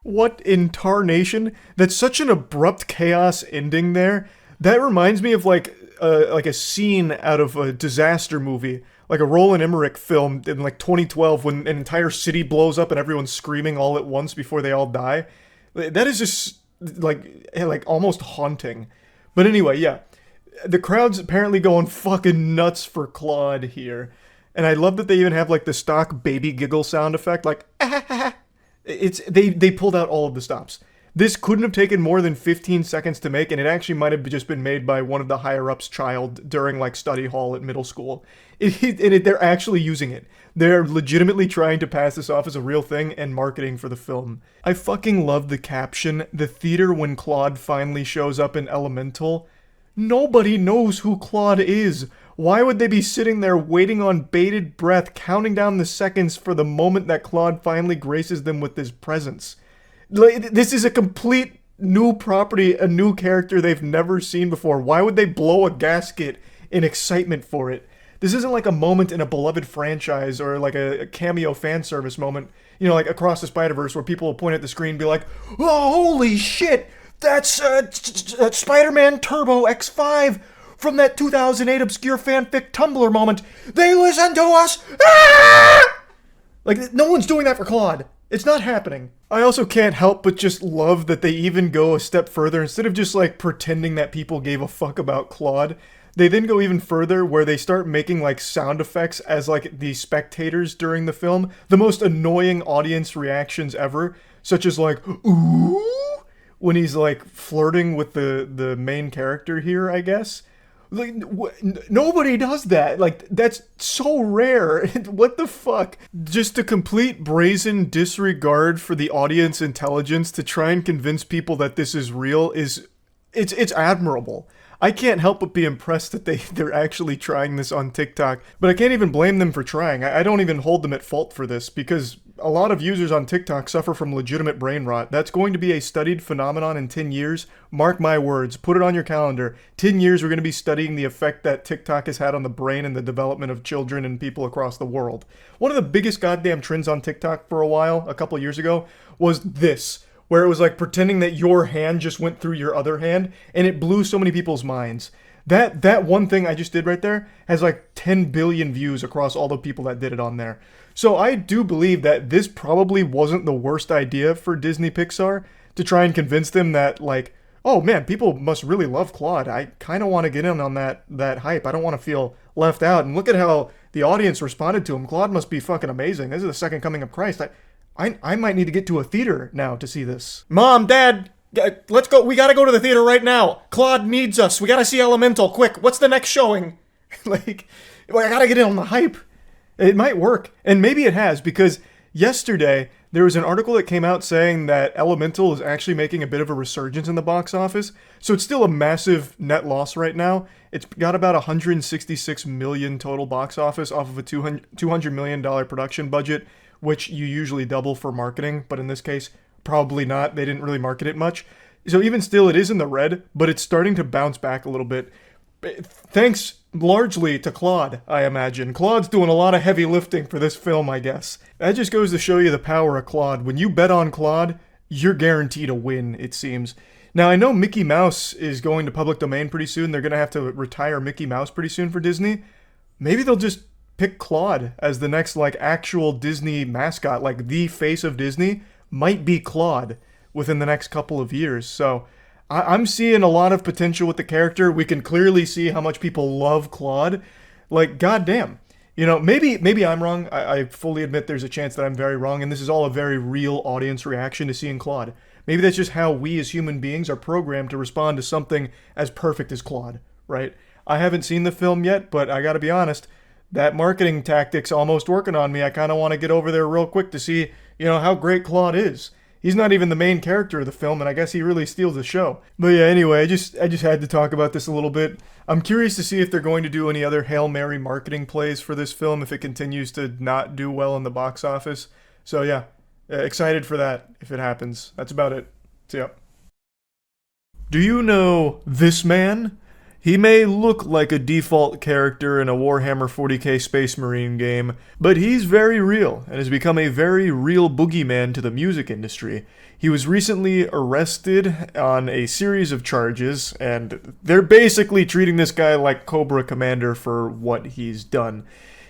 What in tarnation? That's such an abrupt chaos ending there. That reminds me of like a scene out of a disaster movie, like a Roland Emmerich film in like 2012 when an entire city blows up and everyone's screaming all at once before they all die. That is just like almost haunting. But anyway, yeah. The crowd's apparently going fucking nuts for Claude here. And I love that they even have like the stock baby giggle sound effect, like they pulled out all of the stops. This couldn't have taken more than 15 seconds to make, and it actually might have just been made by one of the higher-ups' child during like study hall at middle school. They're actually using it. They're legitimately trying to pass this off as a real thing and marketing for the film. I fucking love the caption, the theater when Claude finally shows up in Elemental. Nobody knows who Claude is. Why would they be sitting there waiting on bated breath, counting down the seconds for the moment that Claude finally graces them with his presence? This is a complete new property, a new character they've never seen before. Why would they blow a gasket in excitement for it? This isn't like a moment in a beloved franchise or like a cameo fan service moment, you know, like Across the Spider-Verse where people will point at the screen and be like, oh, holy shit! That's Spider-Man Turbo X5 from that 2008 obscure fanfic Tumblr moment. They listen to us! Ah! Like, no one's doing that for Claude. It's not happening. I also can't help but just love that they even go a step further. Instead of just, like, pretending that people gave a fuck about Claude, they then go even further where they start making, like, sound effects as, like, the spectators during the film. The most annoying audience reactions ever, such as, like, ooh, when he's, like, flirting with the main character here, I guess. Like, nobody does that. Like, that's so rare. What the fuck? Just a complete brazen disregard for the audience intelligence to try and convince people that this is real is... It's admirable. I can't help but be impressed that they're actually trying this on TikTok, but I can't even blame them for trying. I don't even hold them at fault for this, because a lot of users on TikTok suffer from legitimate brain rot. That's going to be a studied phenomenon in 10 years. Mark my words. Put it on your calendar. 10 years we're going to be studying the effect that TikTok has had on the brain and the development of children and people across the world. One of the biggest goddamn trends on TikTok for a while, a couple years ago, was this, where it was like pretending that your hand just went through your other hand, and it blew so many people's minds. That one thing I just did right there has like 10 billion views across all the people that did it on there. So I do believe that this probably wasn't the worst idea for Disney Pixar to try and convince them that, like, oh man, people must really love Claude. I kind of want to get in on that hype. I don't want to feel left out. And look at how the audience responded to him. Claude must be fucking amazing. This is the second coming of Christ. I might need to get to a theater now to see this. Mom, Dad, let's go. We gotta go to the theater right now. Claude needs us. We gotta see Elemental, quick. What's the next showing? I gotta get in on the hype. It might work. And maybe it has, because yesterday there was an article that came out saying that Elemental is actually making a bit of a resurgence in the box office. So it's still a massive net loss right now. It's got about 166 million total box office off of a $200 million production budget, which you usually double for marketing, but in this case, probably not. They didn't really market it much. So even still, it is in the red, but it's starting to bounce back a little bit. Thanks largely to Claude, I imagine. Claude's doing a lot of heavy lifting for this film, I guess. That just goes to show you the power of Claude. When you bet on Claude, you're guaranteed a win, it seems. Now, I know Mickey Mouse is going to public domain pretty soon. They're going to have to retire Mickey Mouse pretty soon for Disney. Maybe they'll just pick Claude as the next, like, actual Disney mascot. Like, the face of Disney might be Claude within the next couple of years. So I'm seeing a lot of potential with the character. We can clearly see how much people love Claude. Like, goddamn. You know, maybe I'm wrong. I fully admit there's a chance that I'm very wrong, and this is all a very real audience reaction to seeing Claude. Maybe that's just how we as human beings are programmed to respond to something as perfect as Claude, right? I haven't seen the film yet, but I gotta be honest, that marketing tactic's almost working on me. I kind of want to get over there real quick to see, you know, how great Claude is. He's not even the main character of the film, and I guess he really steals the show. But yeah, anyway, I just had to talk about this a little bit. I'm curious to see if they're going to do any other Hail Mary marketing plays for this film if it continues to not do well in the box office. So yeah, excited for that if it happens. That's about it. See ya. Do you know this man? He may look like a default character in a Warhammer 40k Space Marine game, but he's very real and has become a very real boogeyman to the music industry. He was recently arrested on a series of charges, and they're basically treating this guy like Cobra Commander for what he's done.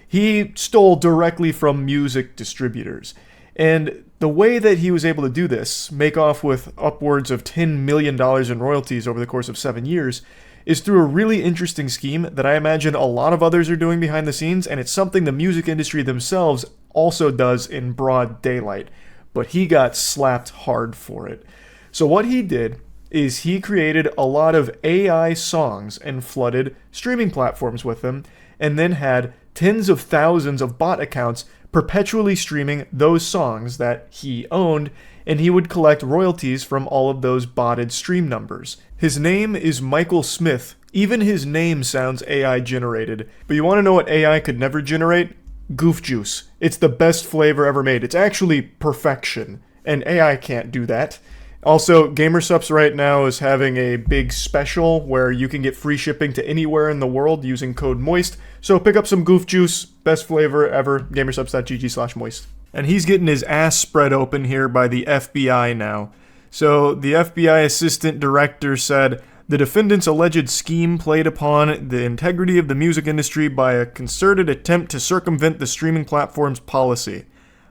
He stole directly from music distributors, and the way that he was able to do this, make off with upwards of $10 million in royalties over the course of 7 years, is through a really interesting scheme that I imagine a lot of others are doing behind the scenes, and it's something the music industry themselves also does in broad daylight. But he got slapped hard for it. So what he did is he created a lot of AI songs and flooded streaming platforms with them, and then had tens of thousands of bot accounts perpetually streaming those songs that he owned, and he would collect royalties from all of those botted stream numbers. His name is Michael Smith. Even his name sounds AI generated. But you want to know what AI could never generate? Goof juice. It's the best flavor ever made. It's actually perfection, and AI can't do that. Also, GamerSupps right now is having a big special where you can get free shipping to anywhere in the world using code MOIST. So pick up some goof juice, best flavor ever, gamersupps.gg/moist. And he's getting his ass spread open here by the FBI now. So the FBI assistant director said, the defendant's alleged scheme played upon the integrity of the music industry by a concerted attempt to circumvent the streaming platform's policy.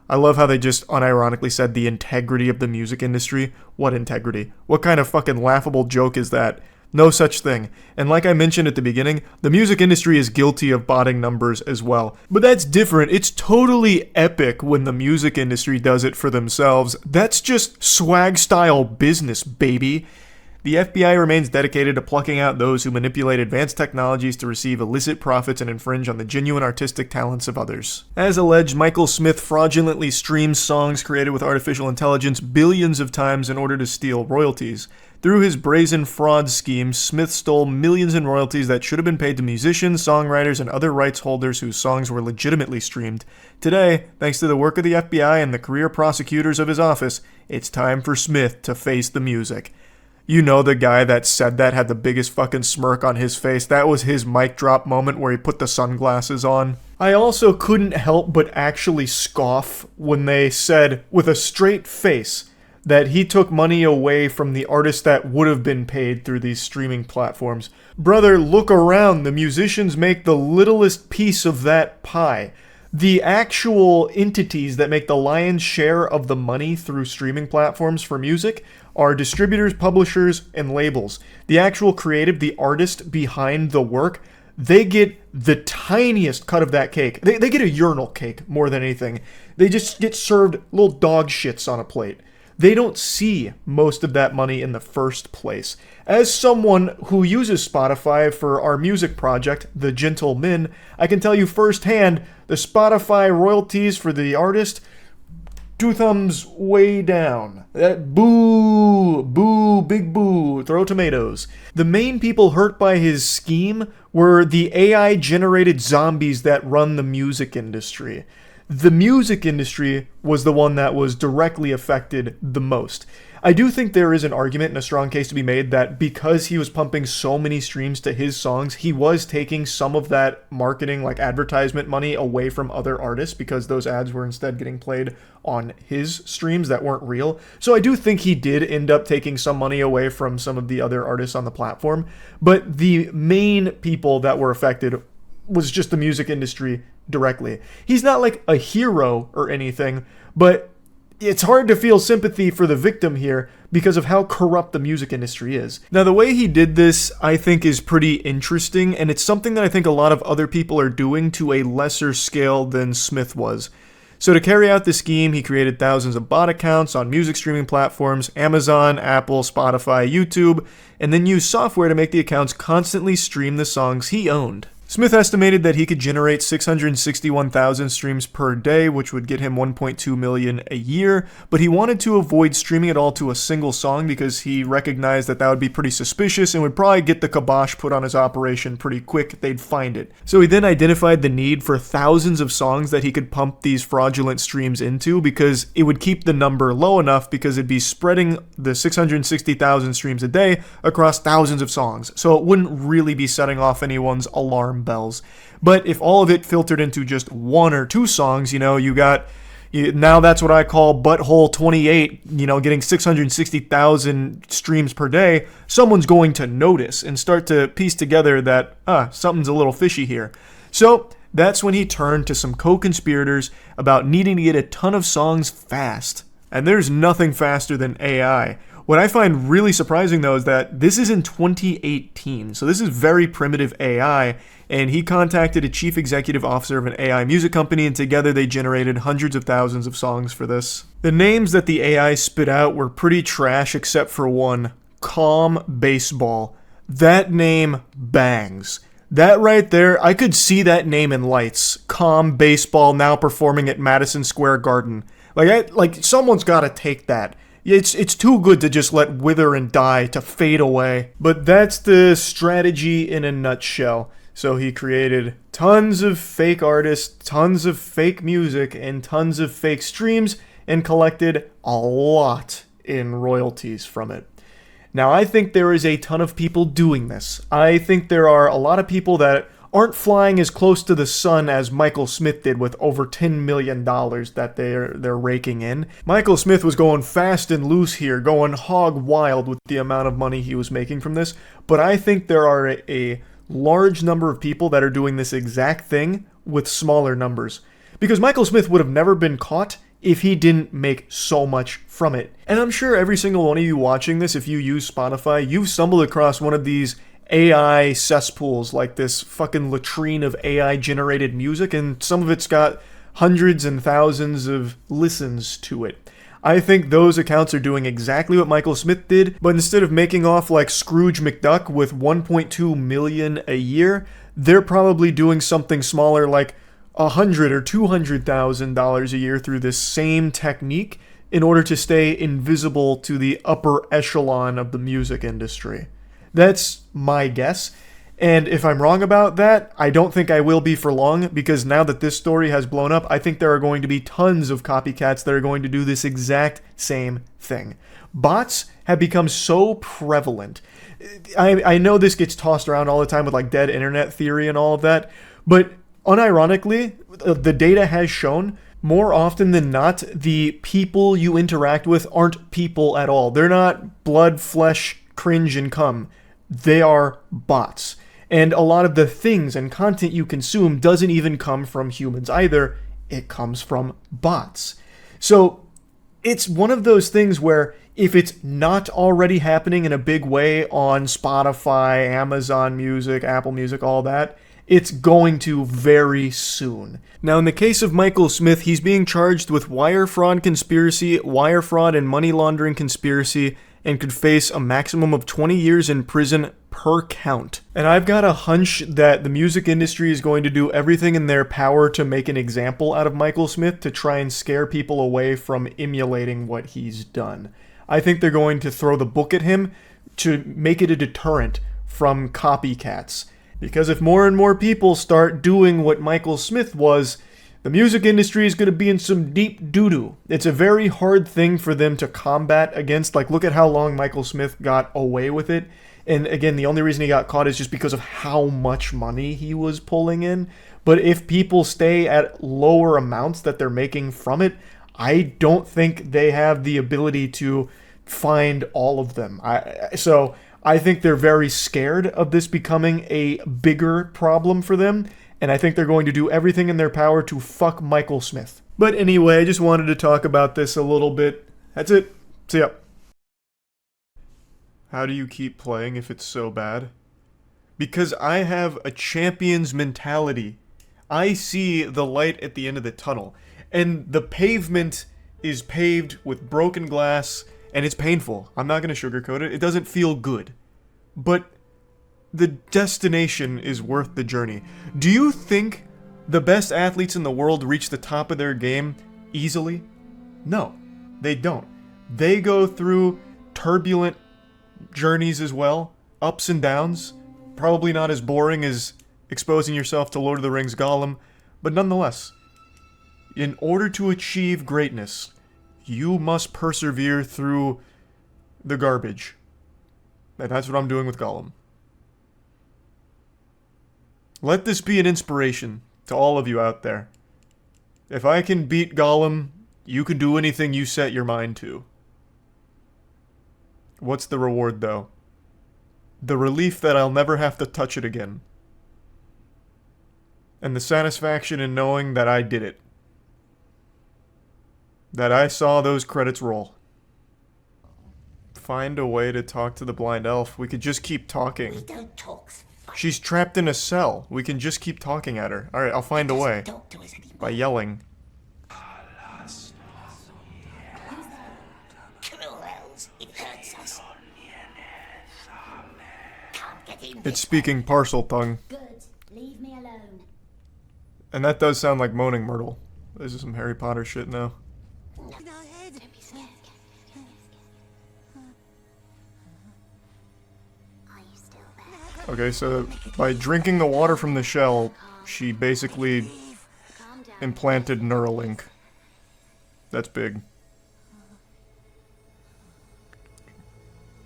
I love how they just unironically said the integrity of the music industry. What integrity? What kind of fucking laughable joke is that? No such thing. And like I mentioned at the beginning, the music industry is guilty of botting numbers as well. But that's different. It's totally epic when the music industry does it for themselves. That's just swag style business, baby. The FBI remains dedicated to plucking out those who manipulate advanced technologies to receive illicit profits and infringe on the genuine artistic talents of others. As alleged, Michael Smith fraudulently streams songs created with artificial intelligence billions of times in order to steal royalties. Through his brazen fraud scheme, Smith stole millions in royalties that should have been paid to musicians, songwriters, and other rights holders whose songs were legitimately streamed. Today, thanks to the work of the FBI and the career prosecutors of his office, it's time for Smith to face the music. You know, the guy that said that had the biggest fucking smirk on his face. That was his mic drop moment where he put the sunglasses on. I also couldn't help but actually scoff when they said, with a straight face, that he took money away from the artists that would have been paid through these streaming platforms. Brother, look around. The musicians make the littlest piece of that pie. The actual entities that make the lion's share of the money through streaming platforms for music are distributors, publishers, and labels. The actual creative, the artist behind the work, they get the tiniest cut of that cake. They get a urinal cake more than anything. They just get served little dog shits on a plate. They don't see most of that money in the first place. As someone who uses Spotify for our music project, The Gentle Min, I can tell you firsthand, the Spotify royalties for the artist, 2 thumbs way down. Boo, boo, big boo, throw tomatoes. The main people hurt by his scheme were the AI-generated zombies that run the music industry. The music industry was the one that was directly affected the most. I do think there is an argument and a strong case to be made that because he was pumping so many streams to his songs, he was taking some of that marketing, like advertisement money, away from other artists because those ads were instead getting played on his streams that weren't real. So I do think he did end up taking some money away from some of the other artists on the platform. But the main people that were affected was just the music industry directly. He's not like a hero or anything, but it's hard to feel sympathy for the victim here because of how corrupt the music industry is. Now, the way he did this, I think, is pretty interesting, and it's something that I think a lot of other people are doing to a lesser scale than Smith was. So to carry out this scheme, he created thousands of bot accounts on music streaming platforms, Amazon, Apple, Spotify, YouTube, and then used software to make the accounts constantly stream the songs he owned. Smith estimated that he could generate 661,000 streams per day, which would get him 1.2 million a year, but he wanted to avoid streaming it all to a single song because he recognized that that would be pretty suspicious and would probably get the kibosh put on his operation pretty quick. They'd find it. So he then identified the need for thousands of songs that he could pump these fraudulent streams into because it would keep the number low enough because it'd be spreading the 660,000 streams a day across thousands of songs. So it wouldn't really be setting off anyone's alarm bells. But if all of it filtered into just one or two songs, now that's what I call butthole 28, getting 660,000 streams per day, someone's going to notice and start to piece together that, something's a little fishy here. So that's when he turned to some co-conspirators about needing to get a ton of songs fast. And there's nothing faster than AI. What I find really surprising, though, is that this is in 2018, so this is very primitive AI, and he contacted a chief executive officer of an AI music company, and together they generated hundreds of thousands of songs for this. The names that the AI spit out were pretty trash except for one, Calm Baseball. That name bangs. That right there, I could see that name in lights. Calm Baseball, now performing at Madison Square Garden. Like someone's gotta take that. It's too good to just let wither and die, to fade away. But that's the strategy in a nutshell. So he created tons of fake artists, tons of fake music, and tons of fake streams, and collected a lot in royalties from it. Now, I think there is a ton of people doing this. I think there are a lot of people that aren't flying as close to the sun as Michael Smith did with over $10 million that they're raking in. Michael Smith was going fast and loose here, going hog wild with the amount of money he was making from this, but I think there are a large number of people that are doing this exact thing with smaller numbers. Because Michael Smith would have never been caught if he didn't make so much from it. And I'm sure every single one of you watching this, if you use Spotify, you've stumbled across one of these AI cesspools, like this fucking latrine of AI generated music, and some of it's got hundreds and thousands of listens to it. I think those accounts are doing exactly what Michael Smith did, but instead of making off like Scrooge McDuck with 1.2 million a year, they're probably doing something smaller like $100,000 or $200,000 a year through this same technique in order to stay invisible to the upper echelon of the music industry. That's my guess, and if I'm wrong about that, I don't think I will be for long, because now that this story has blown up, I think there are going to be tons of copycats that are going to do this exact same thing. Bots have become so prevalent. I know this gets tossed around all the time with like dead internet theory and all of that, but unironically, the data has shown more often than not, the people you interact with aren't people at all. They're not blood, flesh, cringe, and cum. They are bots. And a lot of the things and content you consume doesn't even come from humans either. It comes from bots. So it's one of those things where if it's not already happening in a big way on Spotify, Amazon Music, Apple Music, all that, it's going to very soon. Now, in the case of Michael Smith, he's being charged with wire fraud conspiracy, wire fraud and money laundering conspiracy, and could face a maximum of 20 years in prison per count. And I've got a hunch that the music industry is going to do everything in their power to make an example out of Michael Smith to try and scare people away from emulating what he's done. I think they're going to throw the book at him to make it a deterrent from copycats. Because if more and more people start doing what Michael Smith was, the music industry is going to be in some deep doo-doo. It's a very hard thing for them to combat against. Like, look at how long Michael Smith got away with it. And again, the only reason he got caught is just because of how much money he was pulling in. But if people stay at lower amounts that they're making from it, I don't think they have the ability to find all of them. So I think they're very scared of this becoming a bigger problem for them. And I think they're going to do everything in their power to fuck Michael Smith. But anyway, I just wanted to talk about this a little bit. That's it. See ya. How do you keep playing if it's so bad? Because I have a champion's mentality. I see the light at the end of the tunnel. And the pavement is paved with broken glass, and it's painful. I'm not going to sugarcoat it. It doesn't feel good. But the destination is worth the journey. Do you think the best athletes in the world reach the top of their game easily? No, they don't. They go through turbulent journeys as well, ups and downs. Probably not as boring as exposing yourself to Lord of the Rings Gollum, but nonetheless, in order to achieve greatness, you must persevere through the garbage. And that's what I'm doing with Gollum. Let this be an inspiration to all of you out there. If I can beat Gollum, you can do anything you set your mind to. What's the reward, though? The relief that I'll never have to touch it again. And the satisfaction in knowing that I did it. That I saw those credits roll. Find a way to talk to the blind elf. We could just keep talking. We don't talk. She's trapped in a cell. We can just keep talking at her. Alright, I'll find a way. By yelling. It's speaking parcel tongue. Good. Leave me alone. And that does sound like Moaning Myrtle. This is some Harry Potter shit now. Okay, so by drinking the water from the shell, she basically implanted Neuralink. That's big.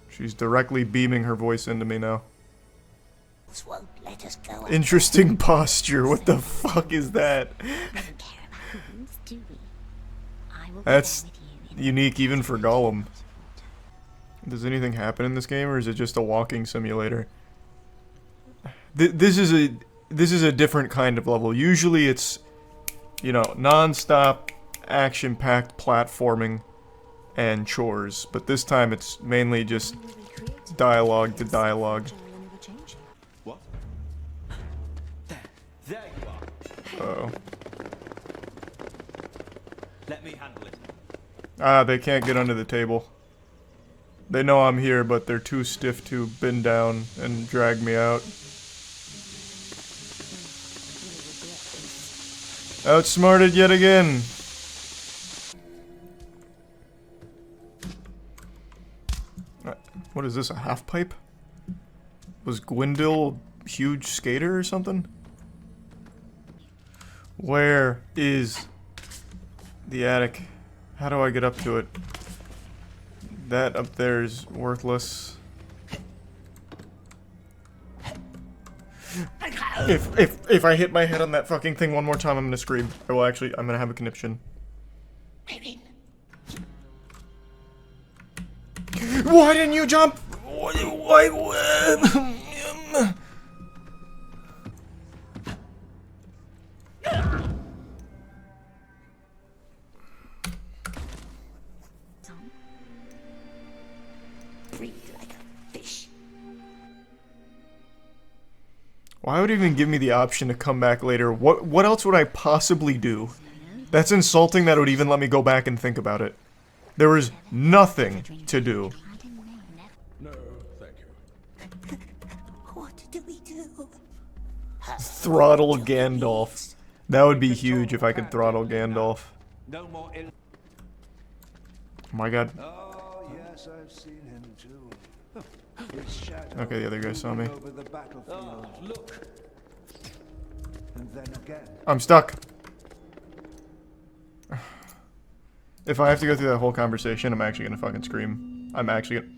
She's directly beaming her voice into me now. Interesting posture. What the fuck is that? That's unique even for Gollum. Does anything happen in this game, or is it just a walking simulator? This is a different kind of level. Usually it's, you know, non-stop action-packed platforming and chores, but this time it's mainly just dialogue to dialogue. What? There you are. Uh-oh. Let me handle it. Ah, they can't get under the table. They know I'm here, but they're too stiff to bend down and drag me out. Outsmarted yet again. What is this, a half pipe? Was Gwendil a huge skater or something? Where is the attic? How do I get up to it? That up there is worthless. If I hit my head on that fucking thing one more time, I'm gonna scream. Well, actually, I'm gonna have a conniption. Why didn't you jump? Why? Why would it even give me the option to come back later? What else would I possibly do? That's insulting that it would even let me go back and think about it. There was nothing to do. No, thank you. What do we do? Throttle Gandalf. That would be huge if I could throttle Gandalf. No more ill. Oh my god. Oh, yes, I've seen him too. Okay, the other guy saw me. Over the battlefield. Look. And then again. I'm stuck. If I have to go through that whole conversation, I'm actually gonna fucking scream. I'm actually gonna...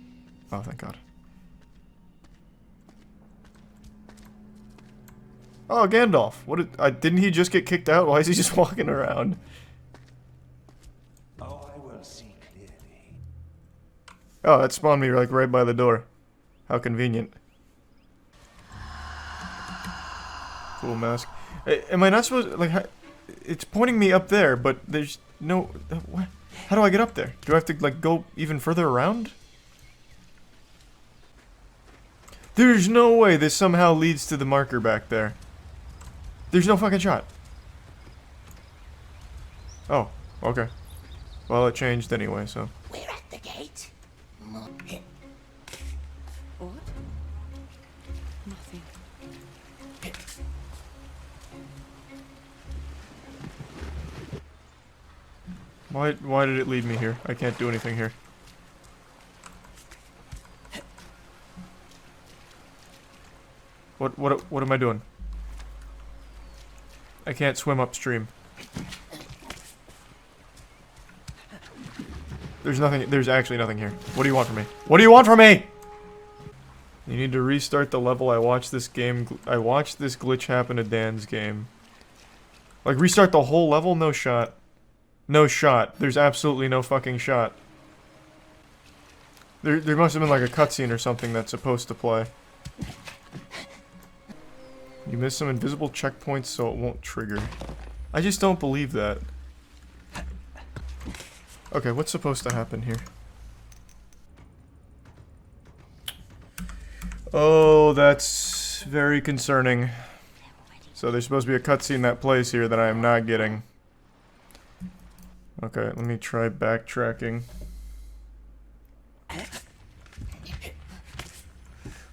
Oh, thank God. Oh, Gandalf. What didn't he just get kicked out? Why is he just walking around? Oh, I will see clearly. Oh, that spawned me like right by the door. How convenient. Cool mask. Am I not supposed to, like, it's pointing me up there, but there's no, what? How do I get up there? Do I have to, like, go even further around? There's no way this somehow leads to the marker back there. There's no fucking shot. Oh, okay. Well, it changed anyway, so. We're at the gate. What? Nothing. Why did it lead me here? I can't do anything here. What am I doing? I can't swim upstream. There's actually nothing here. What do you want from me? What do you want from me? You need to restart the level. I watched this glitch happen to Dan's game. Like, restart the whole level? No shot. No shot. There's absolutely no fucking shot. There must have been like a cutscene or something that's supposed to play. You missed some invisible checkpoints, so it won't trigger. I just don't believe that. Okay, what's supposed to happen here? Oh, that's very concerning. So there's supposed to be a cutscene that plays here that I am not getting. Okay, let me try backtracking.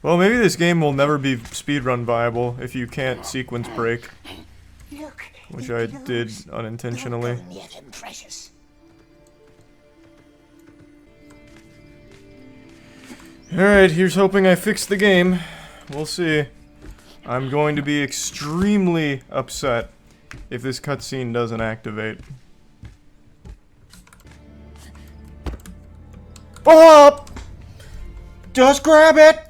Well, maybe this game will never be speedrun viable if you can't sequence break. Which I did unintentionally. Alright, here's hoping I fixed the game. We'll see. I'm going to be extremely upset if this cutscene doesn't activate. Oh! Just grab it!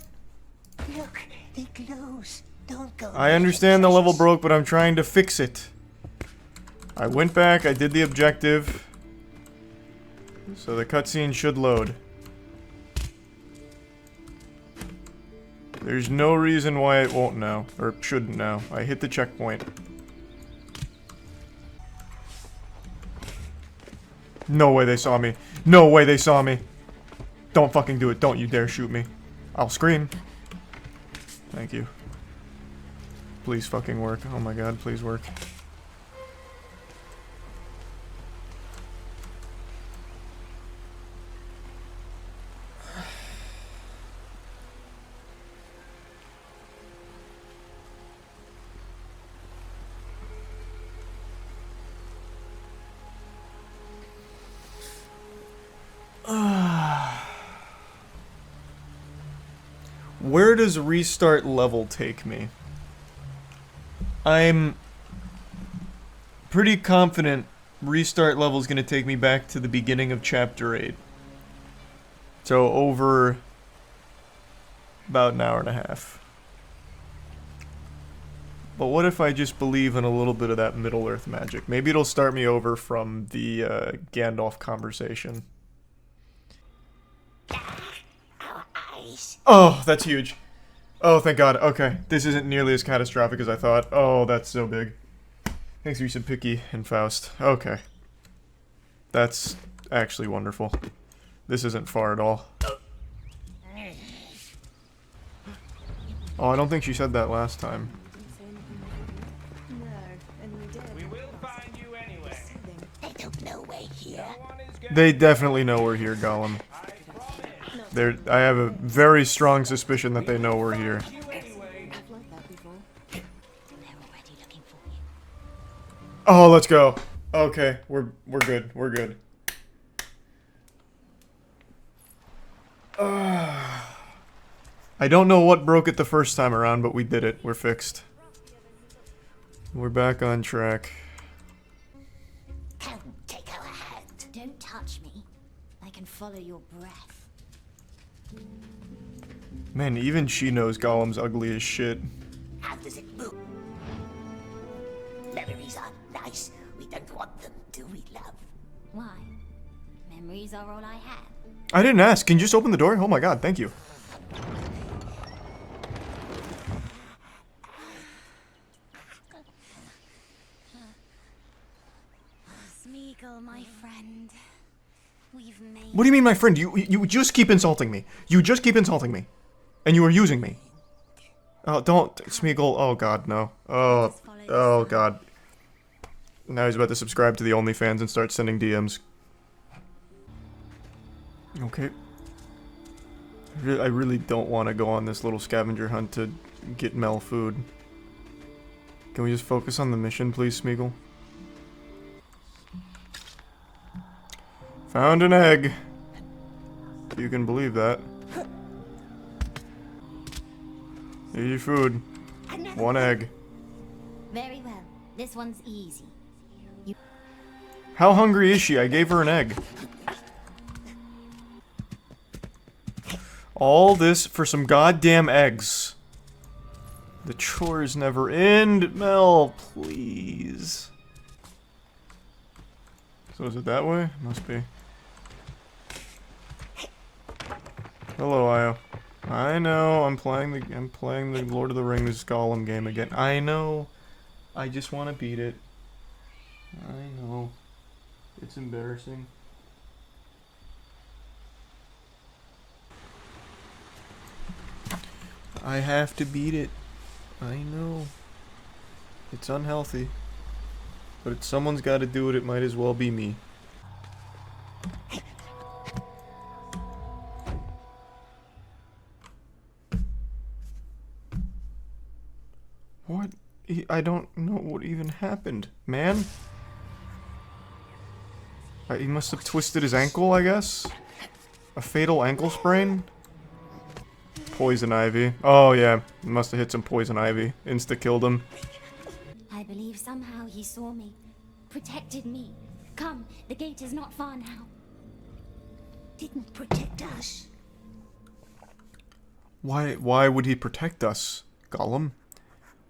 Look, it glows. Don't go. I understand the level broke, but I'm trying to fix it. I went back, I did the objective. So the cutscene should load. There's no reason why it won't now, or shouldn't now. I hit the checkpoint. No way they saw me. No way they saw me. Don't fucking do it. Don't you dare shoot me. I'll scream. Thank you. Please fucking work. Oh my god, please work. Where does restart level take me? I'm pretty confident restart level is going to take me back to the beginning of chapter 8. So over about an hour and a half. But what if I just believe in a little bit of that Middle-earth magic? Maybe it'll start me over from the Gandalf conversation. Oh, that's huge. Oh, thank God. Okay, this isn't nearly as catastrophic as I thought. Oh, that's so big. Thanks, Reese and Picky and Faust. Okay. That's actually wonderful. This isn't far at all. Oh, I don't think she said that last time. We will find you anyway. They don't know we're here. They definitely know we're here, Gollum. I have a very strong suspicion that they know we're here. Oh, let's go. Okay, we're good. We're good. I don't know what broke it the first time around, but we did it. We're fixed. We're back on track. Come, take our hand. Don't touch me. I can follow your breath. Man, even she knows Gollum's ugly as shit. How does it move? Memories are nice. We don't want them, do we, love? Why? Memories are all I have. I didn't ask. Can you just open the door? Oh my god, thank you. Smeagol, my friend. We've made... What do you mean, my friend? You just keep insulting me. You just keep insulting me. And you are using me. Oh, don't, Smeagol. Oh god, no. Oh god. Now he's about to subscribe to the OnlyFans and start sending DMs. Okay. I really don't want to go on this little scavenger hunt to get Mel food. Can we just focus on the mission, please, Smeagol? Found an egg. You can believe that. Here's your food. One egg. Very well. This one's easy. How hungry is she? I gave her an egg. All this for some goddamn eggs. The chores never end. Mel, please. So is it that way? Must be. Hello, Io. I know, I'm playing the Lord of the Rings Gollum game again. I know. I just want to beat it. I know. It's embarrassing. I have to beat it. I know. It's unhealthy. But if someone's got to do it, it might as well be me. What? I don't know what even happened, man. He must have twisted his ankle, I guess? A fatal ankle sprain? Poison ivy. Oh yeah, must have hit some poison ivy. Insta-killed him. I believe somehow he saw me, protected me. Come, the gate is not far now. Didn't protect us. Why would he protect us, Gollum?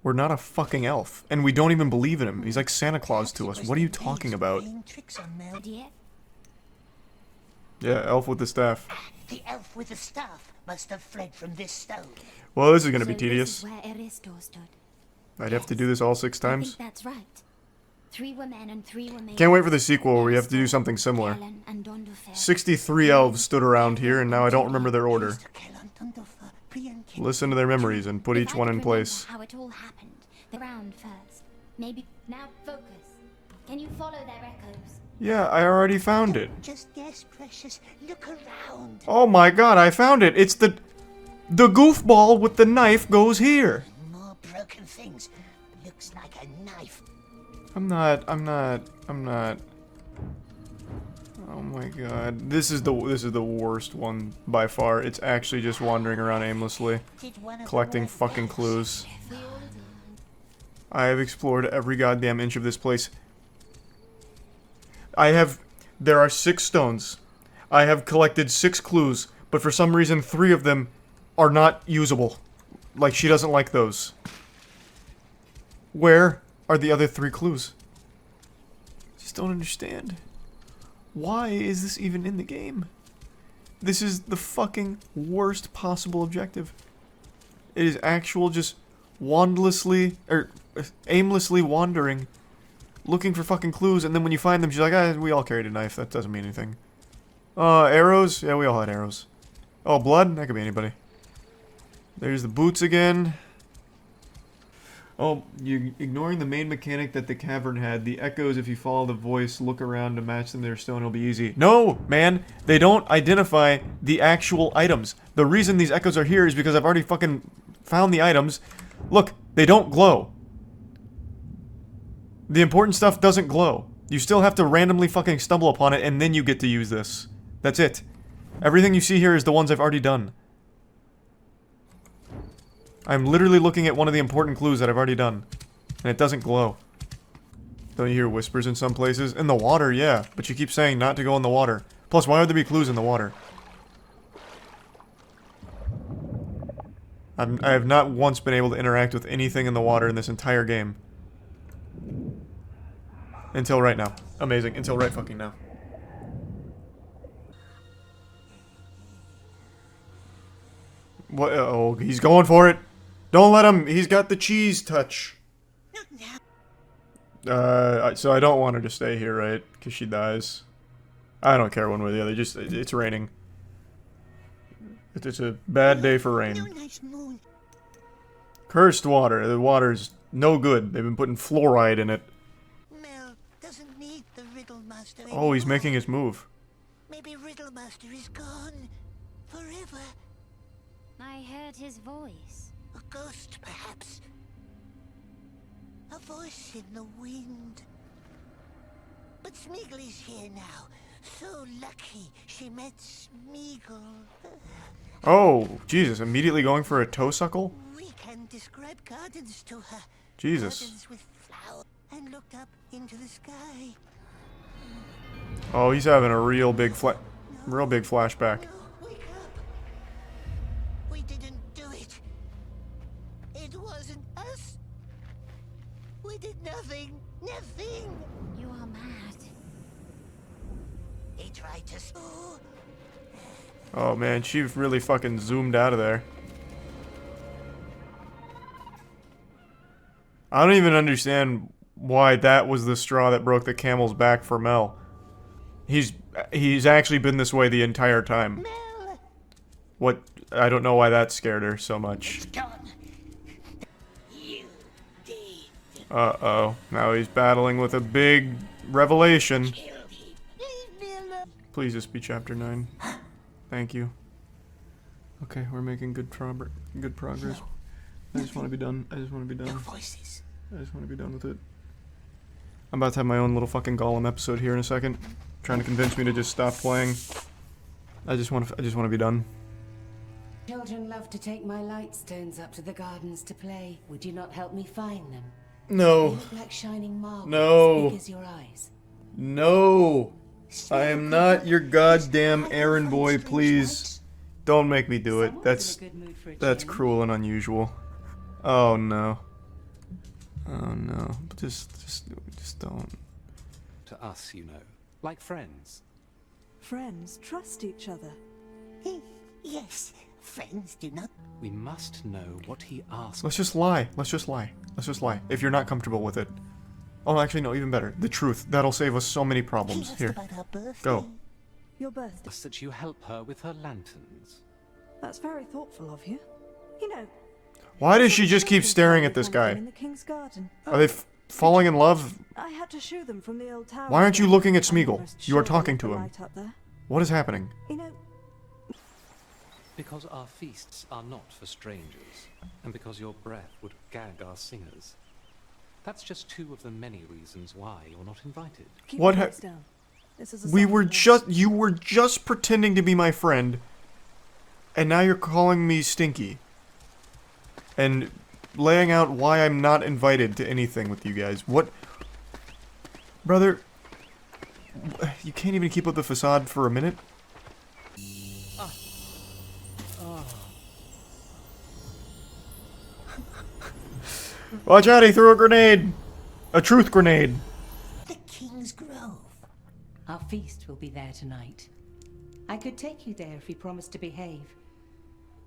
We're not a fucking elf, and we don't even believe in him. He's like Santa Claus to us. What are you talking about? Yeah, elf with the staff. The elf with the staff must have fled from this stone. Well, this is gonna be tedious. Where Aristor stood. I'd have to do this all 6 I times. think that's right. 3 were men and 3 were maids. Can't wait for the sequel where we have to do something similar. 63 elves stood around here, and now I don't remember their order. Listen to their memories and put each one in place. How it all happened. The round first. Maybe now focus. Can you follow their echoes? Yeah, I already found it. Just guess, precious. Look around. Oh my god, I found it. It's the goofball with the knife goes here. More broken things. Looks like a knife. I'm not. Oh my god. This is the worst one by far. It's actually just wandering around aimlessly, collecting fucking clues. I have explored every goddamn inch of this place. There are 6 stones. I have collected 6 clues, but for some reason 3 of them are not usable. Like, she doesn't like those. Where are the other 3 clues? Just don't understand. Why is this even in the game? This is the fucking worst possible objective. It is actual just aimlessly wandering, looking for fucking clues, and then when you find them, she's like, we all carried a knife, that doesn't mean anything. Arrows? Yeah, we all had arrows. Oh, blood? That could be anybody. There's the boots again. Oh, you ignoring the main mechanic that the cavern had. The echoes, if you follow the voice, look around to match them to their stone, it'll be easy. No, man! They don't identify the actual items. The reason these echoes are here is because I've already fucking found the items. Look, they don't glow. The important stuff doesn't glow. You still have to randomly fucking stumble upon it, and then you get to use this. That's it. Everything you see here is the ones I've already done. I'm literally looking at one of the important clues that I've already done. And it doesn't glow. Don't you hear whispers in some places? In the water, yeah. But you keep saying not to go in the water. Plus, why would there be clues in the water? I have not once been able to interact with anything in the water in this entire game. Until right now. Amazing. Until right fucking now. What? Oh, he's going for it. Don't let him. He's got the cheese touch. So I don't want her to stay here, right? Because she dies. I don't care one way or the other. Just, it's raining. It's a bad day for rain. Cursed water. The water's no good. They've been putting fluoride in it. Mel doesn't need the Riddle Master Oh, he's anymore. making his move. Maybe Riddle Master is gone forever. I heard his voice. A ghost, perhaps. A voice in the wind. But Smeagol is here now. So lucky she met Smeagol. Oh, Jesus. Immediately going for a toe suckle? We can describe gardens to her. Jesus. Gardens with flowers. And looked up into the sky. Oh, he's having a real big flashback. Wake up. We didn't do it. It wasn't us. We did nothing. Nothing. You are mad. He tried to... Oh man, she really fucking zoomed out of there. I don't even understand why that was the straw that broke the camel's back for Mel. He's actually been this way the entire time. Mel. What? I don't know why that scared her so much. Uh-oh. Now he's battling with a big revelation. Please just be chapter 9. Thank you. Okay, we're making good progress. I just want to be done. I just want to be done. I just want to be done with it. I'm about to have my own little fucking Golem episode here in a second. Trying to convince me to just stop playing. I just want to be done. Children love to take my light stones up to the gardens to play. Would you not help me find them? No. They look like shining marbles, No. as big as your eyes. No. I am not your goddamn errand boy, please. Don't make me do it. That's cruel and unusual. Oh no. Oh no. Just don't. To us, you know. Like friends. Friends trust each other. Yes, friends do not. We must know what he asked. Let's just lie. Let's just lie. Let's just lie. If you're not comfortable with it. Oh, actually, no, even better. The truth. That'll save us so many problems. Here. Go. Your birthday. That you help her with her lanterns. That's very thoughtful of you. You know. Why does she just keep staring at this guy? In the King's Garden. Are they falling in love? I had to shoo them from the old tower. Why aren't you looking at Smeagol? almost You are sure talking they to lit the him. light up there. What is happening? You know. Because our feasts are not for strangers, and because your breath would gag our singers. That's just 2 of the many reasons why you're not invited. Keep What your voice down. This is a We solemn were moment. you were just pretending to be my friend, and now you're calling me stinky. And laying out why I'm not invited to anything with you guys. What? Brother, you can't even keep up the facade for a minute? Watch out, he threw a grenade! A truth grenade! The King's Grove. Our feast will be there tonight. I could take you there if you promised to behave.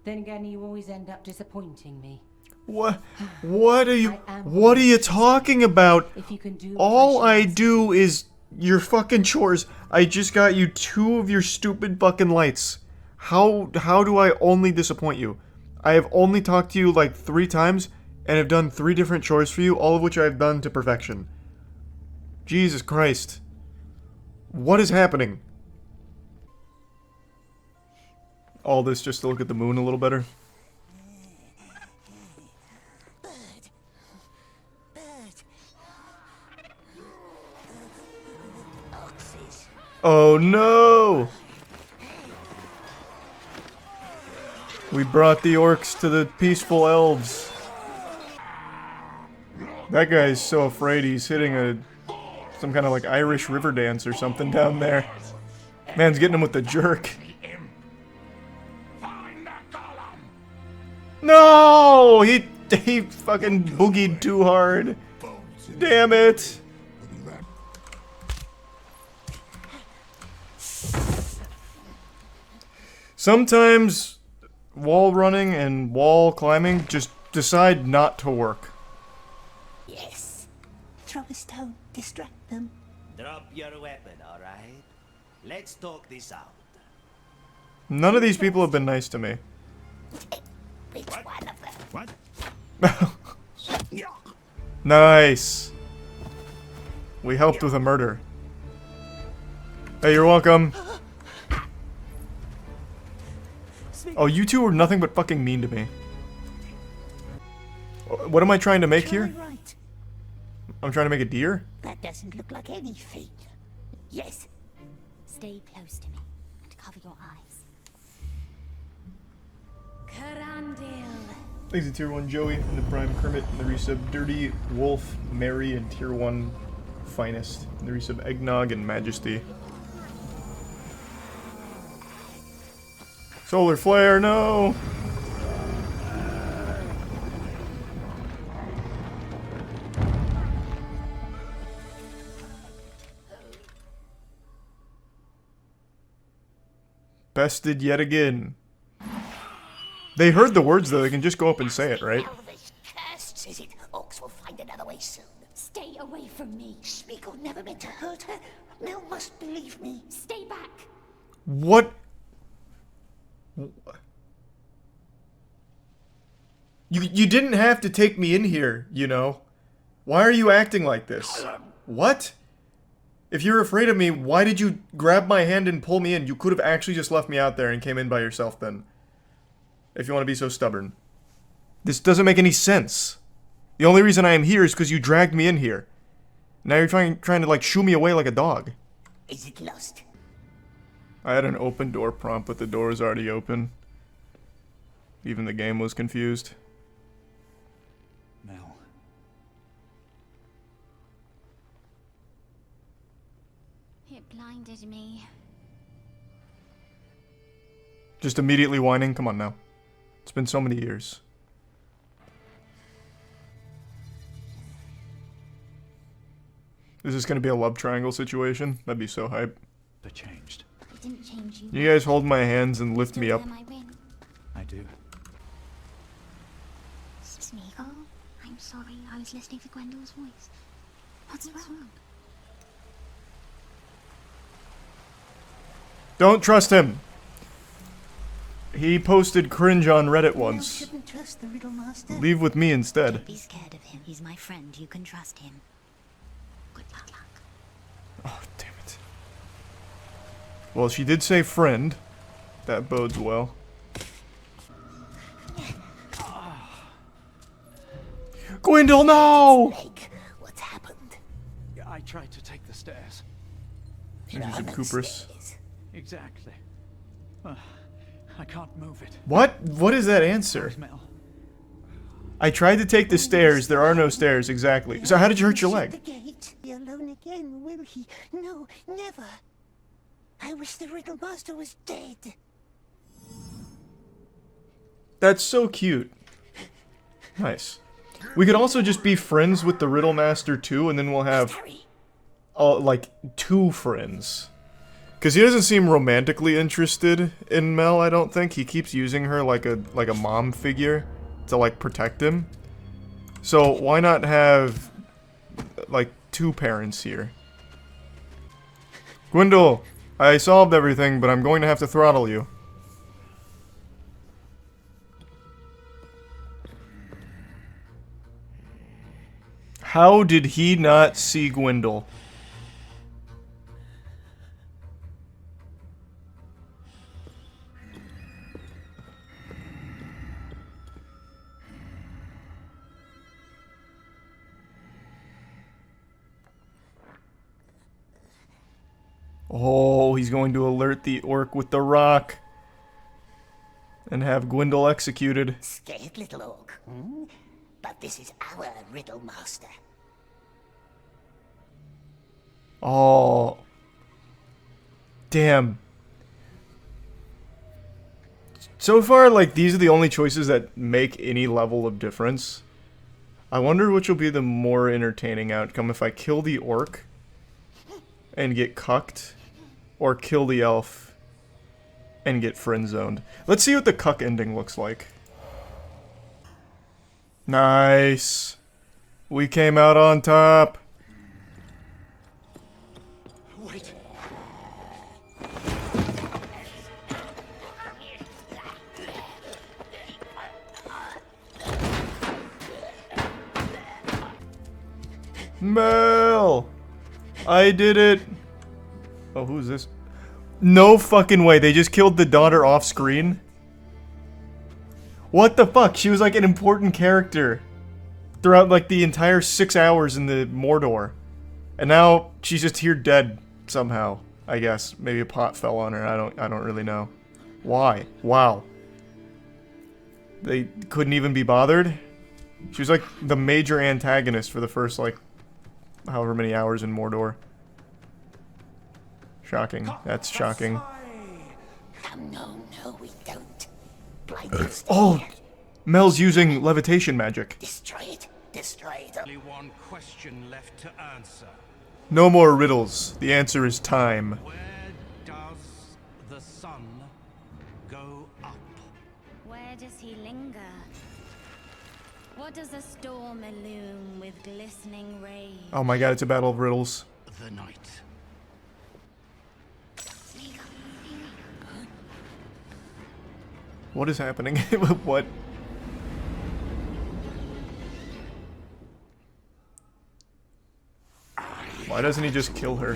Then again, you always end up disappointing me. What are you talking about? If you can do All I do is your fucking chores. I just got you 2 of your stupid fucking lights. How do I only disappoint you? I have only talked to you like 3 times and have done 3 different chores for you, all of which I have done to perfection. Jesus Christ. What is happening? All this just to look at the moon a little better. Oh no! We brought the orcs to the peaceful elves. That guy's so afraid he's hitting some kind of like Irish river dance or something down there. Man's getting him with the jerk. No! He fucking boogied too hard. Damn it! Sometimes wall running and wall climbing just decide not to work. Yes. Throw a stone, distract them. Drop your weapon, alright? Let's talk this out. None of these people have been nice to me. Which one of them? What? Nice. We helped with a murder. Hey, you're welcome. Oh, you two are nothing but fucking mean to me. What am I trying to make here? Right. I'm trying to make a deer? That doesn't look like anything. Yes. Stay close to me and cover your eyes. Karandil. Thanks to Tier 1 Joey, and the Prime Kermit, and the resub Dirty Wolf, Mary, and Tier 1 Finest, and the resub Eggnog and Majesty. Solar Flare, no! Bested yet again. They heard the words though, they can just go up and say it, right? Cursed, is it? Orcs will find another way soon. Stay away from me. Smeagol never meant to hurt her. Mel must believe me. Stay back. What? You didn't have to take me in here, you know? Why are you acting like this? What? If you're afraid of me, why did you grab my hand and pull me in? You could have actually just left me out there and came in by yourself then. If you want to be so stubborn. This doesn't make any sense. The only reason I am here is because you dragged me in here. Now you're trying to like shoo me away like a dog. Is it lost? I had an open door prompt, but the door was already open. Even the game was confused. Mel. It blinded me. Just immediately whining? Come on now. It's been so many years. Is this gonna be a love triangle situation? That'd be so hype. But changed. It didn't change you. You guys hold my hands and lift me up. I do. Smeagol, I'm sorry. I was listening for Gwendole's voice. What's wrong? Don't trust him. He posted cringe on Reddit once. Shouldn't trust the Riddle Master. Leave with me instead. Don't be scared of him. He's my friend. You can trust him. Good luck. Oh, damn it. Well, she did say friend. That bodes well. Gwendol, no! Snake, what's happened? I tried to take the stairs. There's some Coopers. Exactly. I can't move it. What? What is that answer? Mel. I tried to take the stairs. There are no stairs, exactly. So how did you hurt your Shut leg? the gate. Be alone again, will he? No, never. I wish the Riddle Master was dead. That's so cute. Nice. We could also just be friends with the Riddle Master too, and then we'll have like 2 friends. Because he doesn't seem romantically interested in Mel, I don't think. He keeps using her like a mom figure to like protect him. So why not have like 2 parents here? Gwendol, I solved everything, but I'm going to have to throttle you. How did he not see Gwendol? Oh, he's going to alert the orc with the rock. And have Gwendol executed. Scared little orc, hmm? But this is our Riddle Master. Oh. Damn. So far, like, these are the only choices that make any level of difference. I wonder which will be the more entertaining outcome if I kill the orc and get cucked, or kill the elf and get friend-zoned. Let's see what the cuck ending looks like. Nice. We came out on top. Wait. I did it. Oh, who's this? No fucking way. They just killed the daughter off screen. What the fuck? She was like an important character throughout like the entire 6 hours in the Mordor. And now she's just here dead somehow, I guess. Maybe a pot fell on her. I don't really know. Why? Wow. They couldn't even be bothered? She was like the major antagonist for the first like however many hours in Mordor. Shocking. That's shocking. No, we don't. Oh! Mel's using levitation magic. Destroy it. Only one question left to answer. No more riddles. The answer is time. Where does the sun go up? Where does he linger? What does a storm illume with glistening rays? Oh my god, it's a battle of riddles. The night. What is happening? What? Why doesn't he just kill her?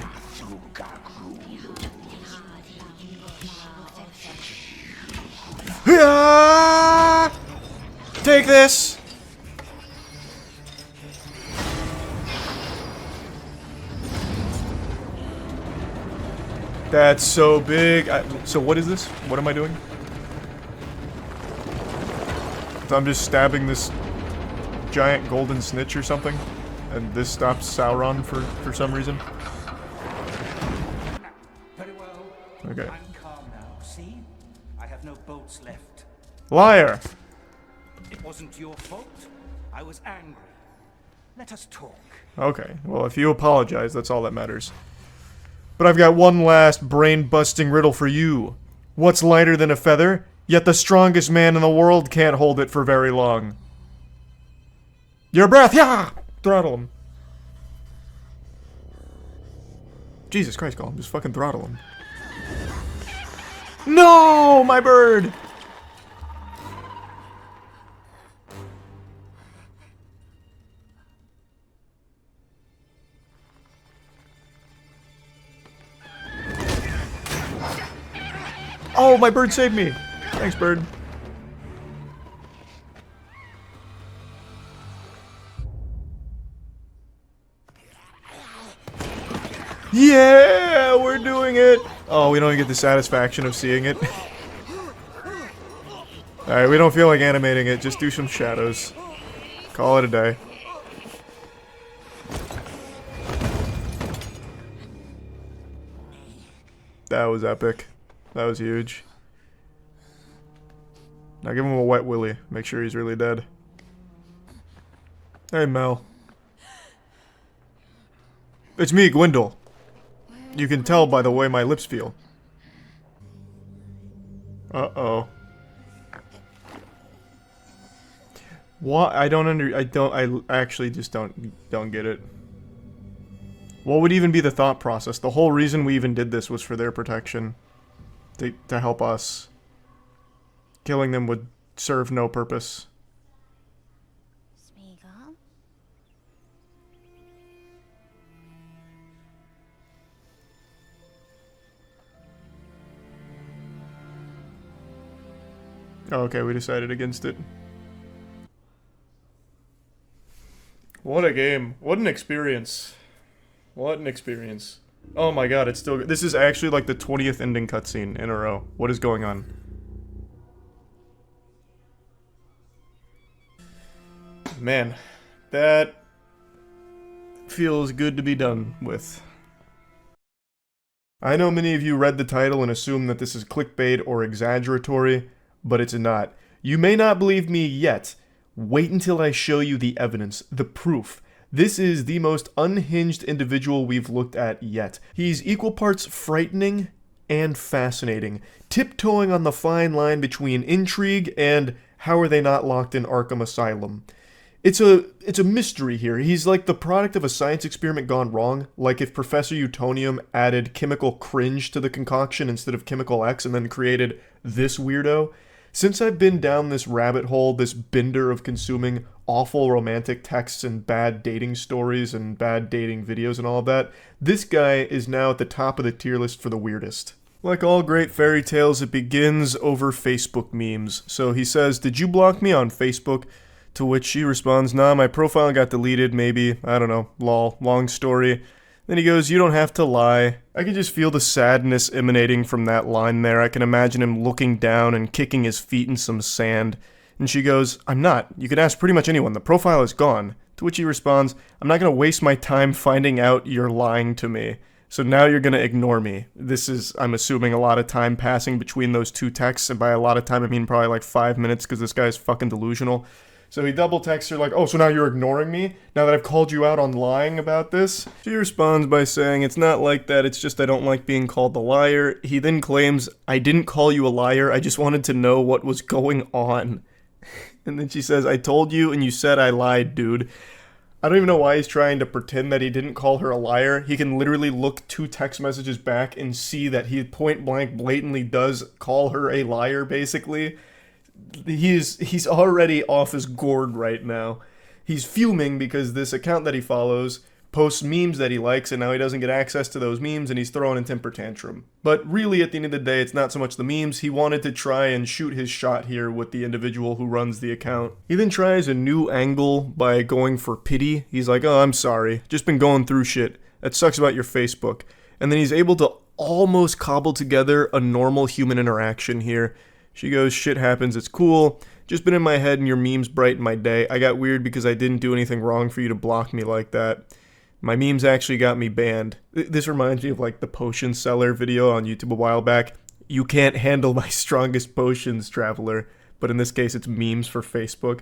Take this! That's so big. So what is this? What am I doing? So I'm just stabbing this giant golden snitch or something, and this stops Sauron for some reason. Very well. Okay. I'm calm now. See? I have no bolts left. Liar! It wasn't your fault. I was angry. Let us talk. Okay, well if you apologize, that's all that matters. But I've got one last brain-busting riddle for you. What's lighter than a feather, yet the strongest man in the world can't hold it for very long? Your breath! Yeah! Throttle him. Jesus Christ, Colin, just fucking throttle him. No! My bird! Oh, my bird saved me! Thanks, bird. Yeah! We're doing it! Oh, we don't get the satisfaction of seeing it. Alright, we don't feel like animating it. Just do some shadows. Call it a day. That was epic. That was huge. Now give him a wet willy. Make sure he's really dead. Hey, Mel. It's me, Gwendol. You can tell by the way my lips feel. Uh-oh. What? I actually just don't get it. What would even be the thought process? The whole reason we even did this was for their protection. To help us. Killing them would serve no purpose. Smeagol? Okay, we decided against it. What a game. What an experience. What an experience. Oh my god, it's still... This is actually like the 20th ending cutscene in a row. What is going on? Man, that feels good to be done with. I know many of you read the title and assume that this is clickbait or exaggeratory, but it's not. You may not believe me yet. Wait until I show you the evidence, the proof. This is the most unhinged individual we've looked at yet. He's equal parts frightening and fascinating, tiptoeing on the fine line between intrigue and how are they not locked in Arkham Asylum. It's a mystery here. He's like the product of a science experiment gone wrong, like if Professor Utonium added chemical cringe to the concoction instead of chemical X and then created this weirdo. Since I've been down this rabbit hole, this bender of consuming awful romantic texts and bad dating stories and bad dating videos and all of that, this guy is now at the top of the tier list for the weirdest. Like all great fairy tales, it begins over Facebook memes. So he says, "Did you block me on Facebook?" To which she responds, "Nah, my profile got deleted, maybe. I don't know. Lol. Long story." Then he goes, "You don't have to lie." I can just feel the sadness emanating from that line there. I can imagine him looking down and kicking his feet in some sand. And she goes, "I'm not. You can ask pretty much anyone. The profile is gone." To which he responds, "I'm not going to waste my time finding out you're lying to me. So now you're going to ignore me." This is, I'm assuming, a lot of time passing between those two texts. And by a lot of time, I mean probably like 5 minutes because this guy's fucking delusional. So he double texts her like, "Oh, so now you're ignoring me? Now that I've called you out on lying about this?" She responds by saying, "It's not like that, it's just I don't like being called a liar." He then claims, "I didn't call you a liar, I just wanted to know what was going on." And then she says, "I told you and you said I lied, dude." I don't even know why he's trying to pretend that he didn't call her a liar. He can literally look 2 text messages back and see that he point blank blatantly does call her a liar, basically. He's already off his gourd right now. He's fuming because this account that he follows posts memes that he likes, and now he doesn't get access to those memes, and he's throwing a temper tantrum. But really, at the end of the day, it's not so much the memes. He wanted to try and shoot his shot here with the individual who runs the account. He then tries a new angle by going for pity. He's like, "Oh, I'm sorry. Just been going through shit. That sucks about your Facebook." And then he's able to almost cobble together a normal human interaction here. She goes, "Shit happens, it's cool. Just been in my head and your memes brighten my day. I got weird because I didn't do anything wrong for you to block me like that. My memes actually got me banned." This reminds me of like the potion seller video on YouTube a while back. "You can't handle my strongest potions, traveler." But in this case, it's memes for Facebook.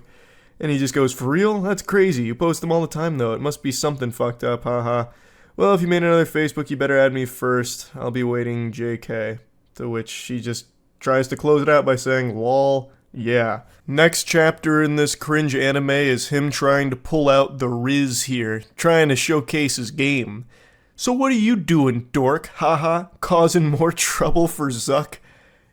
And he just goes, "For real? That's crazy. You post them all the time though. It must be something fucked up, haha. Well, if you made another Facebook, you better add me first. I'll be waiting, JK." To which she just tries to close it out by saying, "Lol, yeah." Next chapter in this cringe anime is him trying to pull out the Riz here, trying to showcase his game. "So what are you doing, dork? Haha, causing more trouble for Zuck?"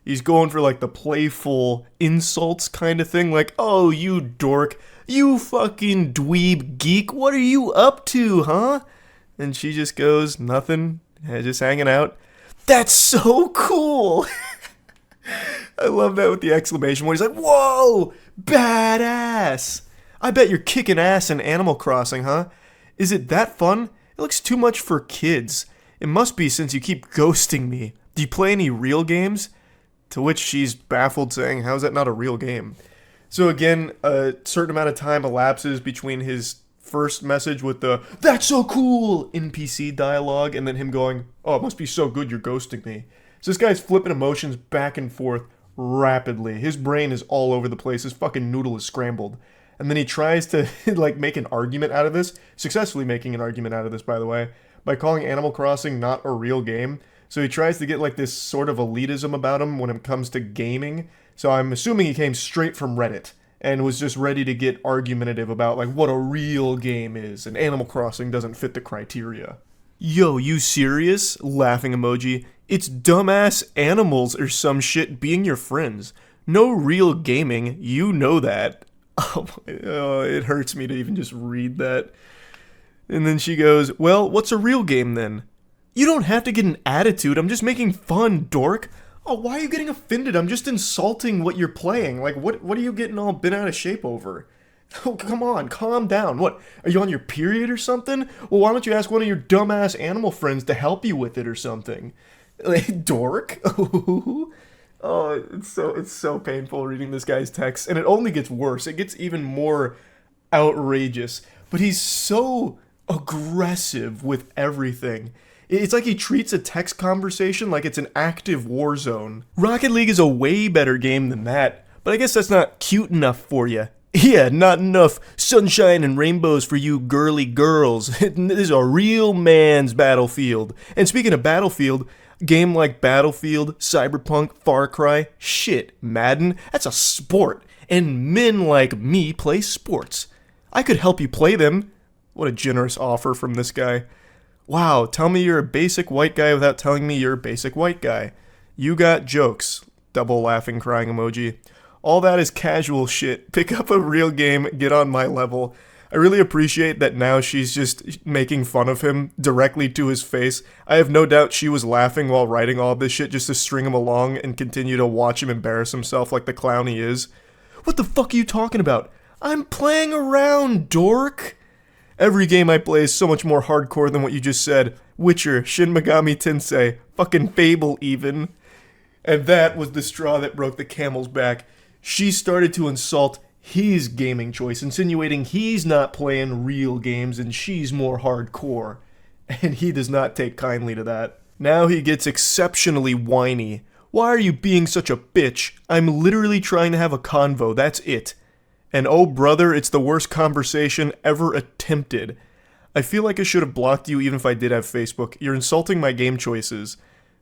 He's going for like the playful insults kind of thing, like, "Oh, you dork, you fucking dweeb geek, what are you up to, huh?" And she just goes, "Nothing, just hanging out." "That's so cool!" I love that with the exclamation point. He's like, "Whoa, badass! I bet you're kicking ass in Animal Crossing, huh? Is it that fun? It looks too much for kids. It must be since you keep ghosting me. Do you play any real games?" To which she's baffled, saying, "How is that not a real game?" So again, a certain amount of time elapses between his first message with the "That's so cool" NPC dialogue, and then him going, "Oh, it must be so good you're ghosting me." So this guy's flipping emotions back and forth rapidly. His brain is all over the place. His fucking noodle is scrambled. And then he tries to like make an argument out of this, successfully making an argument out of this, by the way, by calling Animal Crossing not a real game. So he tries to get like this sort of elitism about him when it comes to gaming. So I'm assuming he came straight from Reddit and was just ready to get argumentative about like what a real game is, and Animal Crossing doesn't fit the criteria. "Yo, you serious?" Laughing emoji. "It's dumbass animals or some shit being your friends. No real gaming, you know that." Oh, it hurts me to even just read that. And then she goes, "Well, what's a real game then?" "You don't have to get an attitude, I'm just making fun, dork." "Oh, why are you getting offended? I'm just insulting what you're playing. Like, what are you getting all bent out of shape over?" "Oh, come on, calm down. What, are you on your period or something? Well, why don't you ask one of your dumbass animal friends to help you with it or something?" Like, dork. Oh, it's so painful reading this guy's text, and it only gets worse. It gets even more outrageous. But he's so aggressive with everything. It's like he treats a text conversation like it's an active war zone. Rocket League is a way better game than that, but I guess that's not cute enough for you. Yeah, not enough sunshine and rainbows for you girly girls. This is a real man's Battlefield. And speaking of Battlefield, game like Battlefield, Cyberpunk, Far Cry, shit, Madden, that's a sport. And men like me play sports. I could help you play them. What a generous offer from this guy. Wow, tell me you're a basic white guy without telling me you're a basic white guy. You got jokes. Double laughing crying emoji. All that is casual shit. Pick up a real game, get on my level. I really appreciate that now she's just making fun of him directly to his face. I have no doubt she was laughing while writing all this shit just to string him along and continue to watch him embarrass himself like the clown he is. What the fuck are you talking about? I'm playing around, dork! Every game I play is so much more hardcore than what you just said. Witcher, Shin Megami Tensei, fucking Fable even. And that was the straw that broke the camel's back. She started to insult his gaming choice, insinuating he's not playing real games and she's more hardcore. And he does not take kindly to that. Now he gets exceptionally whiny. Why are you being such a bitch? I'm literally trying to have a convo, that's it. And oh brother, it's the worst conversation ever attempted. I feel like I should have blocked you even if I did have Facebook. You're insulting my game choices.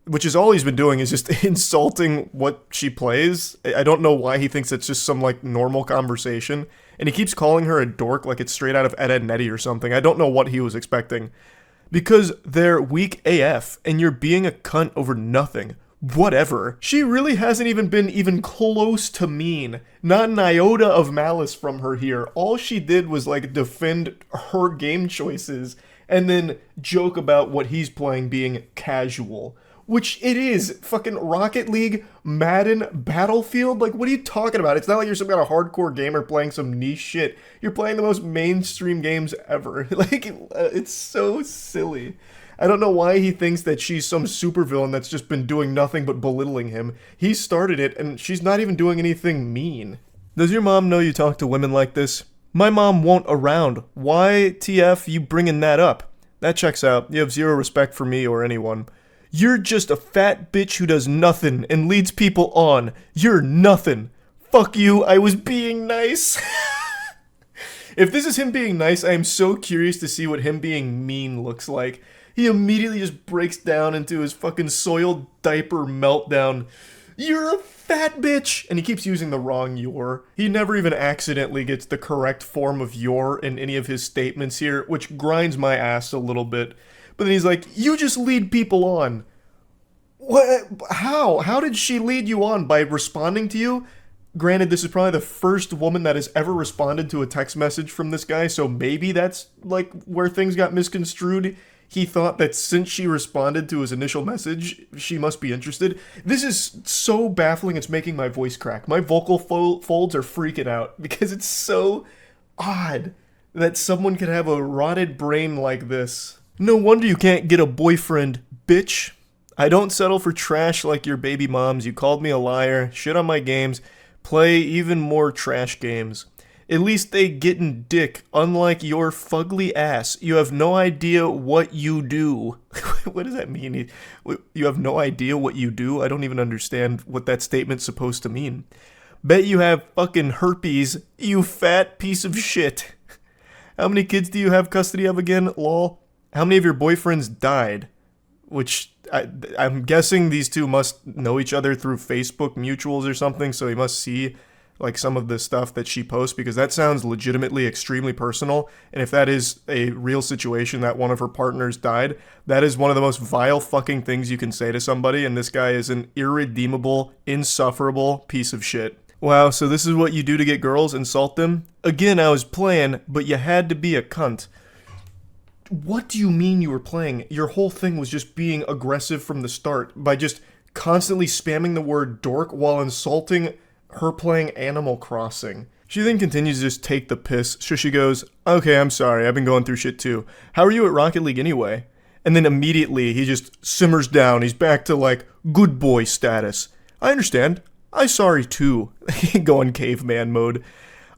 Which is all he's been doing is just insulting what she plays. I don't know why he thinks it's just some like normal conversation. And he keeps calling her a dork like it's straight out of Ed, Edd n Eddy or something. I don't know what he was expecting. Because they're weak AF and you're being a cunt over nothing. Whatever. She really hasn't even been even close to mean. Not an iota of malice from her here. All she did was like defend her game choices and then joke about what he's playing being casual. Which it is. Fucking Rocket League, Madden, Battlefield. Like, what are you talking about? It's not like you're some kind of hardcore gamer playing some niche shit. You're playing the most mainstream games ever. Like, it's so silly. I don't know why he thinks that she's some supervillain that's just been doing nothing but belittling him. He started it, and she's not even doing anything mean. Does your mom know you talk to women like this? My mom won't around. Why, TF, you bringing that up? That checks out. You have zero respect for me or anyone. You're just a fat bitch who does nothing and leads people on. You're nothing. Fuck you, I was being nice. If this is him being nice, I am so curious to see what him being mean looks like. He immediately just breaks down into his fucking soiled diaper meltdown. You're a fat bitch! And he keeps using the wrong "you're." He never even accidentally gets the correct form of "you're" in any of his statements here, which grinds my ass a little bit. But then he's like, you just lead people on. What? How? How did she lead you on? By responding to you? Granted, this is probably the first woman that has ever responded to a text message from this guy, so maybe that's like where things got misconstrued. He thought that since she responded to his initial message, she must be interested. This is so baffling, it's making my voice crack. My vocal folds are freaking out because it's so odd that someone could have a rotted brain like this. No wonder you can't get a boyfriend, bitch. I don't settle for trash like your baby moms. You called me a liar, shit on my games, play even more trash games. At least they gettin' dick, unlike your fugly ass. You have no idea what you do. What does that mean? You have no idea what you do? I don't even understand what that statement's supposed to mean. Bet you have fucking herpes, you fat piece of shit. How many kids do you have custody of again, lol? How many of your boyfriends died? Which, I'm guessing these two must know each other through Facebook mutuals or something, so he must see like some of the stuff that she posts, because that sounds legitimately extremely personal. And if that is a real situation that one of her partners died, that is one of the most vile fucking things you can say to somebody, and this guy is an irredeemable, insufferable piece of shit. Wow, so this is what you do to get girls? Insult them? Again, I was playing, but you had to be a cunt. What do you mean you were playing? Your whole thing was just being aggressive from the start by just constantly spamming the word dork while insulting her playing Animal Crossing. She then continues to just take the piss, so she goes, okay, I'm sorry, I've been going through shit too. How are you at Rocket League anyway? And then immediately he just simmers down, he's back to like, good boy status. I understand, I'm sorry too. Going caveman mode.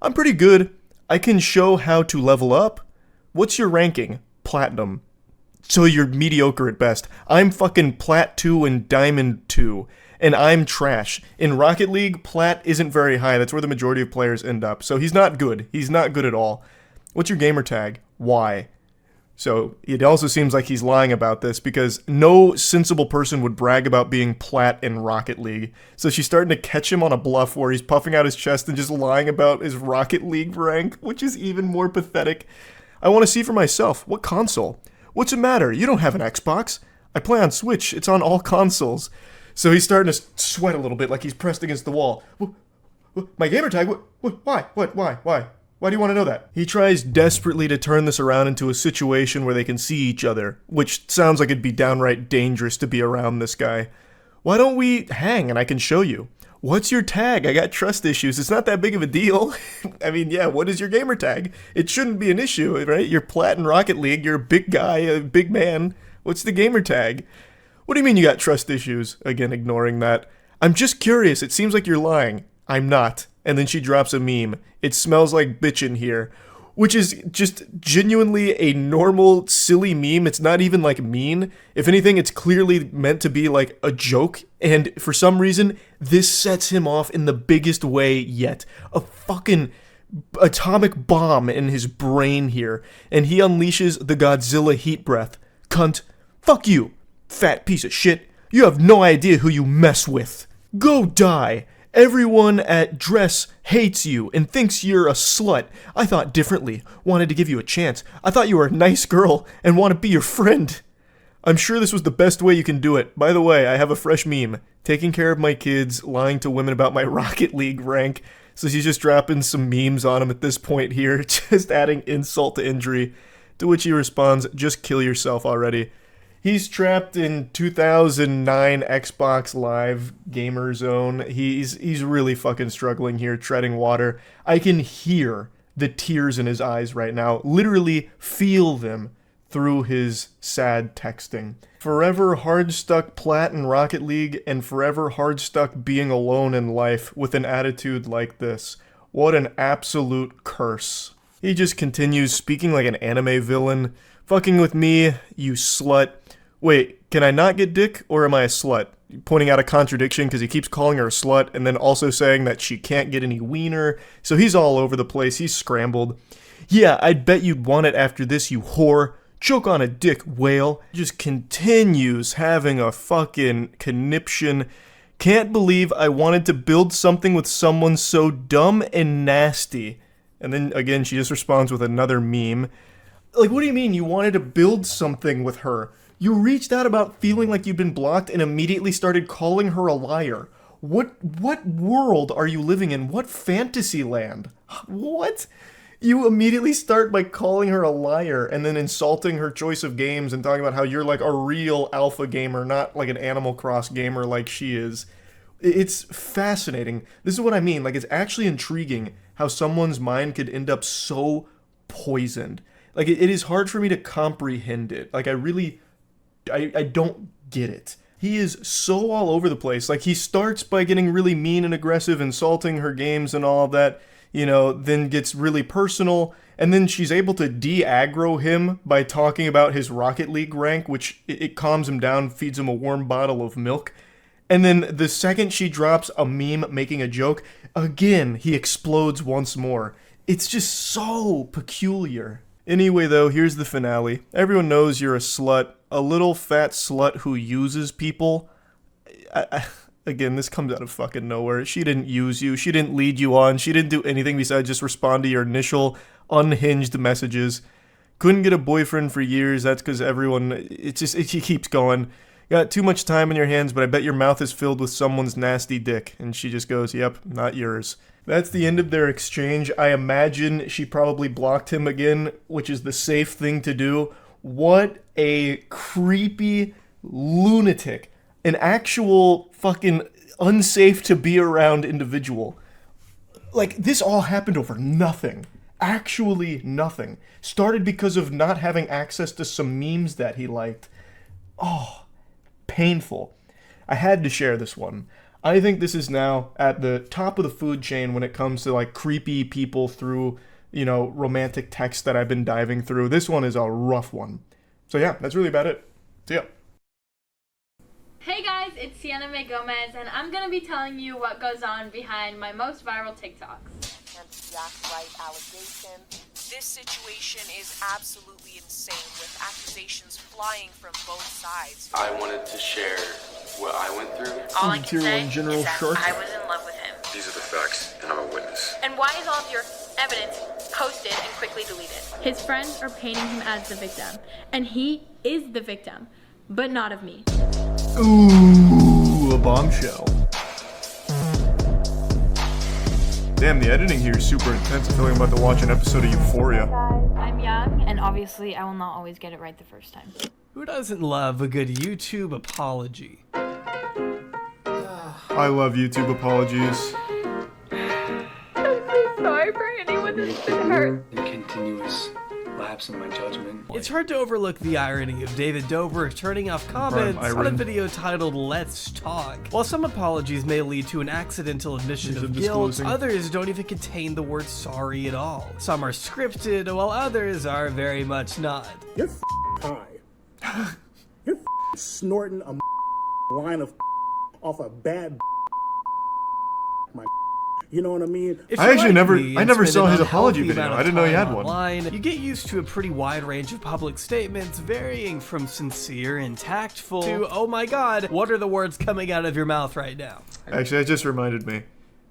I'm pretty good, I can show how to level up. What's your ranking? Platinum. So you're mediocre at best. I'm fucking Plat 2 and Diamond 2. And I'm trash. In Rocket League, Plat isn't very high. That's where the majority of players end up. So he's not good. He's not good at all. What's your gamer tag? Y. So it also seems like he's lying about this because no sensible person would brag about being Plat in Rocket League. So she's starting to catch him on a bluff where he's puffing out his chest and just lying about his Rocket League rank, which is even more pathetic. I want to see for myself. What console? What's the matter? You don't have an Xbox. I play on Switch. It's on all consoles. So he's starting to sweat a little bit like he's pressed against the wall. My gamer tag? Why? Why? Why do you want to know that? He tries desperately to turn this around into a situation where they can see each other, which sounds like it'd be downright dangerous to be around this guy. Why don't we hang and I can show you? What's your tag? I got trust issues. It's not that big of a deal. I mean, yeah, what is your gamer tag? It shouldn't be an issue, right? You're plat in Rocket League. You're a big guy, a big man. What's the gamer tag? What do you mean you got trust issues? Again, ignoring that. I'm just curious. It seems like you're lying. I'm not. And then she drops a meme. It smells like bitch in here. Which is just genuinely a normal, silly meme. It's not even like mean. If anything, it's clearly meant to be like a joke. And for some reason, this sets him off in the biggest way yet. A fucking atomic bomb in his brain here. And he unleashes the Godzilla heat breath. Cunt. Fuck you, fat piece of shit. You have no idea who you mess with. Go die. Everyone at Dress hates you and thinks you're a slut. I thought differently, wanted to give you a chance. I thought you were a nice girl and want to be your friend. I'm sure this was the best way you can do it. By the way, I have a fresh meme. Taking care of my kids, lying to women about my Rocket League rank. So she's just dropping some memes on him at this point here, just adding insult to injury. To which he responds, just kill yourself already. He's trapped in 2009 Xbox Live gamer zone. He's really fucking struggling here, treading water. I can hear the tears in his eyes right now. Literally feel them through his sad texting. Forever hard stuck plat in Rocket League and forever hard stuck being alone in life with an attitude like this. What an absolute curse. He just continues speaking like an anime villain. Fucking with me, you slut. Wait, can I not get dick, or am I a slut? Pointing out a contradiction because he keeps calling her a slut and then also saying that she can't get any wiener. So he's all over the place. He's scrambled. Yeah, I'd bet you'd want it after this, you whore. Choke on a dick, whale. Just continues having a fucking conniption. Can't believe I wanted to build something with someone so dumb and nasty. And then again, she just responds with another meme. Like, what do you mean you wanted to build something with her? You reached out about feeling like you'd been blocked and immediately started calling her a liar. What world are you living in? What fantasy land? What? You immediately start by calling her a liar and then insulting her choice of games and talking about how you're like a real alpha gamer, not like an Animal Cross gamer like she is. It's fascinating. This is what I mean. Like, it's actually intriguing how someone's mind could end up so poisoned. Like, it is hard for me to comprehend it. Like, I don't get it. He is so all over the place. Like, he starts by getting really mean and aggressive, insulting her games and all of that, you know, then gets really personal, and then she's able to de-aggro him by talking about his Rocket League rank, which it calms him down, feeds him a warm bottle of milk. And then the second she drops a meme making a joke, again, he explodes once more. It's just so peculiar. Anyway, though, here's the finale. Everyone knows you're a slut. A little fat slut who uses people. Again, this comes out of fucking nowhere. She didn't use you. She didn't lead you on. She didn't do anything besides just respond to your initial unhinged messages. Couldn't get a boyfriend for years. That's because everyone... it keeps going. Got too much time on your hands, but I bet your mouth is filled with someone's nasty dick. And she just goes, yep, not yours. That's the end of their exchange. I imagine she probably blocked him again, which is the safe thing to do. What a creepy lunatic. An actual fucking unsafe to be around individual. Like, this all happened over nothing. Actually nothing. Started because of not having access to some memes that he liked. Oh, painful. I had to share this one. I think this is now at the top of the food chain when it comes to like creepy people through, you know, romantic texts that I've been diving through. This one is a rough one. So yeah, that's really about it. See ya. Hey guys, it's Sienna May Gomez, and I'm going to be telling you what goes on behind my most viral TikToks. This situation is absolutely insane, with accusations flying from both sides. I wanted to share what I went through. All I can say is that I was in love with him. These are the facts, and I'm a witness. And why is all of your evidence posted and quickly deleted? His friends are painting him as the victim, and he is the victim, but not of me. Ooh, a bombshell. Damn, the editing here is super intense. I feel like I'm about to watch an episode of Euphoria. I'm young, and obviously I will not always get it right the first time. Who doesn't love a good YouTube apology? I love YouTube apologies. I'm so sorry for anyone that's been hurt. Continuous lapse in my judgment. It's hard to overlook the irony of David Dobrik turning off comments on a video titled Let's Talk. While some apologies may lead to an accidental admission of guilt, others don't even contain the word sorry at all. Some are scripted, while others are very much not. You're high. You're snorting a line of off a bad my. You know what I mean? I never saw his apology video. I didn't know he had one. Online, you get used to a pretty wide range of public statements, varying from sincere and tactful to, oh my god, what are the words coming out of your mouth right now? Actually, that just reminded me.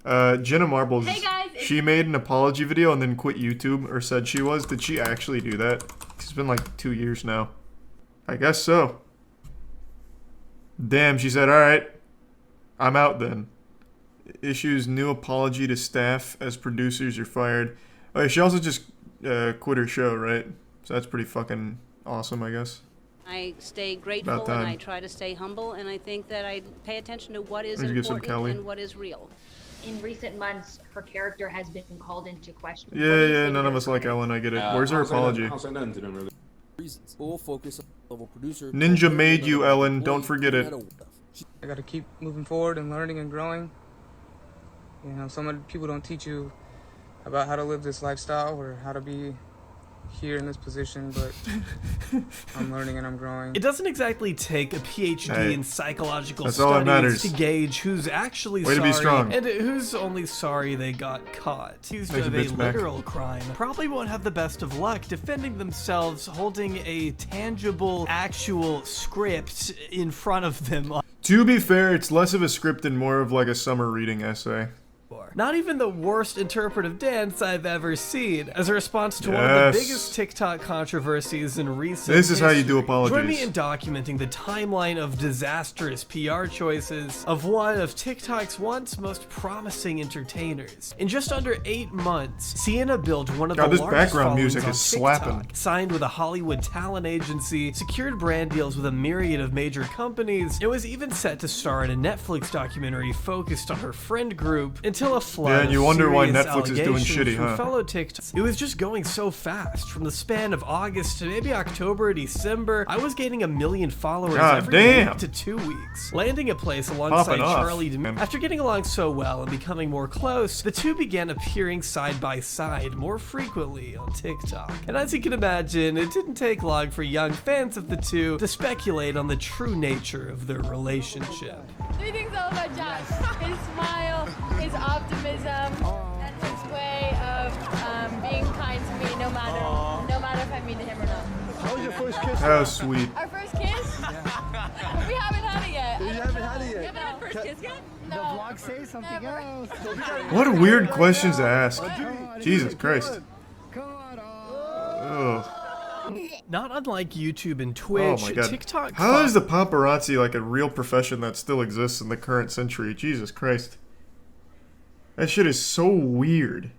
Jenna Marbles, she made an apology video and then quit YouTube, or said she was. Did she actually do that? It's been like 2 years now. I guess so. Damn, she said, alright, I'm out then. Issues new apology to staff as producers are fired. Oh, she also just quit her show, right? So that's pretty fucking awesome, I guess. I stay grateful and I try to stay humble, and I think that I pay attention to what is important and what is real. In recent months, her character has been called into question. Yeah, none of us like Ellen, I get it. Where's her apology? We'll focus on level producer. Ninja made you, Ellen. Don't forget it. I gotta keep moving forward and learning and growing. You know, some of the people don't teach you about how to live this lifestyle or how to be here in this position, but I'm learning and I'm growing. It doesn't exactly take a PhD in psychological studies to gauge who's actually sorry and who's only sorry they got caught. Accused of a literal crime probably won't have the best of luck defending themselves holding a tangible, actual script in front of them. To be fair, it's less of a script and more of like a summer reading essay. Not even the worst interpretive dance I've ever seen. As a response to one of the biggest TikTok controversies in recent This is how you do apologies. Join me in documenting the timeline of disastrous PR choices of one of TikTok's once most promising entertainers. In just under 8 months, Sienna built one of the this largest background followings music on is TikTok, slapping. signed with a Hollywood talent agency, secured brand deals with a myriad of major companies, and was even set to star in a Netflix documentary focused on her friend group until a flood and you wonder why serious Netflix is doing shitty, from huh? fellow TikToks. It was just going so fast. From the span of August to maybe October, December, I was gaining 1 million followers every week to 2 weeks, landing a place alongside Charlie D'Amelio. After getting along so well and becoming more close, the two began appearing side by side more frequently on TikTok. And as you can imagine, it didn't take long for young fans of the two to speculate on the true nature of their relationship. 3 things I love about Josh: his smile, his optimism, and his way of being kind to me, no matter if I mean to him or not. How was your first kiss? How sweet. Our first kiss? We haven't had it yet. You haven't had it yet? You haven't had first kiss yet? No. The vlog says something else. What weird questions to ask. Jesus Christ. Ugh. Not unlike YouTube and Twitch, Oh my God. TikTok. How is the paparazzi like a real profession that still exists in the current century? Jesus Christ. That shit is so weird.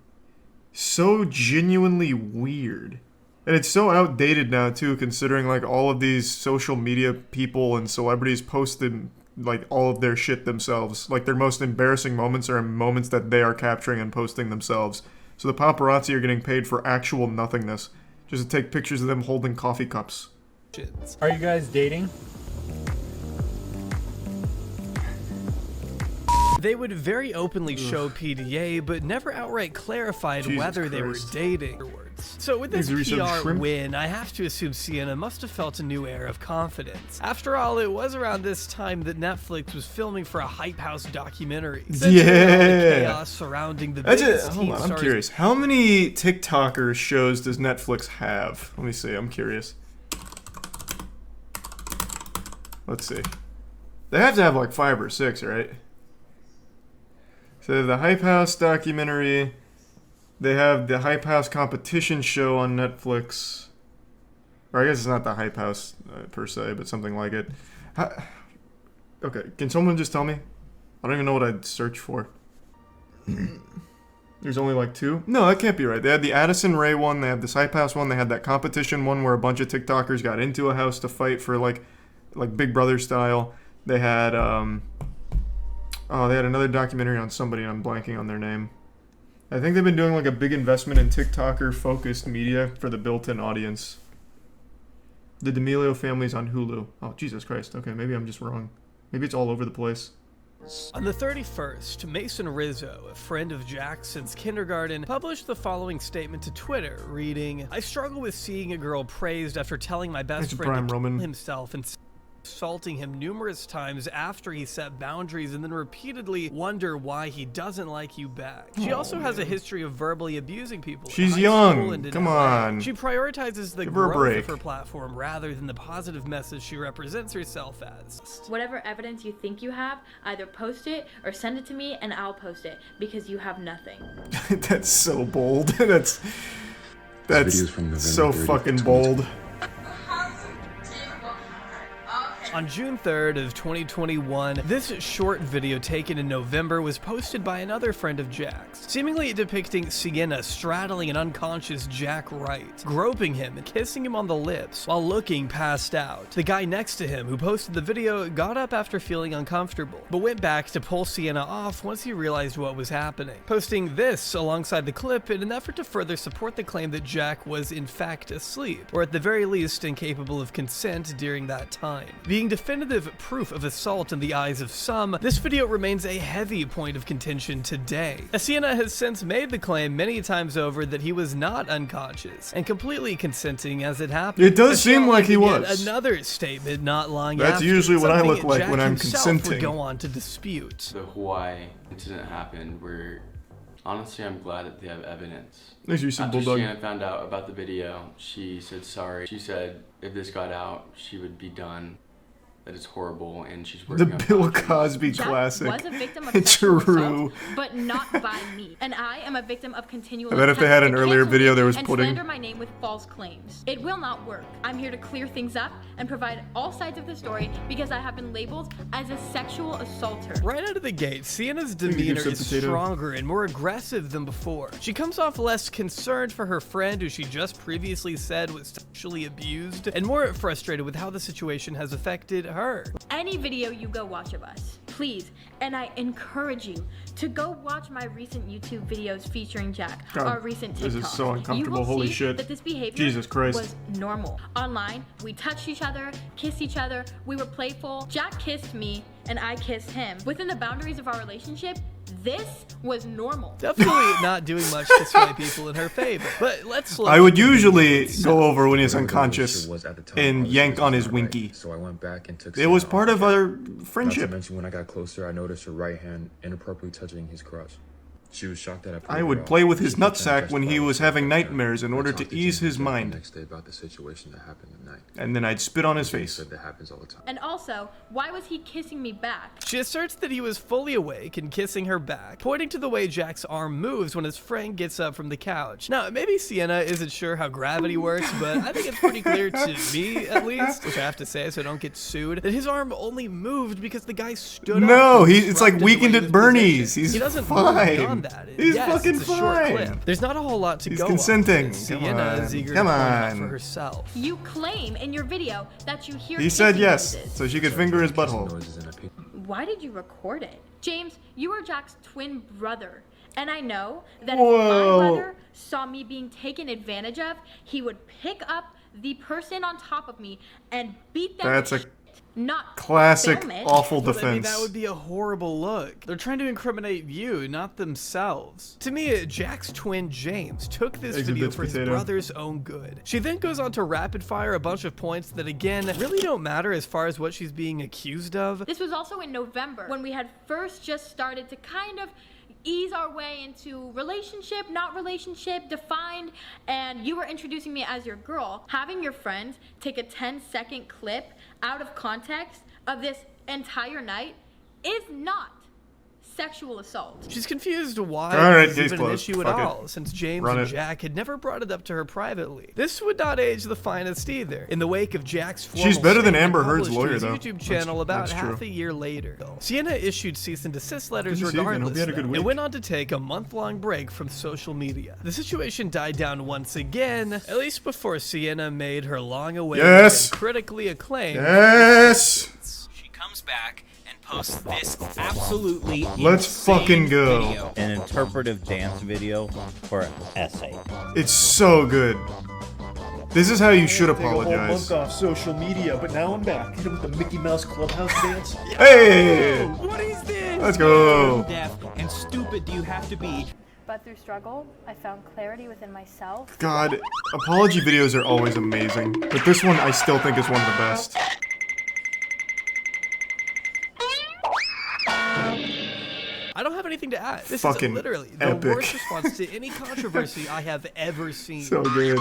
So genuinely weird. And it's so outdated now too, considering like all of these social media people and celebrities posted like all of their shit themselves. Like their most embarrassing moments are moments that they are capturing and posting themselves. So the paparazzi are getting paid for actual nothingness. Just to take pictures of them holding coffee cups. Are you guys dating? They would very openly show PDA, but never outright clarified whether they were dating. So with this PR win, I have to assume Sienna must have felt a new air of confidence. After all, it was around this time that Netflix was filming for a Hype House documentary. Yeah. The chaos surrounding the biggest hold on, I'm curious. How many TikTokers shows does Netflix have? Let me see. I'm curious. Let's see. They have to have like 5 or 6, right? So the Hype House documentary. They have the Hype House competition show on Netflix. Or I guess it's not the Hype House per se, but something like it. Okay, can someone just tell me? I don't even know what I'd search for. There's only like 2? No, that can't be right. They had the Addison Rae one, they had the Cypass one, they had that competition one where a bunch of TikTokers got into a house to fight for like Big Brother style. They had they had another documentary on somebody, and I'm blanking on their name. I think they've been doing like a big investment in TikToker focused media for the built-in audience. The D'Amelio Family's on Hulu. Oh, Jesus Christ. Okay, maybe I'm just wrong. Maybe it's all over the place. On the 31st, Mason Rizzo, a friend of Jack's since kindergarten, published the following statement to Twitter, reading, "I struggle with seeing a girl praised after telling my best friend to kill himself and assaulting him numerous times after he set boundaries and then repeatedly wonder why he doesn't like you back. She also has a history of verbally abusing people. She's young. Come on. She prioritizes the growth of her platform rather than the positive message she represents herself as. Whatever evidence you think you have, either post it or send it to me and I'll post it because you have nothing." That's so bold. That's so fucking bold. On June 3rd of 2021, this short video taken in November was posted by another friend of Jack's, seemingly depicting Sienna straddling an unconscious Jack Wright, groping him and kissing him on the lips while looking passed out. The guy next to him who posted the video got up after feeling uncomfortable, but went back to pull Sienna off once he realized what was happening, posting this alongside the clip in an effort to further support the claim that Jack was in fact asleep, or at the very least incapable of consent during that time. Being definitive proof of assault in the eyes of some, this video remains a heavy point of contention today. Sienna has since made the claim many times over that he was not unconscious and completely consenting as it happened. It does seem like he was. Another statement not long That's after, usually what I look like Jack when I'm himself consenting. Would go on to dispute. The Hawaii incident happened where, honestly, I'm glad that they have evidence. There's some After bulldog. Sienna found out about the video, she said sorry. She said if this got out, she would be done. That is horrible, and she's working on Bill Cosby Jack classic. was a victim of sexual True. assault, but not by me. And I am a victim of continual I bet if they had an attempts to earlier cancel video, me there was and pudding. slander my name with false claims. It will not work. I'm here to clear things up and provide all sides of the story because I have been labeled as a sexual assaulter. Right out of the gate, Sienna's demeanor is stronger and more aggressive than before. She comes off less concerned for her friend who she just previously said was sexually abused, and more frustrated with how the situation has affected her. Any video you go watch of us, please, and I encourage you to go watch my recent YouTube videos featuring Jack, God, our recent TikTok. this is so uncomfortable. You will Holy see shit. that this behavior Jesus Christ. was normal. Online, we touched each other, kissed each other, we were playful. Jack kissed me and I kissed him. Within the boundaries of our relationship, this was normal. Definitely not doing much to sway people in her favor. But let's look. I would usually go over when he's unconscious and yank on his winky. So I went back and took It was part of our Not friendship. to mention when I got closer, I noticed her right hand inappropriately touching his crotch. She was shocked that I would play with his nutsack when he was having nightmares in order to ease his mind. Next day about the situation that happened at night. And then I'd spit on his face. Said that happens all the time. And also, why was he kissing me back? She asserts that he was fully awake and kissing her back, pointing to the way Jack's arm moves when his friend gets up from the couch. Now, maybe Sienna isn't sure how gravity works, but I think it's pretty clear to me, at least, which I have to say so I don't get sued, that his arm only moved because the guy stood up. No, it's like Weekend at Bernie's. He's He doesn't fine. move beyond that. He's Yes, fucking it's a short fine. clip. There's not a whole lot to He's go consenting. on. Sienna is eager Come to point out on. for herself. You claim in your video that you hear He said kissing yes, noises. so she could finger his butthole. Why did you record it? James, you are Jack's twin brother. And I know that if Whoa. my brother saw me being taken advantage of, he would pick up the person on top of me and beat them. That's a not classic film it. awful But, I mean, defense. that would be a horrible look. They're trying to incriminate you, not themselves. To me, Jack's twin James took this video Exhibits for his potato. brother's own good. She then goes on to rapid fire a bunch of points that, again, really don't matter as far as what she's being accused of. This was also in November when we had first just started to kind of ease our way into relationship, not relationship, defined, and you were introducing me as your girl. Having your friends take a 10-second clip out of context of this entire night is not sexual assault. She's confused why Alright, it's case even an closed. issue at Fuck it. all, since James Run and it. Jack had never brought it up to her privately. This would not age the finest either. In the wake of Jack's formal She's better than statement Amber Heard's published to lawyer, his though. YouTube channel about That's half true. a year later. Sienna issued cease and desist letters Good to see you again. Hope regardless, you had a good though, week. and went on to take a month-long break from social media. The situation died down once again, at least before Sienna made her long-awaited Yes! and critically acclaimed. Yes! She comes back and posts this absolutely Let's fucking go. video. An interpretive dance video for an essay. It's so good. This is how you should Take a whole apologize. month off social media, but now I'm back. Hit him with the Mickey Mouse Clubhouse dance. Hey! What is this? Let's go. How deaf and stupid do you have to be? But through struggle, I found clarity within myself. God, apology videos are always amazing, but this one I still think is one of the best. I don't have anything to add. This Fucking is literally the epic. worst response to any controversy I have ever seen. So good.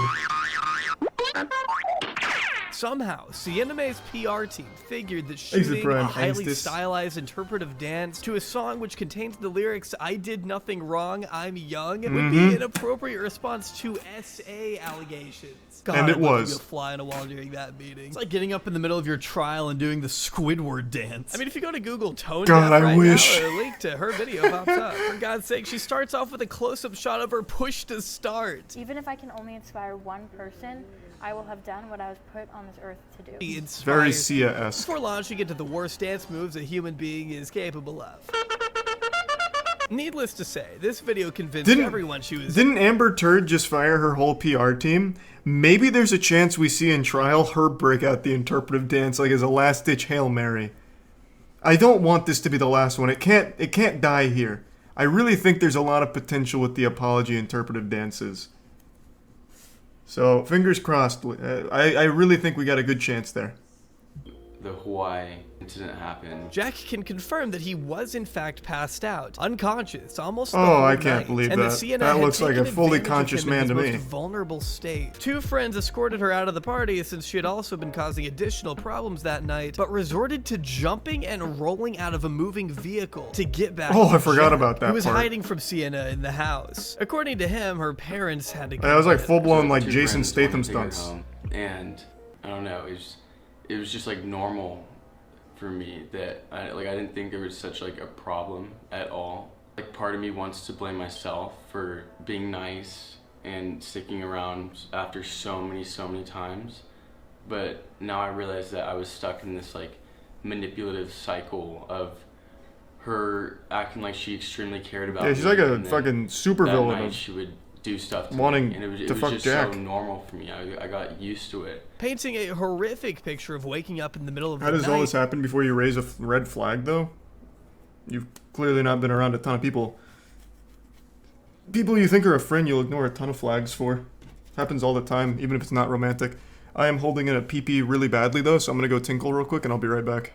Somehow, Sienna May's PR team figured that Exit shooting a Prime, highly Angstis. stylized interpretive dance to a song which contains the lyrics, "I did nothing wrong, I'm young," would be an appropriate response to SA allegations. God, And it I'd love was. to be a fly on a wall during that meeting. It's like getting up in the middle of your trial and doing the Squidward dance. I mean, if you go to Google Tone God, Deaf I right wish. now, a link to her video pops up. For God's sake, she starts off with a close-up shot of her push to start. Even if I can only inspire one person, I will have done what I was put on this earth to do. It's Very Sia-esque. Before launching into the worst dance moves a human being is capable of. Needless to say, this video convinced everyone she was. Didn't Amber Turd just fire her whole PR team? Maybe there's a chance we see in trial her break out the interpretive dance like as a last-ditch Hail Mary. I don't want this to be the last one. It can't die here. I really think there's a lot of potential with the apology interpretive dances. So, fingers crossed. I really think we got a good chance there. The Hawaii incident happened. Jack can confirm that he was in fact passed out, unconscious, almost. Oh, I can't believe and that. Sienna That had looks like a taken fully advantage of conscious him in man his to most me. vulnerable state. Two friends escorted her out of the party since she had also been causing additional problems that night, but resorted to jumping and rolling out of a moving vehicle to get back. Oh, to I forgot Jack, about that who was part. hiding from Sienna in the house. According to him, her parents had to. That was like get full-blown like Two Jason friends wanted Statham to take her stunts. home, and I don't know, it was just like normal for me that I didn't think there was such like a problem at all. Like part of me wants to blame myself for being nice and sticking around after so many times, but now I realize that I was stuck in this like manipulative cycle of her acting like she extremely cared about me. Yeah, she's like a and then fucking supervillain that night of she would do stuff to wanting me, and it was to just fuck Jack. so normal for me. I got used to it. painting a horrific picture of waking up in the middle of How the does night. all this happen before you raise a red flag, though? You've clearly not been around a ton of people. People you think are a friend, you'll ignore a ton of flags for. Happens all the time, even if it's not romantic. I am holding in a pee-pee really badly, though, so I'm gonna go tinkle real quick, and I'll be right back.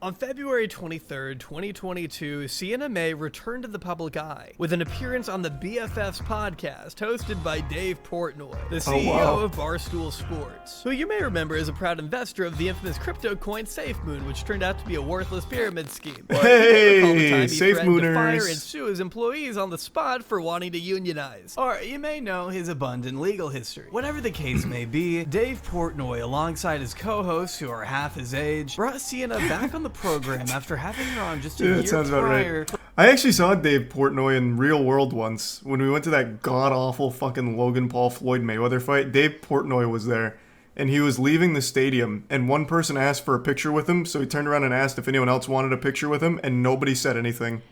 On February 23rd, 2022, Sienna May returned to the public eye with an appearance on the BFFs podcast hosted by Dave Portnoy, the CEO of Barstool Sports, who you may remember as a proud investor of the infamous crypto coin SafeMoon, which turned out to be a worthless pyramid scheme. Or Hey, you may recall the time he threatened to fire SafeMooners. and sue his employees on the spot for wanting to unionize. Or you may know his abundant legal history. Whatever the case may be, Dave Portnoy, alongside his co-hosts who are half his age, brought Sienna back on the program after having her on just a Yeah, year that sounds about prior. right. I actually saw Dave Portnoy in real world once when we went to that god-awful fucking Logan Paul Floyd Mayweather fight. Dave Portnoy was there, and he was leaving the stadium, and one person asked for a picture with him, so he turned around and asked if anyone else wanted a picture with him, and nobody said anything.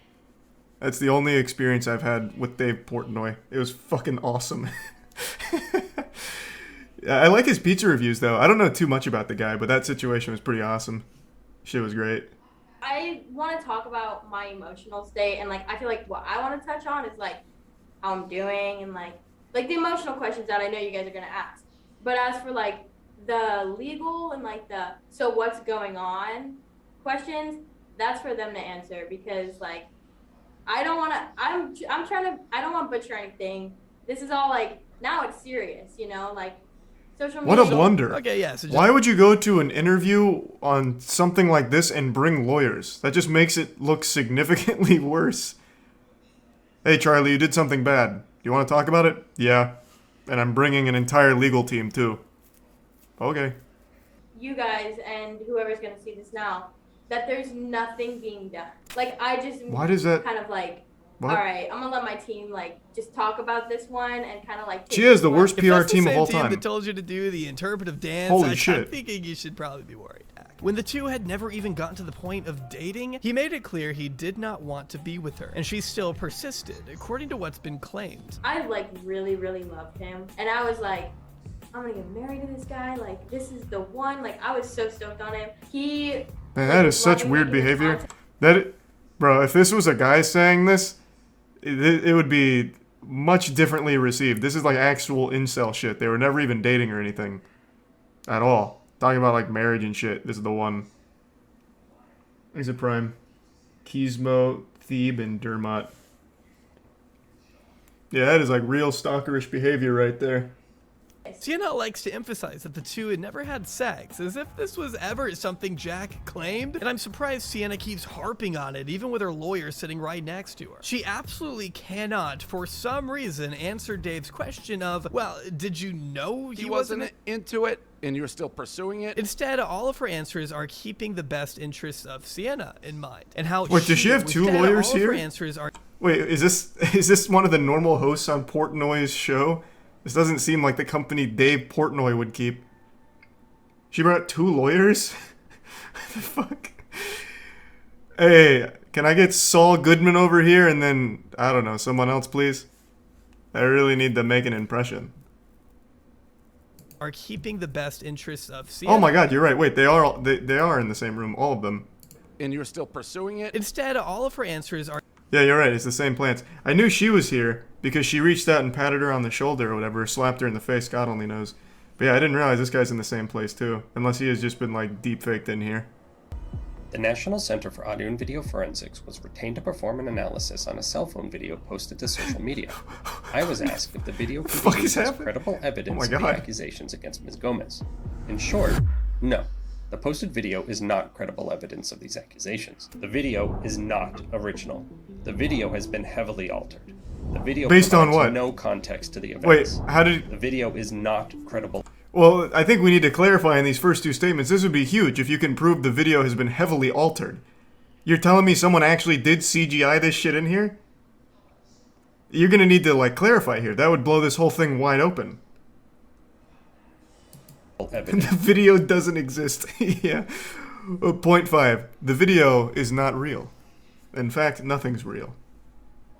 That's the only experience I've had with Dave Portnoy. It was fucking awesome. I like his pizza reviews, though. I don't know too much about the guy, but that situation was pretty awesome. Shit was great. I want to talk about my emotional state, and like I feel like what I want to touch on is like how I'm doing and like the emotional questions that I know you guys are gonna ask. But as for like the legal and like the so what's going on questions, that's for them to answer, because like I don't want to. I'm trying to. I don't want to butcher anything. This is all like now it's serious, you know. Like social media. What a blunder. Okay, yeah. So why would you go to an interview on something like this and bring lawyers? That just makes it look significantly worse. Hey, Charlie, you did something bad. You want to talk about it? Yeah. And I'm bringing an entire legal team, too. Okay. You guys and whoever's going to see this now, that there's nothing being done. Like, I just Why does that... kind of like, what? all right, I'm going to let my team, like, just talk about this one and kind of like... She has the worst PR team of all time. If that's the same team that told you to do the interpretive dance, Holy shit. I'm thinking you should probably be worried. When the two had never even gotten to the point of dating, he made it clear he did not want to be with her, and she still persisted, according to what's been claimed. I, like, really, really loved him, and I was like, I'm gonna get married to this guy, like, this is the one, like, I was so stoked on him. He... Man, that is such weird behavior. Bro, if this was a guy saying this, it would be much differently received. This is like actual incel shit. They were never even dating or anything. At all. Talking about like marriage and shit. This is the one. Exit Prime. Gizmo, Thebe, and Dermot. Yeah, that is like real stalkerish behavior right there. Sienna likes to emphasize that the two had never had sex, as if this was ever something Jack claimed, and I'm surprised Sienna keeps harping on it, even with her lawyer sitting right next to her. She absolutely cannot, for some reason, answer Dave's question of, well, did you know he wasn't into it, and you're still pursuing it? Instead, all of her answers are keeping the best interests of Sienna in mind, and how Wait, does she have two lawyers all of here? her answers are... Wait, is this one of the normal hosts on Portnoy's show? This doesn't seem like the company Dave Portnoy would keep. She brought two lawyers? What the fuck? Hey, can I get Saul Goodman over here and then, I don't know, someone else, please? I really need to make an impression. Are keeping the best interests of Sienna. Oh my god, you're right. Wait, they are in the same room, all of them. And you're still pursuing it? Instead, all of her answers are... Yeah, you're right. It's the same plants. I knew she was here because she reached out and patted her on the shoulder or whatever, slapped her in the face, God only knows. But yeah, I didn't realize this guy's in the same place too, unless he has just been like deep faked in here. The National Center for Audio and Video Forensics was retained to perform an analysis on a cell phone video posted to social media. I was asked if the video could be used as credible evidence of the accusations against Ms. Gomez. In short, no. The posted video is not credible evidence of these accusations. The video is not original. The video has been heavily altered. The video based on what? No context to the events. Wait, how did... The video is not credible. Well, I think we need to clarify in these first two statements. This would be huge if you can prove the video has been heavily altered. You're telling me someone actually did CGI this shit in here? You're gonna need to, like, clarify here. That would blow this whole thing wide open. The video doesn't exist. Yeah. Point 5. The video is not real. In fact, nothing's real.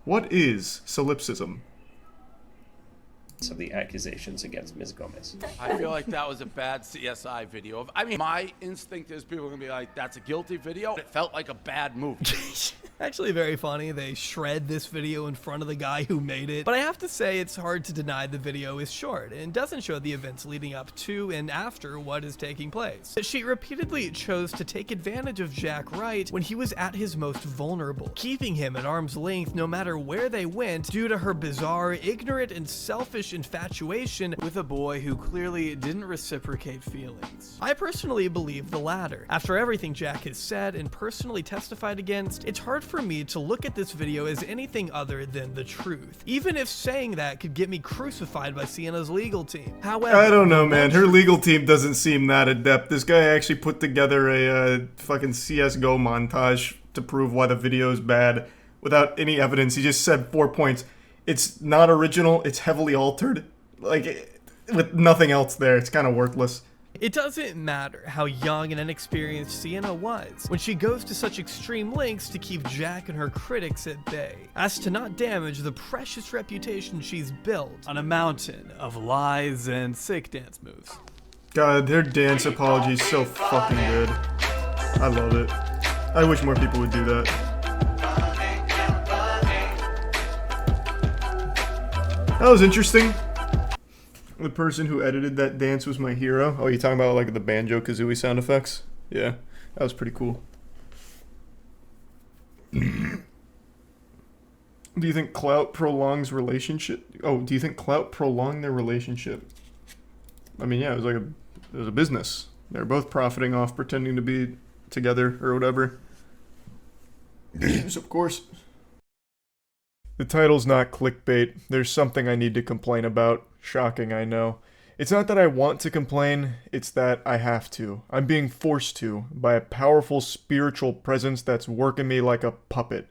What is solipsism? Of the accusations against Ms. Gomez. I feel like that was a bad CSI video. I mean, my instinct is people are going to be like, that's a guilty video. It felt like a bad movie. Actually very funny. They shred this video in front of the guy who made it. But I have to say it's hard to deny the video is short and doesn't show the events leading up to and after what is taking place. She repeatedly chose to take advantage of Jack Wright when he was at his most vulnerable, keeping him at arm's length no matter where they went due to her bizarre, ignorant, and selfish infatuation with a boy who clearly didn't reciprocate feelings. I personally believe the latter. After everything Jack has said and personally testified against, it's hard for me to look at this video as anything other than the truth, even if saying that could get me crucified by Sienna's legal team. However, I don't know, man. Her legal team doesn't seem that adept. This guy actually put together a fucking CSGO montage to prove why the video is bad without any evidence. He just said 4 points. It's not original, it's heavily altered. Like, with nothing else there, it's kind of worthless. It doesn't matter how young and inexperienced Sienna was when she goes to such extreme lengths to keep Jack and her critics at bay, as to not damage the precious reputation she's built on a mountain of lies and sick dance moves. God, their dance apology is so fucking good. I love it. I wish more people would do that. That was interesting. The person who edited that dance was my hero. Oh, you talking about like the Banjo-Kazooie sound effects? Yeah, that was pretty cool. Do you think clout prolongs relationship? Oh, do you think clout prolonged their relationship? I mean, yeah, it was a business. They're both profiting off pretending to be together or whatever. Of course. The title's not clickbait. There's something I need to complain about. Shocking, I know. It's not that I want to complain, it's that I have to. I'm being forced to by a powerful spiritual presence that's working me like a puppet.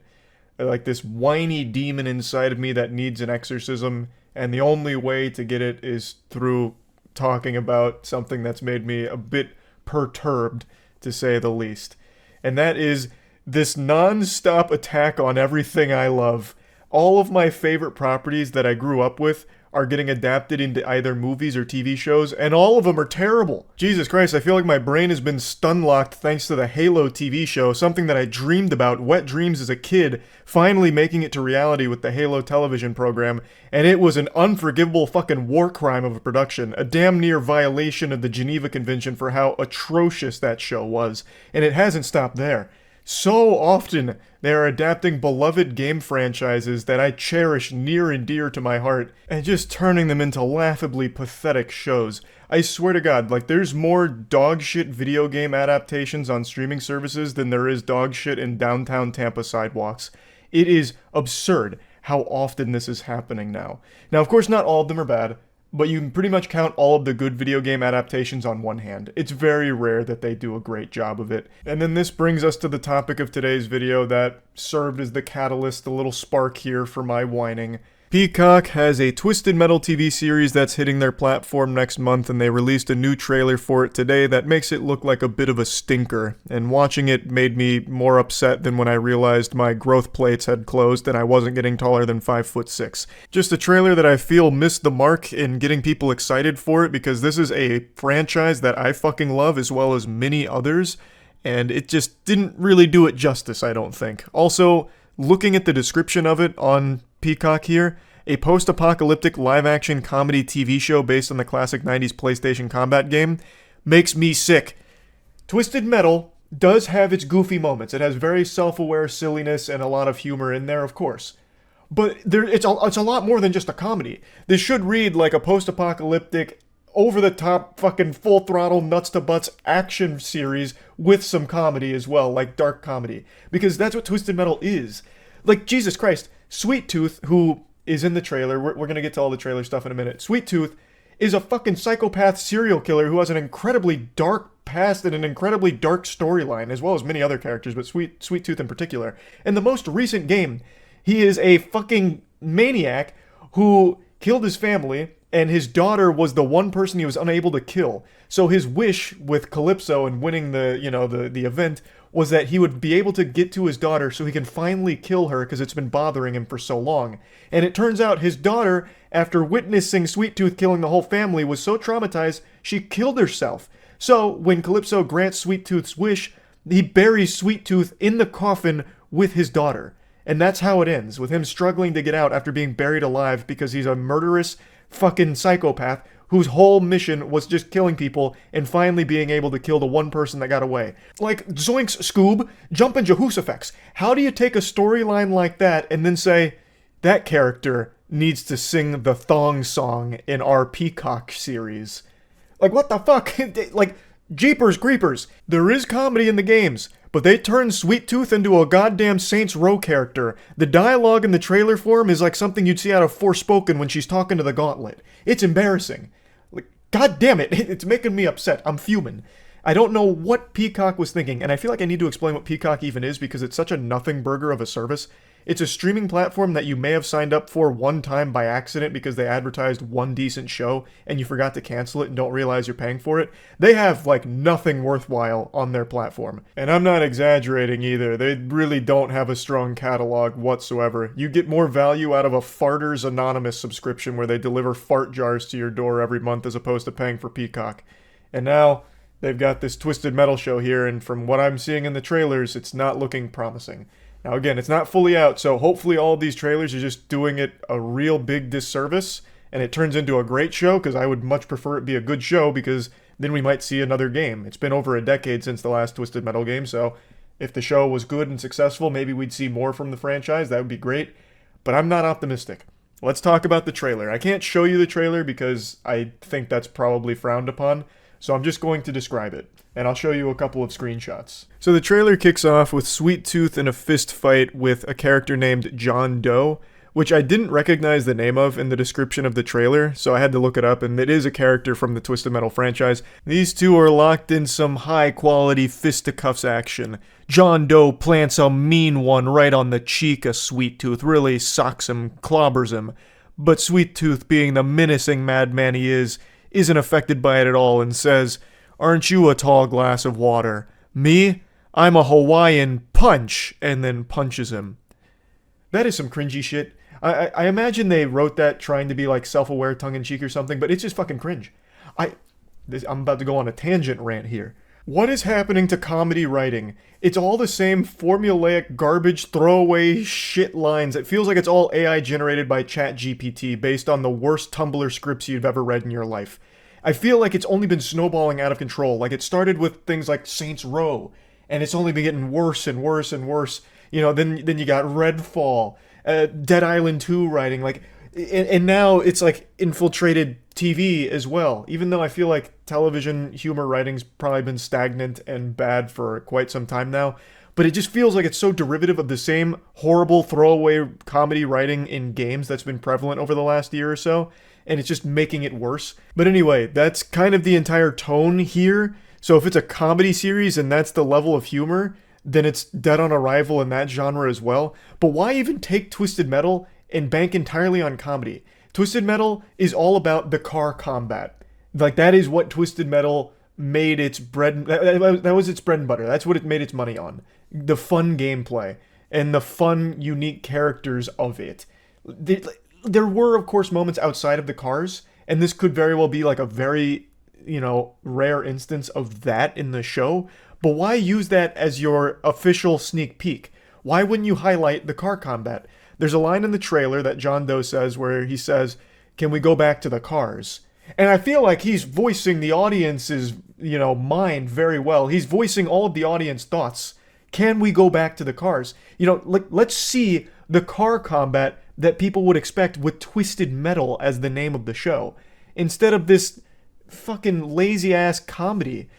Like this whiny demon inside of me that needs an exorcism, and the only way to get it is through talking about something that's made me a bit perturbed, to say the least. And that is this non-stop attack on everything I love. All of my favorite properties that I grew up with are getting adapted into either movies or TV shows, and all of them are terrible. Jesus Christ, I feel like my brain has been stun-locked thanks to the Halo TV show, something that I dreamed about, wet dreams as a kid, finally making it to reality with the Halo television program, and it was an unforgivable fucking war crime of a production, a damn near violation of the Geneva Convention for how atrocious that show was, and it hasn't stopped there. So often, they are adapting beloved game franchises that I cherish near and dear to my heart, and just turning them into laughably pathetic shows. I swear to God, like, there's more dogshit video game adaptations on streaming services than there is dogshit in downtown Tampa sidewalks. It is absurd how often this is happening now. Now, of course, not all of them are bad, but you can pretty much count all of the good video game adaptations on one hand. It's very rare that they do a great job of it. And then this brings us to the topic of today's video that served as the catalyst, the little spark here for my whining. Peacock has a Twisted Metal TV series that's hitting their platform next month, and they released a new trailer for it today that makes it look like a bit of a stinker, and watching it made me more upset than when I realized my growth plates had closed and I wasn't getting taller than 5'6". Just a trailer that I feel missed the mark in getting people excited for it, because this is a franchise that I fucking love as well as many others, and it just didn't really do it justice, I don't think. Also, looking at the description of it on Peacock here, a post-apocalyptic live-action comedy TV show based on the classic 90s PlayStation combat game, makes me sick. Twisted Metal does have its goofy moments. It has very self-aware silliness and a lot of humor in there, of course. But it's a lot more than just a comedy. This should read like a post-apocalyptic, over-the-top, fucking full-throttle, nuts-to-butts action series with some comedy as well, like dark comedy. Because that's what Twisted Metal is. Like, Jesus Christ, Sweet Tooth, who is in the trailer, we're gonna get to all the trailer stuff in a minute. Sweet Tooth is a fucking psychopath serial killer who has an incredibly dark past and an incredibly dark storyline, as well as many other characters, but Sweet Tooth in particular. In the most recent game, he is a fucking maniac who killed his family, and his daughter was the one person he was unable to kill. So his wish with Calypso and winning the event was that he would be able to get to his daughter so he can finally kill her because it's been bothering him for so long. And it turns out his daughter, after witnessing Sweet Tooth killing the whole family, was so traumatized she killed herself. So when Calypso grants Sweet Tooth's wish, he buries Sweet Tooth in the coffin with his daughter. And that's how it ends, with him struggling to get out after being buried alive because he's a murderous fucking psychopath whose whole mission was just killing people and finally being able to kill the one person that got away. Like, zoinks, Scoob, jumpin' Jehoosaphax. How do you take a storyline like that and then say, that character needs to sing the thong song in our Peacock series? Like, what the fuck? Like, Jeepers Creepers. There is comedy in the games, but they turned Sweet Tooth into a goddamn Saints Row character. The dialogue in the trailer for him is like something you'd see out of Forspoken when she's talking to the Gauntlet. It's embarrassing. Like, god damn it, it's making me upset. I'm fuming. I don't know what Peacock was thinking, and I feel like I need to explain what Peacock even is because it's such a nothing burger of a service. It's a streaming platform that you may have signed up for one time by accident because they advertised one decent show and you forgot to cancel it and don't realize you're paying for it. They have, like, nothing worthwhile on their platform. And I'm not exaggerating either. They really don't have a strong catalog whatsoever. You get more value out of a Farters Anonymous subscription where they deliver fart jars to your door every month as opposed to paying for Peacock. And now they've got this Twisted Metal show here, and from what I'm seeing in the trailers, it's not looking promising. Now again, it's not fully out, so hopefully all of these trailers are just doing it a real big disservice, and it turns into a great show, because I would much prefer it be a good show, because then we might see another game. It's been over a decade since the last Twisted Metal game, so if the show was good and successful, maybe we'd see more from the franchise, that would be great, but I'm not optimistic. let's talk about the trailer. I can't show you the trailer because I think that's probably frowned upon, so I'm just going to describe it, and I'll show you a couple of screenshots. So the trailer kicks off with Sweet Tooth in a fist fight with a character named John Doe, which I didn't recognize the name of in the description of the trailer, so I had to look it up, and it is a character from the Twisted Metal franchise. These two are locked in some high-quality fisticuffs action. John Doe plants a mean one right on the cheek of Sweet Tooth, really socks him, clobbers him. But Sweet Tooth, being the menacing madman he is, isn't affected by it at all and says, "Aren't you a tall glass of water? Me? I'm a Hawaiian punch," and then punches him. That is some cringy shit. I imagine they wrote that trying to be like self-aware, tongue-in-cheek or something, but it's just fucking cringe. I'm about to go on a tangent rant here. What is happening to comedy writing? It's all the same formulaic garbage throwaway shit lines. It feels like it's all AI generated by ChatGPT based on the worst Tumblr scripts you've ever read in your life. I feel like it's only been snowballing out of control. Like it started with things like Saints Row, and it's only been getting worse and worse and worse. You know, then you got Redfall, Dead Island 2 writing, like, and now it's like infiltrated TV as well. Even though I feel like television humor writing's probably been stagnant and bad for quite some time now, but it just feels like it's so derivative of the same horrible throwaway comedy writing in games that's been prevalent over the last year or so, and it's just making it worse. But anyway, that's kind of the entire tone here. So if it's a comedy series and that's the level of humor, then it's dead on arrival in that genre as well. But why even take Twisted Metal and bank entirely on comedy? Twisted Metal is all about the car combat. Like, that is what Twisted Metal made its bread... That was its bread and butter. That's what it made its money on. The fun gameplay and the fun, unique characters of it. There were, of course, moments outside of the cars, and this could very well be like a very, rare instance of that in the show. But why use that as your official sneak peek? Why wouldn't you highlight the car combat? There's a line in the trailer that John Doe says where he says, "Can we go back to the cars?" And I feel like he's voicing the audience's, mind very well. He's voicing all of the audience thoughts. Can we go back to the cars? Let's see the car combat that people would expect with Twisted Metal as the name of the show, instead of this fucking lazy-ass comedy.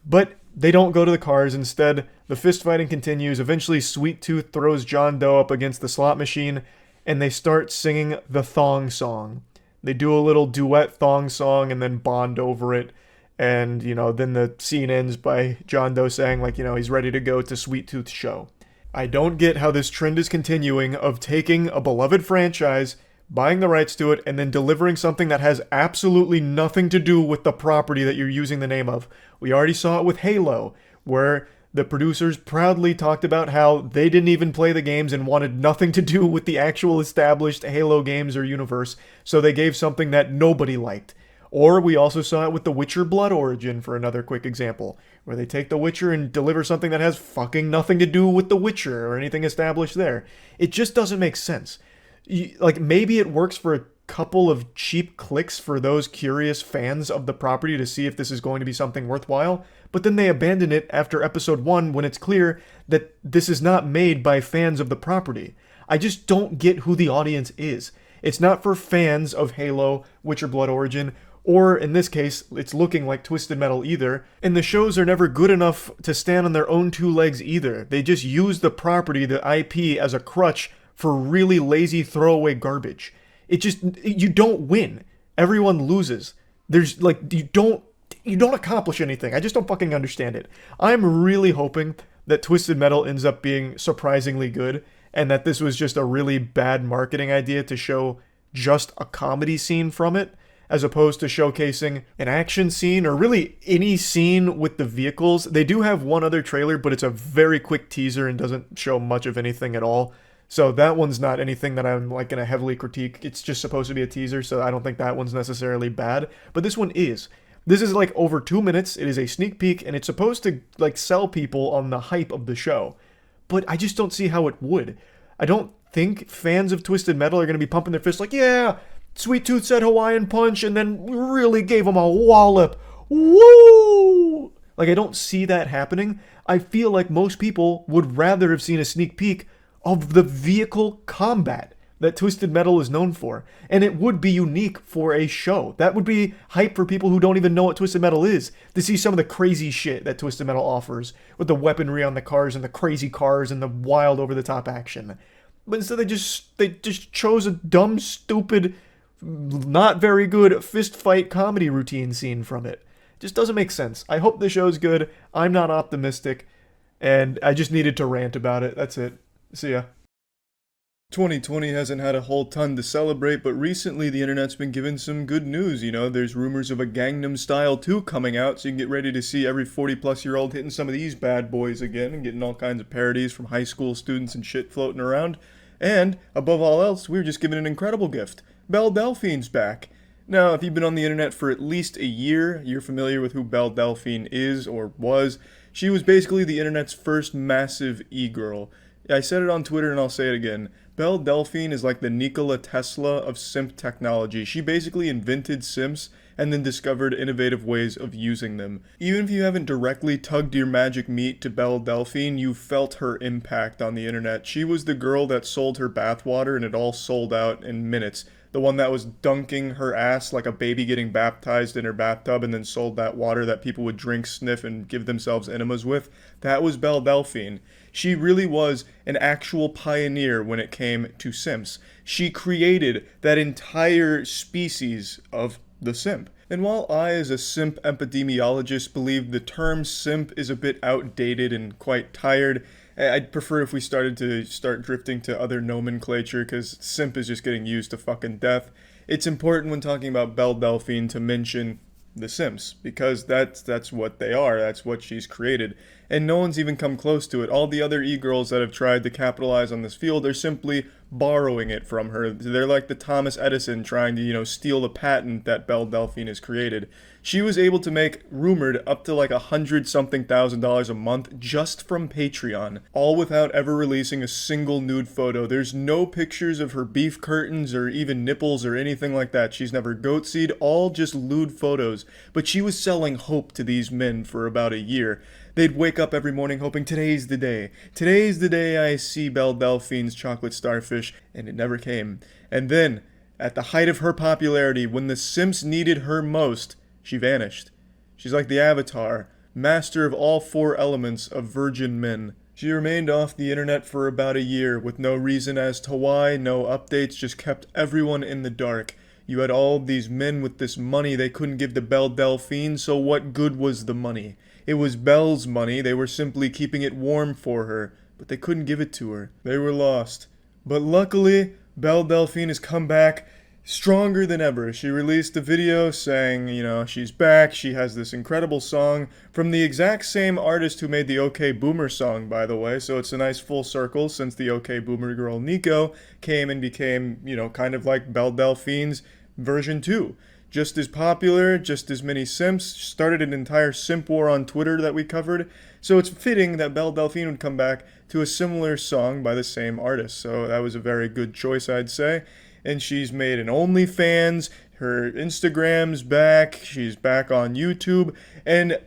But they don't go to the cars. Instead, the fist fighting continues. Eventually, Sweet Tooth throws John Doe up against the slot machine, and they start singing the thong song. They do a little duet thong song and then bond over it. And, then the scene ends by John Doe saying, he's ready to go to Sweet Tooth's show. I don't get how this trend is continuing of taking a beloved franchise, buying the rights to it, and then delivering something that has absolutely nothing to do with the property that you're using the name of. We already saw it with Halo, where the producers proudly talked about how they didn't even play the games and wanted nothing to do with the actual established Halo games or universe, so they gave something that nobody liked. Or we also saw it with The Witcher Blood Origin, for another quick example, where they take The Witcher and deliver something that has fucking nothing to do with The Witcher or anything established there. It just doesn't make sense. Maybe it works for a couple of cheap clicks for those curious fans of the property to see if this is going to be something worthwhile, but then they abandon it after episode 1 when it's clear that this is not made by fans of the property. I just don't get who the audience is. It's not for fans of Halo, Witcher Blood Origin, or in this case, it's looking like Twisted Metal either, and the shows are never good enough to stand on their own two legs either. They just use the property, the IP, as a crutch for really lazy throwaway garbage. You don't win. Everyone loses. You don't accomplish anything. I just don't fucking understand it. I'm really hoping that Twisted Metal ends up being surprisingly good, and that this was just a really bad marketing idea to show just a comedy scene from it, as opposed to showcasing an action scene, or really any scene with the vehicles. They do have one other trailer, but it's a very quick teaser and doesn't show much of anything at all. So that one's not anything that I'm going to heavily critique. It's just supposed to be a teaser, so I don't think that one's necessarily bad. But this one is. This is over 2 minutes. It is a sneak peek, and it's supposed to sell people on the hype of the show. But I just don't see how it would. I don't think fans of Twisted Metal are going to be pumping their fists yeah, Sweet Tooth said Hawaiian Punch and then really gave him a wallop. Woo! I don't see that happening. I feel like most people would rather have seen a sneak peek of the vehicle combat. that Twisted Metal is known for. And it would be unique for a show. That would be hype for people who don't even know what Twisted Metal is, to see some of the crazy shit that Twisted Metal offers, with the weaponry on the cars and the crazy cars and the wild over-the-top action. But instead they just chose a dumb, stupid, not very good fist fight comedy routine scene from it. Just doesn't make sense. I hope the show's good. I'm not optimistic, and I just needed to rant about it. That's it. See ya. 2020 hasn't had a whole ton to celebrate, but recently the internet's been given some good news, you know. There's rumors of a Gangnam Style 2 coming out, so you can get ready to see every 40-plus-year-old hitting some of these bad boys again and getting all kinds of parodies from high school students and shit floating around. And, above all else, we were just given an incredible gift. Belle Delphine's back. Now, if you've been on the internet for at least a year, you're familiar with who Belle Delphine is, or was. She was basically the internet's first massive e-girl. I said it on Twitter and I'll say it again. Belle Delphine is like the Nikola Tesla of simp technology. She basically invented simps and then discovered innovative ways of using them. Even if you haven't directly tugged your magic meat to Belle Delphine, you felt her impact on the internet. She was the girl that sold her bathwater and it all sold out in minutes. The one that was dunking her ass like a baby getting baptized in her bathtub and then sold that water that people would drink, sniff, and give themselves enemas with. That was Belle Delphine. She really was an actual pioneer when it came to simps. She created that entire species of the simp. And while I, as a simp epidemiologist, believe the term simp is a bit outdated and quite tired, I'd prefer if we start drifting to other nomenclature, because simp is just getting used to fucking death. It's important when talking about Belle Delphine to mention the simps, because that's what they are, that's what she's created. And no one's even come close to it. All the other e-girls that have tried to capitalize on this field are simply borrowing it from her. They're like the Thomas Edison trying to, steal the patent that Belle Delphine has created. She was able to make, rumored, up to like $100-something thousand a month just from Patreon, all without ever releasing a single nude photo. There's no pictures of her beef curtains or even nipples or anything like that. She's never goat-seed, all just lewd photos. But she was selling hope to these men for about a year. They'd wake up every morning hoping, today's the day. Today's the day I see Belle Delphine's chocolate starfish, and it never came. And then, at the height of her popularity, when the simps needed her most, she vanished. She's like the Avatar, master of all four elements of virgin men. She remained off the internet for about a year, with no reason as to why, no updates, just kept everyone in the dark. You had all these men with this money they couldn't give to Belle Delphine, so what good was the money? It was Belle's money, they were simply keeping it warm for her, but they couldn't give it to her. They were lost. But luckily, Belle Delphine has come back stronger than ever. She released a video saying, she's back, she has this incredible song from the exact same artist who made the OK Boomer song, by the way, so it's a nice full circle since the OK Boomer girl Nico came and became, kind of like Belle Delphine's version 2. Just as popular, just as many simps, started an entire simp war on Twitter that we covered, so it's fitting that Belle Delphine would come back to a similar song by the same artist, so that was a very good choice, I'd say. And she's made an OnlyFans, her Instagram's back, she's back on YouTube, and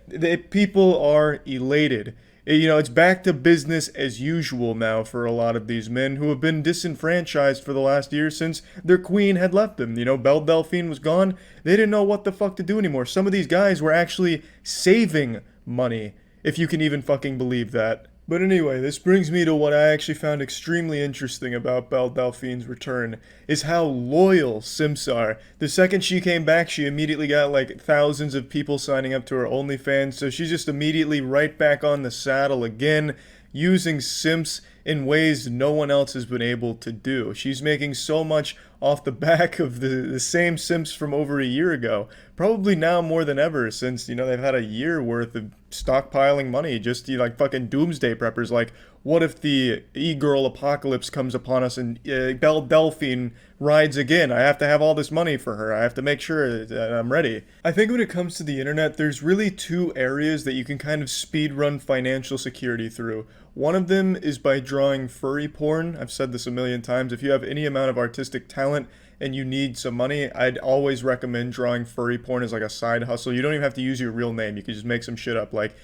people are elated. It's back to business as usual now for a lot of these men who have been disenfranchised for the last year since their queen had left them. Belle Delphine was gone. They didn't know what the fuck to do anymore. Some of these guys were actually saving money, if you can even fucking believe that. But anyway, this brings me to what I actually found extremely interesting about Belle Delphine's return, is how loyal simps are. The second she came back, she immediately got like thousands of people signing up to her OnlyFans, so she's just immediately right back on the saddle again, using simps in ways no one else has been able to do. She's making so much off the back of the same simps from over a year ago. Probably now more than ever, since, they've had a year worth of stockpiling money, just like fucking doomsday preppers. Like, what if the e-girl apocalypse comes upon us and Belle Delphine rides again? I have to have all this money for her. I have to make sure that I'm ready. I think when it comes to the internet, there's really two areas that you can kind of speedrun financial security through. One of them is by drawing furry porn. I've said this a million times. If you have any amount of artistic talent and you need some money, I'd always recommend drawing furry porn as like a side hustle. You don't even have to use your real name. You can just make some shit up like,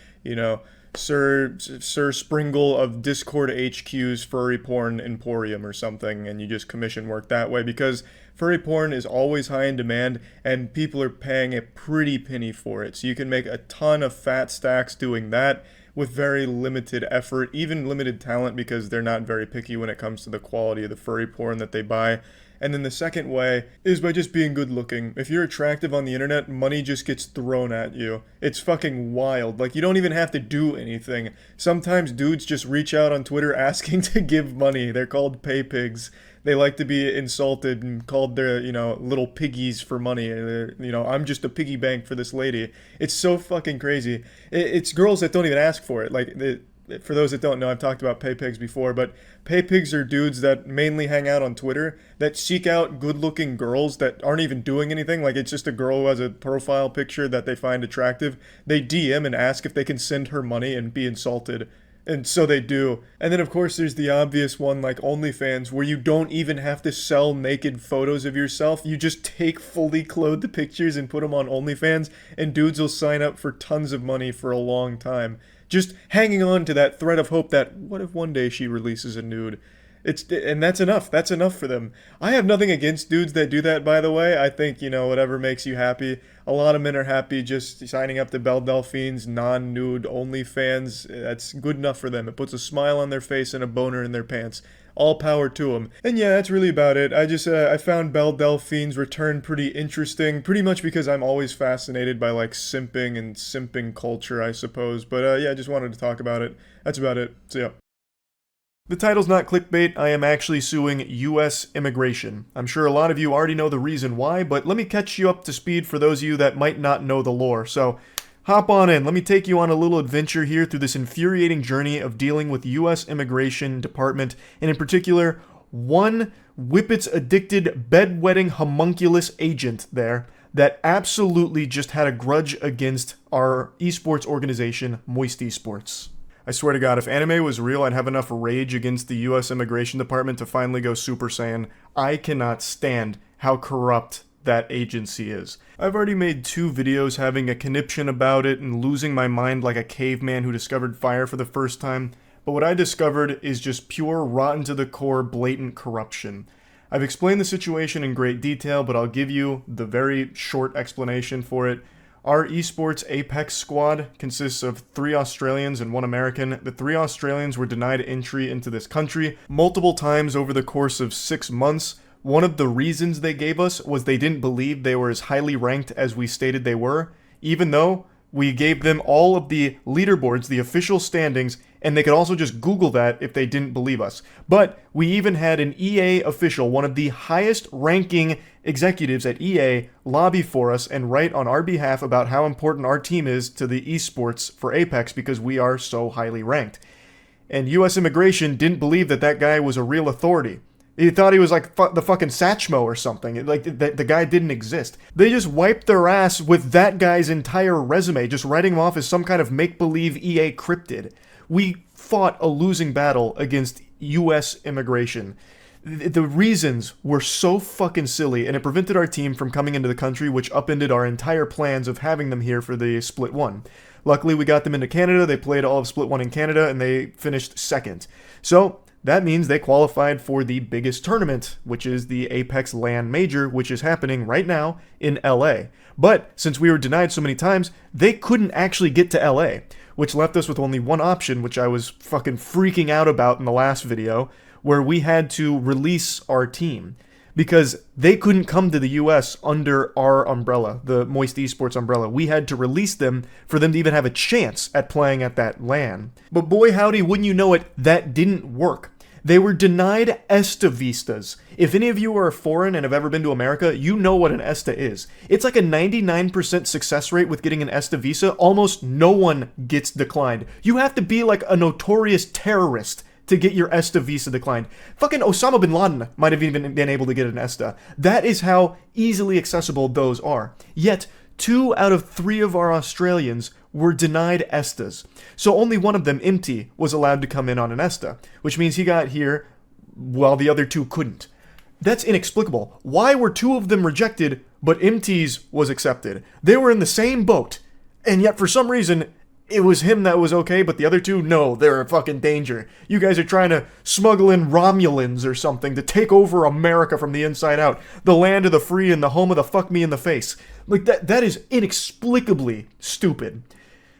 Sir Springle of Discord HQ's Furry Porn Emporium or something, and you just commission work that way, because furry porn is always high in demand, and people are paying a pretty penny for it. So you can make a ton of fat stacks doing that with very limited effort, even limited talent, because they're not very picky when it comes to the quality of the furry porn that they buy. And then the second way is by just being good looking. If you're attractive on the internet, money just gets thrown at you. It's fucking wild. Like, you don't even have to do anything. Sometimes dudes just reach out on Twitter asking to give money. They're called pay pigs. They like to be insulted and called their, little piggies for money. I'm just a piggy bank for this lady. It's so fucking crazy. It's girls that don't even ask for it. For those that don't know, I've talked about pay pigs before, but pay pigs are dudes that mainly hang out on Twitter that seek out good-looking girls that aren't even doing anything. Like, it's just a girl who has a profile picture that they find attractive. They DM and ask if they can send her money and be insulted. And so they do. And then, of course, there's the obvious one like OnlyFans, where you don't even have to sell naked photos of yourself. You just take fully clothed pictures and put them on OnlyFans, and dudes will sign up for tons of money for a long time. Just hanging on to that thread of hope that, what if one day she releases a nude? And that's enough. That's enough for them. I have nothing against dudes that do that, by the way. I think, whatever makes you happy. A lot of men are happy just signing up to Belle Delphine's non-nude OnlyFans. That's good enough for them. It puts a smile on their face and a boner in their pants. All power to them. And yeah, that's really about it. I found Belle Delphine's return pretty interesting, pretty much because I'm always fascinated by, simping and simping culture, I suppose. But yeah, I just wanted to talk about it. That's about it. So yeah. The title's not clickbait. I am actually suing US Immigration. I'm sure a lot of you already know the reason why, but let me catch you up to speed for those of you that might not know the lore. So, hop on in. Let me take you on a little adventure here through this infuriating journey of dealing with US Immigration Department, and in particular, one whippets-addicted, bedwetting homunculus agent there that absolutely just had a grudge against our esports organization, Moist Esports. I swear to God, if anime was real, I'd have enough rage against the US Immigration Department to finally go Super Saiyan. I cannot stand how corrupt that agency is. I've already made 2 videos having a conniption about it and losing my mind like a caveman who discovered fire for the first time, but what I discovered is just pure, rotten to the core, blatant corruption. I've explained the situation in great detail, but I'll give you the very short explanation for it. Our esports Apex squad consists of 3 Australians and 1 American. The 3 Australians were denied entry into this country multiple times over the course of 6 months. One of the reasons they gave us was they didn't believe they were as highly ranked as we stated they were, even though we gave them all of the leaderboards, the official standings, and they could also just Google that if they didn't believe us. But we even had an EA official, one of the highest ranking executives at EA, lobby for us and write on our behalf about how important our team is to the esports for Apex because we are so highly ranked. And US Immigration didn't believe that that guy was a real authority. He thought he was like the fucking Satchmo or something. Like, the guy didn't exist. They just wiped their ass with that guy's entire resume, just writing him off as some kind of make-believe EA cryptid. We fought a losing battle against US Immigration. The reasons were so fucking silly, and it prevented our team from coming into the country, which upended our entire plans of having them here for the Split 1. Luckily, we got them into Canada. They played all of Split 1 in Canada, and they finished second. So that means they qualified for the biggest tournament, which is the Apex LAN Major, which is happening right now in LA. But since we were denied so many times, they couldn't actually get to LA, which left us with only one option, which I was fucking freaking out about in the last video, where we had to release our team. Because they couldn't come to the US under our umbrella, the Moist Esports umbrella. We had to release them for them to even have a chance at playing at that LAN. But boy howdy, wouldn't you know it, that didn't work. They were denied ESTA visas. If any of you are foreign and have ever been to America, you know what an ESTA is. It's like a 99% success rate with getting an ESTA visa. Almost no one gets declined. You have to be like a notorious terrorist to get your ESTA visa declined. Fucking Osama bin Laden might have even been able to get an ESTA. That is how easily accessible those are. Yet, 2 out of 3 of our Australians were denied ESTAs. So only one of them, Empty, was allowed to come in on an ESTA, which means he got here while the other 2 couldn't. That's inexplicable. Why were 2 of them rejected, but Empty's was accepted? They were in the same boat, and yet for some reason, it was him that was okay, but the other two, no, they're a fucking danger. You guys are trying to smuggle in Romulans or something to take over America from the inside out. The land of the free and the home of the fuck me in the face. Like, that is inexplicably stupid.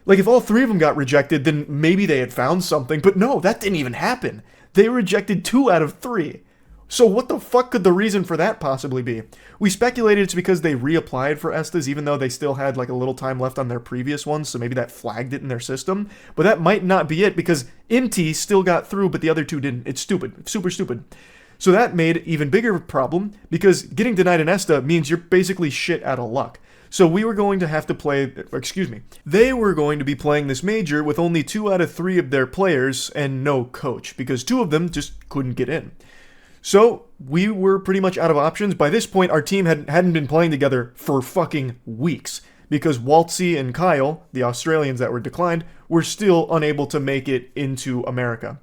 Like, if all three of them got rejected, then maybe they had found something. But no, that didn't even happen. They rejected 2 out of 3. So what the fuck could the reason for that possibly be? We speculated it's because they reapplied for ESTAs even though they still had like a little time left on their previous ones, so maybe that flagged it in their system. But that might not be it because IMT still got through but the other 2 didn't. It's stupid. Super stupid. So that made even bigger problem because getting denied an ESTA means you're basically shit out of luck. So we were going to have to play, they were going to be playing this major with only 2 out of 3 of their players and no coach because 2 of them just couldn't get in. So we were pretty much out of options. By this point, our team hadn't been playing together for fucking weeks because Waltzy and Kyle, the Australians that were declined, were still unable to make it into America.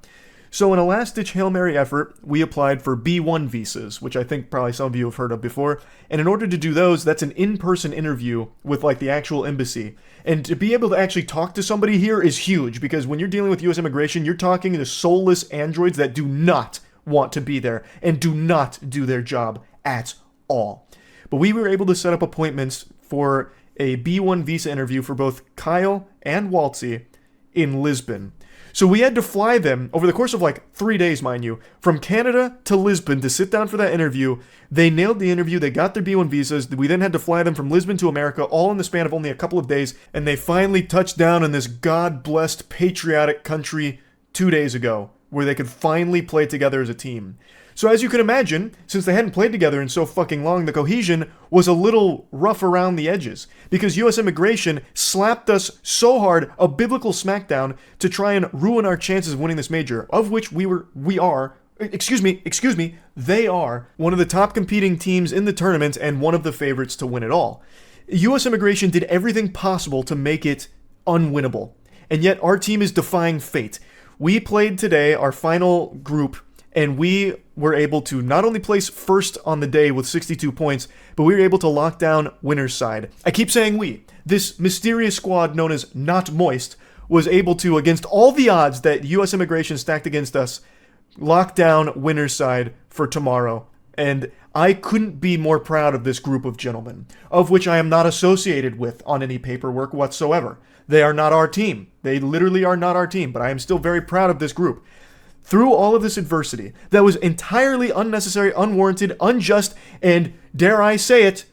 So in a last-ditch Hail Mary effort, we applied for B1 visas, which I think probably some of you have heard of before. And in order to do those, that's an in-person interview with like the actual embassy. And to be able to actually talk to somebody here is huge because when you're dealing with US Immigration, you're talking to soulless androids that do not want to be there and do not do their job at all. But we were able to set up appointments for a B1 visa interview for both Kyle and Waltzy in Lisbon. So we had to fly them over the course of like 3 days, mind you, from Canada to Lisbon to sit down for that interview. They nailed the interview. They got their B1 visas. We then had to fly them from Lisbon to America, all in the span of only a couple of days. And they finally touched down in this God-blessed patriotic country 2 days ago, where they could finally play together as a team. So as you can imagine, since they hadn't played together in so fucking long, the cohesion was a little rough around the edges, because US Immigration slapped us so hard a biblical smackdown to try and ruin our chances of winning this major, of which they are one of the top competing teams in the tournament and one of the favorites to win it all. US Immigration did everything possible to make it unwinnable, and yet our team is defying fate. We played today, our final group, and we were able to not only place first on the day with 62 points, but we were able to lock down winner's side. I keep saying we. This mysterious squad known as Not Moist was able to, against all the odds that US Immigration stacked against us, lock down winner's side for tomorrow. And I couldn't be more proud of this group of gentlemen, of which I am not associated with on any paperwork whatsoever. They are not our team. They literally are not our team, but I am still very proud of this group. Through all of this adversity that was entirely unnecessary, unwarranted, unjust, and, dare I say it,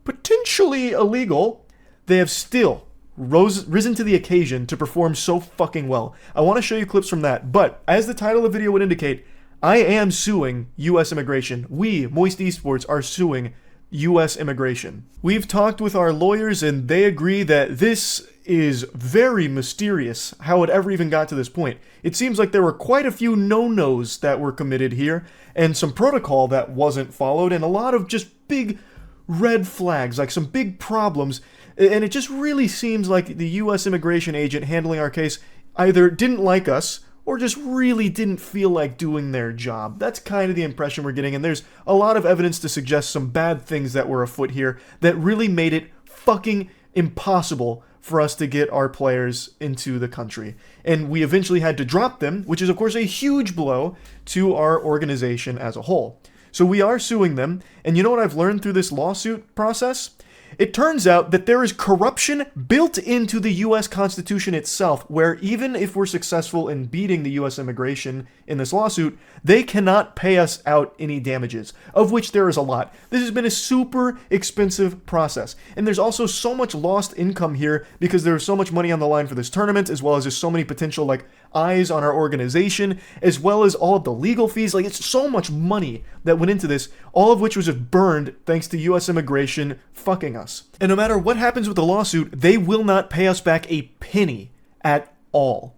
potentially illegal, they have still risen to the occasion to perform so fucking well. I want to show you clips from that, but as the title of the video would indicate, I am suing US Immigration. We, Moist Esports, are suing US Immigration. We've talked with our lawyers and they agree that this is very mysterious how it ever even got to this point. It seems like there were quite a few no-nos that were committed here and some protocol that wasn't followed and a lot of just big red flags, like some big problems, and it just really seems like the US Immigration agent handling our case either didn't like us or just really didn't feel like doing their job. That's kind of the impression we're getting, and there's a lot of evidence to suggest some bad things that were afoot here that really made it fucking impossible for us to get our players into the country. And we eventually had to drop them, which is of course a huge blow to our organization as a whole. So we are suing them, and you know what I've learned through this lawsuit process? It turns out that there is corruption built into the US Constitution itself, where even if we're successful in beating the US Immigration in this lawsuit, they cannot pay us out any damages, of which there is a lot. This has been a super expensive process, and there's also so much lost income here because there's so much money on the line for this tournament, as well as there's so many potential like eyes on our organization, as well as all of the legal fees. Like, it's so much money that went into this, all of which was just burned thanks to US Immigration fucking us. And no matter what happens with the lawsuit, they will not pay us back a penny at all.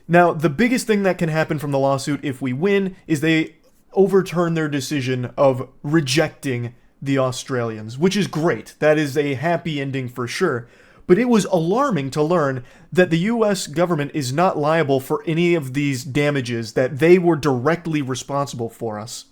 Now, the biggest thing that can happen from the lawsuit if we win is they overturn their decision of rejecting the Australians, which is great. That is a happy ending for sure. But it was alarming to learn that the US government is not liable for any of these damages that they were directly responsible for us,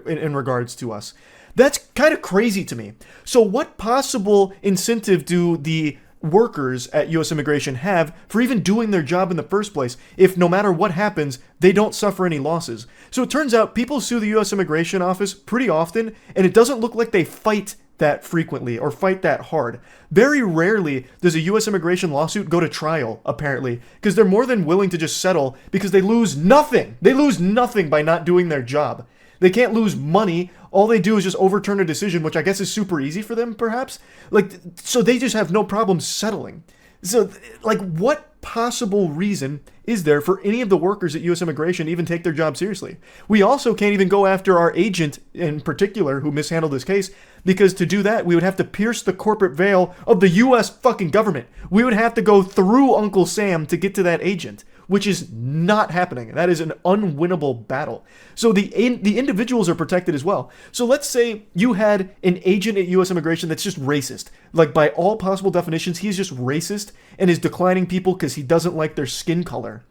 in regards to us. That's kind of crazy to me. So what possible incentive do the workers at US Immigration have for even doing their job in the first place if no matter what happens, they don't suffer any losses? So it turns out people sue the US Immigration Office pretty often, and it doesn't look like they fight that frequently or fight that hard. Very rarely does a US immigration lawsuit go to trial, apparently, because they're more than willing to just settle because they lose nothing. They lose nothing by not doing their job. They can't lose money. All they do is just overturn a decision, which I guess is super easy for them, perhaps. Like, so they just have no problem settling. So, like, what possible reason is there for any of the workers at US Immigration to even take their job seriously? We also can't even go after our agent in particular who mishandled this case, because to do that, we would have to pierce the corporate veil of the US fucking government. We would have to go through Uncle Sam to get to that agent, which is not happening. That is an unwinnable battle. So the individuals are protected as well. So let's say you had an agent at US Immigration that's just racist. Like, by all possible definitions, he's just racist and is declining people because he doesn't like their skin color.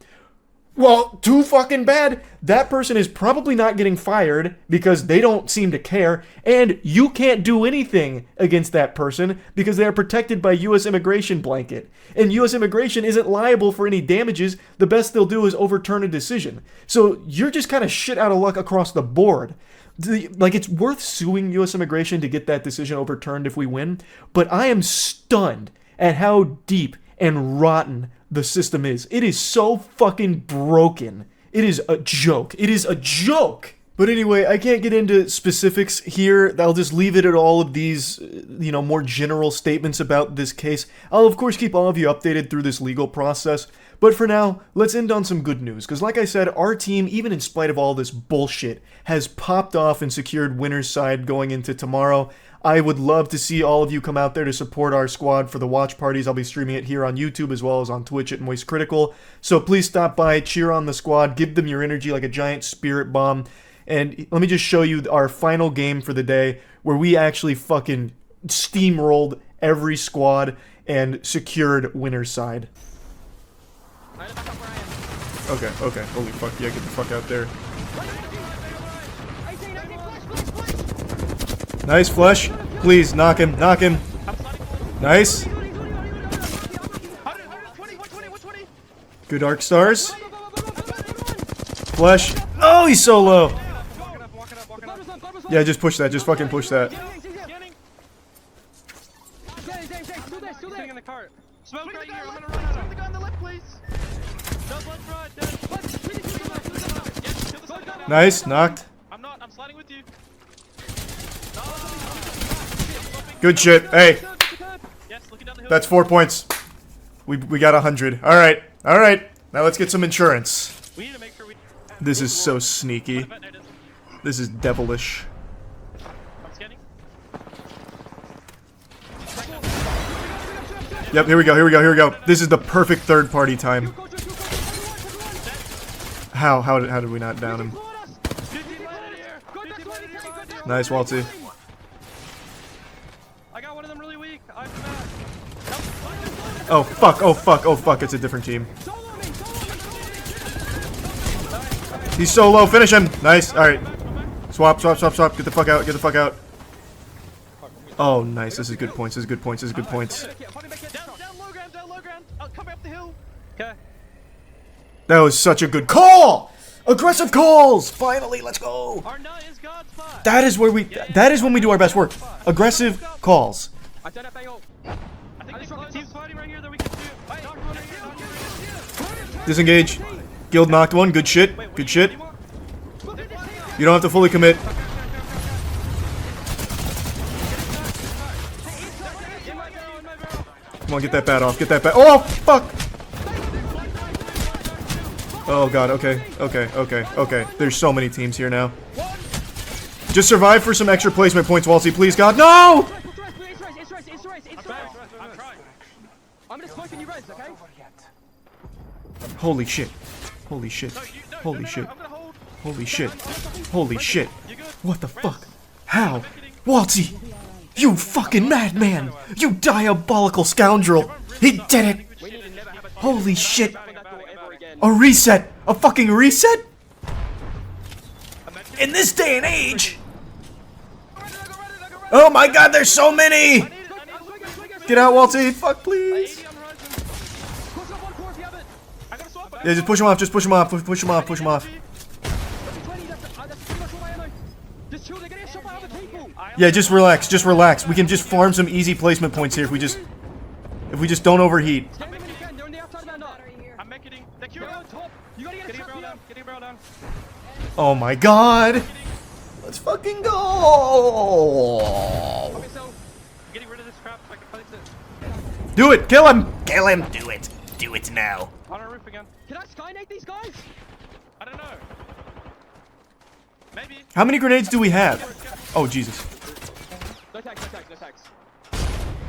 Well, too fucking bad. That person is probably not getting fired because they don't seem to care, and you can't do anything against that person because they are protected by US Immigration blanket. And US Immigration isn't liable for any damages. The best they'll do is overturn a decision. So you're just kind of shit out of luck across the board. Like, it's worth suing US Immigration to get that decision overturned if we win, but I am stunned at how deep and rotten the system is. It is so fucking broken. It is a joke. It is a joke. But anyway, I can't get into specifics here. I'll just leave it at all of these, more general statements about this case. I'll of course keep all of you updated through this legal process. But for now, let's end on some good news. Because like I said, our team, even in spite of all this bullshit, has popped off and secured winner's side going into tomorrow. I would love to see all of you come out there to support our squad for the watch parties. I'll be streaming it here on YouTube as well as on Twitch at Moist Critical. So please stop by, cheer on the squad, give them your energy like a giant spirit bomb. And let me just show you our final game for the day, where we actually fucking steamrolled every squad and secured winner's side. Okay. Holy fuck, yeah, get the fuck out there. Nice flush. Please, knock him. Nice. Good arc stars. Flush. Oh, he's so low. Yeah, just push that. Just fucking push that. Nice, knocked. I'm sliding with you. Good shit. Hey. That's 4 points. We got 100. Alright. Now let's get some insurance. This is so sneaky. This is devilish. Yep, here we go. This is the perfect third party time. How did we not down him? Nice, Waltzy. Oh fuck, it's a different team. He's so low, finish him! Nice, alright. Swap, get the fuck out. Oh, nice, this is good points. That was such a good call! Aggressive calls! Finally, let's go! That is when we do our best work. Aggressive calls. Disengage. Guild knocked one. Good shit. You don't have to fully commit. Come on, get that bat off. Oh, fuck! Oh god, okay. There's so many teams here now. Just survive for some extra placement points, Waltzy, please, God. No! Holy shit. What the fuck? How? Waltzy! You fucking madman! You diabolical scoundrel! He did it! Holy shit! A reset! A fucking reset? In this day and age! Oh my god, there's so many! Get out, Walty! Fuck, please! Yeah, just push him off, just push him off, push him off, push him off. Yeah, just relax, just relax. We can just farm some easy placement points here if we just don't overheat. Oh my god! Let's fucking go! Do it! Kill him! Kill him! Do it! Do it now! On our roof again. Can I skynate these guys? I don't know. Maybe. How many grenades do we have? Oh, Jesus. No tags, no tags, no tags.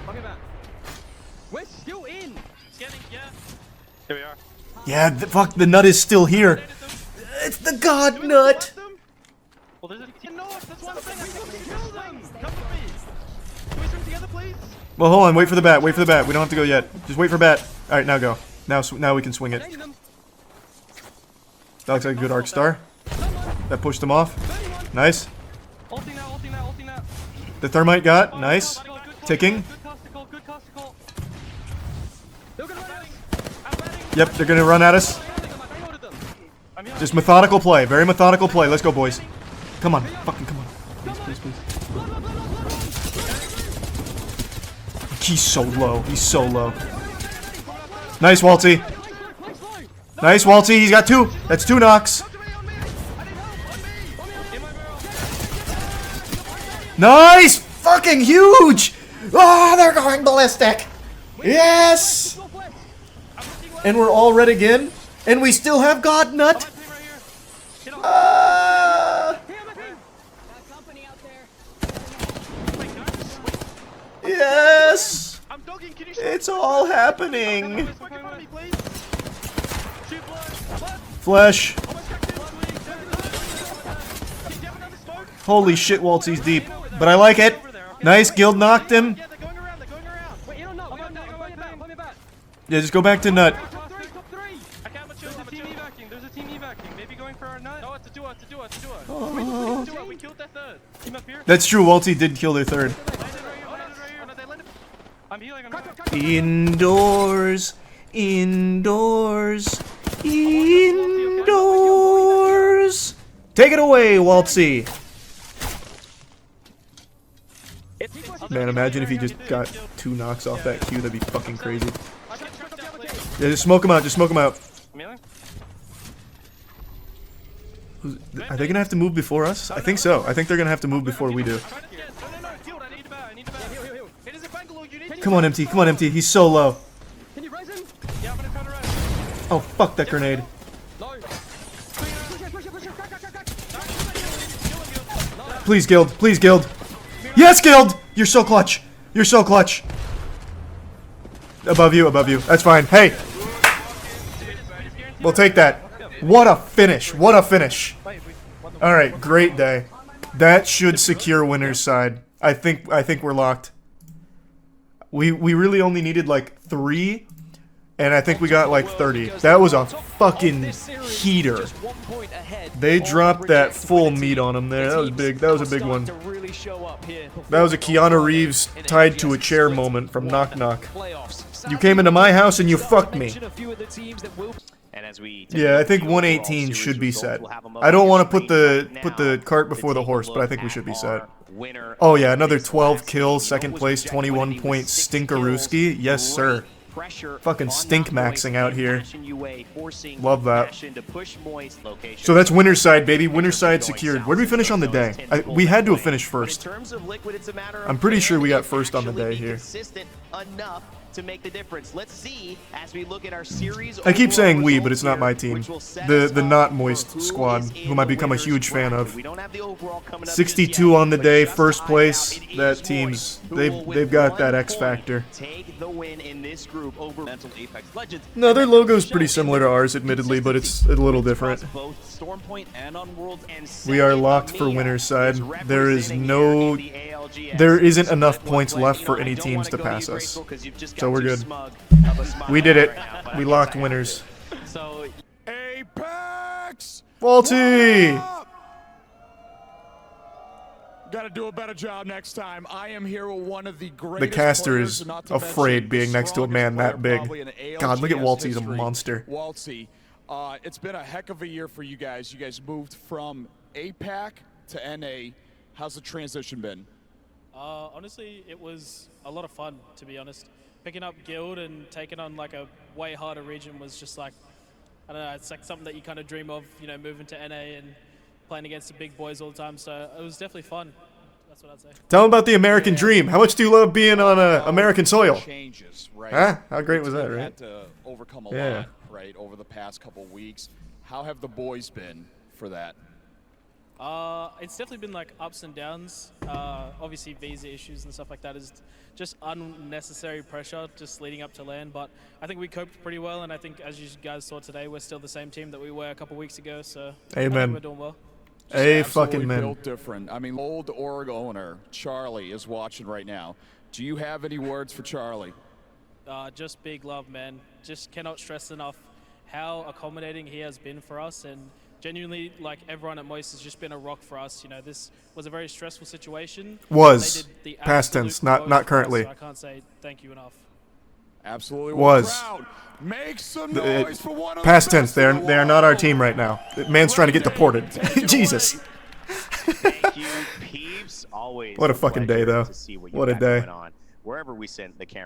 Look at that. We're still in. Scanning, yeah. Here we are. Yeah, fuck, the nut is still here. It's the god nut! Well, there's a north. That's one thing. We can kill them. Come with me. Can we swim together, please? Well, hold on, wait for the bat, wait for the bat. We don't have to go yet. Just wait for bat. Alright, now go. Now we can swing it. That looks like a good arc star. That pushed him off. Nice. The thermite got. Nice. Ticking. Yep, they're gonna run at us. Just methodical play. Very methodical play. Let's go, boys. Come on. Fucking come on. Please, please, please. He's so low. He's so low. Nice, Walty. Nice, Walty. He's got 2. That's 2 knocks. Nice! Fucking huge! Oh, they're going ballistic! Yes! And we're all red again? And we still have God Nut? Yes! It's all happening! Flesh! Holy shit, Waltzy's deep. But I like it! Nice, Guild knocked him! Yeah, just go back to Nut. That's true, Walty did kill their third. Indoors, indoors, indoors. Take it away, Waltzy. Man, imagine if he just got 2 knocks off that Q. That'd be fucking crazy. Yeah, just smoke him out. Just smoke him out. Are they gonna have to move before us? I think so. I think they're gonna have to move before we do. Come on, MT. Come on, MT. He's so low. Oh, fuck that grenade. Please, Guild. Please, Guild. Yes, Guild! You're so clutch. You're so clutch. Above you, above you. That's fine. Hey! We'll take that. What a finish. What a finish. Alright, great day. That should secure winner's side. I think we're locked. We really only needed like 3, and I think we got like 30. That was a fucking heater. They dropped that full meat on him there. That was big. That was a big one. That was a Keanu Reeves tied to a chair moment from Knock Knock. You came into my house and you fucked me. Yeah, I think 118 should be set. I don't want to put the cart before the horse, but I think we should be set. Oh yeah, another 12 kills, second place, 21 points, Stinkarooski. Yes, sir. Fucking stink maxing out here. Love that. So that's winner's side, baby. Winner's side secured. Where did we finish on the day? We had to have finished first. I'm pretty sure we got first on the day here. To make the difference. Let's see as we look at our series. I keep saying we, but it's not my team. The not moist squad, whom I become a huge fan of. 62 on the day, first place. That team's they've got that X factor. No, their logo's pretty similar to ours, admittedly, but it's a little different. We are locked for winner's side. There isn't enough points left for any teams to pass us. So we're good. We did it. We locked winners. Apex! Walty! Got to do a better job next time. I am here with one of the greatest. The caster is afraid being next to a man that big. God, look at Waltz. He's a monster. Waltzy, it's been a heck of a year for you guys. You guys moved from APAC to NA. How's the transition been? Honestly, it was a lot of fun, to be honest. Picking up Guild and taking on like a way harder region was just like, I don't know, it's like something that you kind of dream of, you know, moving to NA and playing against the big boys all the time. So it was definitely fun. That's what I'd say. Tell them about the American dream. How much do you love being on American soil? Changes, right? Huh? How great was that, right? Had to overcome a lot, right, over the past couple weeks. How have the boys been for that? It's definitely been like ups and downs. Obviously visa issues and stuff like that is just unnecessary pressure just leading up to LAN, but I think we coped pretty well, and I think as you guys saw today, we're still the same team that we were a couple weeks ago, so I think we're doing well. A fucking man. Built different. I mean, old org owner Charlie is watching right now. Do you have any words for Charlie? Just big love, man. Just cannot stress enough how accommodating he has been for us, and genuinely, like, everyone at Moist has just been a rock for us. You know, this was a very stressful situation. Was. Past tense, not currently. So I can't say thank you enough. Absolutely. Was. Make some noise for one of past tense, they are not our team right now. The man's trying to get deported. Jesus. Thank you, peeps. Always what a fucking day, though. To see what what a day. on. Wherever we send the camera.